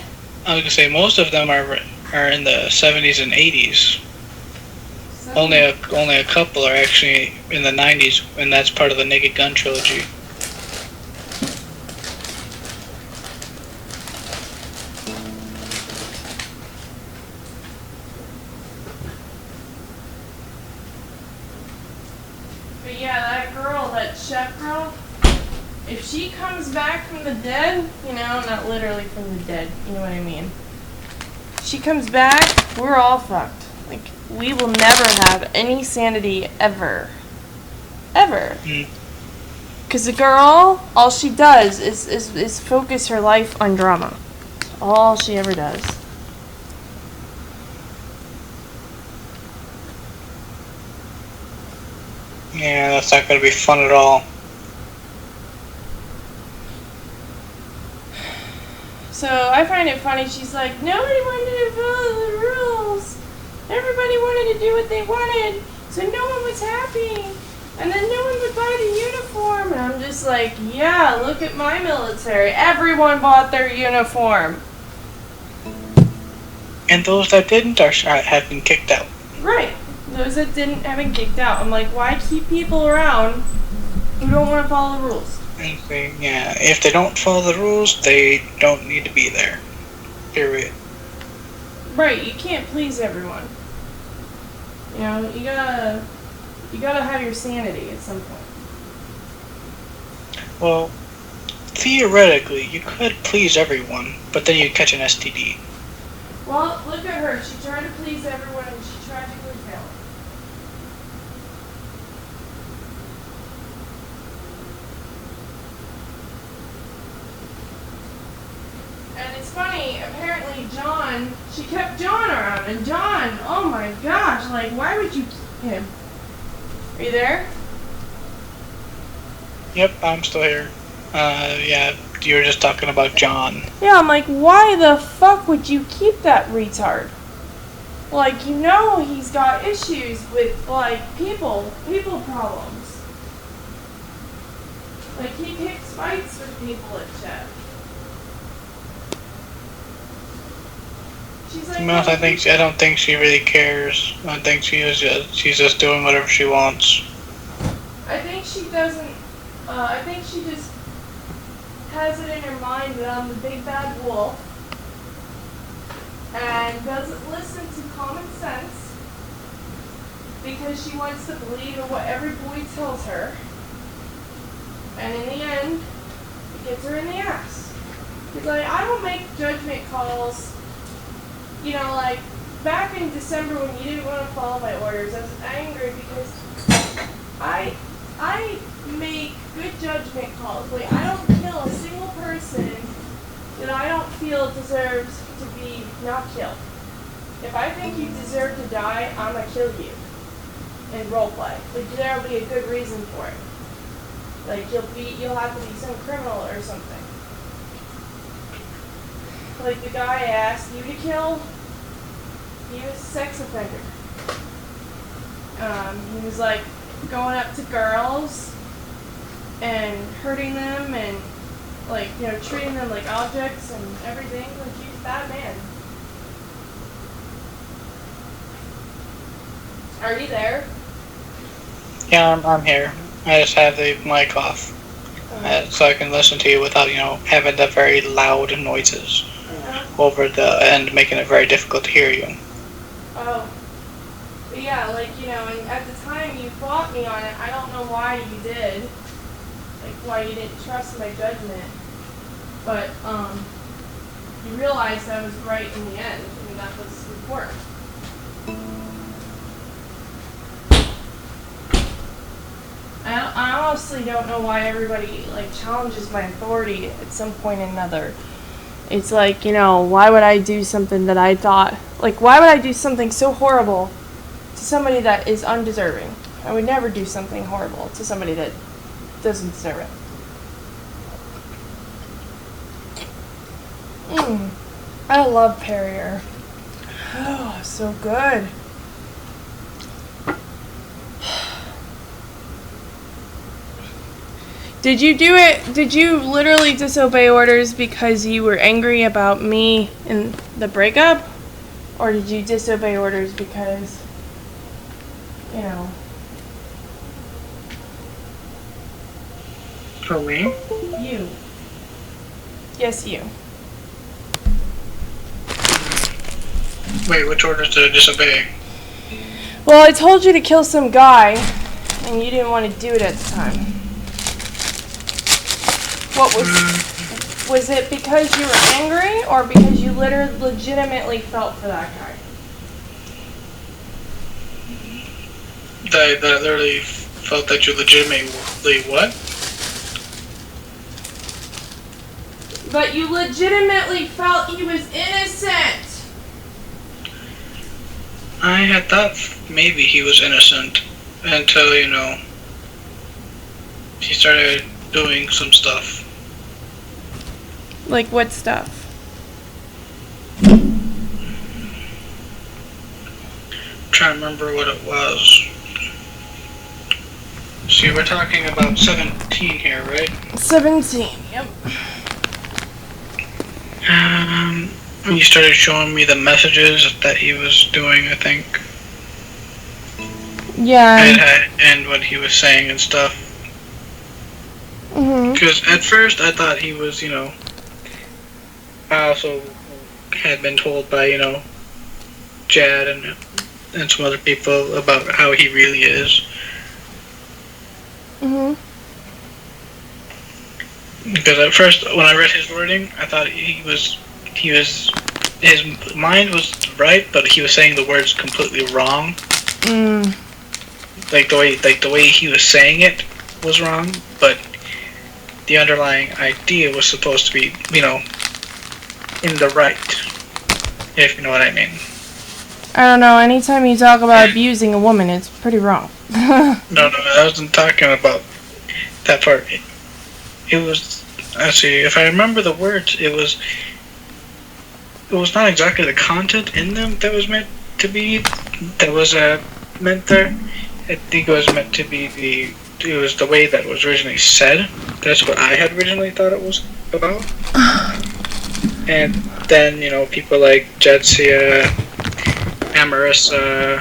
gonna say most of them are in the 70s and 80s. Only a couple are actually in the 90s, and that's part of the Naked Gun trilogy. But yeah, that girl, that chef girl, if she comes back from the dead, not literally from the dead, you know what I mean? She comes back, we're all fucked. We will never have any sanity ever. Ever. Because the girl, all she does is focus her life on drama. All she ever does. Yeah, that's not going to be fun at all. So I find it funny, she's like, nobody wanted to follow the rules. Everybody wanted to do what they wanted, so no one was happy. And then no one would buy the uniform. And I'm just like, yeah, look at my military. Everyone bought their uniform. And those that didn't have been kicked out. Right. Those that didn't have been kicked out. I'm like, why keep people around who don't want to follow the rules? Yeah, if they don't follow the rules, they don't need to be there. Period. Right, you can't please everyone. You gotta have your sanity at some point. Well, theoretically, you could please everyone, but then you'd catch an STD. Well, look at her. She tried to please everyone and she tragically failed. funny, apparently John, she kept John around, and John, oh my gosh, like, why would you keep him? Are you there? Yep, I'm still here. Yeah, you were just talking about John. Yeah, I'm like, why the fuck would you keep that retard? Like, you know he's got issues with, like, people problems. Like, he picks fights with people and shit. She's like, No, I don't think she really cares. I think she's just doing whatever she wants. I think she doesn't, I think she just has it in her mind that I'm the big bad wolf and doesn't listen to common sense because she wants to believe in what every boy tells her, and in the end it gets her in the ass. Because like, I don't make judgment calls, you know, like back in December when you didn't want to follow my orders. I was angry because I make good judgment calls. Like, I don't kill a single person that I don't feel deserves to be not killed. If I think you deserve to die, I'm gonna kill you in roleplay. Like, there'll be a good reason for it. Like, you'll have to be some criminal or something. Like the guy I asked you to kill, he was a sex offender. He was like going up to girls and hurting them and, like, you know, treating them like objects and everything. Like, he's a bad man. Are you there? Yeah, I'm here. I just have the mic off, so I can listen to you without, you know, having the very loud noises over the and making it very difficult to hear you. Oh. But yeah, like, you know, and at the time you fought me on it, I don't know why you did. Like, why you didn't trust my judgment. But, you realized I was right in the end, and that was important. I honestly don't know why everybody, like, challenges my authority at some point or another. It's like, you know, why would I do something that I thought, like, why would I do something so horrible to somebody that is undeserving? I would never do something horrible to somebody that doesn't deserve it. I love Perrier. Oh, so good. Did you do it? Did you literally disobey orders because you were angry about me and the breakup? Or did you disobey orders because, you know? For me? You. Yes, you. Wait, which orders did I disobey? Well, I told you to kill some guy, and you didn't want to do it at the time. What was it because you were angry, or because you legitimately felt for that guy? That I literally felt that you legitimately what? But you legitimately felt he was innocent. I had thought maybe he was innocent until, you know, he started doing some stuff. Like what stuff? Trying to remember what it was. See, we're talking about 17 here, right? 17, yep. You started showing me the messages that he was doing, I think. Yeah. And what he was saying and stuff. Because at first I thought he was, you know, I also had been told by, you know, Jad and some other people about how he really is. Because at first, when I read his wording, I thought his mind was right, but he was saying the words completely wrong. Like the way he was saying it was wrong, but the underlying idea was supposed to be, you know, in the right, if you know what I mean. I don't know, anytime you talk about abusing a woman, it's pretty wrong. No, I wasn't talking about that part. It was, actually, if I remember the words, it was not exactly the content in them that was meant to be, that was meant there. I think it was meant to be it was the way that was originally said. That's what I had originally thought it was about. And then, you know, people like Jetsia, Amarissa,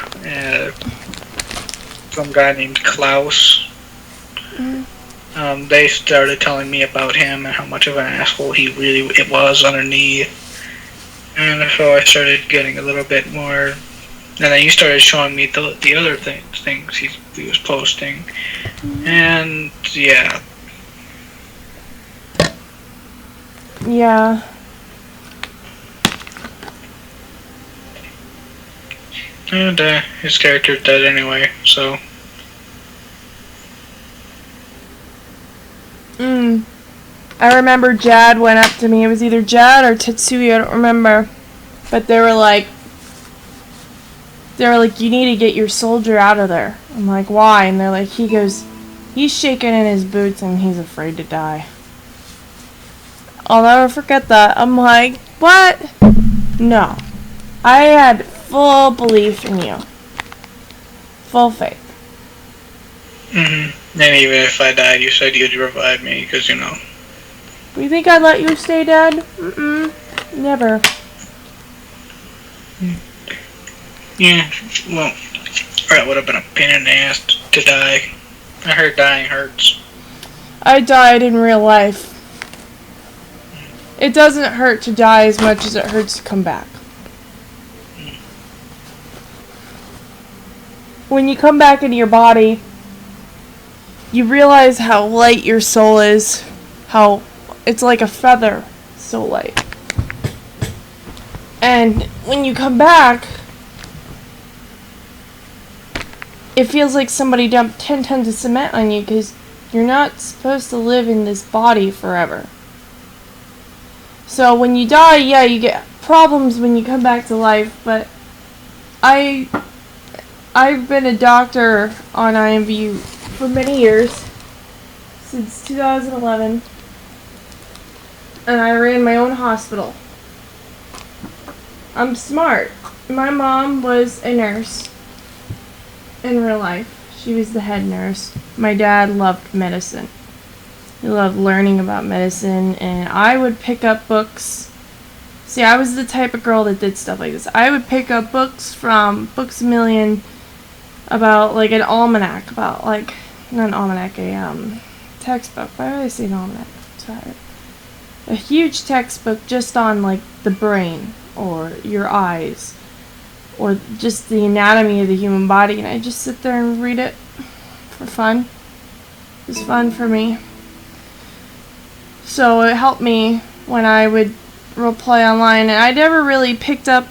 some guy named Klaus, they started telling me about him and how much of an asshole he really was underneath. And so I started getting a little bit more. And then you started showing me the other things he was posting. And yeah. Yeah. And his character's dead anyway, so. I remember Jad went up to me. It was either Jad or Tetsuya, I don't remember. But they were like, you need to get your soldier out of there. I'm like, why? And they're like, he's shaking in his boots and he's afraid to die. I'll never forget that. I'm like, what? No. I had full belief in you. Full faith. And even if I died, you said you'd revive me, because, you know. Do you think I'd let you stay dead? Never. Yeah, well, that would have been a pain in the ass to die. I heard dying hurts. I died in real life. It doesn't hurt to die as much as it hurts to come back. When you come back into your body, you realize how light your soul is. How it's like a feather, so light. And when you come back, it feels like somebody dumped 10 tons of cement on you because you're not supposed to live in this body forever. So when you die, yeah, you get problems when you come back to life, but I've been a doctor on IMVU for many years, since 2011, and I ran my own hospital. I'm smart. My mom was a nurse in real life. She was the head nurse. My dad loved medicine. He loved learning about medicine, and I would pick up books. See, I was the type of girl that did stuff like this. I would pick up books from Books A Million about, like, an almanac, about, like, not an almanac, a textbook. Why would I say an almanac? Sorry. A huge textbook just on, like, the brain, or your eyes, or just the anatomy of the human body, and I just sit there and read it for fun. It was fun for me. So it helped me when I would roleplay online, and I never really picked up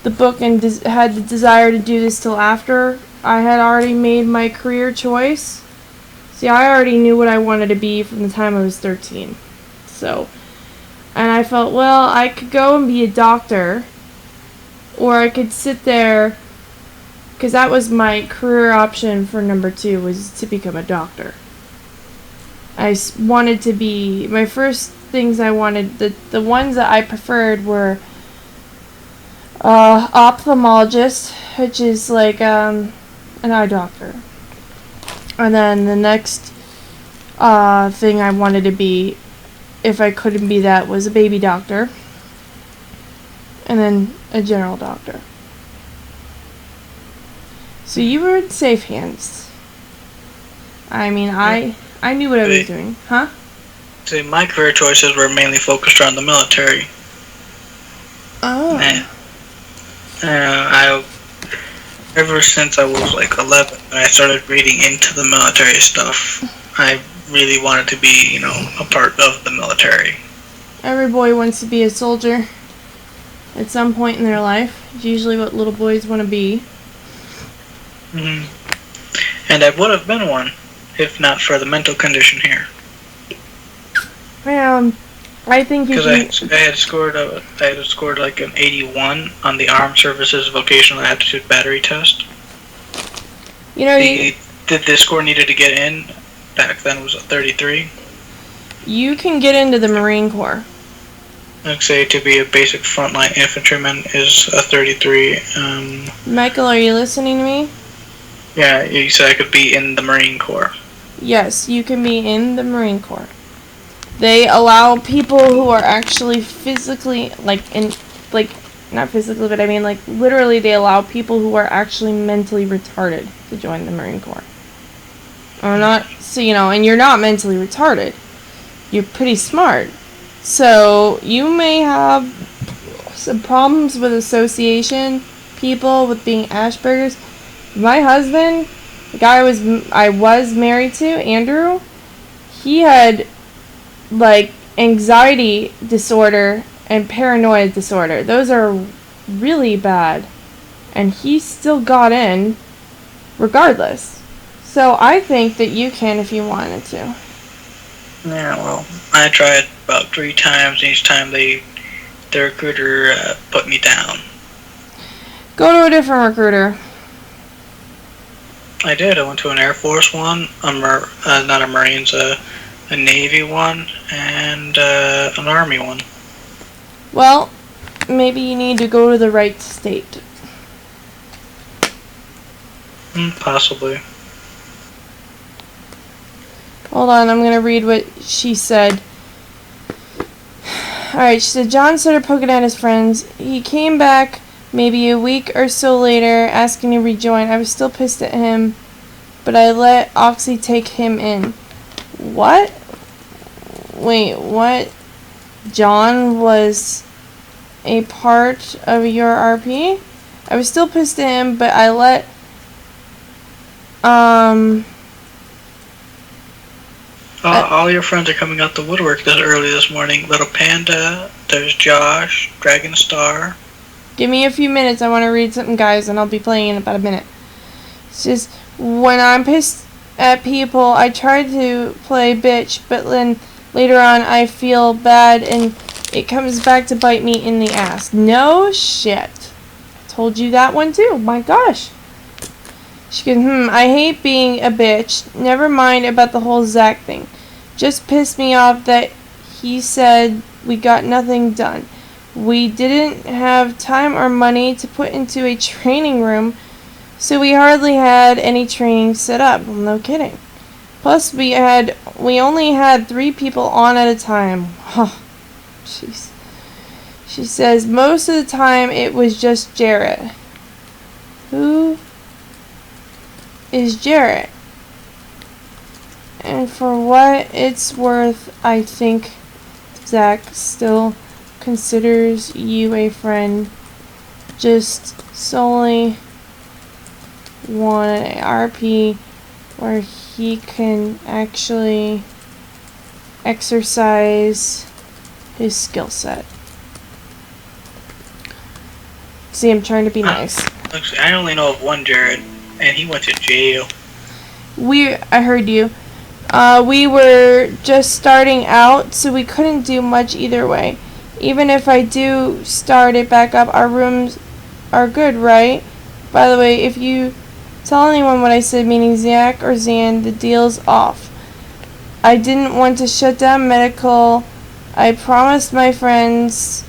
the book and had the desire to do this till after I had already made my career choice. See, I already knew what I wanted to be from the time I was 13. So, and I felt, well, I could go and be a doctor, or I could sit there, because that was my career option for number 2, was to become a doctor. I wanted to be, my first things I wanted, the ones that I preferred were ophthalmologist, which is like an eye doctor. And then the next thing I wanted to be, if I couldn't be that, was a baby doctor. And then a general doctor. So you were in safe hands. I mean, I knew what I was doing. Huh? See, my career choices were mainly focused around the military. Oh. Ever since I was like 11, and I started reading into the military stuff, I really wanted to be, you know, a part of the military. Every boy wants to be a soldier at some point in their life. It's usually what little boys want to be. And I would have been one, if not for the mental condition here. I think if Because you... I had scored like an 81 on the Armed Services Vocational Aptitude Battery Test. You know, The score needed to get in back then was a 33. you can get into the Marine Corps. I'd say to be a basic frontline infantryman is a 33. Michael, are you listening to me? Yeah, you said I could be in the Marine Corps. Yes, you can be in the Marine Corps. They allow people who are actually physically, not physically, but I mean, like, literally they allow people who are actually mentally retarded to join the Marine Corps. Or not, so, you know, and you're not mentally retarded. You're pretty smart. So, you may have some problems with association people, with being Asperger's. My husband, the guy I was married to, Andrew, he had, like, anxiety disorder and paranoia disorder. Those are really bad. And he still got in regardless. So I think that you can if you wanted to. Yeah, well, I tried about 3 times. Each time the recruiter put me down. Go to a different recruiter. I did. I went to an Air Force one, not a Marines, a Navy one, and an Army one. Well, maybe you need to go to the right state. Possibly. Hold on, I'm going to read what she said. Alright, she said, John started poking at his friends. He came back maybe a week or so later asking to rejoin. I was still pissed at him, but I let Oxy take him in. What? Wait, what? John was a part of your RP? I was still pissed at him, but I let all your friends are coming out the woodwork this early this morning. Little Panda, there's Josh, Dragon Star. Give me a few minutes. I want to read something, guys, and I'll be playing in about a minute. It's just, when I'm pissed at people, I try to play bitch, but then later on I feel bad and it comes back to bite me in the ass. No shit. Told you that one too. My gosh. She goes, I hate being a bitch. Never mind about the whole Zach thing. Just pissed me off that he said we got nothing done. We didn't have time or money to put into a training room, so we hardly had any training set up. Well, no kidding. Plus, we only had 3 people on at a time. Huh. Jeez. She says, most of the time it was just Jarrett. Who is Jarrett? And for what it's worth, I think Zach still considers you a friend. Just solely want an RP where he can actually exercise his skill set. See, I'm trying to be nice. I only know of one Jared, and he went to jail. I heard you. We were just starting out, so we couldn't do much either way. Even if I do start it back up, our rooms are good, right? By the way, if you tell anyone what I said, meaning Zach or Zan, the deal's off. I didn't want to shut down medical. I promised my friends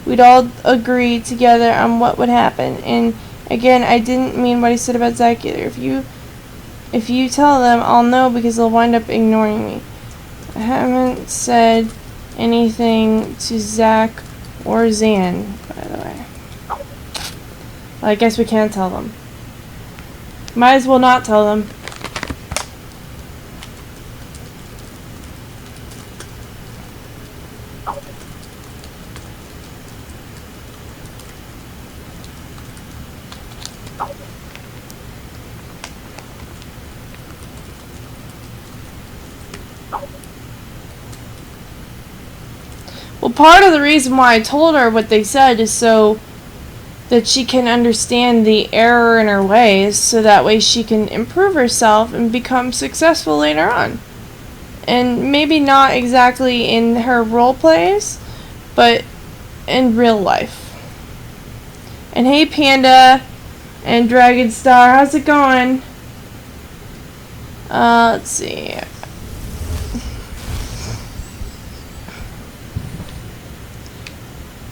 we'd all agree together on what would happen. And again, I didn't mean what I said about Zach either. If you tell them, I'll know because they'll wind up ignoring me. I haven't said anything to Zach or Zan, by the way. Well, I guess we can't tell them. Might as well not tell them. Well, part of the reason why I told her what they said is so that she can understand the error in her ways, so that way she can improve herself and become successful later on. and maybe not exactly in her role plays, but in real life. And hey Panda and Dragon Star, how's it going? Let's see.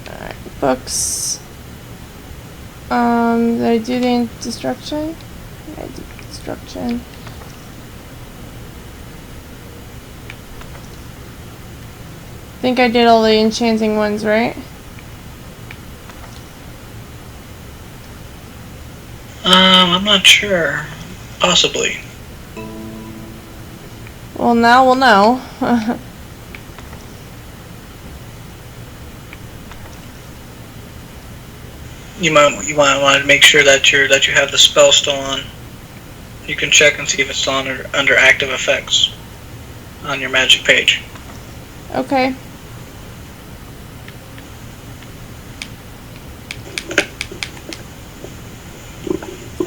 Alright, books. Did I do the destruction? I did destruction. I think I did all the enchanting ones, right? I'm not sure. Possibly. Well, now we'll know. You might want to make sure that you have the spell still on. You can check and see if it's still under active effects on your magic page. Okay.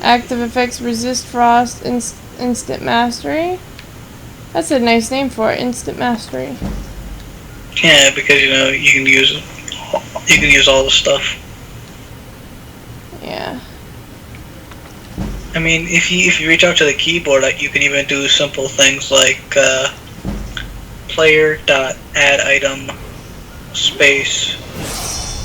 Active effects: resist frost, instant mastery. That's a nice name for it, instant mastery. Yeah, because you can use all the stuff. Yeah. I mean, if you reach out to the keyboard, you can even do simple things like player.add item space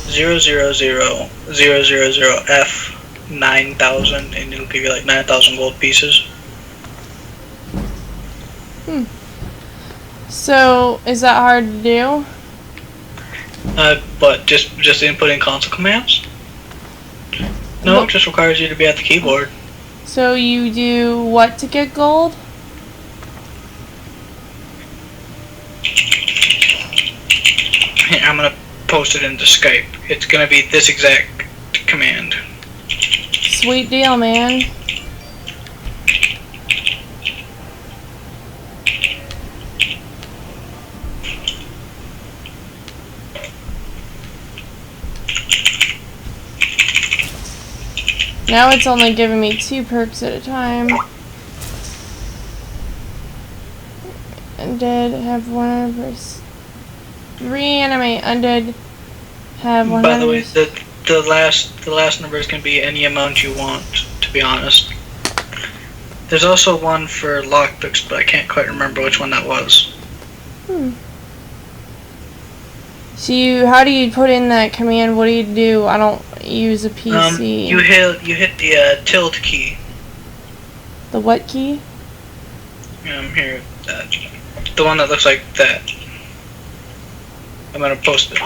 00000F 9,000, and it'll give you like 9,000 gold pieces. So is that hard to do? But just inputting console commands? No, it just requires you to be at the keyboard. So you do what to get gold? Here, I'm gonna post it into Skype. It's gonna be this exact command. Sweet deal, man. Now it's only giving me 2 perks at a time. Undead have 100%. Reanimate undead have 100%. By the way, the last numbers can be any amount you want, to be honest. There's also one for lockpicks, but I can't quite remember which one that was. So how do you put in that command? What do you do? I don't use a PC. You hit the tilde key. The what key? Here, the one that looks like that. I'm gonna post it.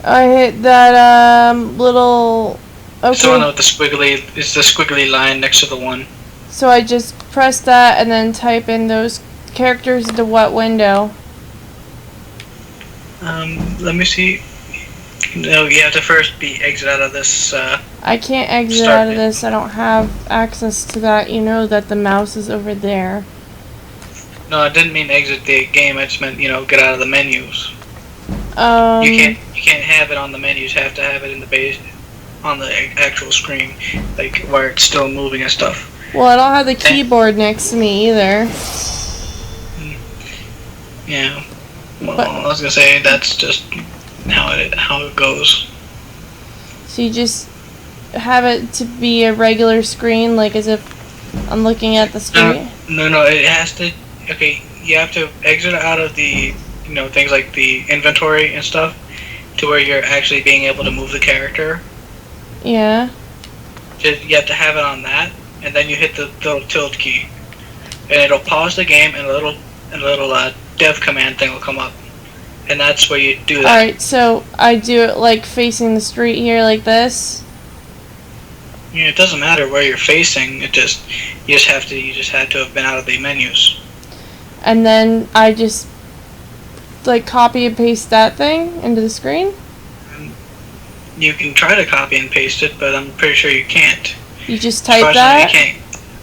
I hit that little. Okay. It's the one with the squiggly. It's the squiggly line next to the one. So I just press that and then type in those characters into what window? Let me see. No, you have to first exit out of this. I can't exit out of this. I don't have access to that. You know that the mouse is over there. No, I didn't mean exit the game. I just meant get out of the menus. You can't have it on the menus. You have to have it in the base, on the actual screen, like where it's still moving and stuff. Well, I don't have the keyboard next to me either. Yeah. Well, I was gonna say that's just how it goes. So you just have it to be a regular screen, like as if I'm looking at the screen? No, it has to. Okay, you have to exit out of the things like the inventory and stuff to where you're actually being able to move the character. Yeah. You have to have it on that, and then you hit the little tilde key, and it'll pause the game, and a little dev command thing will come up, and that's where you do that. Alright, so I do it like facing the street here, like this. Yeah, it doesn't matter where you're facing. You just have to have been out of the menus. And then I just like copy and paste that thing into the screen. You can try to copy and paste it, but I'm pretty sure you can't. You just type that?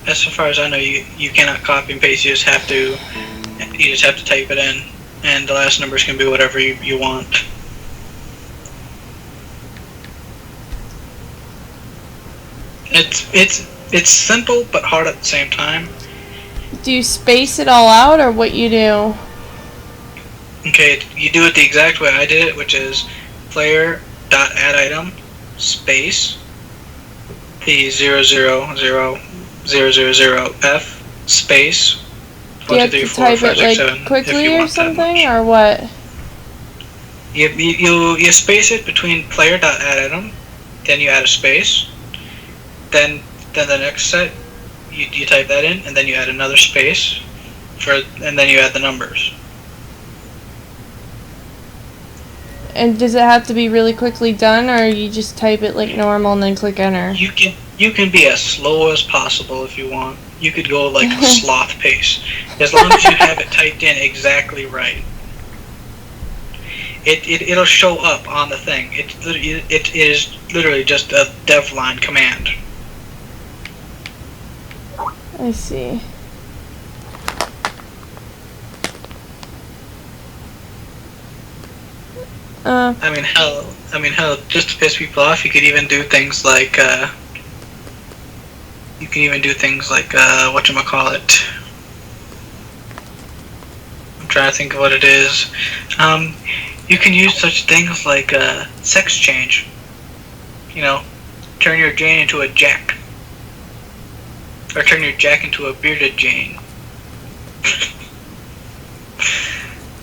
As far as I know, you cannot copy and paste. You just have to type it in, and the last numbers can be whatever you want. It's simple but hard at the same time. Do you space it all out, or what you do? Okay, you do it the exact way I did it, which is player.add-item space P000000F space Do you have to type it like quickly or something, or what? You space it between player.add-item, then you add a space, then the next set you type that in, and then you add another space and then you add the numbers. And does it have to be really quickly done, or you just type it like normal and then click enter? You can be as slow as possible if you want. You could go like sloth pace, as long as you have it typed in exactly right. It'll show up on the thing. It is literally just a dev line command. I see. I mean, hell, just to piss people off, you could even do things like, whatchamacallit. I'm trying to think of what it is. You can use such things like, sex change. You know, turn your Jane into a Jack. Or turn your Jack into a bearded Jane.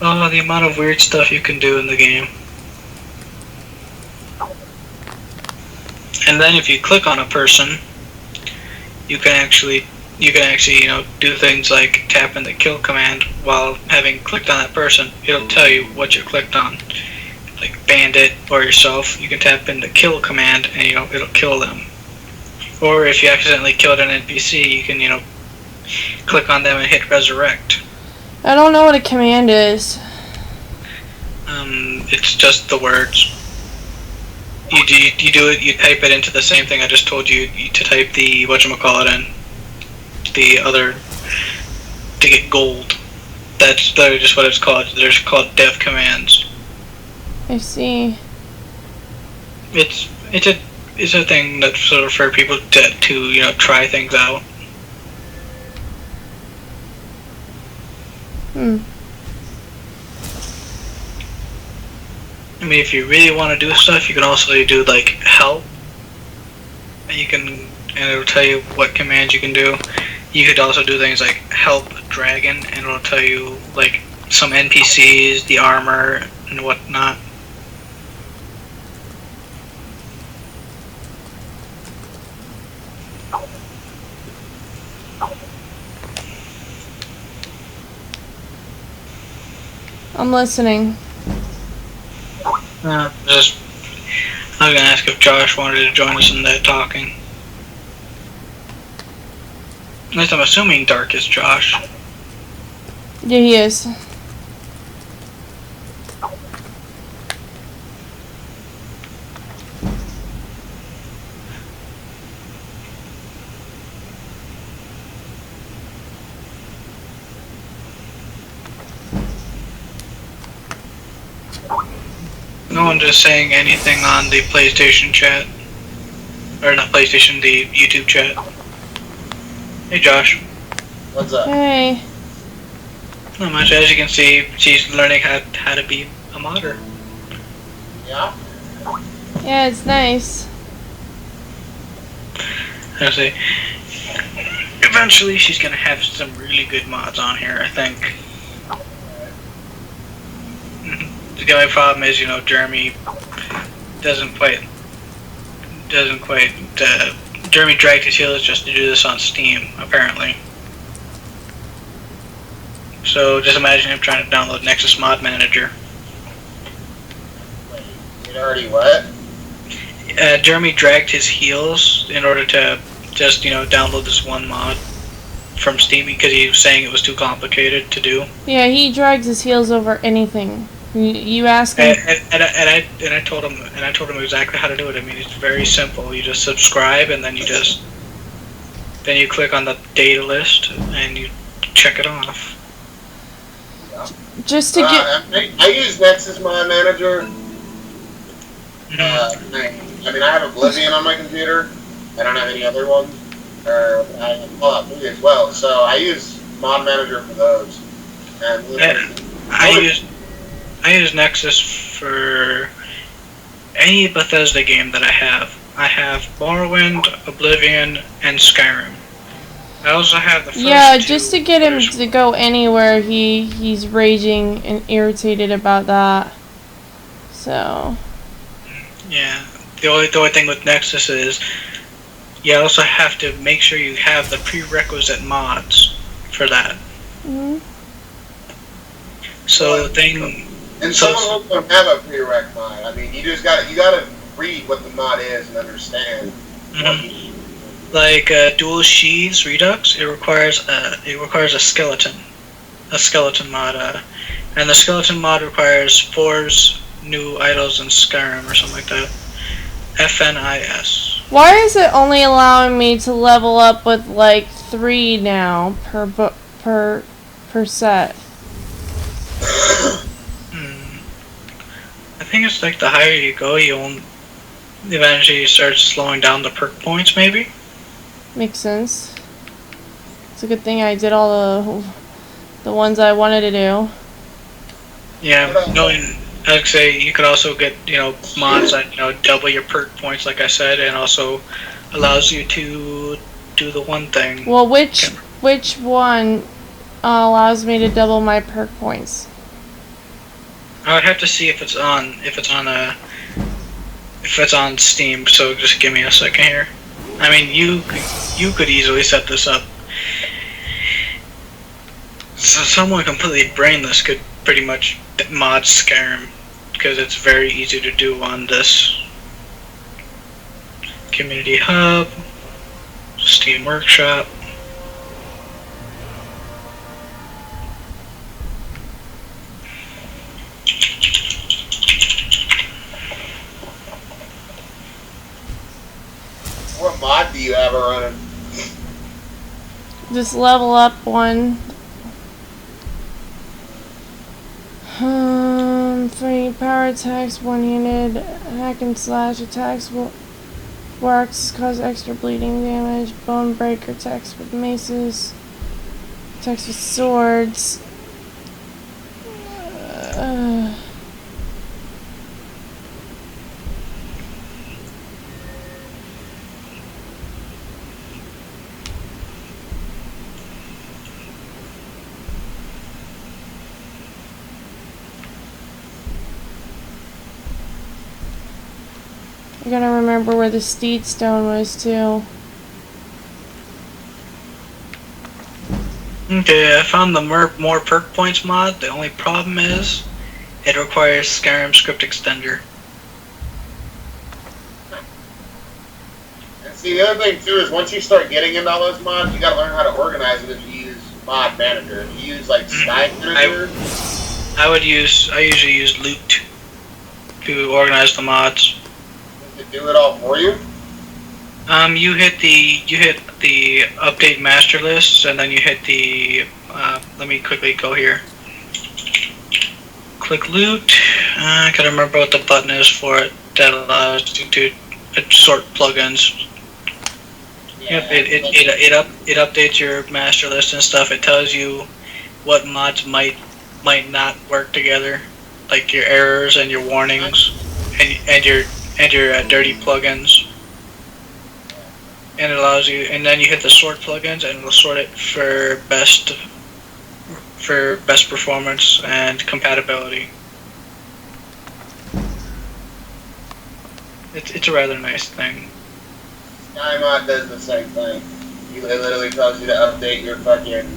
Oh, the amount of weird stuff you can do in the game. And then if you click on a person, you can actually do things like tap in the kill command while having clicked on that person. It'll tell you what you clicked on. Like bandit or yourself, you can tap in the kill command and it'll kill them. Or if you accidentally killed an NPC, you can click on them and hit resurrect. I don't know what a command is. It's just the words. You type it into the same thing I just told you to type the whatchamacallit in. The other, to get gold. That's just what it's called. They're called dev commands. I see. It's a thing that's sort of for people to try things out. I mean, if you really want to do stuff, you can also do like help, and it'll tell you what commands you can do. You could also do things like help dragon, and it'll tell you like some NPCs, the armor, and whatnot. I'm listening. I was gonna ask if Josh wanted to join us in that talking. At least I'm assuming Dark is Josh. Yeah, he is. No one just saying anything on the PlayStation chat. Or not PlayStation, the YouTube chat. Hey Josh. What's up? Hey. Not much. As you can see, she's learning how to be a modder. Yeah? Yeah, it's nice. I say, eventually she's gonna have some really good mods on here, I think. The only problem is, Jeremy doesn't quite. Jeremy dragged his heels just to do this on Steam, apparently. So just imagine him trying to download Nexus Mod Manager. Wait, you already what? Jeremy dragged his heels in order to just, download this one mod from Steam because he was saying it was too complicated to do. Yeah, he drags his heels over anything. You ask him. And I told him exactly how to do it. I mean, it's very simple. You just subscribe and then you click on the data list and you check it off. Just to get. I use Nexus Mod Manager. I have Oblivion on my computer. I don't have any other ones. I have Fallout 3 as well. So I use mod manager for those. And I use Nexus for any Bethesda game that I have. I have Morrowind, Oblivion, and Skyrim. I also have the first Yeah, two just to get him to go anywhere, he's raging and irritated about that. So. Yeah, the only thing with Nexus is you also have to make sure you have the prerequisite mods for that. Mm-hmm. So the thing. And some of them don't have a prereq mod. I mean, you gotta read what the mod is and understand. Mm-hmm. Like Dual Sheaths Redux, it requires a skeleton mod, and the skeleton mod requires 4's new idols in Skyrim or something like that. FNIS. Why is it only allowing me to level up with like 3 now per set? I think it's like the higher you go, you'll eventually start slowing down the perk points, maybe. Makes sense. It's a good thing I did all the ones I wanted to do. Yeah, knowing, I'd say you could also get, mods that, double your perk points, like I said, and also allows you to do the one thing. Well, which one allows me to double my perk points? I would have to see if it's on Steam, so just give me a second here. I mean, you could easily set this up. So someone completely brainless could pretty much mod Skyrim, because it's very easy to do on this. Community Hub, Steam Workshop. What mod do you have running? Just level up one. 3 power attacks, 1 unit, hack and slash attacks, works, cause extra bleeding damage, bone breaker attacks with maces, attacks with swords. I gotta remember where the steed stone was too. Okay, I found the more perk points mod. The only problem is it requires Skyrim script extender. And see, the other thing too is once you start getting into all those mods, you gotta learn how to organize it if you use mod manager. If you use like Sky Manager. I usually use Loot to organize the mods. To do it all for you? You hit the update master lists, and then you hit the let me quickly go here. Click Loot. I gotta remember what the button is for it that allows you to sort plugins. Yeah, Yep, it updates your master list and stuff. It tells you what mods might not work together, like your errors and your warnings, and your dirty plugins. And it allows you, and then you hit the sort plugins, and it'll sort it for best performance and compatibility. It's a rather nice thing. SkyMod does the same thing. It literally tells you to update your fucking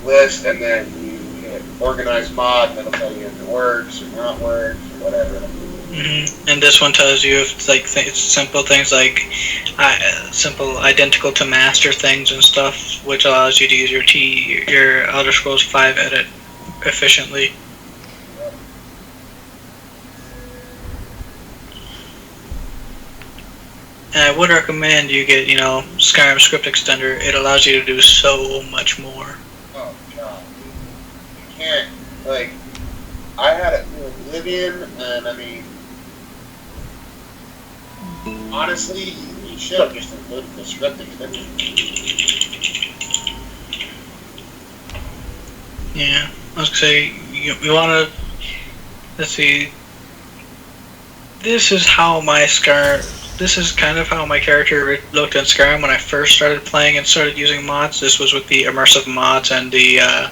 list, and then you hit organize mod, and it'll tell you if it works or not works or whatever. Mm-hmm. And this one tells you if it's simple things like simple identical to master things and stuff, which allows you to use your Elder Scrolls 5 edit efficiently. And I would recommend you get, Skyrim script extender. It allows you to do so much more. Oh god, you can't I had it through Oblivion, and I mean. Honestly, you should have just included the script extension. Yeah, I was gonna say you wanna. Let's see. This is how my This is kind of how my character looked in Skyrim when I first started playing and started using mods. This was with the immersive mods and the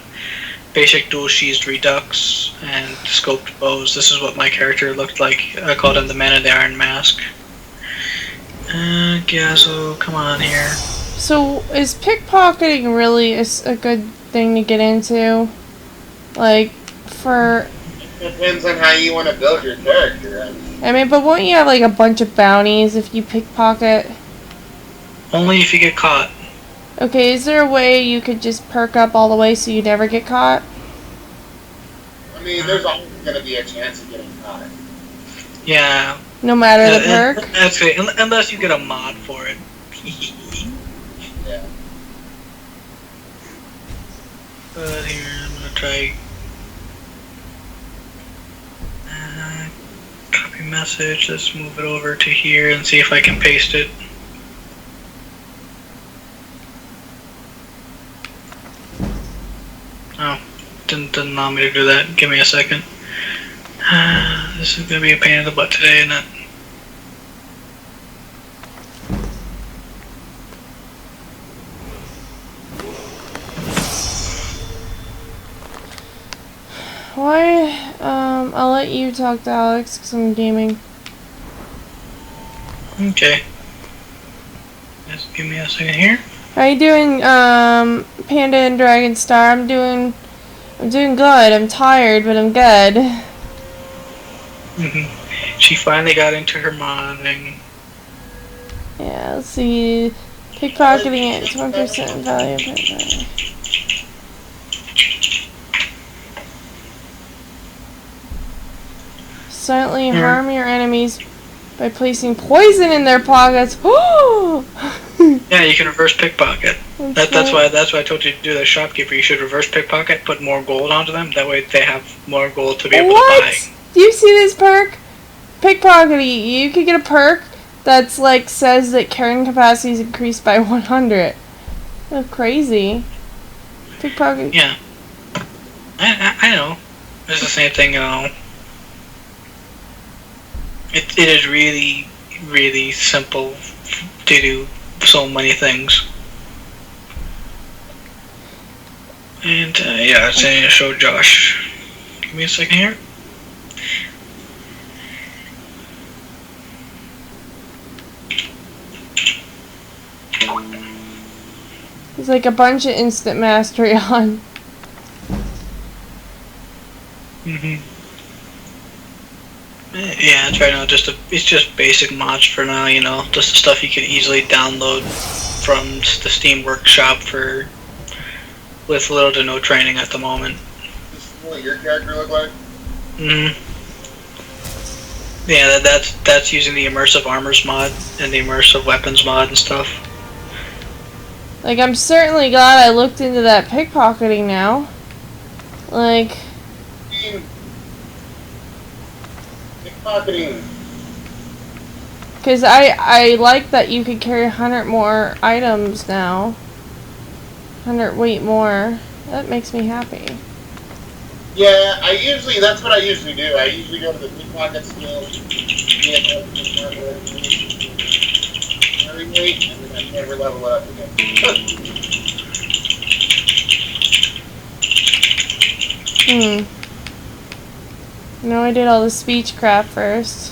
basic dual sheathed redux and scoped bows. This is what my character looked like. I called him the Man in the Iron Mask. Yeah, so come on here. So, is pickpocketing really a good thing to get into? Like, for... It depends on how you want to build your character. I mean, but won't you have like a bunch of bounties if you pickpocket? Only if you get caught. Okay, is there a way you could just perk up all the way so you never get caught? I mean, there's always going to be a chance of getting caught. Yeah. No matter the perk? That's okay, unless you get a mod for it. Yeah. But here, I'm gonna try... copy message, let's move it over to here and see if I can paste it. Oh, didn't allow me to do that. Give me a second. This is gonna be a pain in the butt today, isn't it? Why? I'll let you talk to Alex because I'm gaming. Okay. Just give me a second here. How you doing, Panda and Dragon Star? I'm doing good. I'm tired, but I'm good. She finally got into her modding. Yeah, let's see. Pickpocketing at 1% value. Silently harm your enemies by placing poison in their pockets. Yeah, you can reverse pickpocket. That's why I told you to do the shopkeeper. You should reverse pickpocket, put more gold onto them. That way they have more gold to be able to buy. Do you see this perk? Pickpocketing. You could get a perk that's like says that carrying capacity is increased by 100. That's crazy. Pickpocket. Yeah. I know. It's the same thing, you know. It is really, really simple to do so many things. And yeah, it's going to show Josh. Give me a second here. There's like a bunch of instant mastery on. Yeah, it's right now it's just basic mods for now, you know, just the stuff you can easily download from the Steam Workshop with little to no training at the moment. This is what your character look like? Yeah, that's using the immersive armors mod and the immersive weapons mod and stuff. Like, I'm certainly glad I looked into that pickpocketing now. Like... Pickpocketing. Because I like that you could carry 100 more items now. 100 weight more. That makes me happy. Yeah, that's what I usually do. I usually go to the pickpocket skill, carry weight, and then I never level it up again. No, I did all the speech crap first.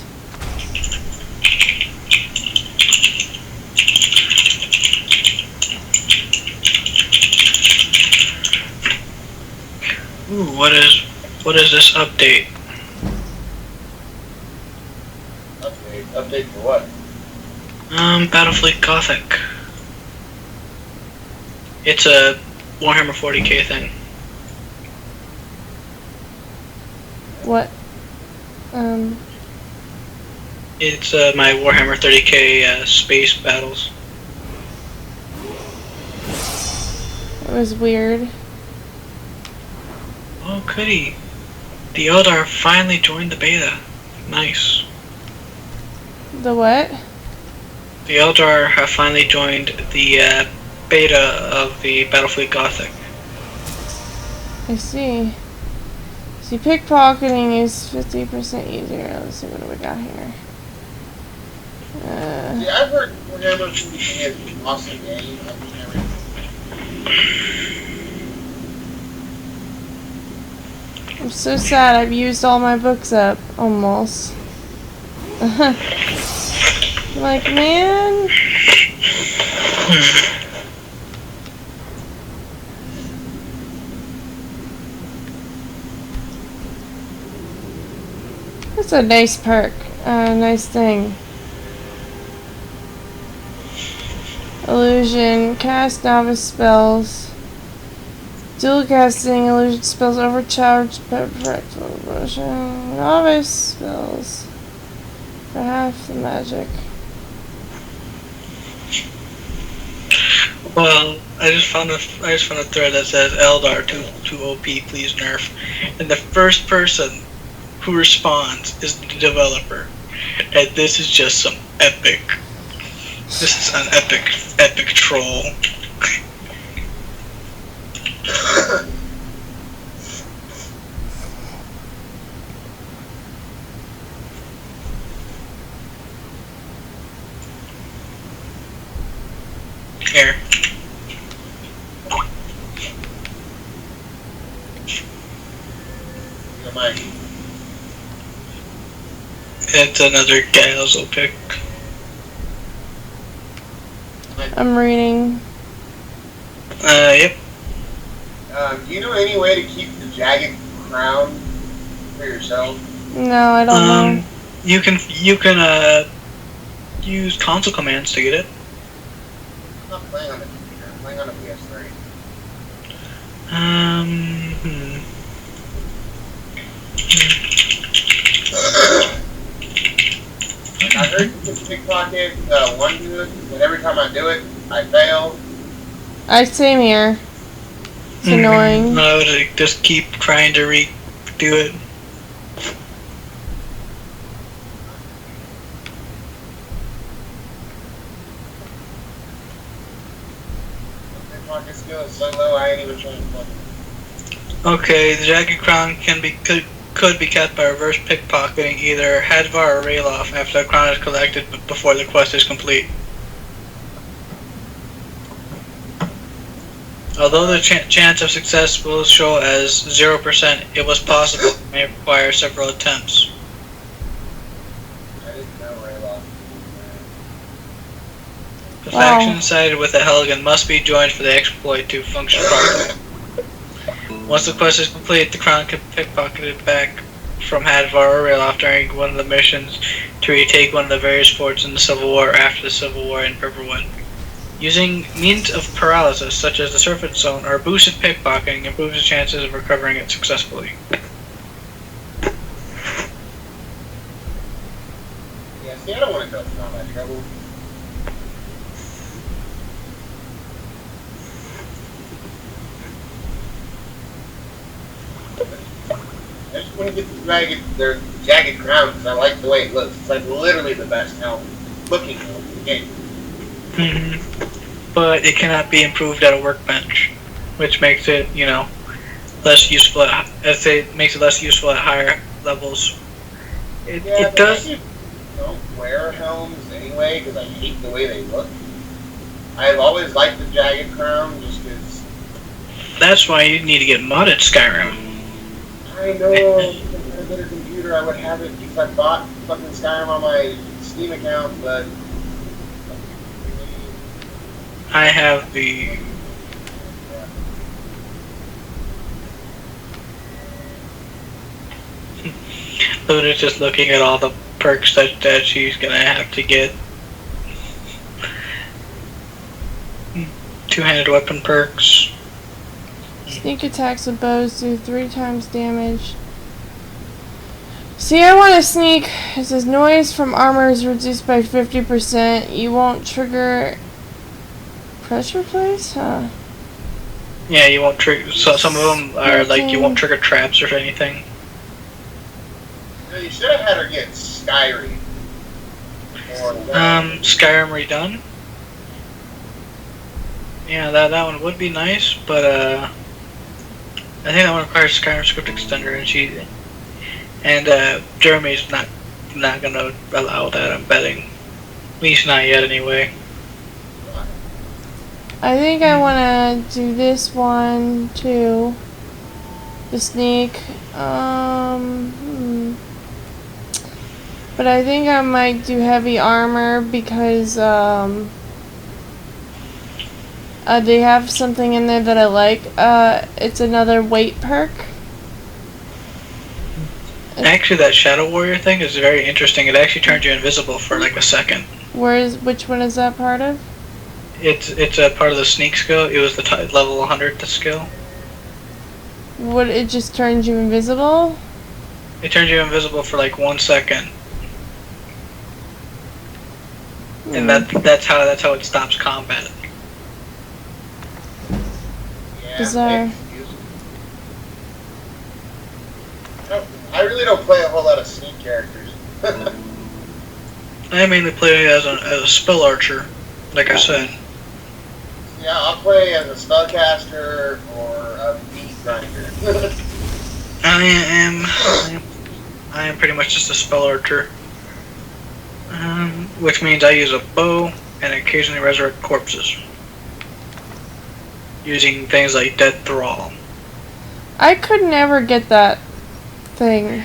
Ooh, what is this update? Update for what? Battlefleet Gothic. It's a Warhammer 40k thing. What? It's my Warhammer 30k space battles. It was weird. Oh, goody. The Eldar finally joined the beta. Nice. The what? The Eldar have finally joined the beta of the Battlefleet Gothic. I see. See, pickpocketing is 50% easier. Let's see, what do we got here? See, I've heard Warhammer 40K is an awesome game. I've never. I'm so sad. I've used all my books up, almost. Like, man. That's a nice perk. Nice thing. Illusion. Cast novice spells. Dual casting illusion spells overcharged but illusion. Novice spells. For half the magic. Well, I just found a thread that says Eldar too OP, please nerf. And the first person who responds is the developer. And this is just some epic. This is an epic troll. Here. It's another Galzo pick. I'm reading. Yep. Do you know any way to keep the jagged crown for yourself? No, I don't know. You can use console commands to get it. I'm not playing on the computer. I'm playing on a PS3. I heard you can pickpocket one dude, but every time I do it, I fail. Same here. It's annoying. I would just keep trying to redo it. Pickpocket skill is so low, I ain't even trying to fuck it. Okay, the Jagged Crown could be kept by reverse pickpocketing either Hadvar or Ralof after the crown is collected but before the quest is complete. Although the chance of success will show as 0%, it was possible. It may require several attempts. I didn't know Raylock. The faction sided with the Helgen must be joined for the exploit to function properly. Once the quest is complete, the crown can be pickpocketed back from Hadvar or Ralof during one of the missions to retake one of the various forts in the Civil War after the Civil War in Riverwood. Using means of paralysis, such as the Surface Zone or boosted pickpocketing, improves the chances of recovering it successfully. Yeah, see, I don't want to go through all that trouble. I just want to get their jagged crown because I like the way it looks. It's like literally the best helmet, looking helmet in the game. But it cannot be improved at a workbench, which makes it, less useful. Makes it less useful at higher levels. It does. I don't wear helms anyway because I hate the way they look. I've always liked the jagged crown just because. That's why you need to get modded Skyrim. I know. If I had a better computer, I would have it because I bought fucking Skyrim on my Steam account, but. I have the. Luna's just looking at all the perks that she's gonna have to get. Two-handed weapon perks. Sneak attacks with bows do 3 times damage. See, I want to sneak. It says noise from armor is reduced by 50%. You won't trigger pressure plates? Huh. Yeah, you won't trigger. So some of them are like you won't trigger traps or anything. You should have had her get Skyrim. Skyrim redone. Yeah, that one would be nice, but I think that one requires Skyrim script extender, and Jeremy's not gonna allow that. I'm betting, at least not yet, anyway. I think I want to do this one too. The sneak. But I think I might do heavy armor because they have something in there that I like. It's another weight perk. Actually, that Shadow Warrior thing is very interesting. It actually turns you invisible for like a second. Which one is that part of? It's a part of the sneak skill. It was the level 100 skill. What? It just turns you invisible? It turns you invisible for like 1 second. And that's how it stops combat. Yeah, Bizarre. I really don't play a whole lot of sneak characters. I mainly play as a spell archer, like I said. Yeah, I'll play as a spellcaster or a meat grinder. I am pretty much just a spell archer, which means I use a bow and occasionally resurrect corpses using things like Dead Thrall. I could never get that thing.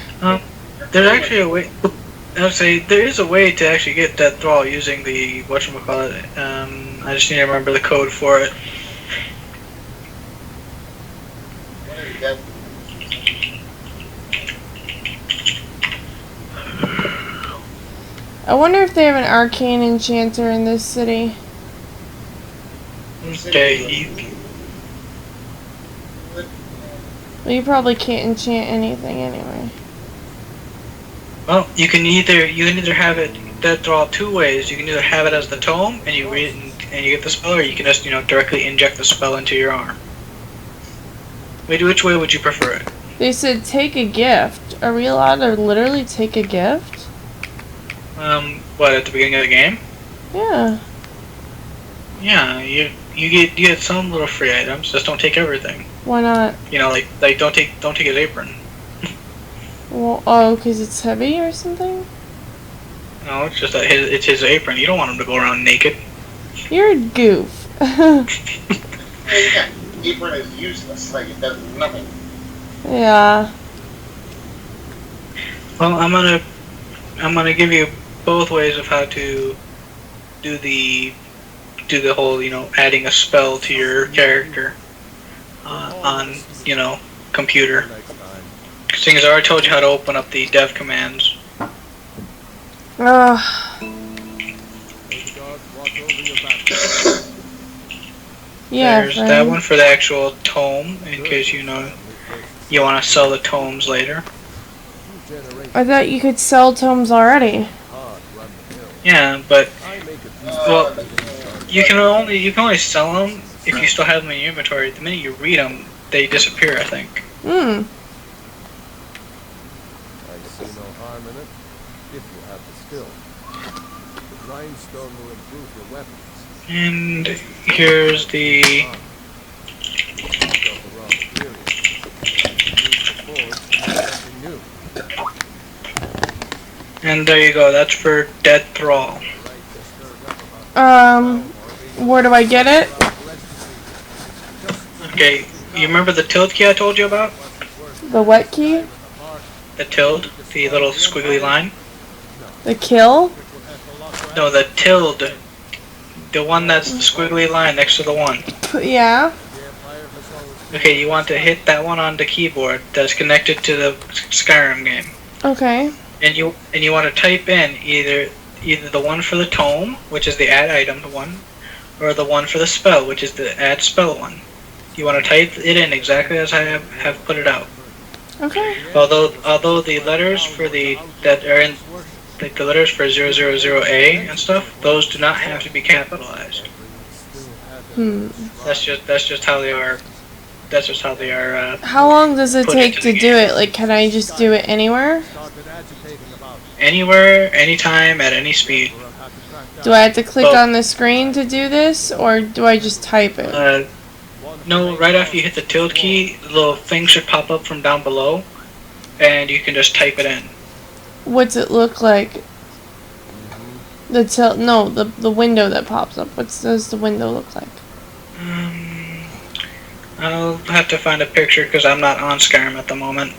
There's actually a way. I would say there is a way to actually get Dead Thrall using the whatchamacallit. I just need to remember the code for it. I wonder if they have an arcane enchanter in this city. Okay. Well, you probably can't enchant anything anyway. Well, you can either have it Dead Thrall two ways. You can either have it as the tome and you read it and you get the spell, or you can just directly inject the spell into your arm. Which way would you prefer it? They said take a gift. Are we allowed to literally take a gift? What, at the beginning of the game? Yeah. Yeah, you get some little free items. Just don't take everything. Why not? Like don't take his apron. Well, oh, because it's heavy or something? No, it's just that it's his apron. You don't want him to go around naked. You're a goof. Yeah, apron is useless. Like, it does nothing. Yeah. Well, I'm gonna give you both ways of how to do the whole adding a spell to your character on computer. Seeing as I already told you how to open up the dev commands. Yeah. There's that one for the actual tome, in case you want to sell the tomes later. I thought you could sell tomes already. Yeah, but well, you can only sell them if you still have them in your inventory. The minute you read them, they disappear, I think. Hmm. I see no harm in it, if you have the skill. The grindstone will improve your weapons. And here's the. You've got the raw material. Use the forge to make something new. And there you go. That's for Dead Thrall. Where do I get it? Okay, you remember the tilde key I told you about? The what key? The tilde, the little squiggly line. The kill? No, the tilde. The one that's the squiggly line next to the one. Yeah. Okay, you want to hit that one on the keyboard that's connected to the Skyrim game. Okay. And you want to type in either the one for the tome, which is the add item one, or the one for the spell, which is the add spell one. You want to type it in exactly as I have put it out. Okay. Although the letters for that are in like the letters for 000A and stuff, those do not have to be capitalized. That's just how they are. That's just how they are. How long does it take to do it? Like, can I just do it anywhere? Anywhere, anytime, at any speed. Do I have to click on the screen to do this, or do I just type it? No, right after you hit the tilde key, the little thing should pop up from down below, and you can just type it in. What's it look like? The the window that pops up. What does the window look like? I'll have to find a picture because I'm not on Skyrim at the moment.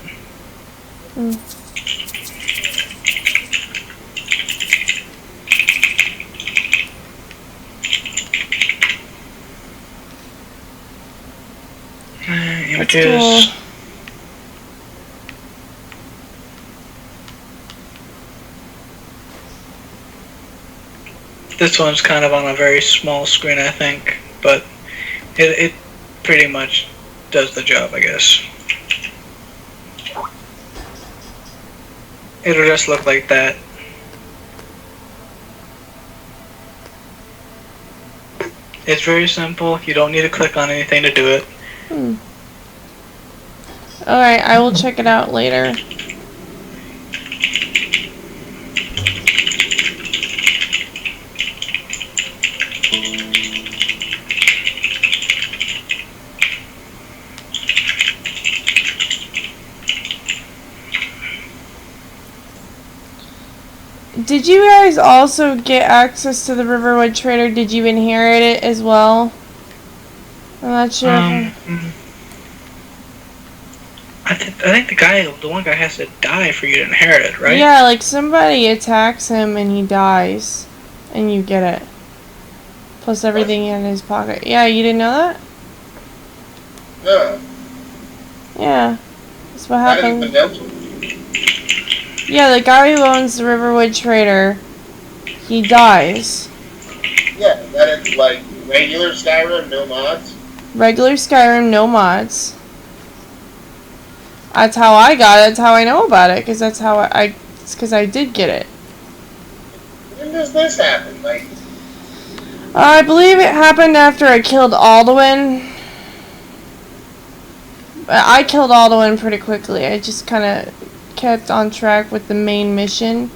Images. That's cool. This one's kind of on a very small screen, I think, but it pretty much does the job, I guess. It'll just look like that. It's very simple. You don't need to click on anything to do it. Alright, I will check it out later. Did you guys also get access to the Riverwood Trader? Did you inherit it as well? I'm not sure. I think the one guy has to die for you to inherit it, right? Yeah, like somebody attacks him and he dies, and you get it. Plus everything in his pocket. Yeah, you didn't know that? No. Yeah, that's what I didn't even happened. know. Yeah, the guy who owns the Riverwood Trader, he dies. Yeah, that is like regular Skyrim, no mods. Regular Skyrim, no mods. That's how I got it. That's how I know about it. Because that's how it's because I did get it. When does this happen? Like, I believe it happened after I killed Alduin. I killed Alduin pretty quickly. I just kind of kept on track with the main mission.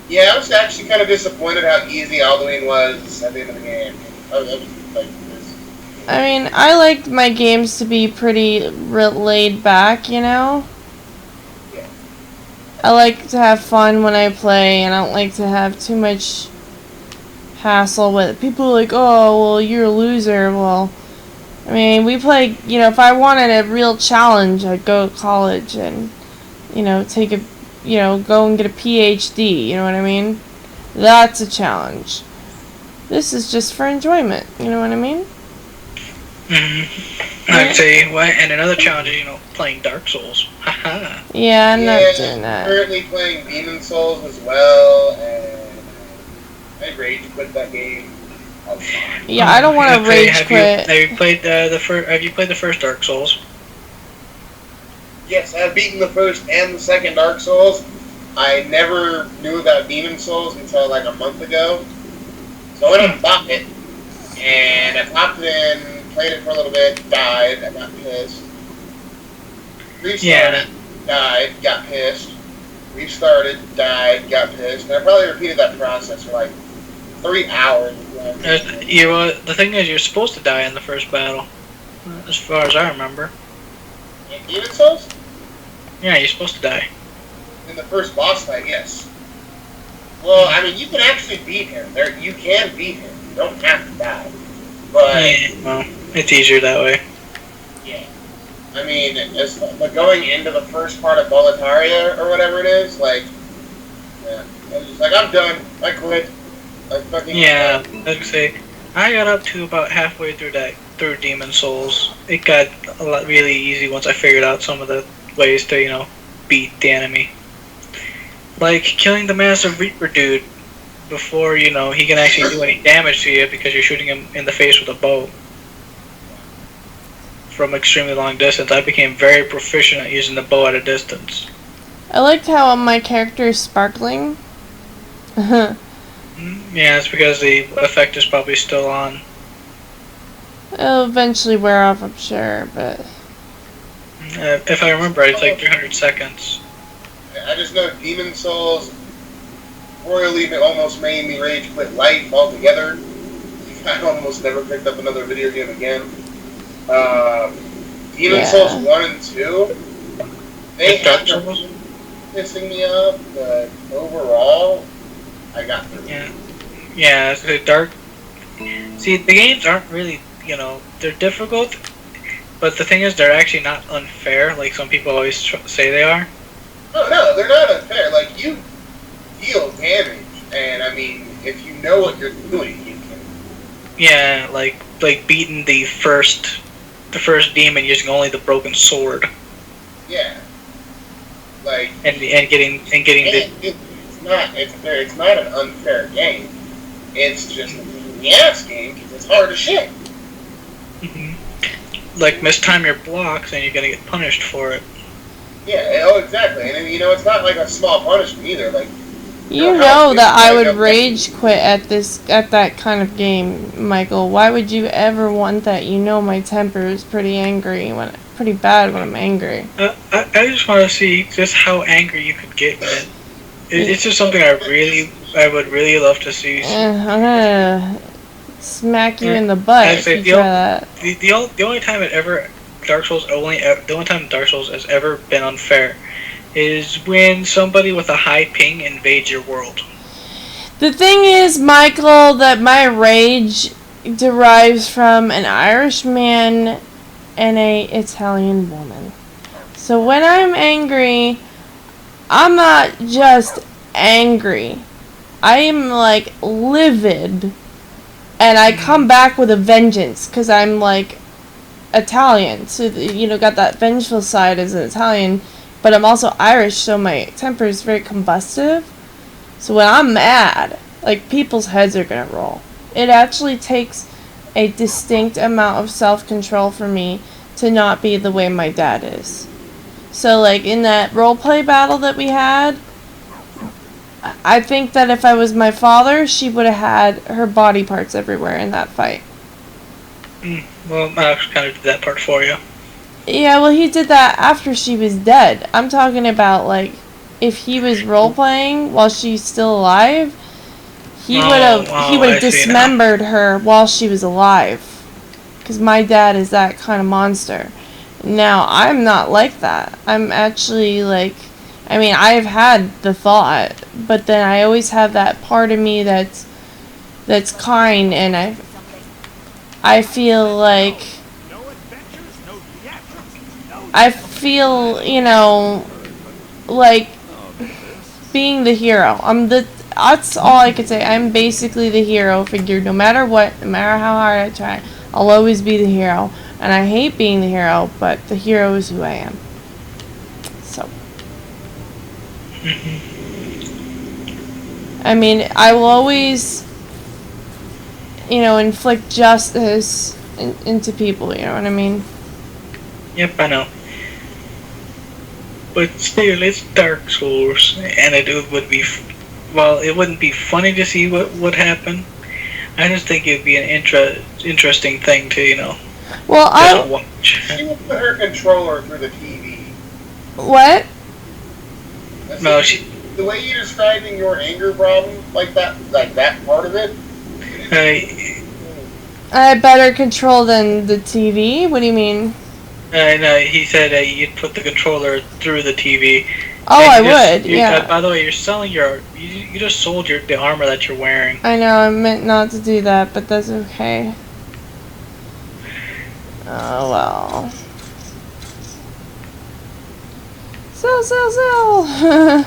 yeah, I was actually kind of disappointed how easy Alduin was at the end of the game. I was like this. I mean, I like my games to be pretty laid back, you know? Yeah. I like to have fun when I play, and I don't like to have too much hassle with it. People are like, oh, well, you're a loser. Well, I mean, we play, you know, if I wanted a real challenge, I'd go to college and, you know, go and get a PhD, you know what I mean? That's a challenge. This is just for enjoyment, you know what I mean? I'd say, and another challenge is, playing Dark Souls. Haha. Yeah, I'm not doing that. Currently playing Demon Souls as well, and I rage quit that game. Yeah, I don't want to rage quit. Have you played the first Dark Souls? Yes, I've beaten the first and the second Dark Souls. I never knew about Demon Souls until like a month ago. So I went and bought it, and I popped it in, played it for a little bit, died, I got pissed. Restarted, died, got pissed. Restarted, died, got pissed. And I probably repeated that process for like 3 hours. The thing is, you're supposed to die in the first battle, as far as I remember. In Demon Souls? Yeah, you're supposed to die. In the first boss fight, yes. Well, I mean, you can actually beat him. You can beat him. You don't have to die. But Well, it's easier that way. yeah, I mean, but going into the first part of Boletaria or whatever it is, like, yeah, I was just like, I'm done. I quit. I fucking I'd say I got up to about halfway through Demon Souls. It got really easy once I figured out some of the ways to beat the enemy. Like killing the Massive Reaper dude before he can actually do any damage to you because you're shooting him in the face with a bow from extremely long distance. I became very proficient at using the bow at a distance. I liked how my character is sparkling. Yeah, it's because the effect is probably still on. It'll eventually wear off, I'm sure, but If I remember right, it's like 300 seconds. I just know Demon Souls royally almost made me rage quit life altogether. I almost never picked up another video game again. Demon Souls 1 and 2, they have been pissing me off, but overall, I got through. Yeah, it's the dark. See, the games aren't really, they're difficult, but the thing is, they're actually not unfair, like some people always say they are. No, they're not unfair. Like, you deal damage, and I mean, if you know what you're doing, you can. Yeah, like beating the first demon using only the broken sword. Yeah. Like. And getting the. It's not an unfair game. It's just a pain in the ass game because it's hard as shit. Like mistime your blocks and you're gonna get punished for it. Yeah. Oh, exactly. And it's not like a small punishment either. Like. You know that I would rage quit at that kind of game, Michael. Why would you ever want that? You know my temper is pretty bad when I'm angry. I just want to see just how angry you could get with it. It's just something I would really love to see. I'm gonna smack you in the butt if you try that. The only time Dark Souls has ever been unfair is when somebody with a high ping invades your world. The thing is, Michael, that my rage derives from an Irish man and a Italian woman. So when I'm angry, I'm not just angry. I am like livid, and I come back with a vengeance because I'm like Italian. So got that vengeful side as an Italian. But I'm also Irish, so my temper is very combustive. So when I'm mad, like, people's heads are gonna roll. It actually takes a distinct amount of self-control for me to not be the way my dad is. So, like, in that roleplay battle that we had, I think that if I was my father, she would have had her body parts everywhere in that fight. Well, I kind of did that part for you. Yeah, well, he did that after she was dead. I'm talking about, like, if he was role-playing while she's still alive, he would have dismembered her while she was alive. Because my dad is that kind of monster. Now, I'm not like that. I'm actually, like, I've had the thought, but then I always have that part of me that's kind, and I feel like... like being the hero. That's all I could say. I'm basically the hero figure. No matter what, no matter how hard I try, I'll always be the hero. And I hate being the hero, but the hero is who I am. So. I will always, inflict justice into people, you know what I mean? Yep, I know. But still, it's Dark Souls, and it would be, it wouldn't be funny to see what would happen. I just think it'd be an interesting thing to, well, just watch. She would put her controller through the TV. What? No, the way you're describing your anger problem, like that part of it. I have better control than the TV? What do you mean? No, he said you'd put the controller through the TV. Oh, I would, yeah. By the way, you're selling you just sold the armor that you're wearing. I know, I meant not to do that, but that's okay. Oh, well. Sell!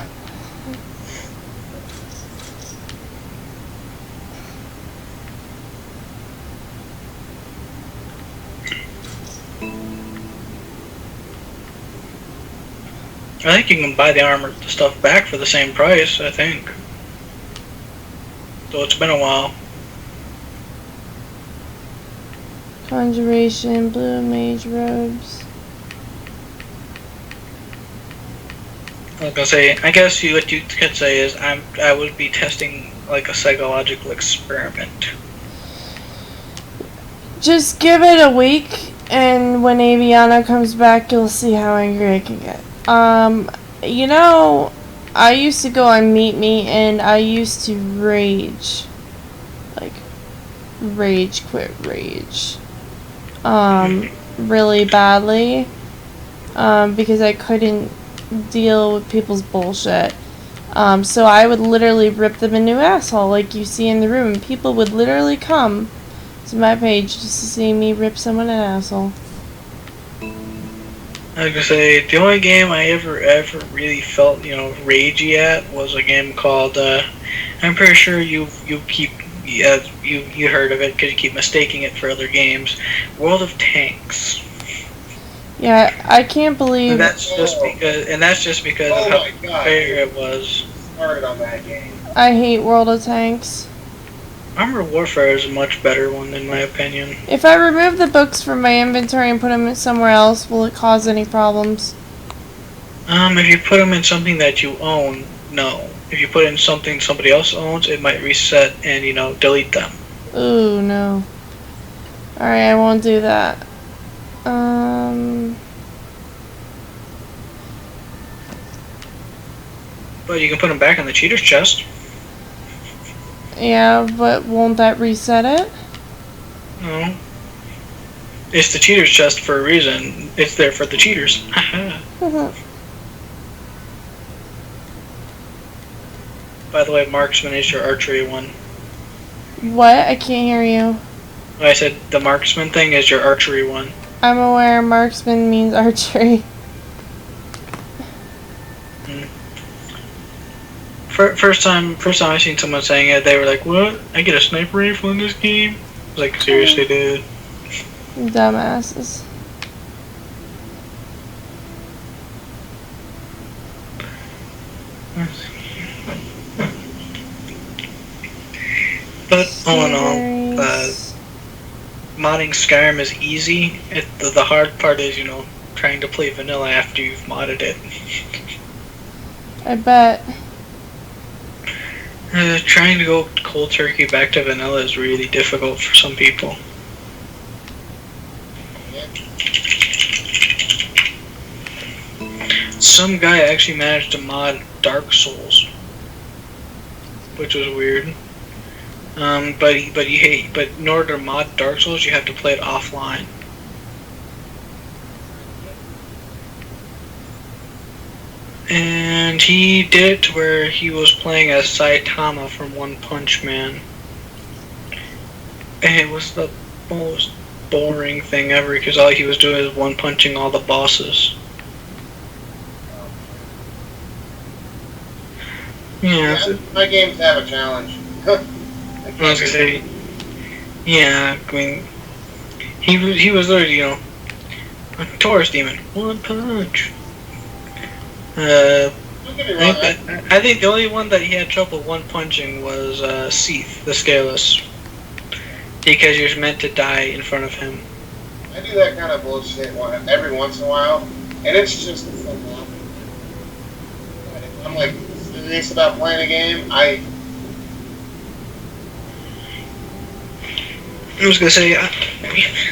I think you can buy the stuff back for the same price, I think. So it's been a while. Conjuration, blue mage robes. I was gonna say, I guess what you could say is I would be testing like a psychological experiment. Just give it a week, and when Aviana comes back, you'll see how angry I can get. I used to go on Meet Me, and I used to rage. Like, rage quit rage. Really badly. Because I couldn't deal with people's bullshit. So I would literally rip them a new asshole like you see in the room. People would literally come to my page just to see me rip someone an asshole. I was gonna say, the only game I ever really felt, you know, ragey at was a game called, I'm pretty sure you heard of it because you keep mistaking it for other games, World of Tanks. Yeah, I can't believe... And that's just because of how fair it was. Started on that game. I hate World of Tanks. Armored Warfare is a much better one in my opinion. If I remove the books from my inventory and put them somewhere else, will it cause any problems? If you put them in something that you own, no. If you put in something somebody else owns, it might reset and, you know, delete them. Ooh, no. Alright, I won't do that. But you can put them back in the cheater's chest. Yeah, but won't that reset it? No. It's the cheater's chest for a reason. It's there for the cheaters. By the way, marksman is your archery one. What? I can't hear you. I said the marksman thing is your archery one. I'm aware marksman means archery. First time I seen someone saying it, they were like, "What? I get a sniper rifle in this game?" I was like, "Seriously, dude?" Dumbasses. But all in all, modding Skyrim is easy. The hard part is, you know, trying to play vanilla after you've modded it. I bet. Trying to go cold turkey back to vanilla is really difficult for some people. Some guy actually managed to mod Dark Souls, which was weird. But in order to mod Dark Souls, you have to play it offline. And he did it to where he was playing as Saitama from One Punch Man. And it was the most boring thing ever because all he was doing is one punching all the bosses. Yeah. My games have a challenge. I was gonna say, yeah, I mean, he was literally, you know, a Taurus demon, one punch. I think the only one that he had trouble one punching was Seath, the Scaleless, because you're meant to die in front of him. I do that kind of bullshit every once in a while, and it's just a fun laugh. I'm like serious about playing a game. I was gonna say,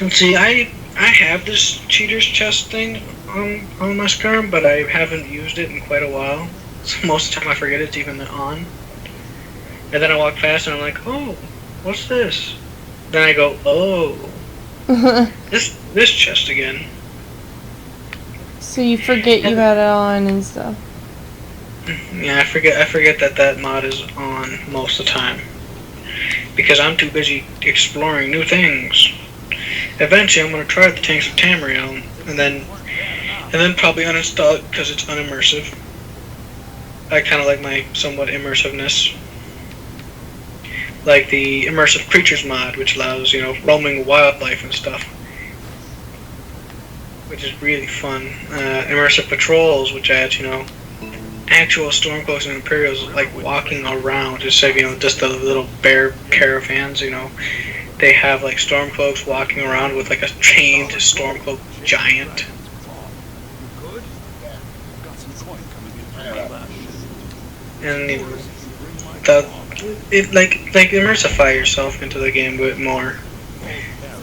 let's see, I have this cheater's chest thing on my Skyrim, but I haven't used it in quite a while. So most of the time I forget it's even on. And then I walk past and I'm like, oh, what's this? Then I go, oh, this chest again. So you forget you had it on and stuff. Yeah, I forget that mod is on most of the time. Because I'm too busy exploring new things. Eventually I'm going to try the Tanks of Tamriel, and then probably uninstall it because it's unimmersive. I kind of like my somewhat immersiveness. Like the Immersive Creatures mod, which allows, you know, roaming wildlife and stuff. Which is really fun. Immersive Patrols, which adds, you know, actual Stormcloaks and Imperials like walking around instead of, you know, just the little bear caravans, you know. They have like Stormcloaks walking around with like a chained Stormcloak giant. And like immersify yourself into the game a bit more.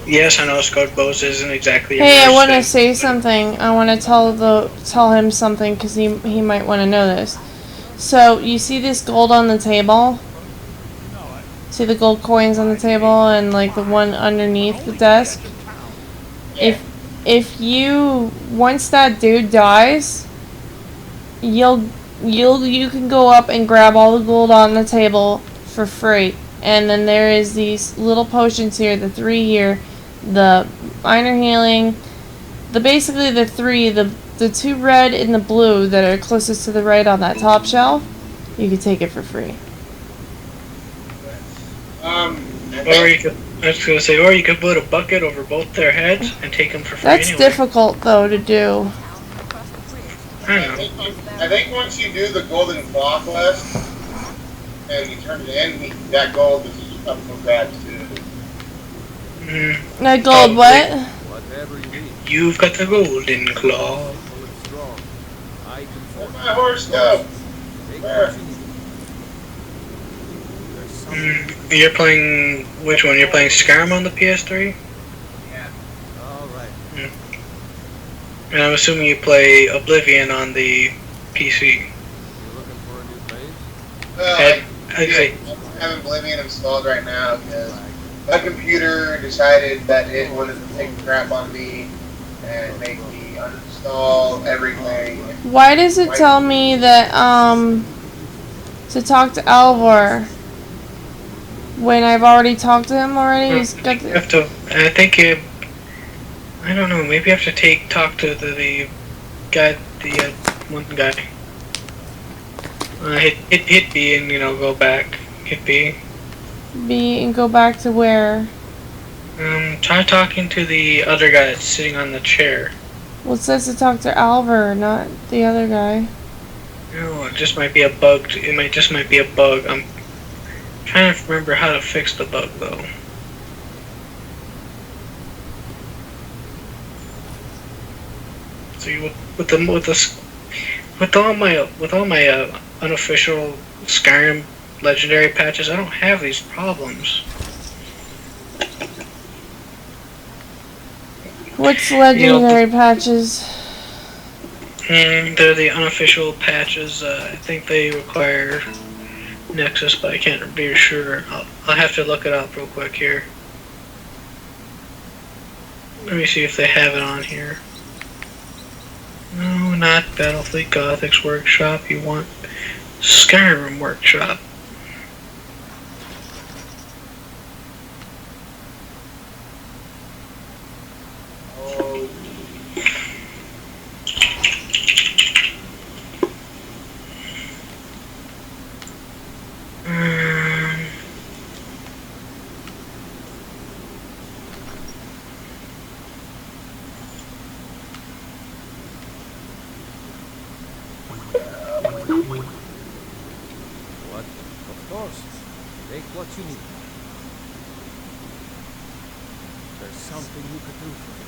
Yes, I know Scott Bose isn't exactly. Hey, I want to say something. I want to tell him something because he might want to know this. So you see this gold on the table? See the gold coins on the table and like the one underneath the desk? If you once that dude dies, you can go up and grab all the gold on the table for free. And then there is these little potions here, the 3 here, the minor healing, basically the 3, the 2 red and the blue that are closest to the right on that top shelf. You can take it for free. Or you could, I was gonna say, or you could put a bucket over both their heads and take them for free. That's anyway. difficult though to do. I don't know. I think once you do the golden clock list and you turn it in, that gold is up for grabs too. That gold what? Whatever you need. You've got the golden claw. Strong. I can Where's my horse go? Where? You're playing which one? You're playing Skyrim on the PS3? Yeah. Alright. And I'm assuming you play Oblivion on the PC. You looking for a new place? Well, I'd say, I have Oblivion installed right now because my computer decided that it wanted to take a crap on me and make me uninstall everything. Why does it tell me that to talk to Alvar when I've already talked to him already? He's got you have to. I think you. I don't know. Maybe you have to talk to the guy, the one guy. Hit B and go back. Hit B. B and go back to where? Try talking to the other guy that's sitting on the chair. Well, it says to talk to Alvar, not the other guy. No, it just might be a bug. It might be a bug. I'm trying to remember how to fix the bug though. See, with all my unofficial Skyrim legendary patches, I don't have these problems. What's legendary patches? They're the unofficial patches. I think they require Nexus, but I can't be sure. I'll have to look it up real quick here. Let me see if they have it on here. No, not Battlefleet Gothic's Workshop. You want Skyrim Workshop. What? Of course. Take what you need. There's something you could do for me.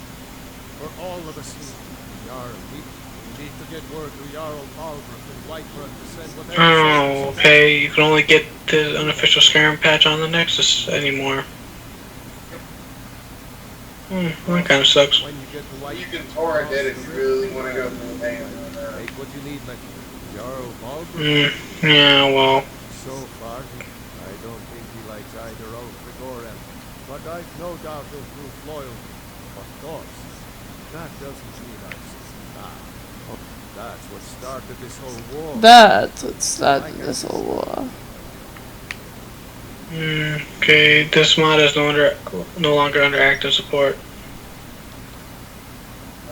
For all of us here. Jarl, we need to get word to Jarl Balgruuf and Whiterun to send whatever. Oh, okay. You can only get the unofficial Skyrim patch on the Nexus anymore. That kind of sucks. When you get to You Whiterun, can torrent it if you really want to go through the thing. take what you need, like Jarl Balgruuf. Yeah, well. So far, I don't think he likes either Oath or Gorem, but I've no doubt he'll prove loyal. Of course, that doesn't mean I that's what started this whole war. That's what started this whole war. Okay, this mod is no longer under active support.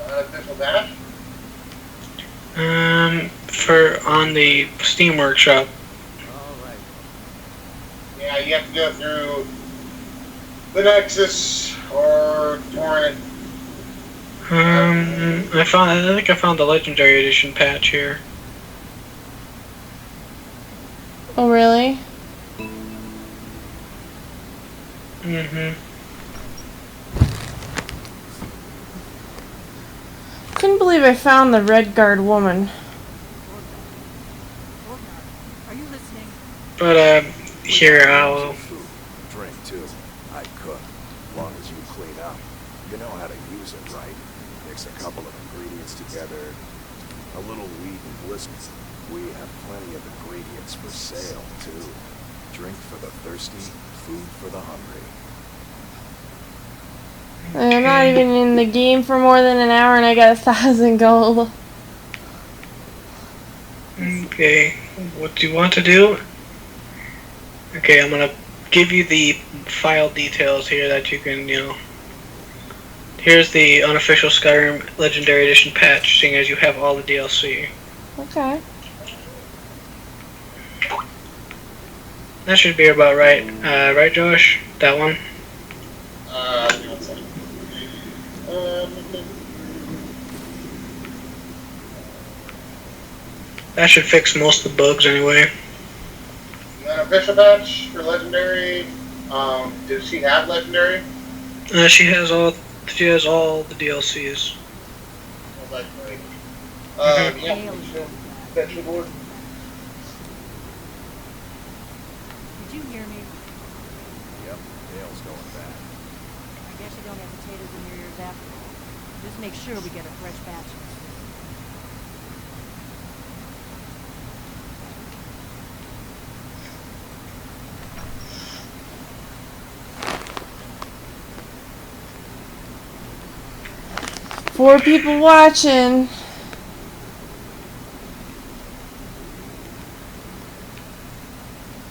Official dash? For on the Steam Workshop. Alright. Yeah, you have to go through the Nexus or torrent. I think I found the Legendary Edition patch here. Oh, really? Couldn't believe I found the Red Guard woman. Are you listening? But, here, I'll... Drink too. I cook. As long as you clean up. You know how to use it, right? Mix a couple of ingredients together. A little wheat and whiskey. We have plenty of ingredients for sale, too. Drink for the thirsty, food for the hungry. I'm not even in the game for more than an hour and I got 1,000 gold. Okay, what do you want to do? Okay, I'm gonna give you the file details here that you can, here's the unofficial Skyrim Legendary Edition patch, seeing as you have all the DLC. Okay. That should be about right. Right, Josh? That one? One second. That should fix most of the bugs anyway. The official patch for Legendary. Does she have Legendary? She has all the DLCs. Oh, that's great. Yeah, sure. Fetch your board. Did you hear me? Yep, Dale's going bad. I guess you don't have potatoes in your ears after all. Just make sure we get a fresh batch. 4 people watching.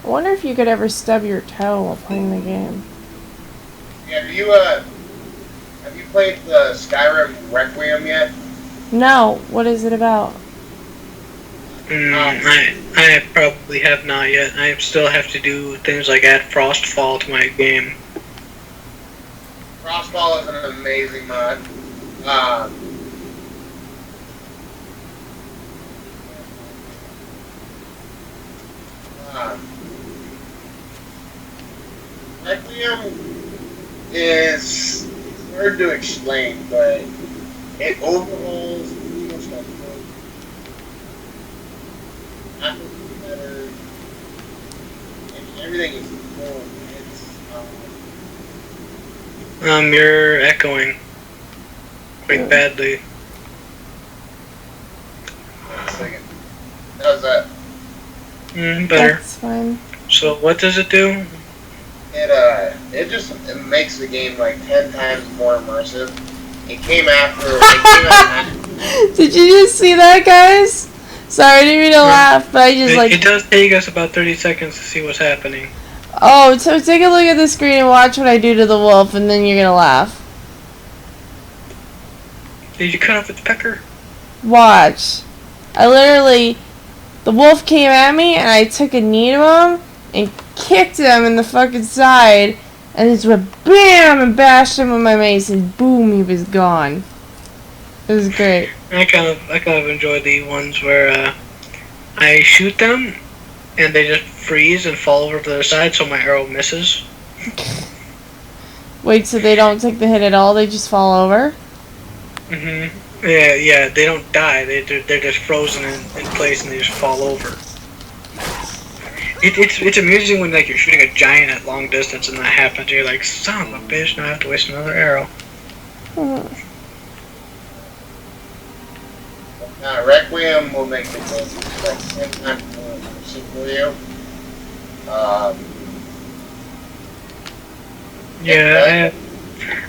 I wonder if you could ever stub your toe while playing the game. Yeah, have you played the Skyrim Requiem yet? No, what is it about? I probably have not yet. I still have to do things like add Frostfall to my game. Frostfall is an amazing mod. Requiem is hard to explain, but it overhauls the stuff. Apples better, and everything is cool. It's You're echoing quite badly. One second. How's that? Better. That's fine. So what does it do? It makes the game like 10 times more immersive. It came out. Did you just see that, guys? Sorry, I didn't mean to laugh, but I just It does take us about 30 seconds to see what's happening. Oh, so take a look at the screen and watch what I do to the wolf, and then you're gonna laugh. Did you cut off its pecker? Watch. The wolf came at me, and I took a knee to him, and kicked him in the fucking side, and just went BAM! And bashed him with my mace, and boom, he was gone. It was great. I kind of enjoy the ones where I shoot them, and they just freeze and fall over to their side, so my arrow misses. Wait, so they don't take the hit at all? They just fall over? Yeah, they don't die. They're just frozen in place and they just fall over. It's amusing when like you're shooting a giant at long distance and that happens. You're like, son of a bitch! Now I have to waste another arrow. Requiem will make the game like 10 times more immersive for you. Yeah,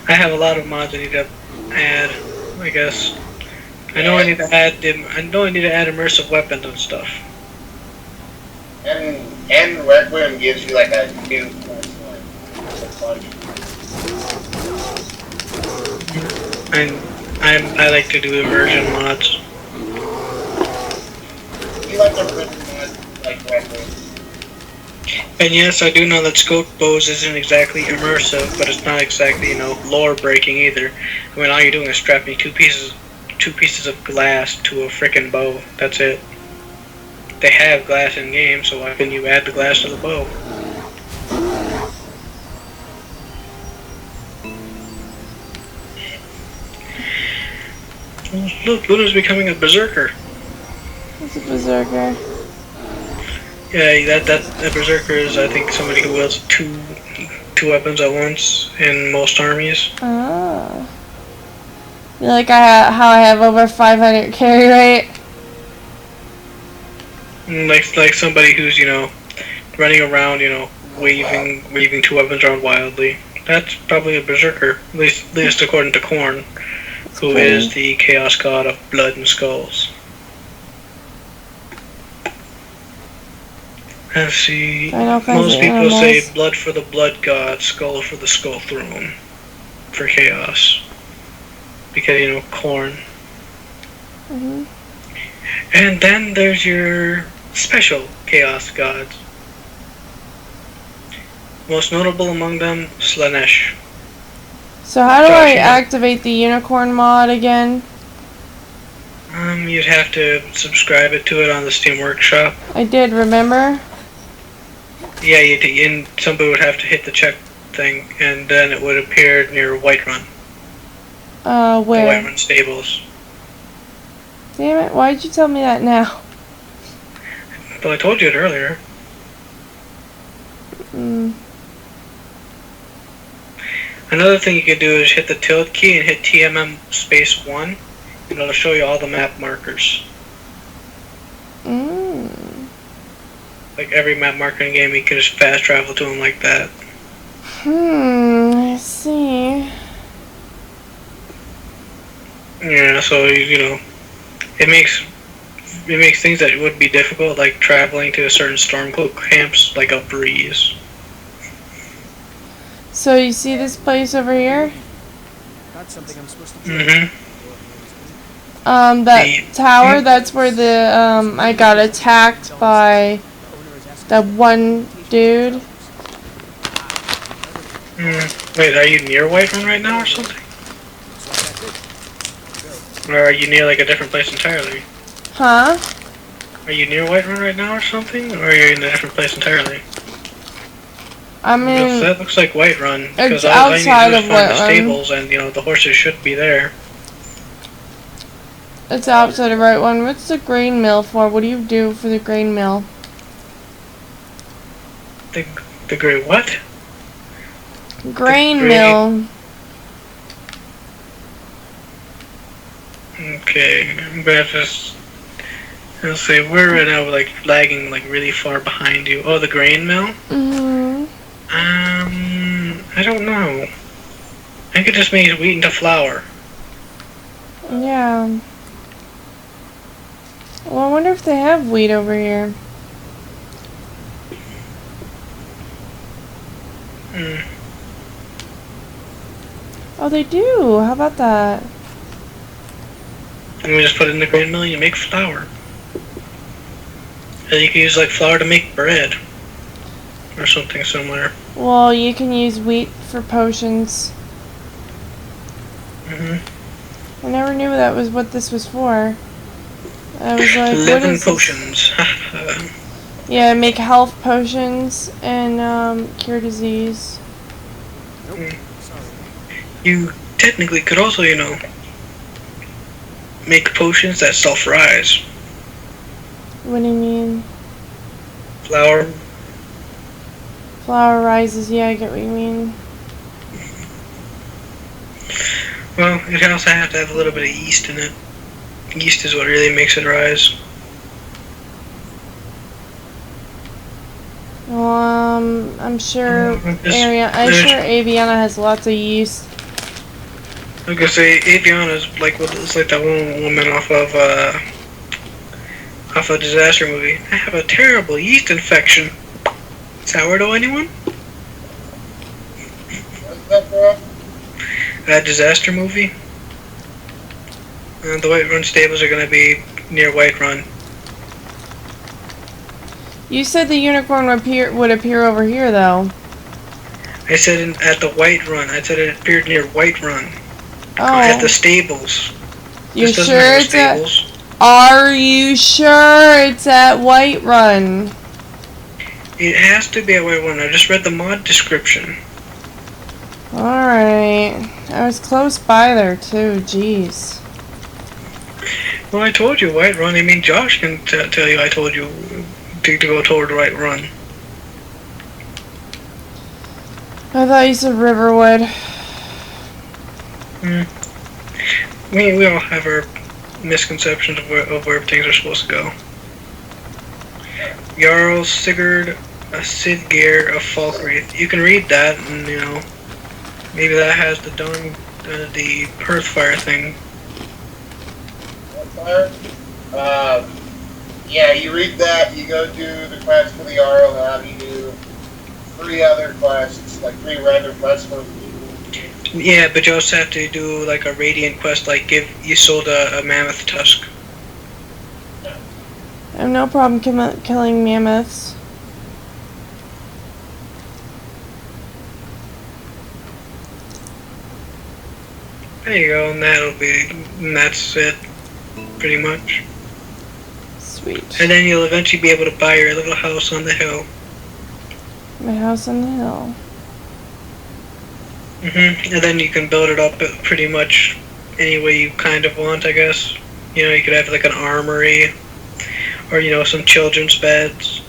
I have a lot of mods I need to add. I guess I know I need to add immersive weapons and stuff. And Requiem gives you like a new quest line. And I like to do immersion mods. You like immersion mods like Requiem? And yes, I do know that scope bows isn't exactly immersive, but it's not exactly, lore breaking either. I mean, all you're doing is strapping two pieces of glass to a frickin' bow. That's it. They have glass in game, so why couldn't you add the glass to the bow? Look, Luna's becoming a berserker. What's a berserker? Yeah, that berserker is, I think, somebody who wields two weapons at once in most armies. Oh. Like how I have over 500 carry rate? Like somebody who's, running around, you know, waving two weapons around wildly. That's probably a berserker, at least according to Korn, who is the chaos god of blood and skulls. Let's see. Most people say blood for the blood god, skull for the skull throne, for chaos, because you know Korn. Mm-hmm. And then there's your special chaos gods. Most notable among them, Slanesh. So how do I activate the unicorn mod again? You'd have to subscribe to it on the Steam Workshop. I did, remember? Yeah, and somebody would have to hit the check thing, and then it would appear near Whiterun. Where? The Whiterun stables. Damn it, why did you tell me that now? Well, I told you it earlier. Another thing you could do is hit the tilde key and hit TMM space 1, and it'll show you all the map markers. Like every map marker in the game, you can just fast travel to them like that. I see. Yeah, so you know, it makes things that would be difficult, like traveling to a certain stormcloak camps, like a breeze. So you see this place over here? Got something I'm supposed to do. That tower, that's where the I got attacked by that one dude. Wait, are you near Whiterun right now or something? Or are you near like a different place entirely? Huh? Are you near Whiterun right now or something? Or are you in a different place entirely? I mean, that looks like Whiterun. It's outside of Whiterun. The stables, Whiterun. and you know the horses should be there. It's outside of Whiterun. What's the grain mill for? What do you do for the grain mill? The grain what? Grain mill. Okay, I'm gonna just. Let's see, we're right now like lagging like really far behind you. Oh, the grain mill? I don't know. I could just make wheat into flour. Yeah. Well, I wonder if they have wheat over here. Oh, they do. How about that? And we just put it in the grain mill and you make flour. And you can use like flour to make bread. Or something similar. Well, you can use wheat for potions. I never knew that was what this was for. I was like, 11 what is potions. Yeah, make health potions and cure disease. You technically could also, you know, make potions that self-rise. What do you mean? Flour. Flour rises, yeah, I get what you mean. Well, you can also have to have a little bit of yeast in it. Yeast is what really makes it rise. Well, I'm sure Aviana has lots of yeast. I was gonna say Aviana's like it's like that one woman off a disaster movie. I have a terrible yeast infection. Sourdough, anyone? What's that, bro? That disaster movie. The Whiterun stables are gonna be near Whiterun. You said the unicorn would appear over here, though. I said at the Whiterun. I said it appeared near Whiterun. Oh. At the stables. You sure it's at? Are you sure it's at Whiterun? It has to be at Whiterun. I just read the mod description. Alright. I was close by there, too. Jeez. Well, I told you Whiterun. I mean, Josh can tell you I told you to go toward Whiterun. I thought you said Riverwood. We all have our misconceptions of where things are supposed to go. Jarl Sigurd A Sid Gear of Falkreath. You can read that, and maybe that has the the Hearthfire thing. Fire? Yeah, you read that, you go do the quest for the Jarl, have you do 3 other quests, like 3 random quests for people. Yeah, but you also have to do like a Radiant quest, like you sold a mammoth tusk. I have no problem killing mammoths. There you go, and that's it, pretty much. Sweet. And then you'll eventually be able to buy your little house on the hill. My house on the hill. And then you can build it up pretty much any way you kind of want, I guess. You could have like an armory, or some children's beds.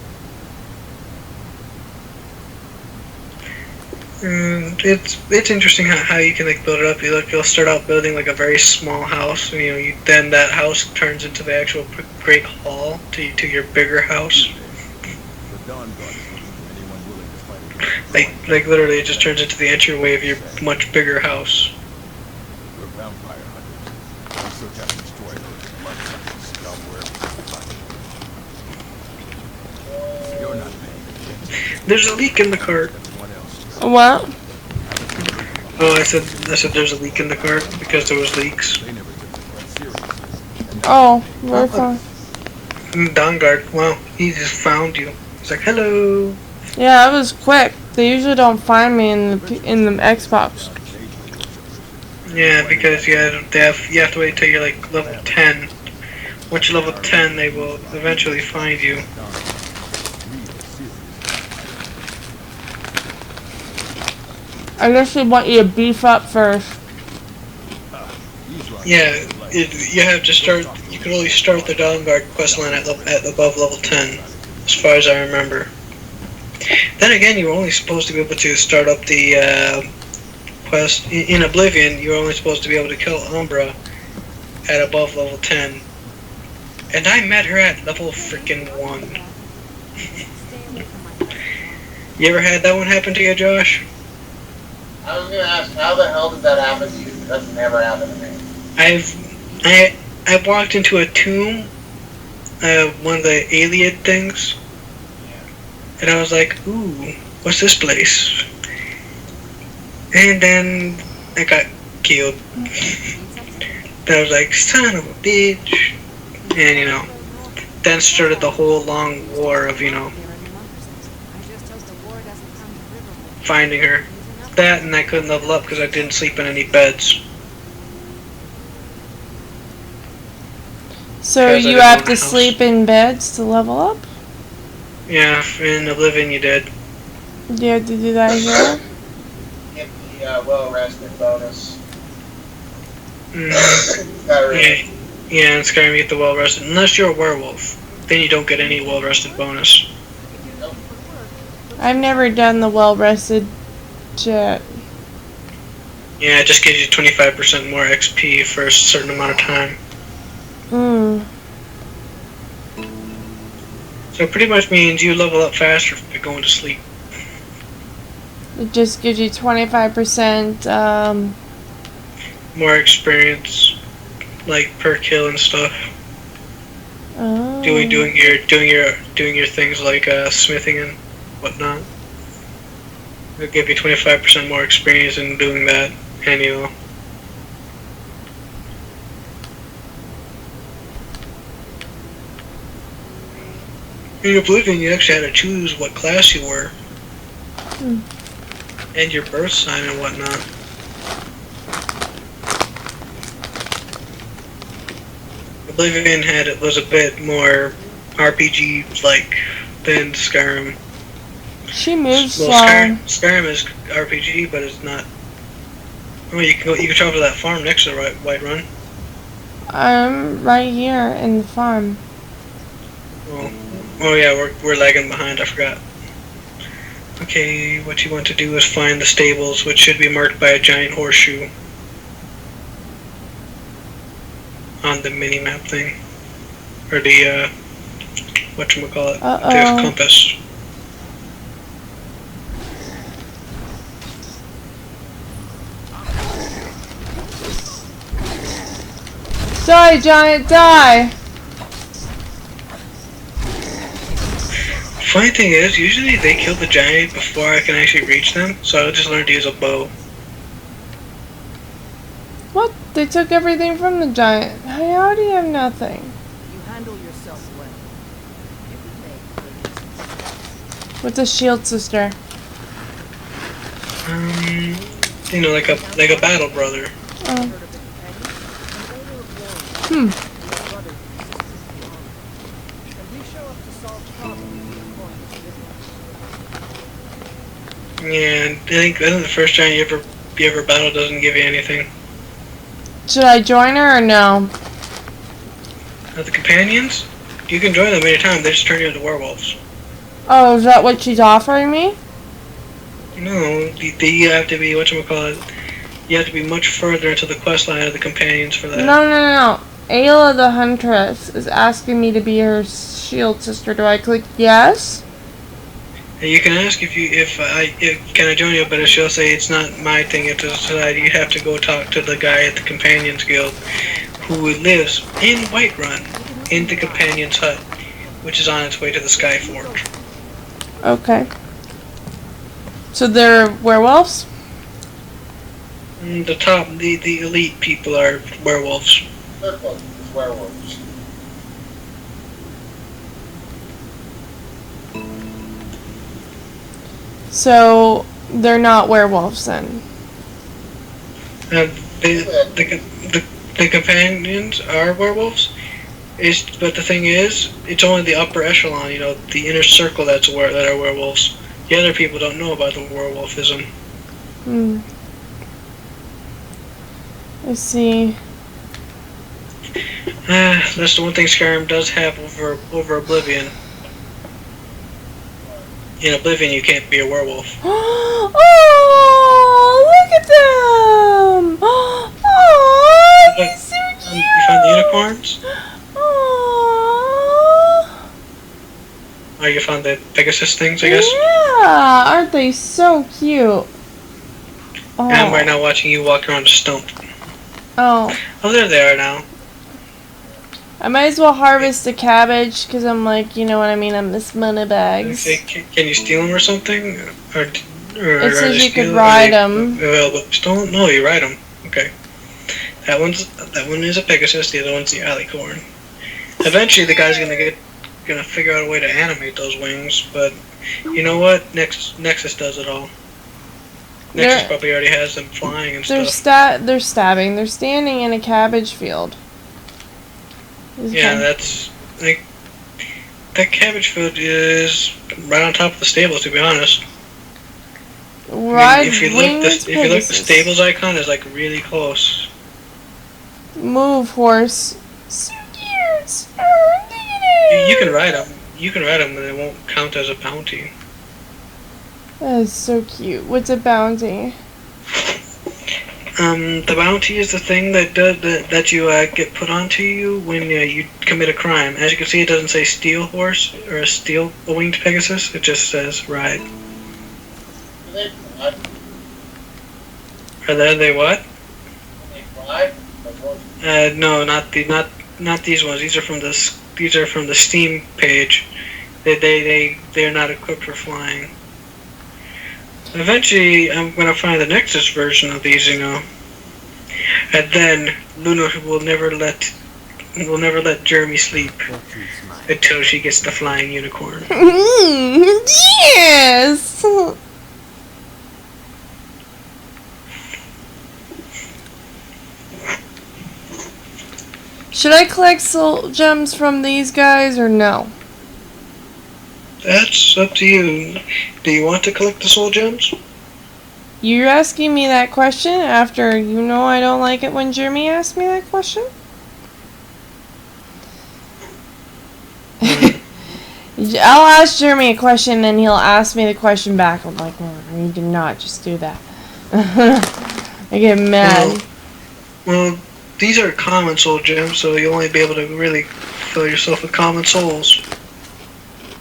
It's interesting how you can like build it up. You'll start out building like a very small house. Then that house turns into the actual great hall to your bigger house. Like literally, it just turns into the entryway of your much bigger house. We're vampire hunters. We search out and destroy those bloodsuckers scum wherever we find them. You're not paying attention. There's a leak in the cart. What? Oh, I said there's a leak in the cart because there was leaks. Oh, very fun. Dawnguard, wow, he just found you. He's like, hello. Yeah, that was quick. They usually don't find me in the Xbox. Yeah, because you have to wait till you're like level 10. Once you're level 10, they will eventually find you. I guess they want you to beef up first. Yeah, you have to start. You can only start the Dawnguard questline at above level 10, as far as I remember. Then again, you were only supposed to be able to start up the quest in Oblivion. You were only supposed to be able to kill Umbra at above level 10, and I met her at level freaking 1. You ever had that one happen to you, Josh? I was gonna ask, how the hell did that happen to you? That's never happened to me. I walked into a tomb, one of the alien things, and I was like, ooh, what's this place? And then I got killed. Then I was like, son of a bitch. And then started the whole long war of, finding her. That, and I couldn't level up because I didn't sleep in any beds. So you have to sleep in beds to level up? Yeah, in Oblivion you did. You have to do that here? Get the well-rested bonus. Yeah, in Skyrim you get the well-rested. Unless you're a werewolf. Then you don't get any well-rested bonus. I've never done the well-rested yet. Yeah, it just gives you 25% more XP for a certain amount of time. So it pretty much means you level up faster if you're going to sleep. It just gives you 25% more experience, like per kill and stuff. Oh. Doing your things like smithing and whatnot. It'll give you 25% more experience in doing that annual. In Oblivion, you actually had to choose what class you were. And your birth sign and whatnot. Oblivion was a bit more RPG-like than Skyrim. She moves slow. Skyrim is RPG, but it's not. Oh, you can travel to that farm next to the Whiterun. I'm right here in the farm. Oh yeah, we're lagging behind. I forgot. Okay, what you want to do is find the stables, which should be marked by a giant horseshoe on the mini-map thing, or the whatchamacallit, the compass. Die, giant, die! Funny thing is, usually they kill the giant before I can actually reach them, so I just learned to use a bow. What? They took everything from the giant. I already have nothing. You handle yourself well. You could make What's a shield sister? You know, like a battle brother. Oh. Yeah, I think the first giant you ever battle doesn't give you anything. Should I join her or no? The companions, you can join them anytime. They just turn you into werewolves. Oh, is that what she's offering me? No, you have to be whatchamacallit. You have to be much further into the quest line of the companions for that. No. Ayla the Huntress is asking me to be her shield sister. Do I click yes? You can ask if can I join you, but she'll say it's not my thing. It's decide you have to go talk to the guy at the Companions Guild, who lives in Whiterun, in the Companions Hut, which is on its way to the Skyforge. Okay. So they're werewolves? The elite people are werewolves. They're close. It's werewolves. So they're not werewolves then? The companions are werewolves. But the thing is, it's only the upper echelon, you know, the inner circle that are werewolves. The other people don't know about the werewolfism. I see. That's the one thing Skyrim does have over Oblivion. In Oblivion, you can't be a werewolf. Oh, look at them! Oh, they're so cute! You found the unicorns? Oh, you found the Pegasus things, I guess? Yeah! Aren't they so cute? Oh. I'm right now watching you walk around a stump. Oh. Oh, there they are now. I might as well harvest the cabbage, because I'm like, you know what I mean, I'm this money bags. Can you steal them or something? It says you could ride them. Stolen? No, you ride them. Okay. That one is a Pegasus, the other one's the Alicorn. Eventually the guy's gonna figure out a way to animate those wings, but you know what? Nexus does it all. Nexus probably already has them flying and stuff. They're stabbing. They're standing in a cabbage field. Yeah, that's like that cabbage field is right on top of the stables. To be honest, if you look, the stables icon is like really close. Move, horse. So cute. You can ride them. You can ride them, and it won't count as a bounty. That is so cute. What's a bounty? The bounty is the thing that you get put onto you when you commit a crime. As you can see, it doesn't say steel horse or a winged Pegasus. It just says ride. Are they what? No, not these ones. These are from the Steam page. They're not equipped for flying. Eventually, I'm gonna find the Nexus version of these, you know, and then Luna will never let Jeremy sleep until she gets the flying unicorn. Yes. Should I collect soul gems from these guys or no? That's up to you. Do you want to collect the soul gems? You're asking me that question after you know I don't like it when Jeremy asks me that question? I'll ask Jeremy a question and he'll ask me the question back. I'm like, no, you do not just do that. I get mad. Well, these are common soul gems, so you'll only be able to really fill yourself with common souls.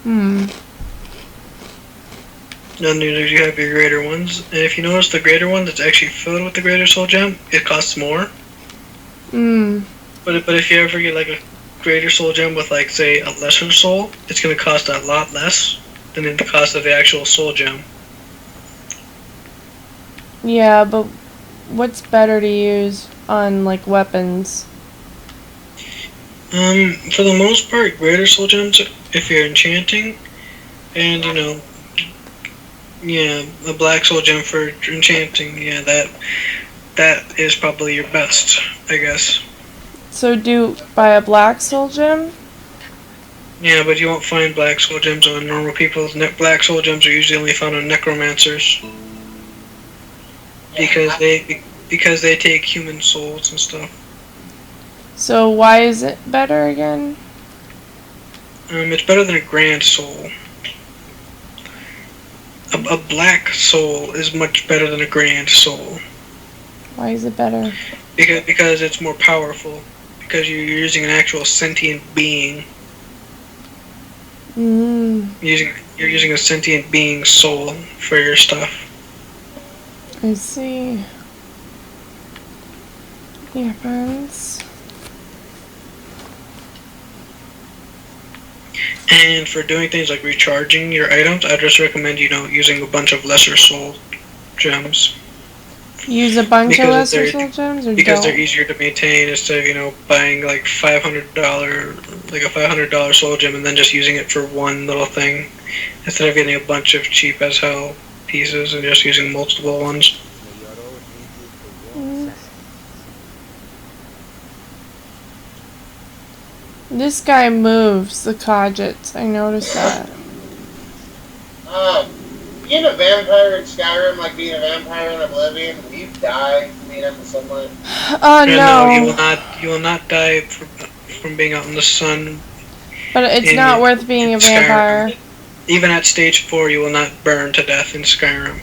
And then you have your greater ones, and if you notice the greater one that's actually filled with the greater soul gem, it costs more. But But if you ever get like a greater soul gem with like say a lesser soul, it's gonna cost a lot less than the cost of the actual soul gem. Yeah, but what's better to use on like weapons? For the most part, greater soul gems if you're enchanting, and yeah, a black soul gem for enchanting. Yeah, that is probably your best, I guess. So buy a black soul gem? Yeah, but you won't find black soul gems on normal people. Black soul gems are usually only found on necromancers because they take human souls and stuff. So why is it better again? It's better than a grand soul. A black soul is much better than a grand soul. Why is it better? Because it's more powerful. Because you're using an actual sentient being. You're using a sentient being's soul for your stuff. I see. Yeah, friends. And for doing things like recharging your items, I just recommend using a bunch of lesser soul gems. Use a bunch of lesser soul gems, or because don't? They're easier to maintain instead of buying like $500 soul gem and then just using it for one little thing instead of getting a bunch of cheap as hell pieces and just using multiple ones. This guy moves the Cogits. I noticed that. Being a vampire in Skyrim, like being a vampire in Oblivion, will you die being out in the sunlight? No. You will not die from being out in the sun. But it's not worth being a vampire. Skyrim. Even at stage 4, you will not burn to death in Skyrim.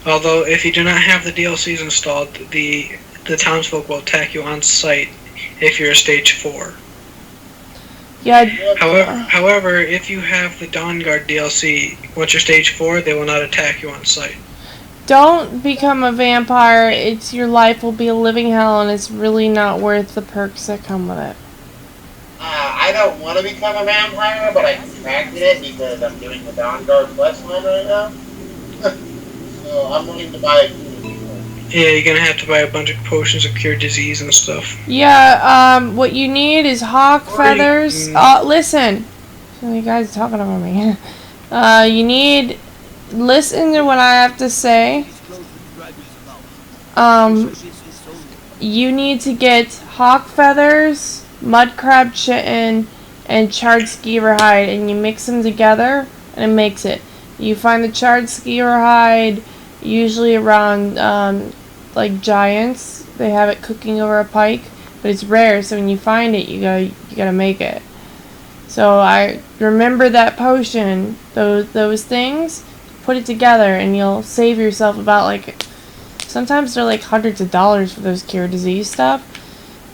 Although, if you do not have the DLCs installed, the townsfolk will attack you on sight if you're a stage 4. Yeah. However, if you have the Dawnguard DLC, once you're stage 4, they will not attack you on sight. Don't become a vampire. Your life will be a living hell, and it's really not worth the perks that come with it. I don't want to become a vampire, but I contracted it because I'm doing the Dawnguard quest line right now. So I'm willing to buy it. Yeah, you're gonna have to buy a bunch of potions of cure disease and stuff. Yeah, what you need is hawk feathers. Listen. So you guys are talking over me. Listen to what I have to say. You need to get hawk feathers, mud crab chitin, and charred skeever hide, and you mix them together, and it makes it. You find the charred skeever hide usually around like giants. They have it cooking over a pike, but it's rare, so when you find it, you gotta make it. So I remember that potion, those things, put it together, and you'll save yourself about sometimes they're like hundreds of dollars for those cure disease stuff.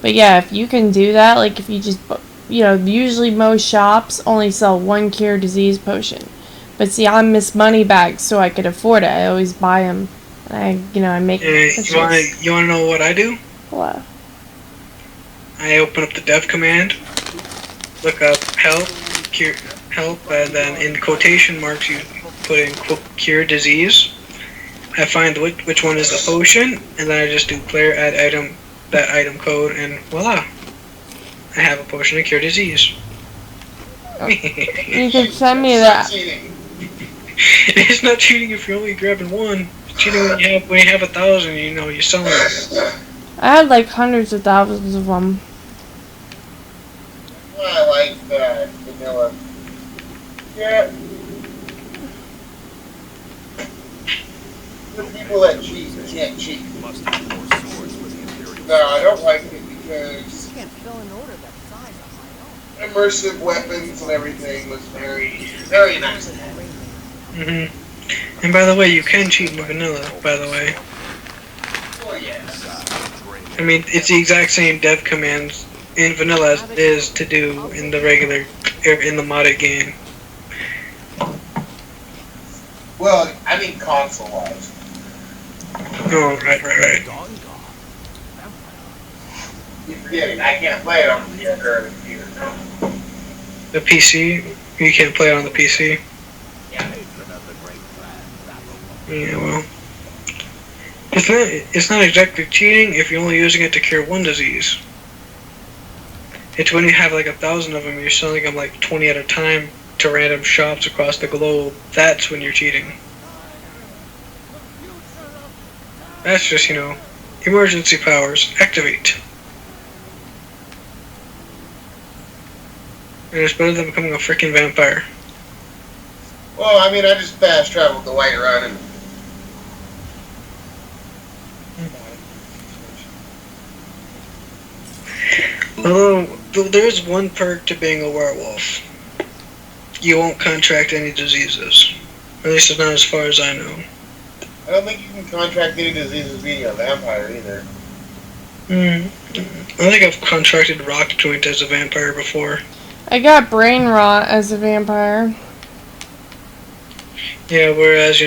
But yeah, if you can do that, like if you just, usually most shops only sell one cure disease potion. But see, I'm Miss Moneybags, so I could afford it. I always buy them. I make. You wanna know what I do? What? I open up the dev command, look up help, and then in quotation marks you put in cure disease. I find which one is the potion, and then I just do player add that item code, and voila, I have a potion of cure disease. You can send me that. It's not cheating if you're only grabbing one. It's cheating when you have 1,000. You're selling it. I had like hundreds of thousands of them. Well, I like vanilla. Yeah. The people that cheat can't cheat. No, I don't like it because immersive weapons and everything was very, very nice. And by the way, you can cheat in vanilla, by the way. Oh, yeah. I mean, it's the exact same dev commands in vanilla as it is to do in the modded game. Well, I mean console-wise. Oh, right. You're forgetting, I can't play it on the current computer. The PC? You can't play it on the PC? Yeah, well. It's not exactly cheating if you're only using it to cure one disease. It's when you have like 1,000 of them, you're selling them like 20 at a time to random shops across the globe. That's when you're cheating. That's just, emergency powers. Activate. And it's better than becoming a freaking vampire. Well, I mean, I just fast traveled the White Run and... Although, there's one perk to being a werewolf. You won't contract any diseases. At least it's not as far as I know. I don't think you can contract any diseases being a vampire either. I think I've contracted rock joint as a vampire before. I got brain rot as a vampire. Yeah, whereas,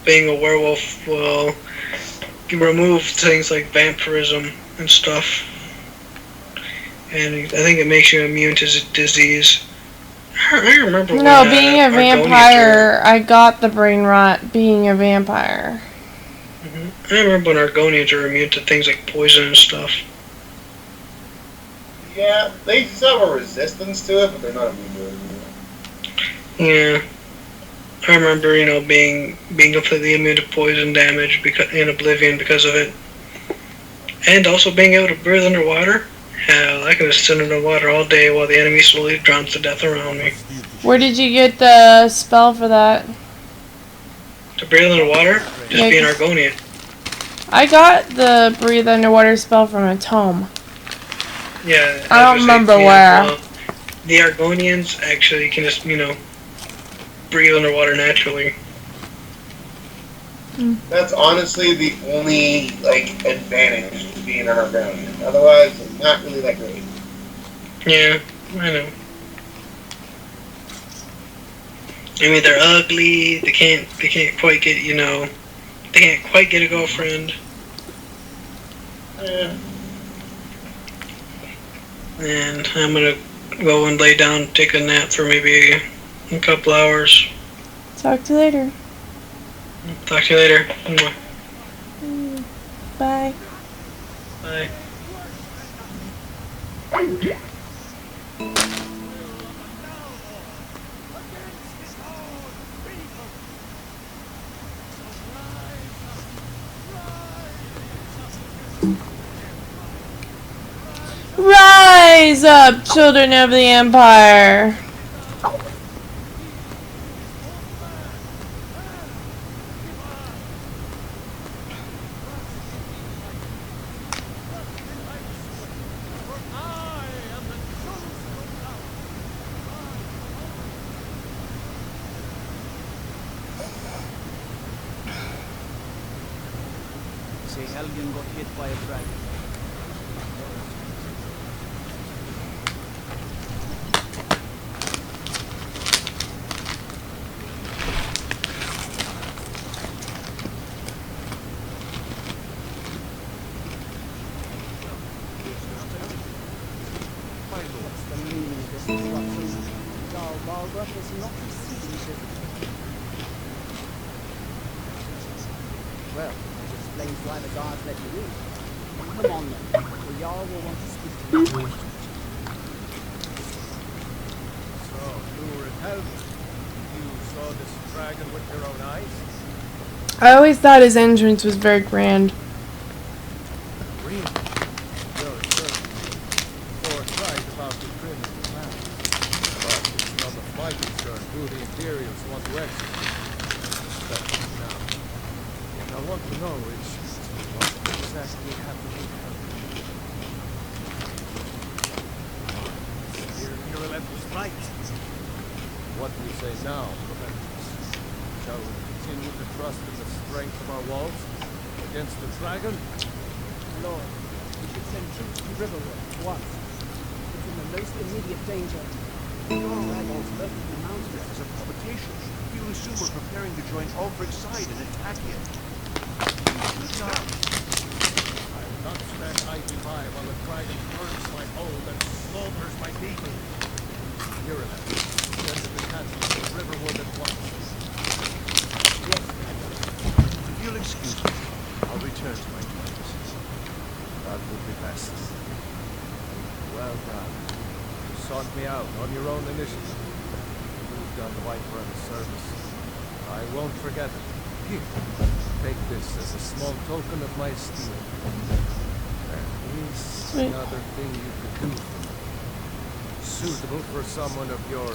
being a werewolf will remove things like vampirism and stuff. And I think it makes you immune to disease. I remember when, being a vampire, I got the brain rot being a vampire. I remember when Argonians are immune to things like poison and stuff. Yeah, they still have a resistance to it, but they're not immune to it. Yeah. I remember, being completely immune to poison damage in Oblivion because of it. And also being able to breathe underwater. Hell, I could just sit in the water all day while the enemy slowly drowns to death around me. Where did you get the spell for that? To breathe underwater? Just be an Argonian. I got the breathe underwater spell from a tome. Yeah. I don't remember where. Well, the Argonians actually can just, breathe underwater naturally. That's honestly the only, advantage to being an Argonian. Otherwise, it's not really that great. Yeah, I know. I mean, they're ugly, they can't quite get, they can't quite get a girlfriend. Yeah. And I'm gonna go and lay down, take a nap for maybe a couple hours. Talk to you later. Talk to you later. Bye. Bye. Rise up, children of the Empire! Say Helgen got hit by a dragon. What's the meaning of this disruption? Jarl Balgruuf is not receiving visitors. Well, that explains why the guards let you in. Come on then, the Jarl will want to speak to you. So, you were in Helgen. You saw this dragon with your own eyes? I always thought his entrance was very grand. Really? You're certain. Or right about the criminal plan. But it's not of my concern who the Imperials want to execute. Especially now. What I want to know is what exactly happened in Helgen. Your relentless fight. What do you say now, Prometheus? Shall we continue to trust in the strength of our walls against the dragon? Lord, we should send troops to Riverwood at once. It's in the most immediate danger. Your dragons lurk in the mountains. As a provocation, you assume we're preparing to join Ulfric's side and attack him. Good job. I will not stand idly by while the dragon burns my hold and slaughters my people. Here, send the castle to Riverwood at once. Yes, Commander. If you'll excuse me, I'll return to my duties. That would be best. Well done. You sought me out on your own initiative. You've done the White Runner service. I won't forget it. Here, take this as a small token of my esteem. There is another thing you could do for me. Suitable for someone of your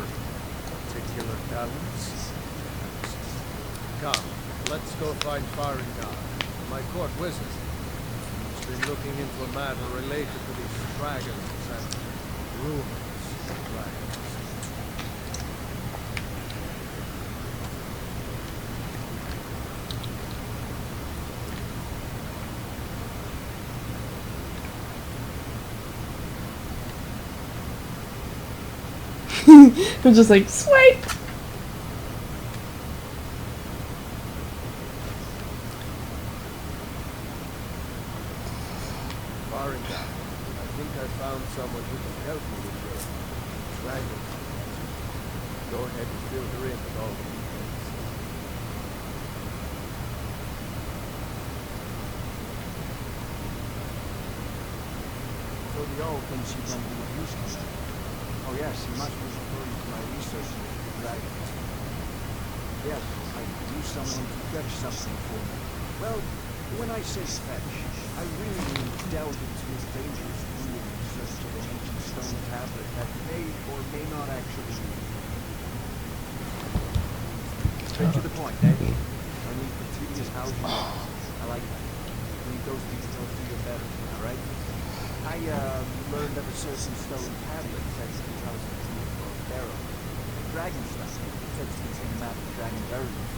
particular talents. Come, let's go find Faringar, my court wizard. He's been looking into a matter related to these dragons and rumors of dragons. I'm just like, swipe! Faringar, I think I found someone who can help me with your dragon. Go ahead and fill her in with all the details. So the owl thinks you've done good use of it. Oh yes, you must be referring to my research into the dragons. Yes, I use someone to fetch something for me. Well, when I say fetch, I really mean delve into this dangerous pool in search of an ancient stone tablet that may or may not actually be. Straight to the point, eh? I need continuous housing. I like that. Read those details to you better, alright? I learned of a certain stone tablet set to be housed in the barrel. Dragon stuff. Said to contain a map of dragon burials.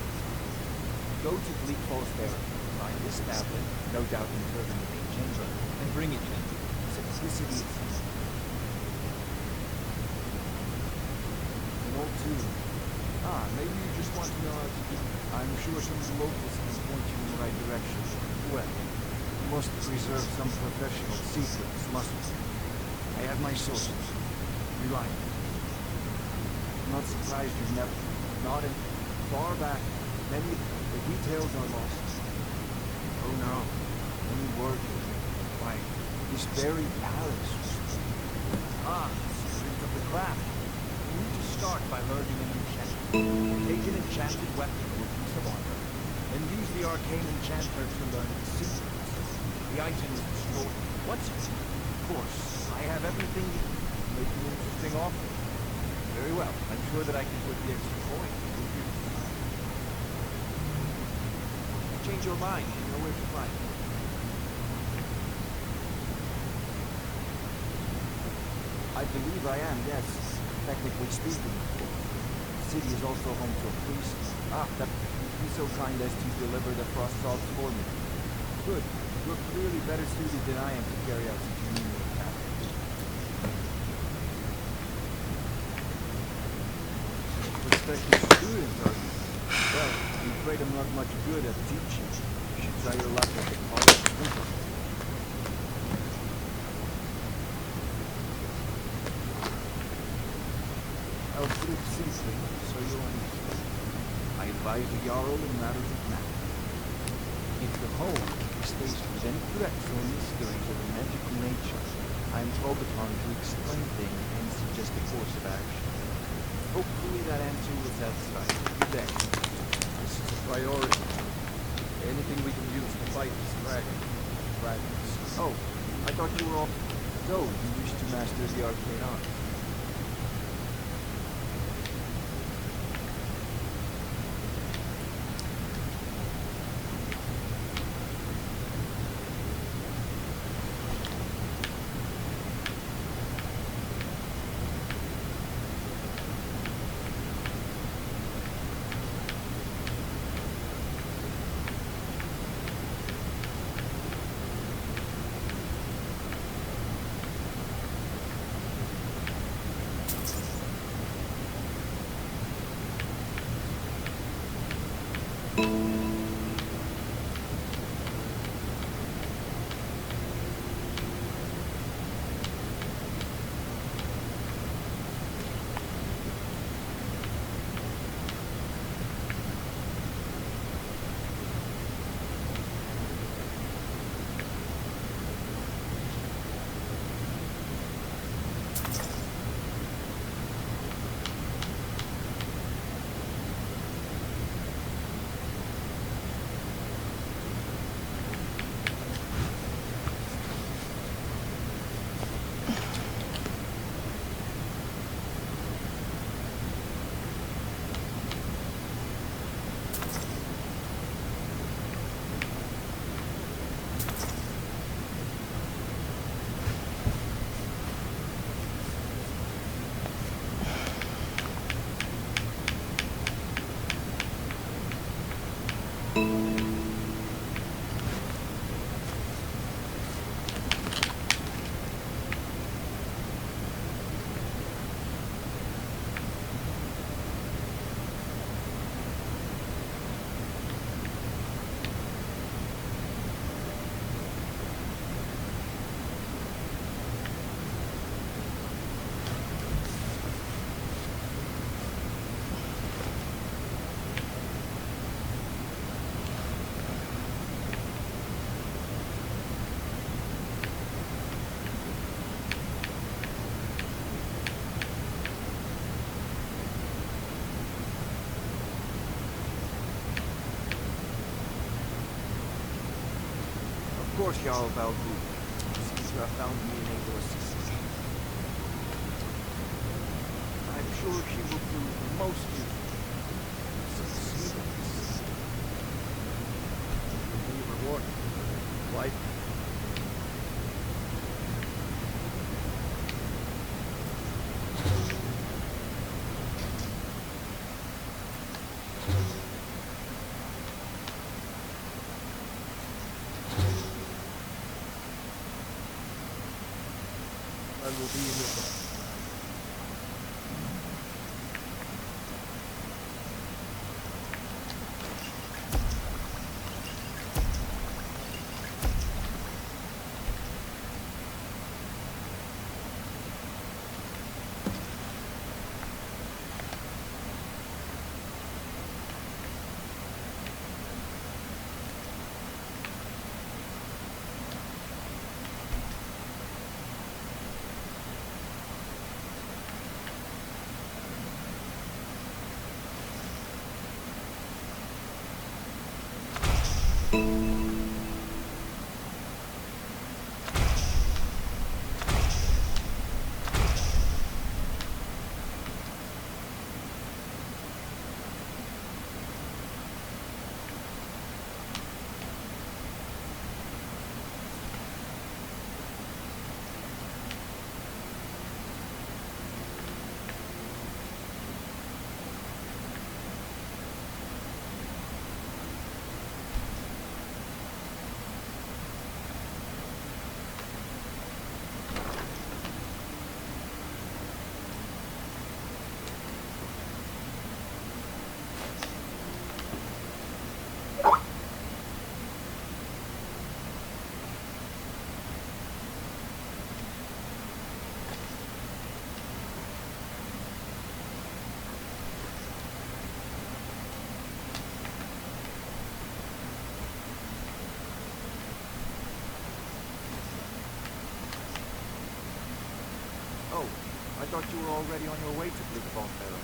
Go to Bleak Falls Barrow, find this tablet, no doubt interred in the main chamber, and bring it to me. Simplicity is an old tune. Maybe you just want to know how to do it. I'm sure some of the locals can point you in the right direction. Well, you must preserve some professional secrets, mustn't you? I have my sources. Rely on me. I'm not surprised you've never, not in far back, many of the details are lost. Oh no, any word you why, this very palace was... Secret of the craft. You need to start by learning an enchantment. Take an enchanted weapon or piece of armor, and use the arcane enchanter to learn its secrets. The item is destroyed. What's it? Of course, I have everything you need to make an interesting offer. Very well. I'm sure that I can put the extra coin. Change your mind. You know where to find it. I believe I am, yes. Technically speaking. The city is also home to a priest. That be so kind as to deliver the frost salts for me. Good. You're clearly better suited than I am to carry out such a menial task. Prospective student, are you? Well, I'm afraid I'm not much good at teaching. You should try your luck at the college winter. I'll put it simply, so you'll understand. I advise the Jarl in matters of math. If the home is faced with any threats or mysteries of a magical nature, I am called upon to explain things and suggest a course of action. Hopefully that answer will satisfy you then. This is a priority. Anything we can use to fight this dragon. Dragons. Oh, I thought you were all... So, you wish to master the arcane art. course, Jarl Valdu seems to have found me an able assistant. I'm sure she will prove most useful. Succeed. Will be rewarded. Why? I will be in your book. Oh, I thought you were already on your way to Blitzball Barrow.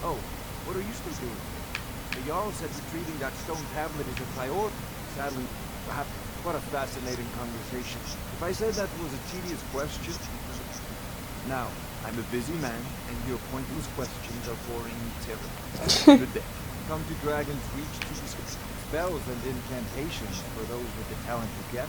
Oh, what are you still doing? The Jarl said retrieving that stone tablet is a priority. Sadly, perhaps, what a fascinating conversation. If I said that was a tedious question... Now, I'm a busy man, and your pointless questions are boring me terribly. Good day. Come to Dragon's Reach to discuss. spells and incantations for those with the talent to guess.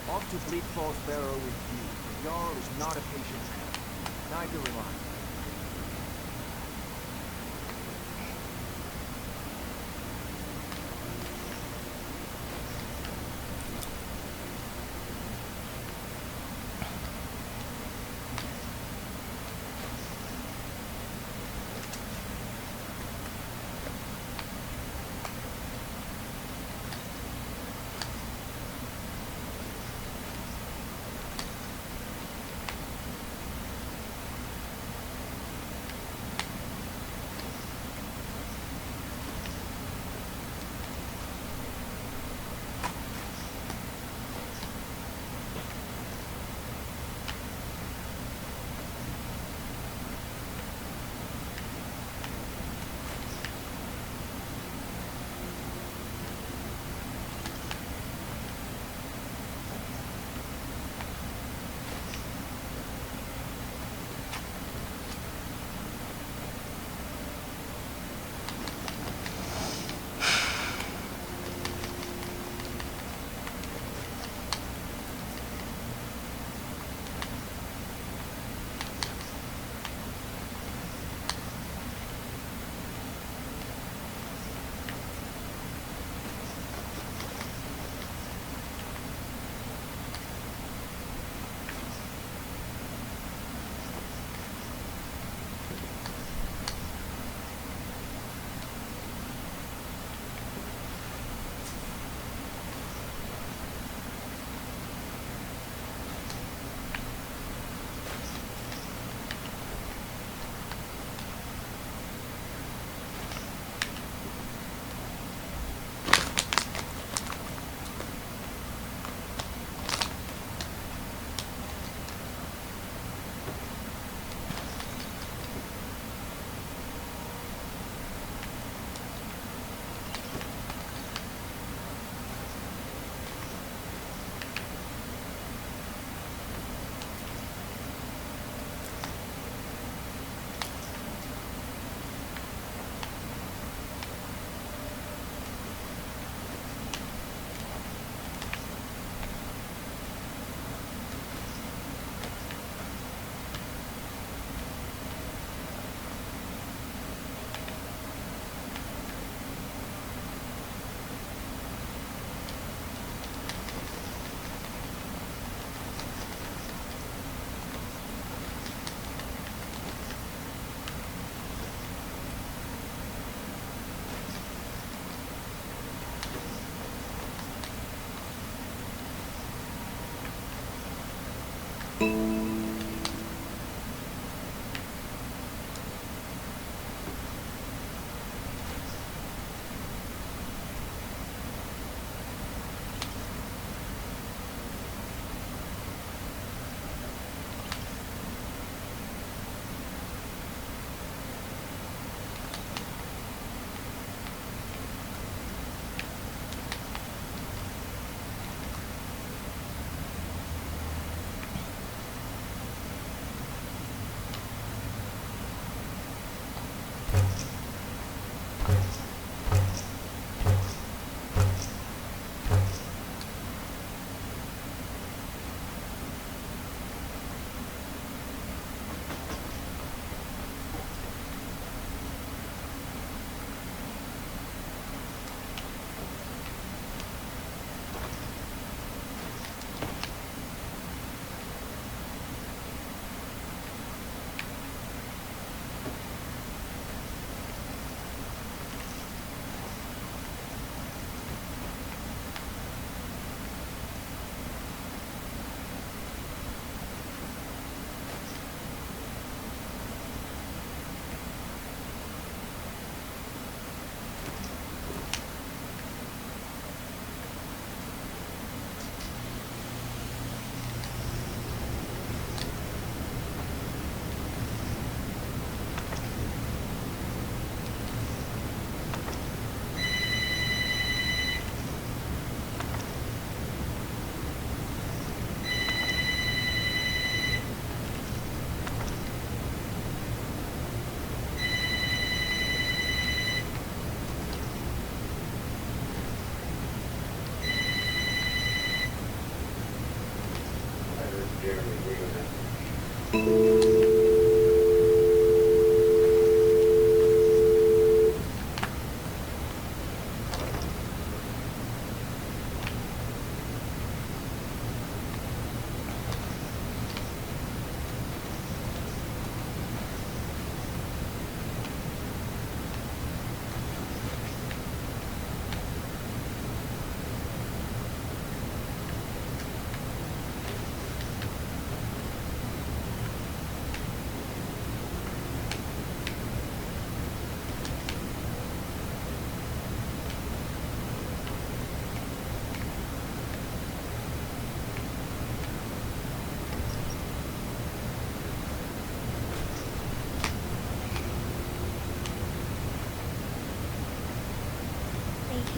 Off to Bleak Falls Barrow with you. The Jarl is not a patient man. Neither am I.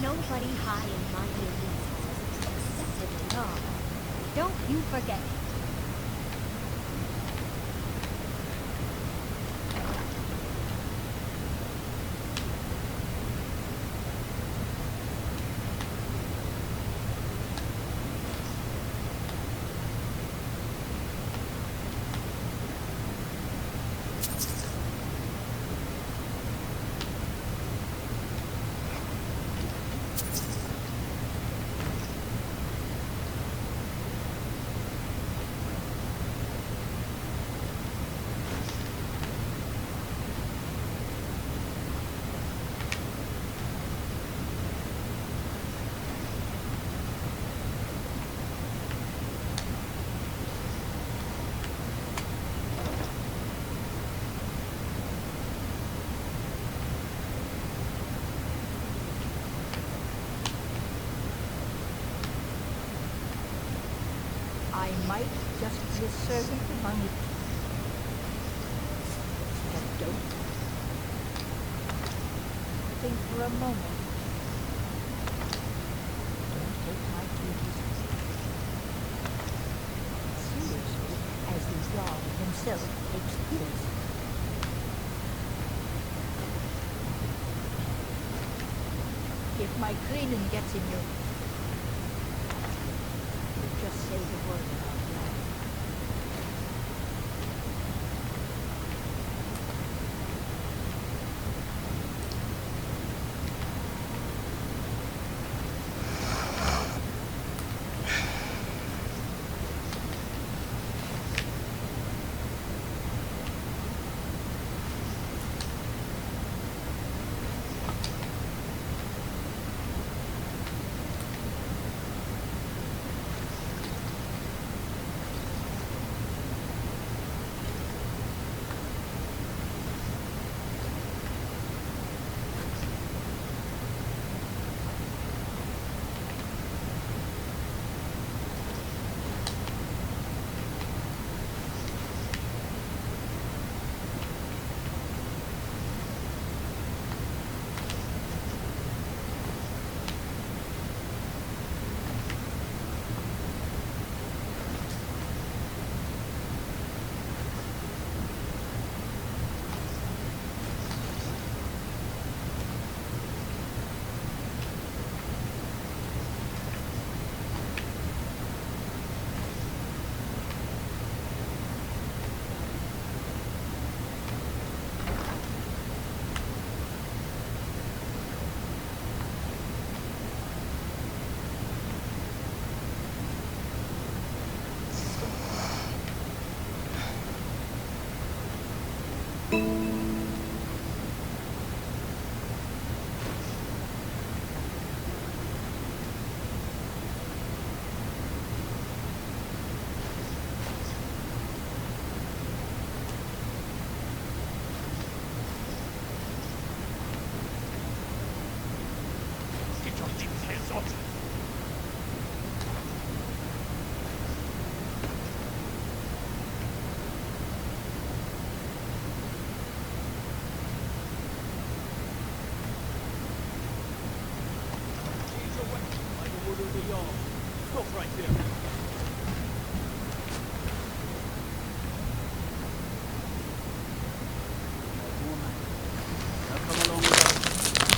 Nobody high and mighty in these says it's accepted law. Don't you forget. I might just be a servant among you. But don't think for a moment. Don't take my duties seriously as the Jarl himself takes his. If my Trine gets in your just say the word out loud.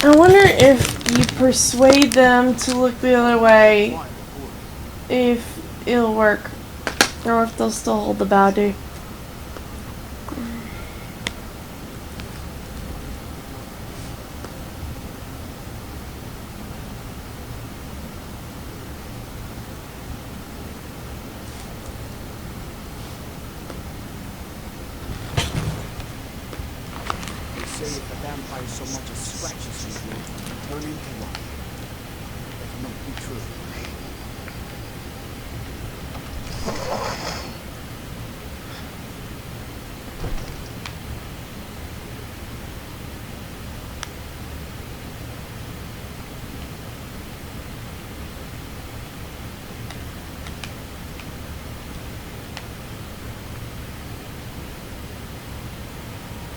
I wonder if you persuade them to look the other way, if it'll work, or if they'll still hold the bounty. Say if a vampire so much as scratches you, turn into one. That cannot be true.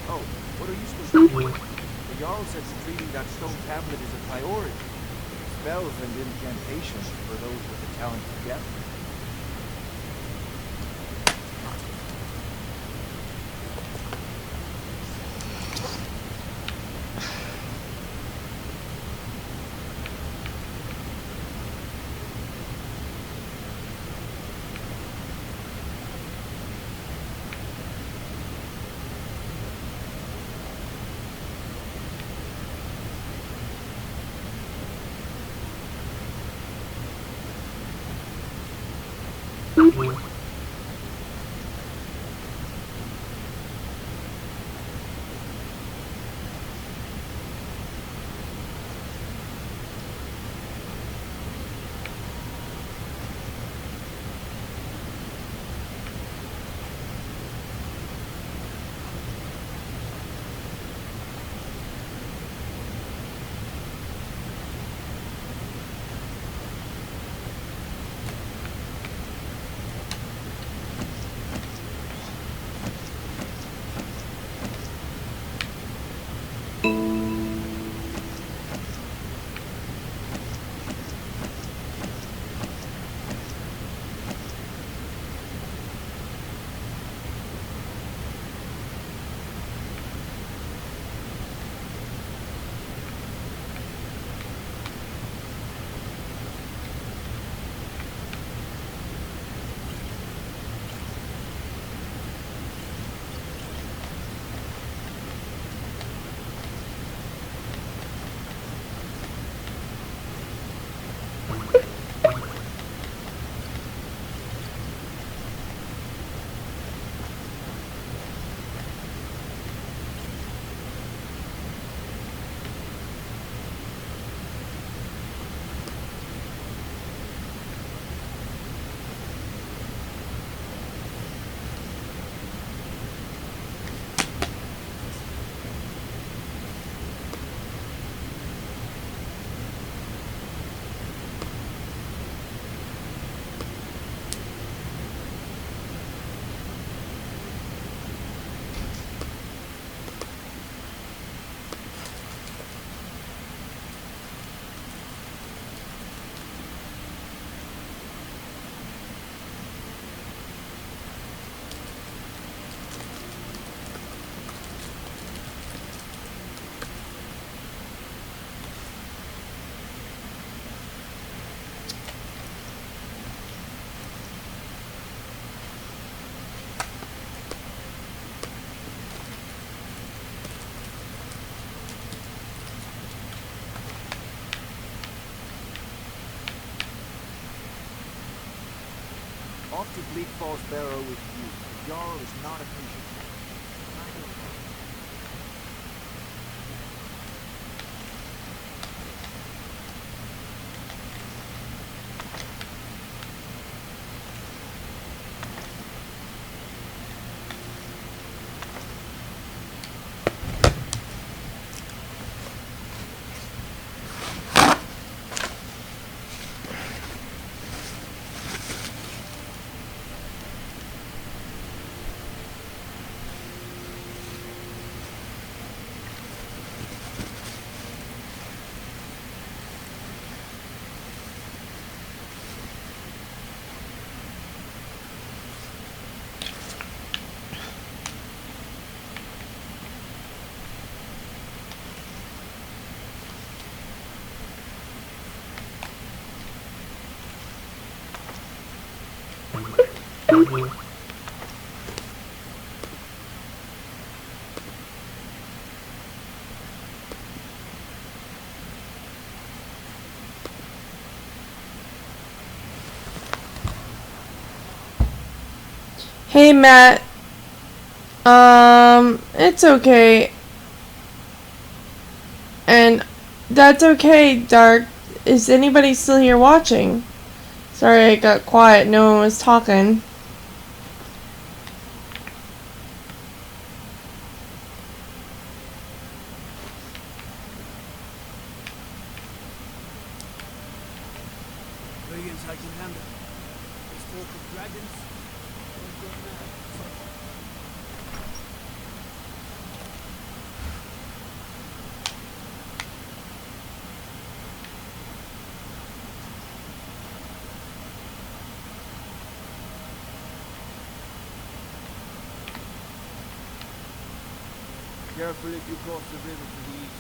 Oh, what are you supposed to do? The Jarl says treating that stone tablet is a priority. spells and incantations for those with the talent to get them. Off to Bleak Falls Barrow with you. The Jarl is not a patient man. Hey Matt, it's okay. And that's okay, Dark. Is anybody still here watching? Sorry I got quiet, no one was talking. Millions I can handle. This talk of dragons. Don't get mad. careful if you cross the river to the east.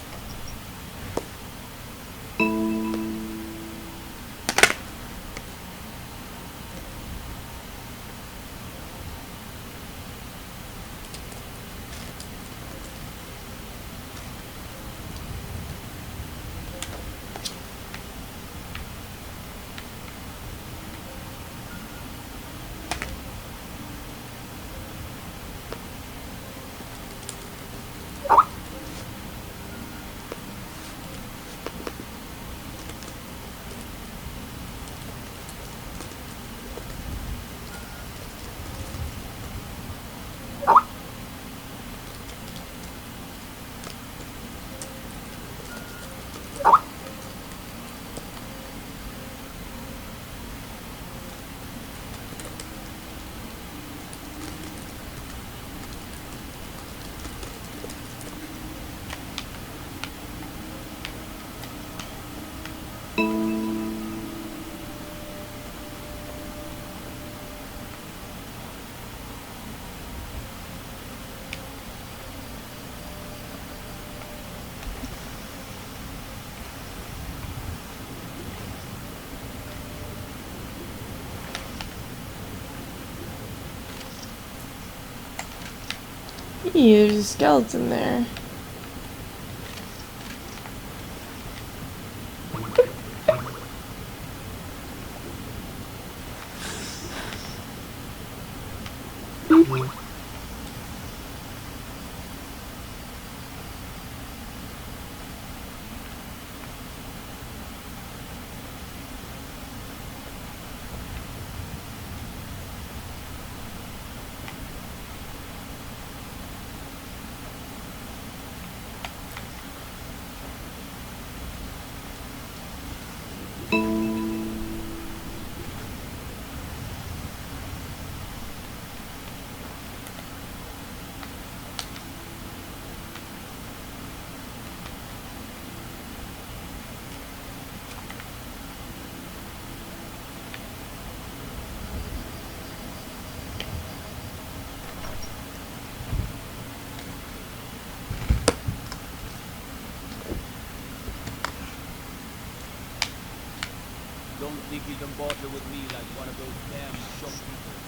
Ew, there's a skeleton there. Don't think you can barter with me like one of those damn shopkeepers.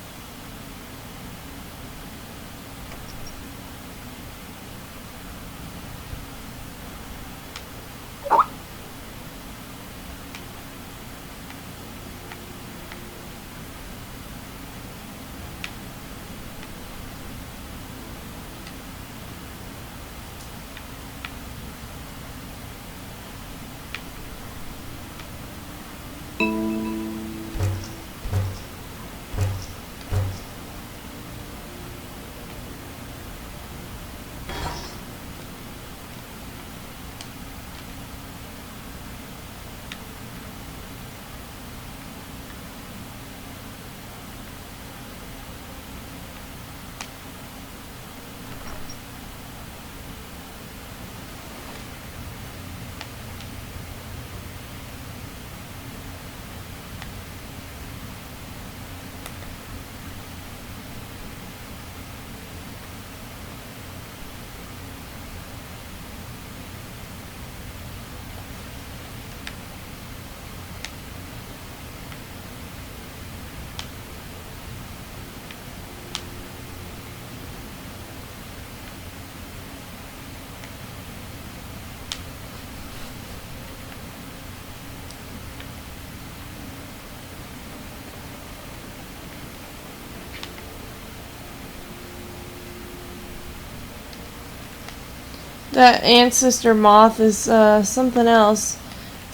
That ancestor moth is something else.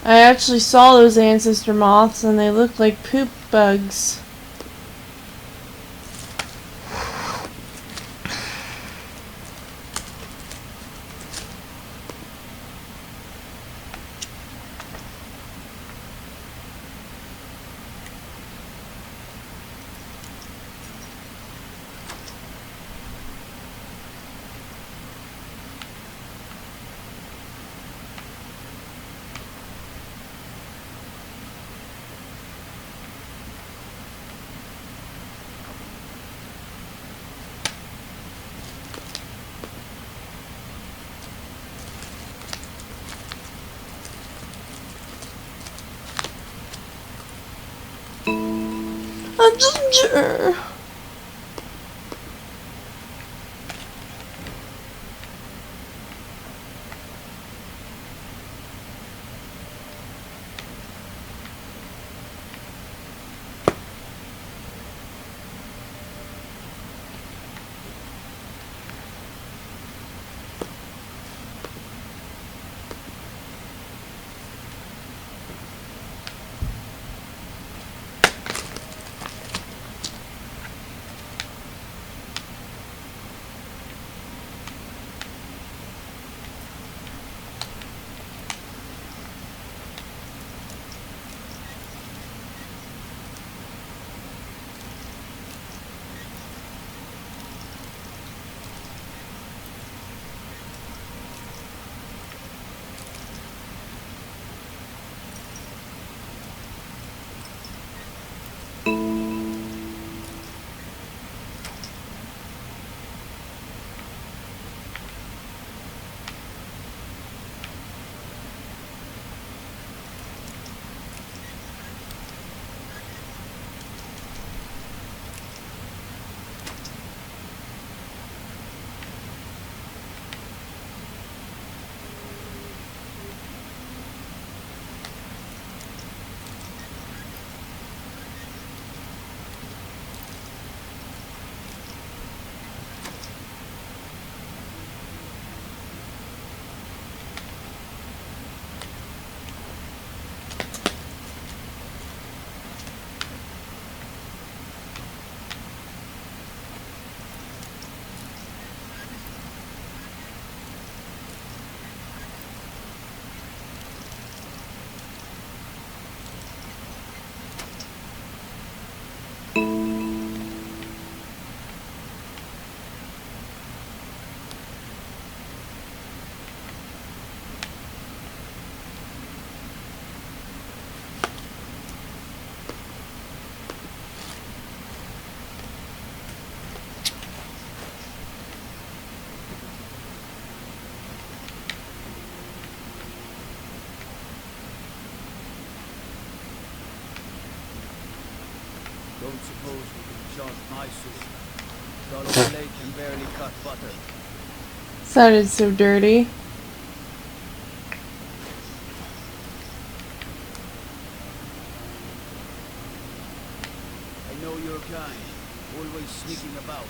I actually saw those ancestor moths and they look like poop bugs. A ginger. Don't suppose we can charge my sister. Dollar Blade can barely cut butter. Sounded so dirty. I know your kind, always sneaking about.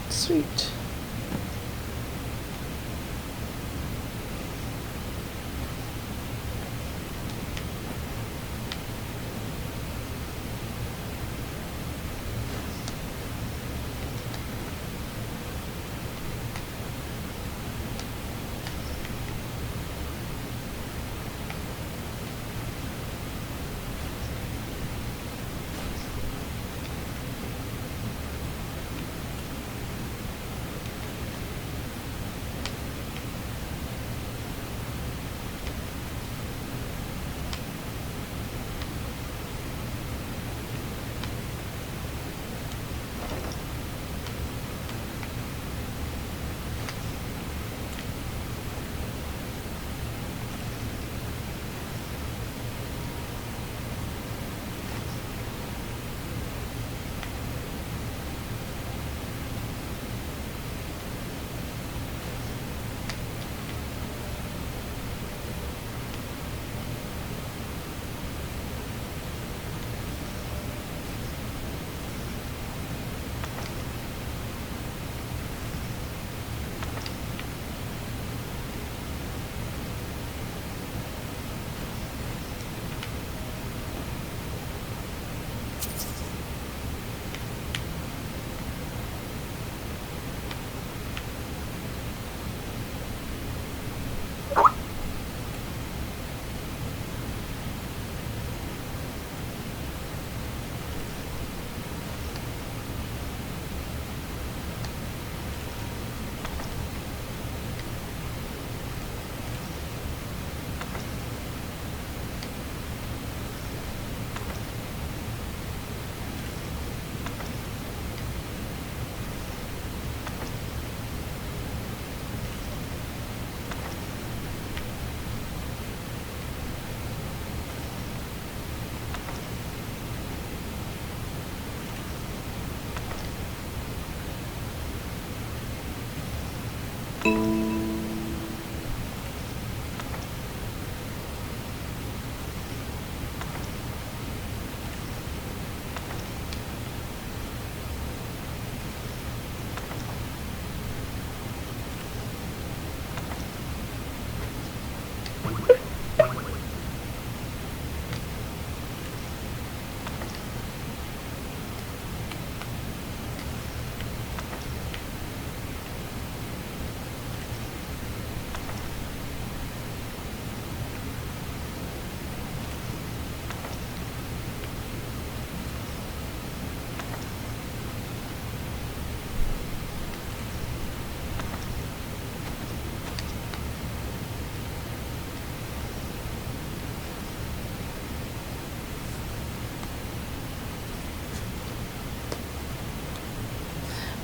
Sweet.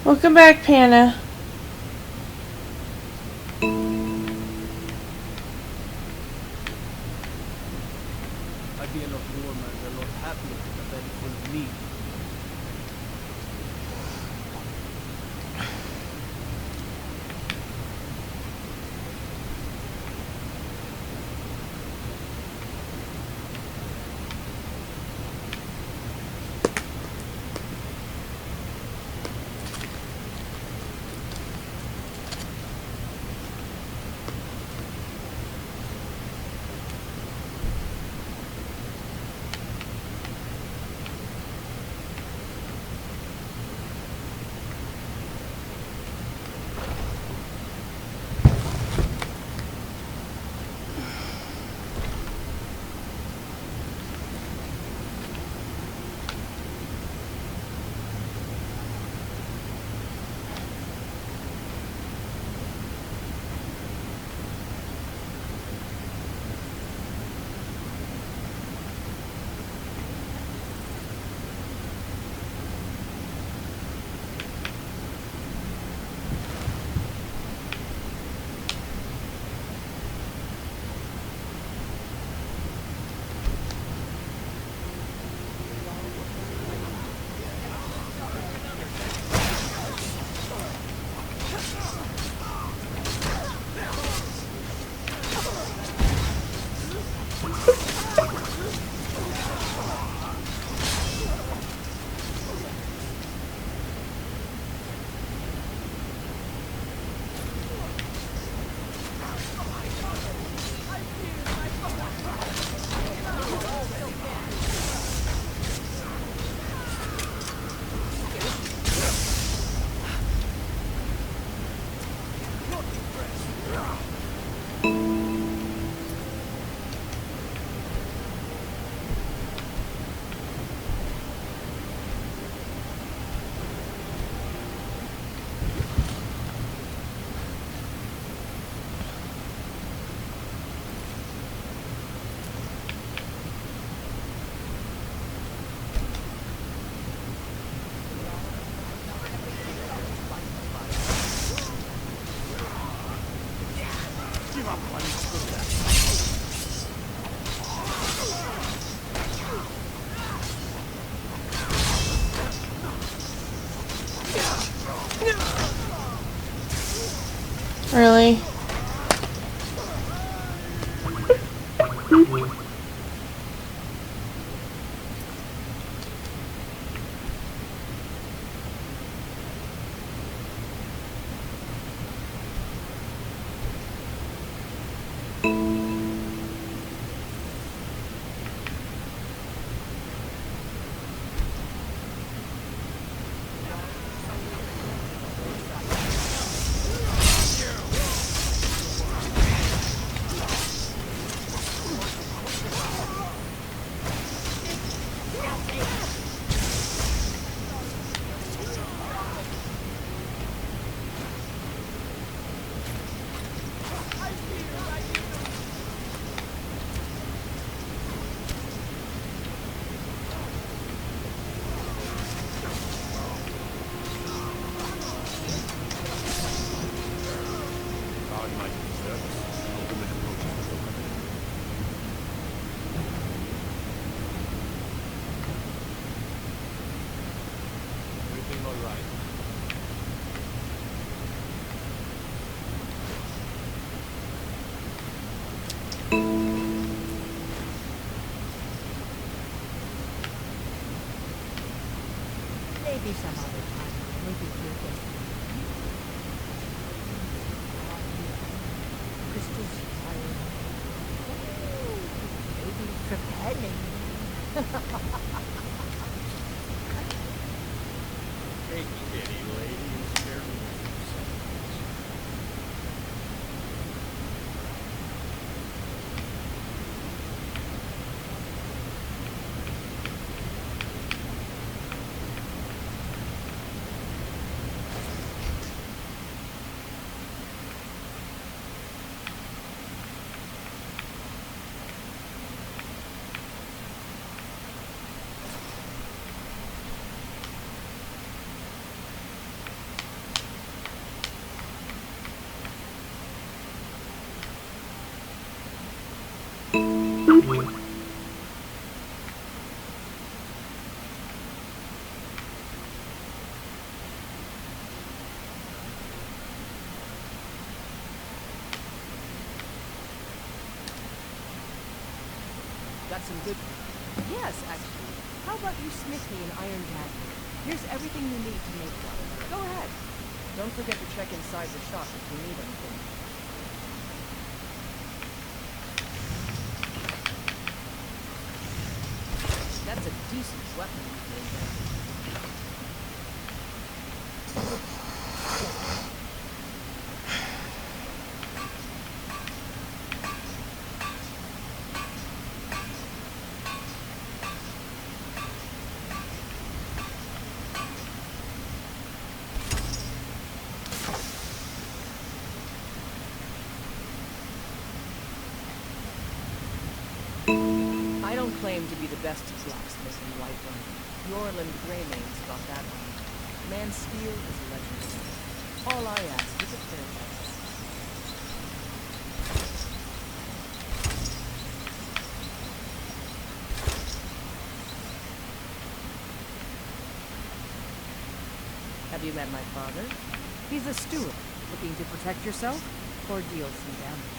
Welcome back, Panna. I'd be a lot warmer and a lot happier with a belly full of meat. Really? Maybe some other time. Maybe we'll get crystals fire. Maybe propelling. Take pity, lady, and spare me a few seconds. some good. Yes, actually. How about you smith me an iron dagger? Here's everything you need to make one. Go ahead. Don't forget to check inside the shop if you need anything. That's a decent weapon you made there. I don't claim to be the best blacksmith in Whiterun. Yorland Greymane's got that one. Man's steel is legendary. All I ask is a fair chance. Have you met my father? He's a steward, looking to protect yourself or deal some damage.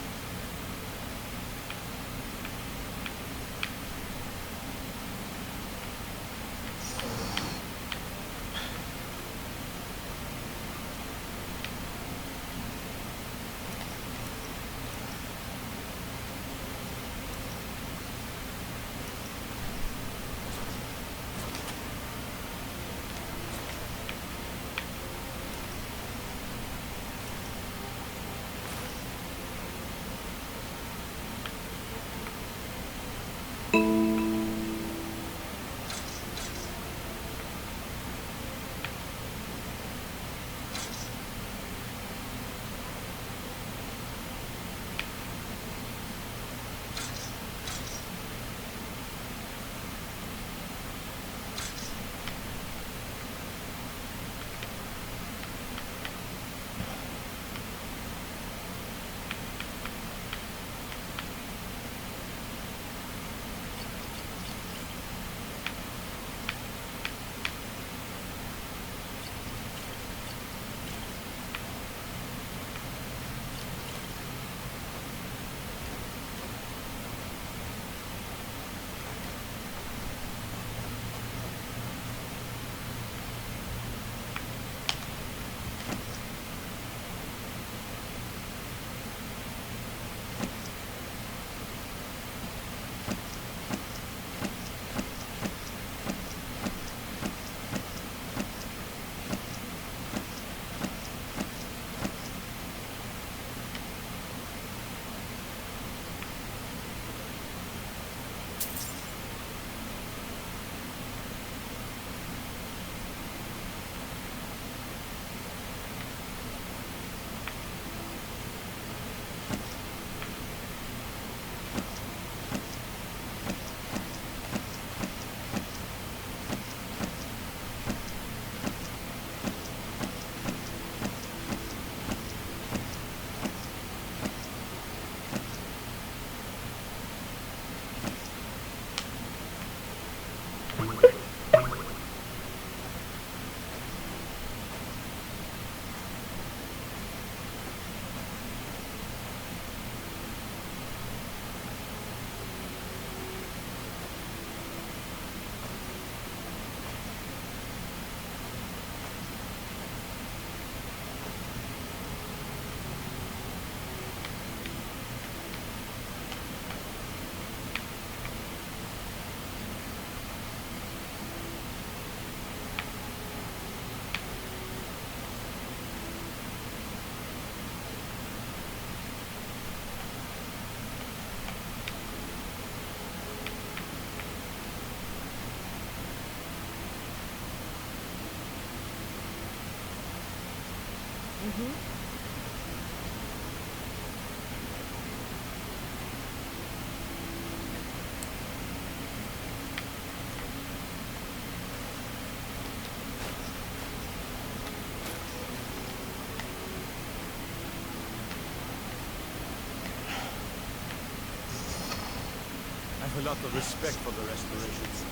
I have a lot of respect for the restorations.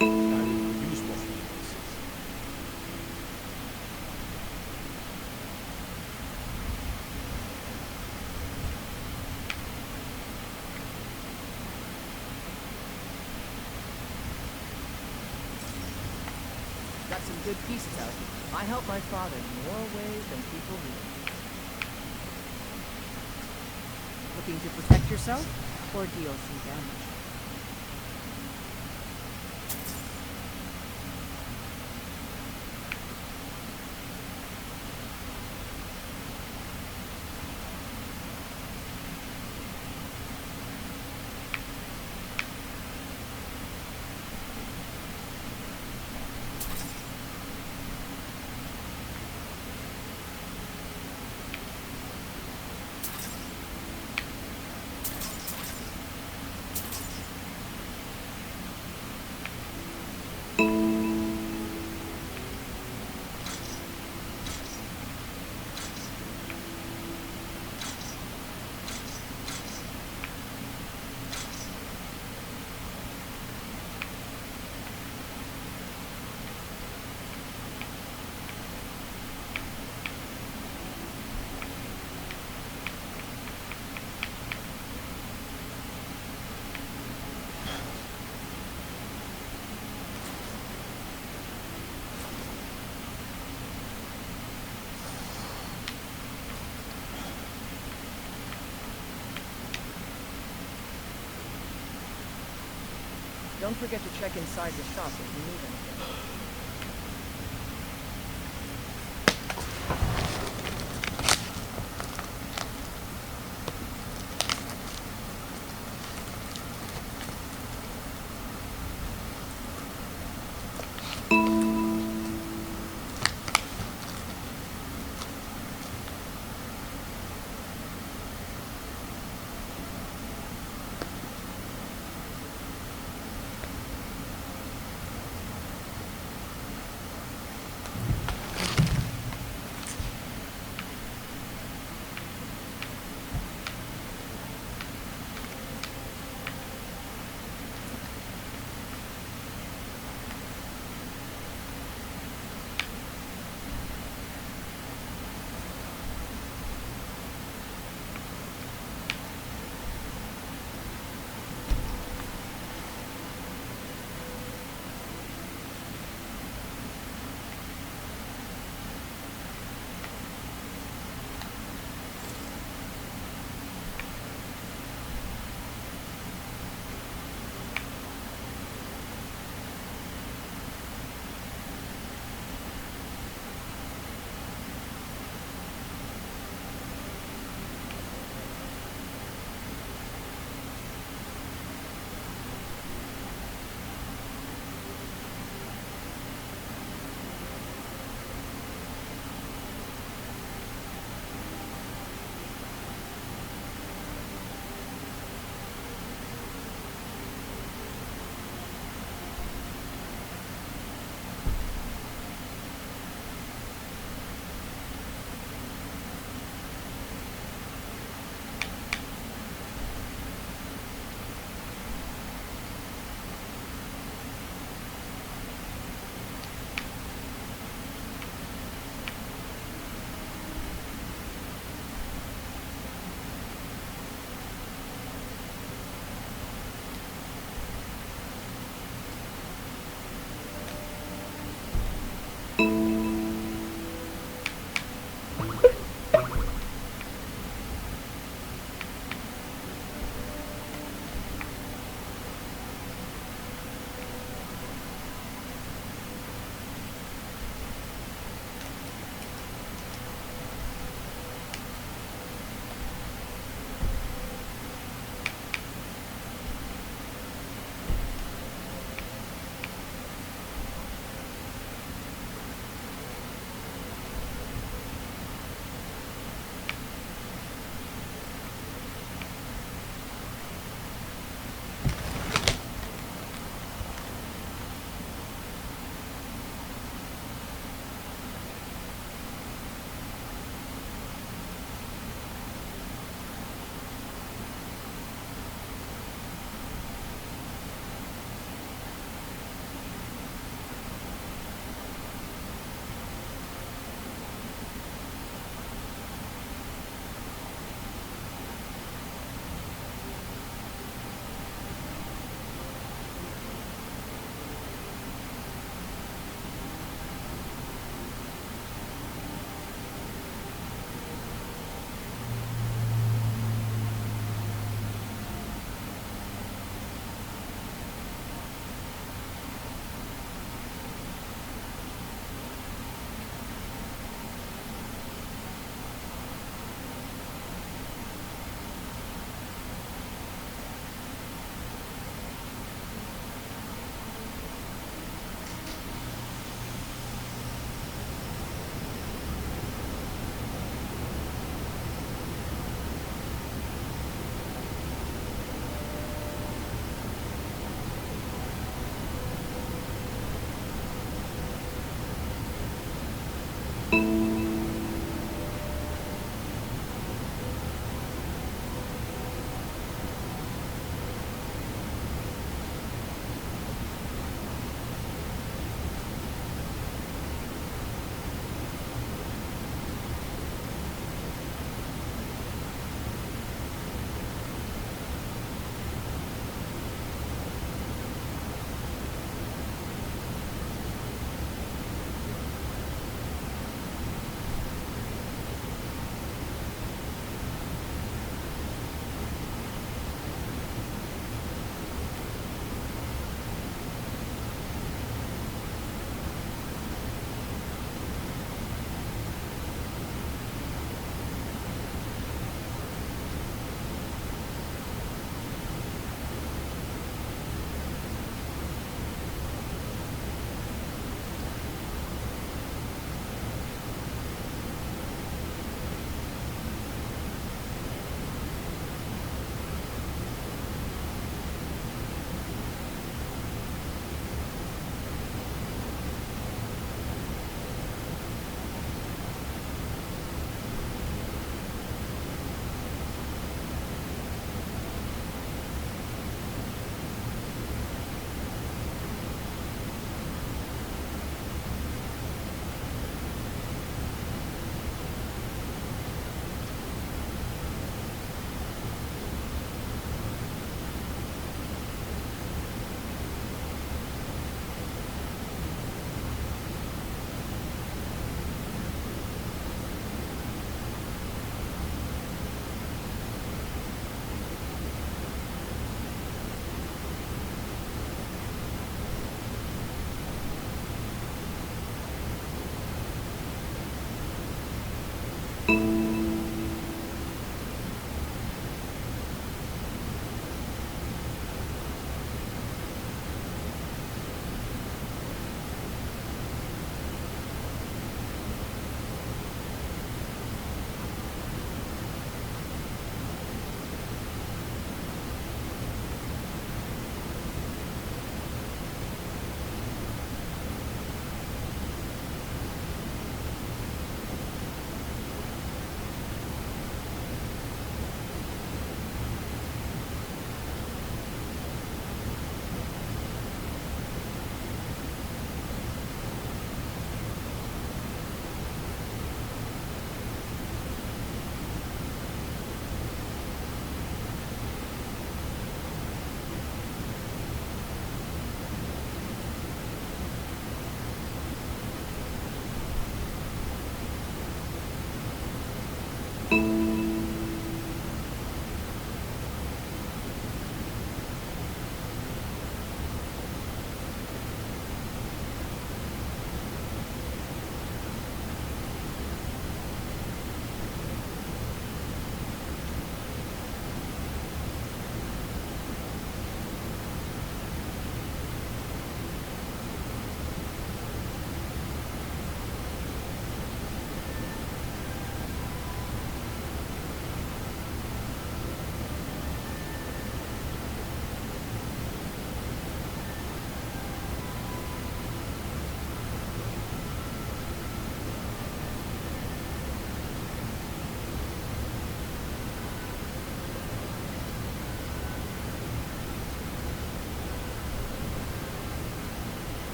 I will use more things. some good pieces out of it. I help my father in more ways than people realize. Looking to protect yourself or deal some damage? Don't forget to check inside the shop if you need anything.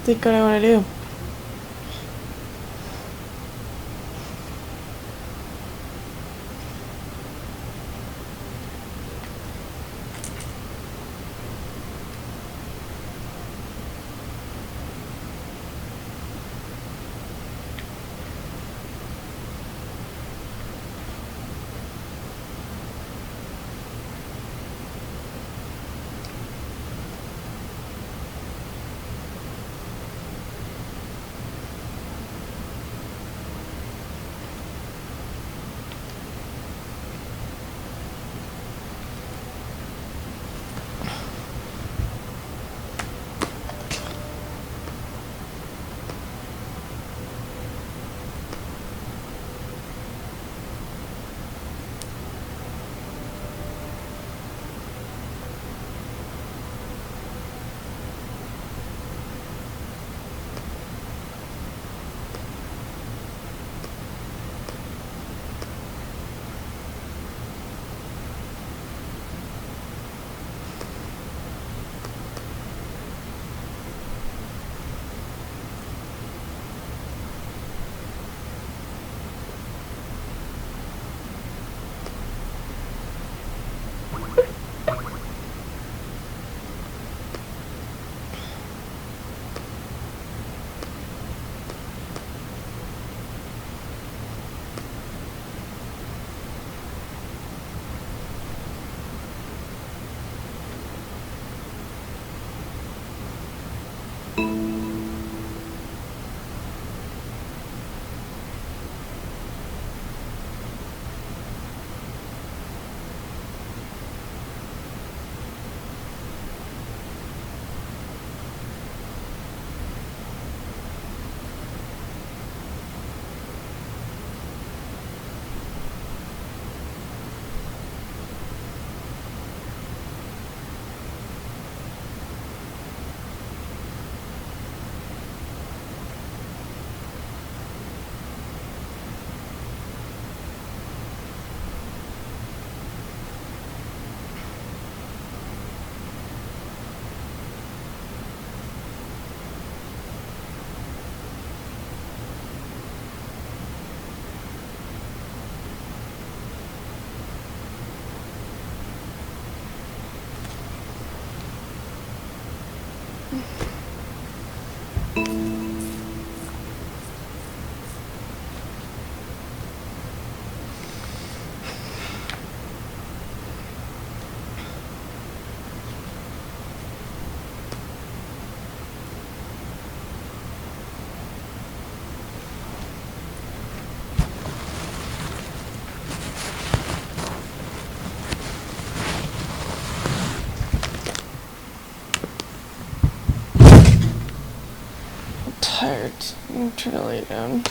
think what I want to do. I'm trying to lay down.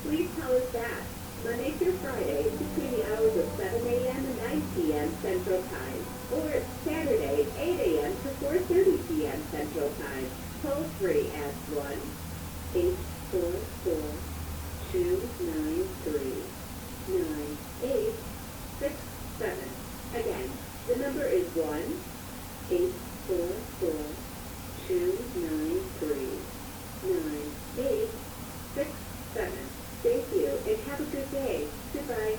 please call us back Monday through Friday between the hours of 7 a.m. and 9 p.m. Central Time, or Saturday 8 a.m. to 4:30 p.m. Central Time. Toll free at 1-844-293-9867. Again, the number is 1-844-293-9867. Thank you, and have a good day. Goodbye.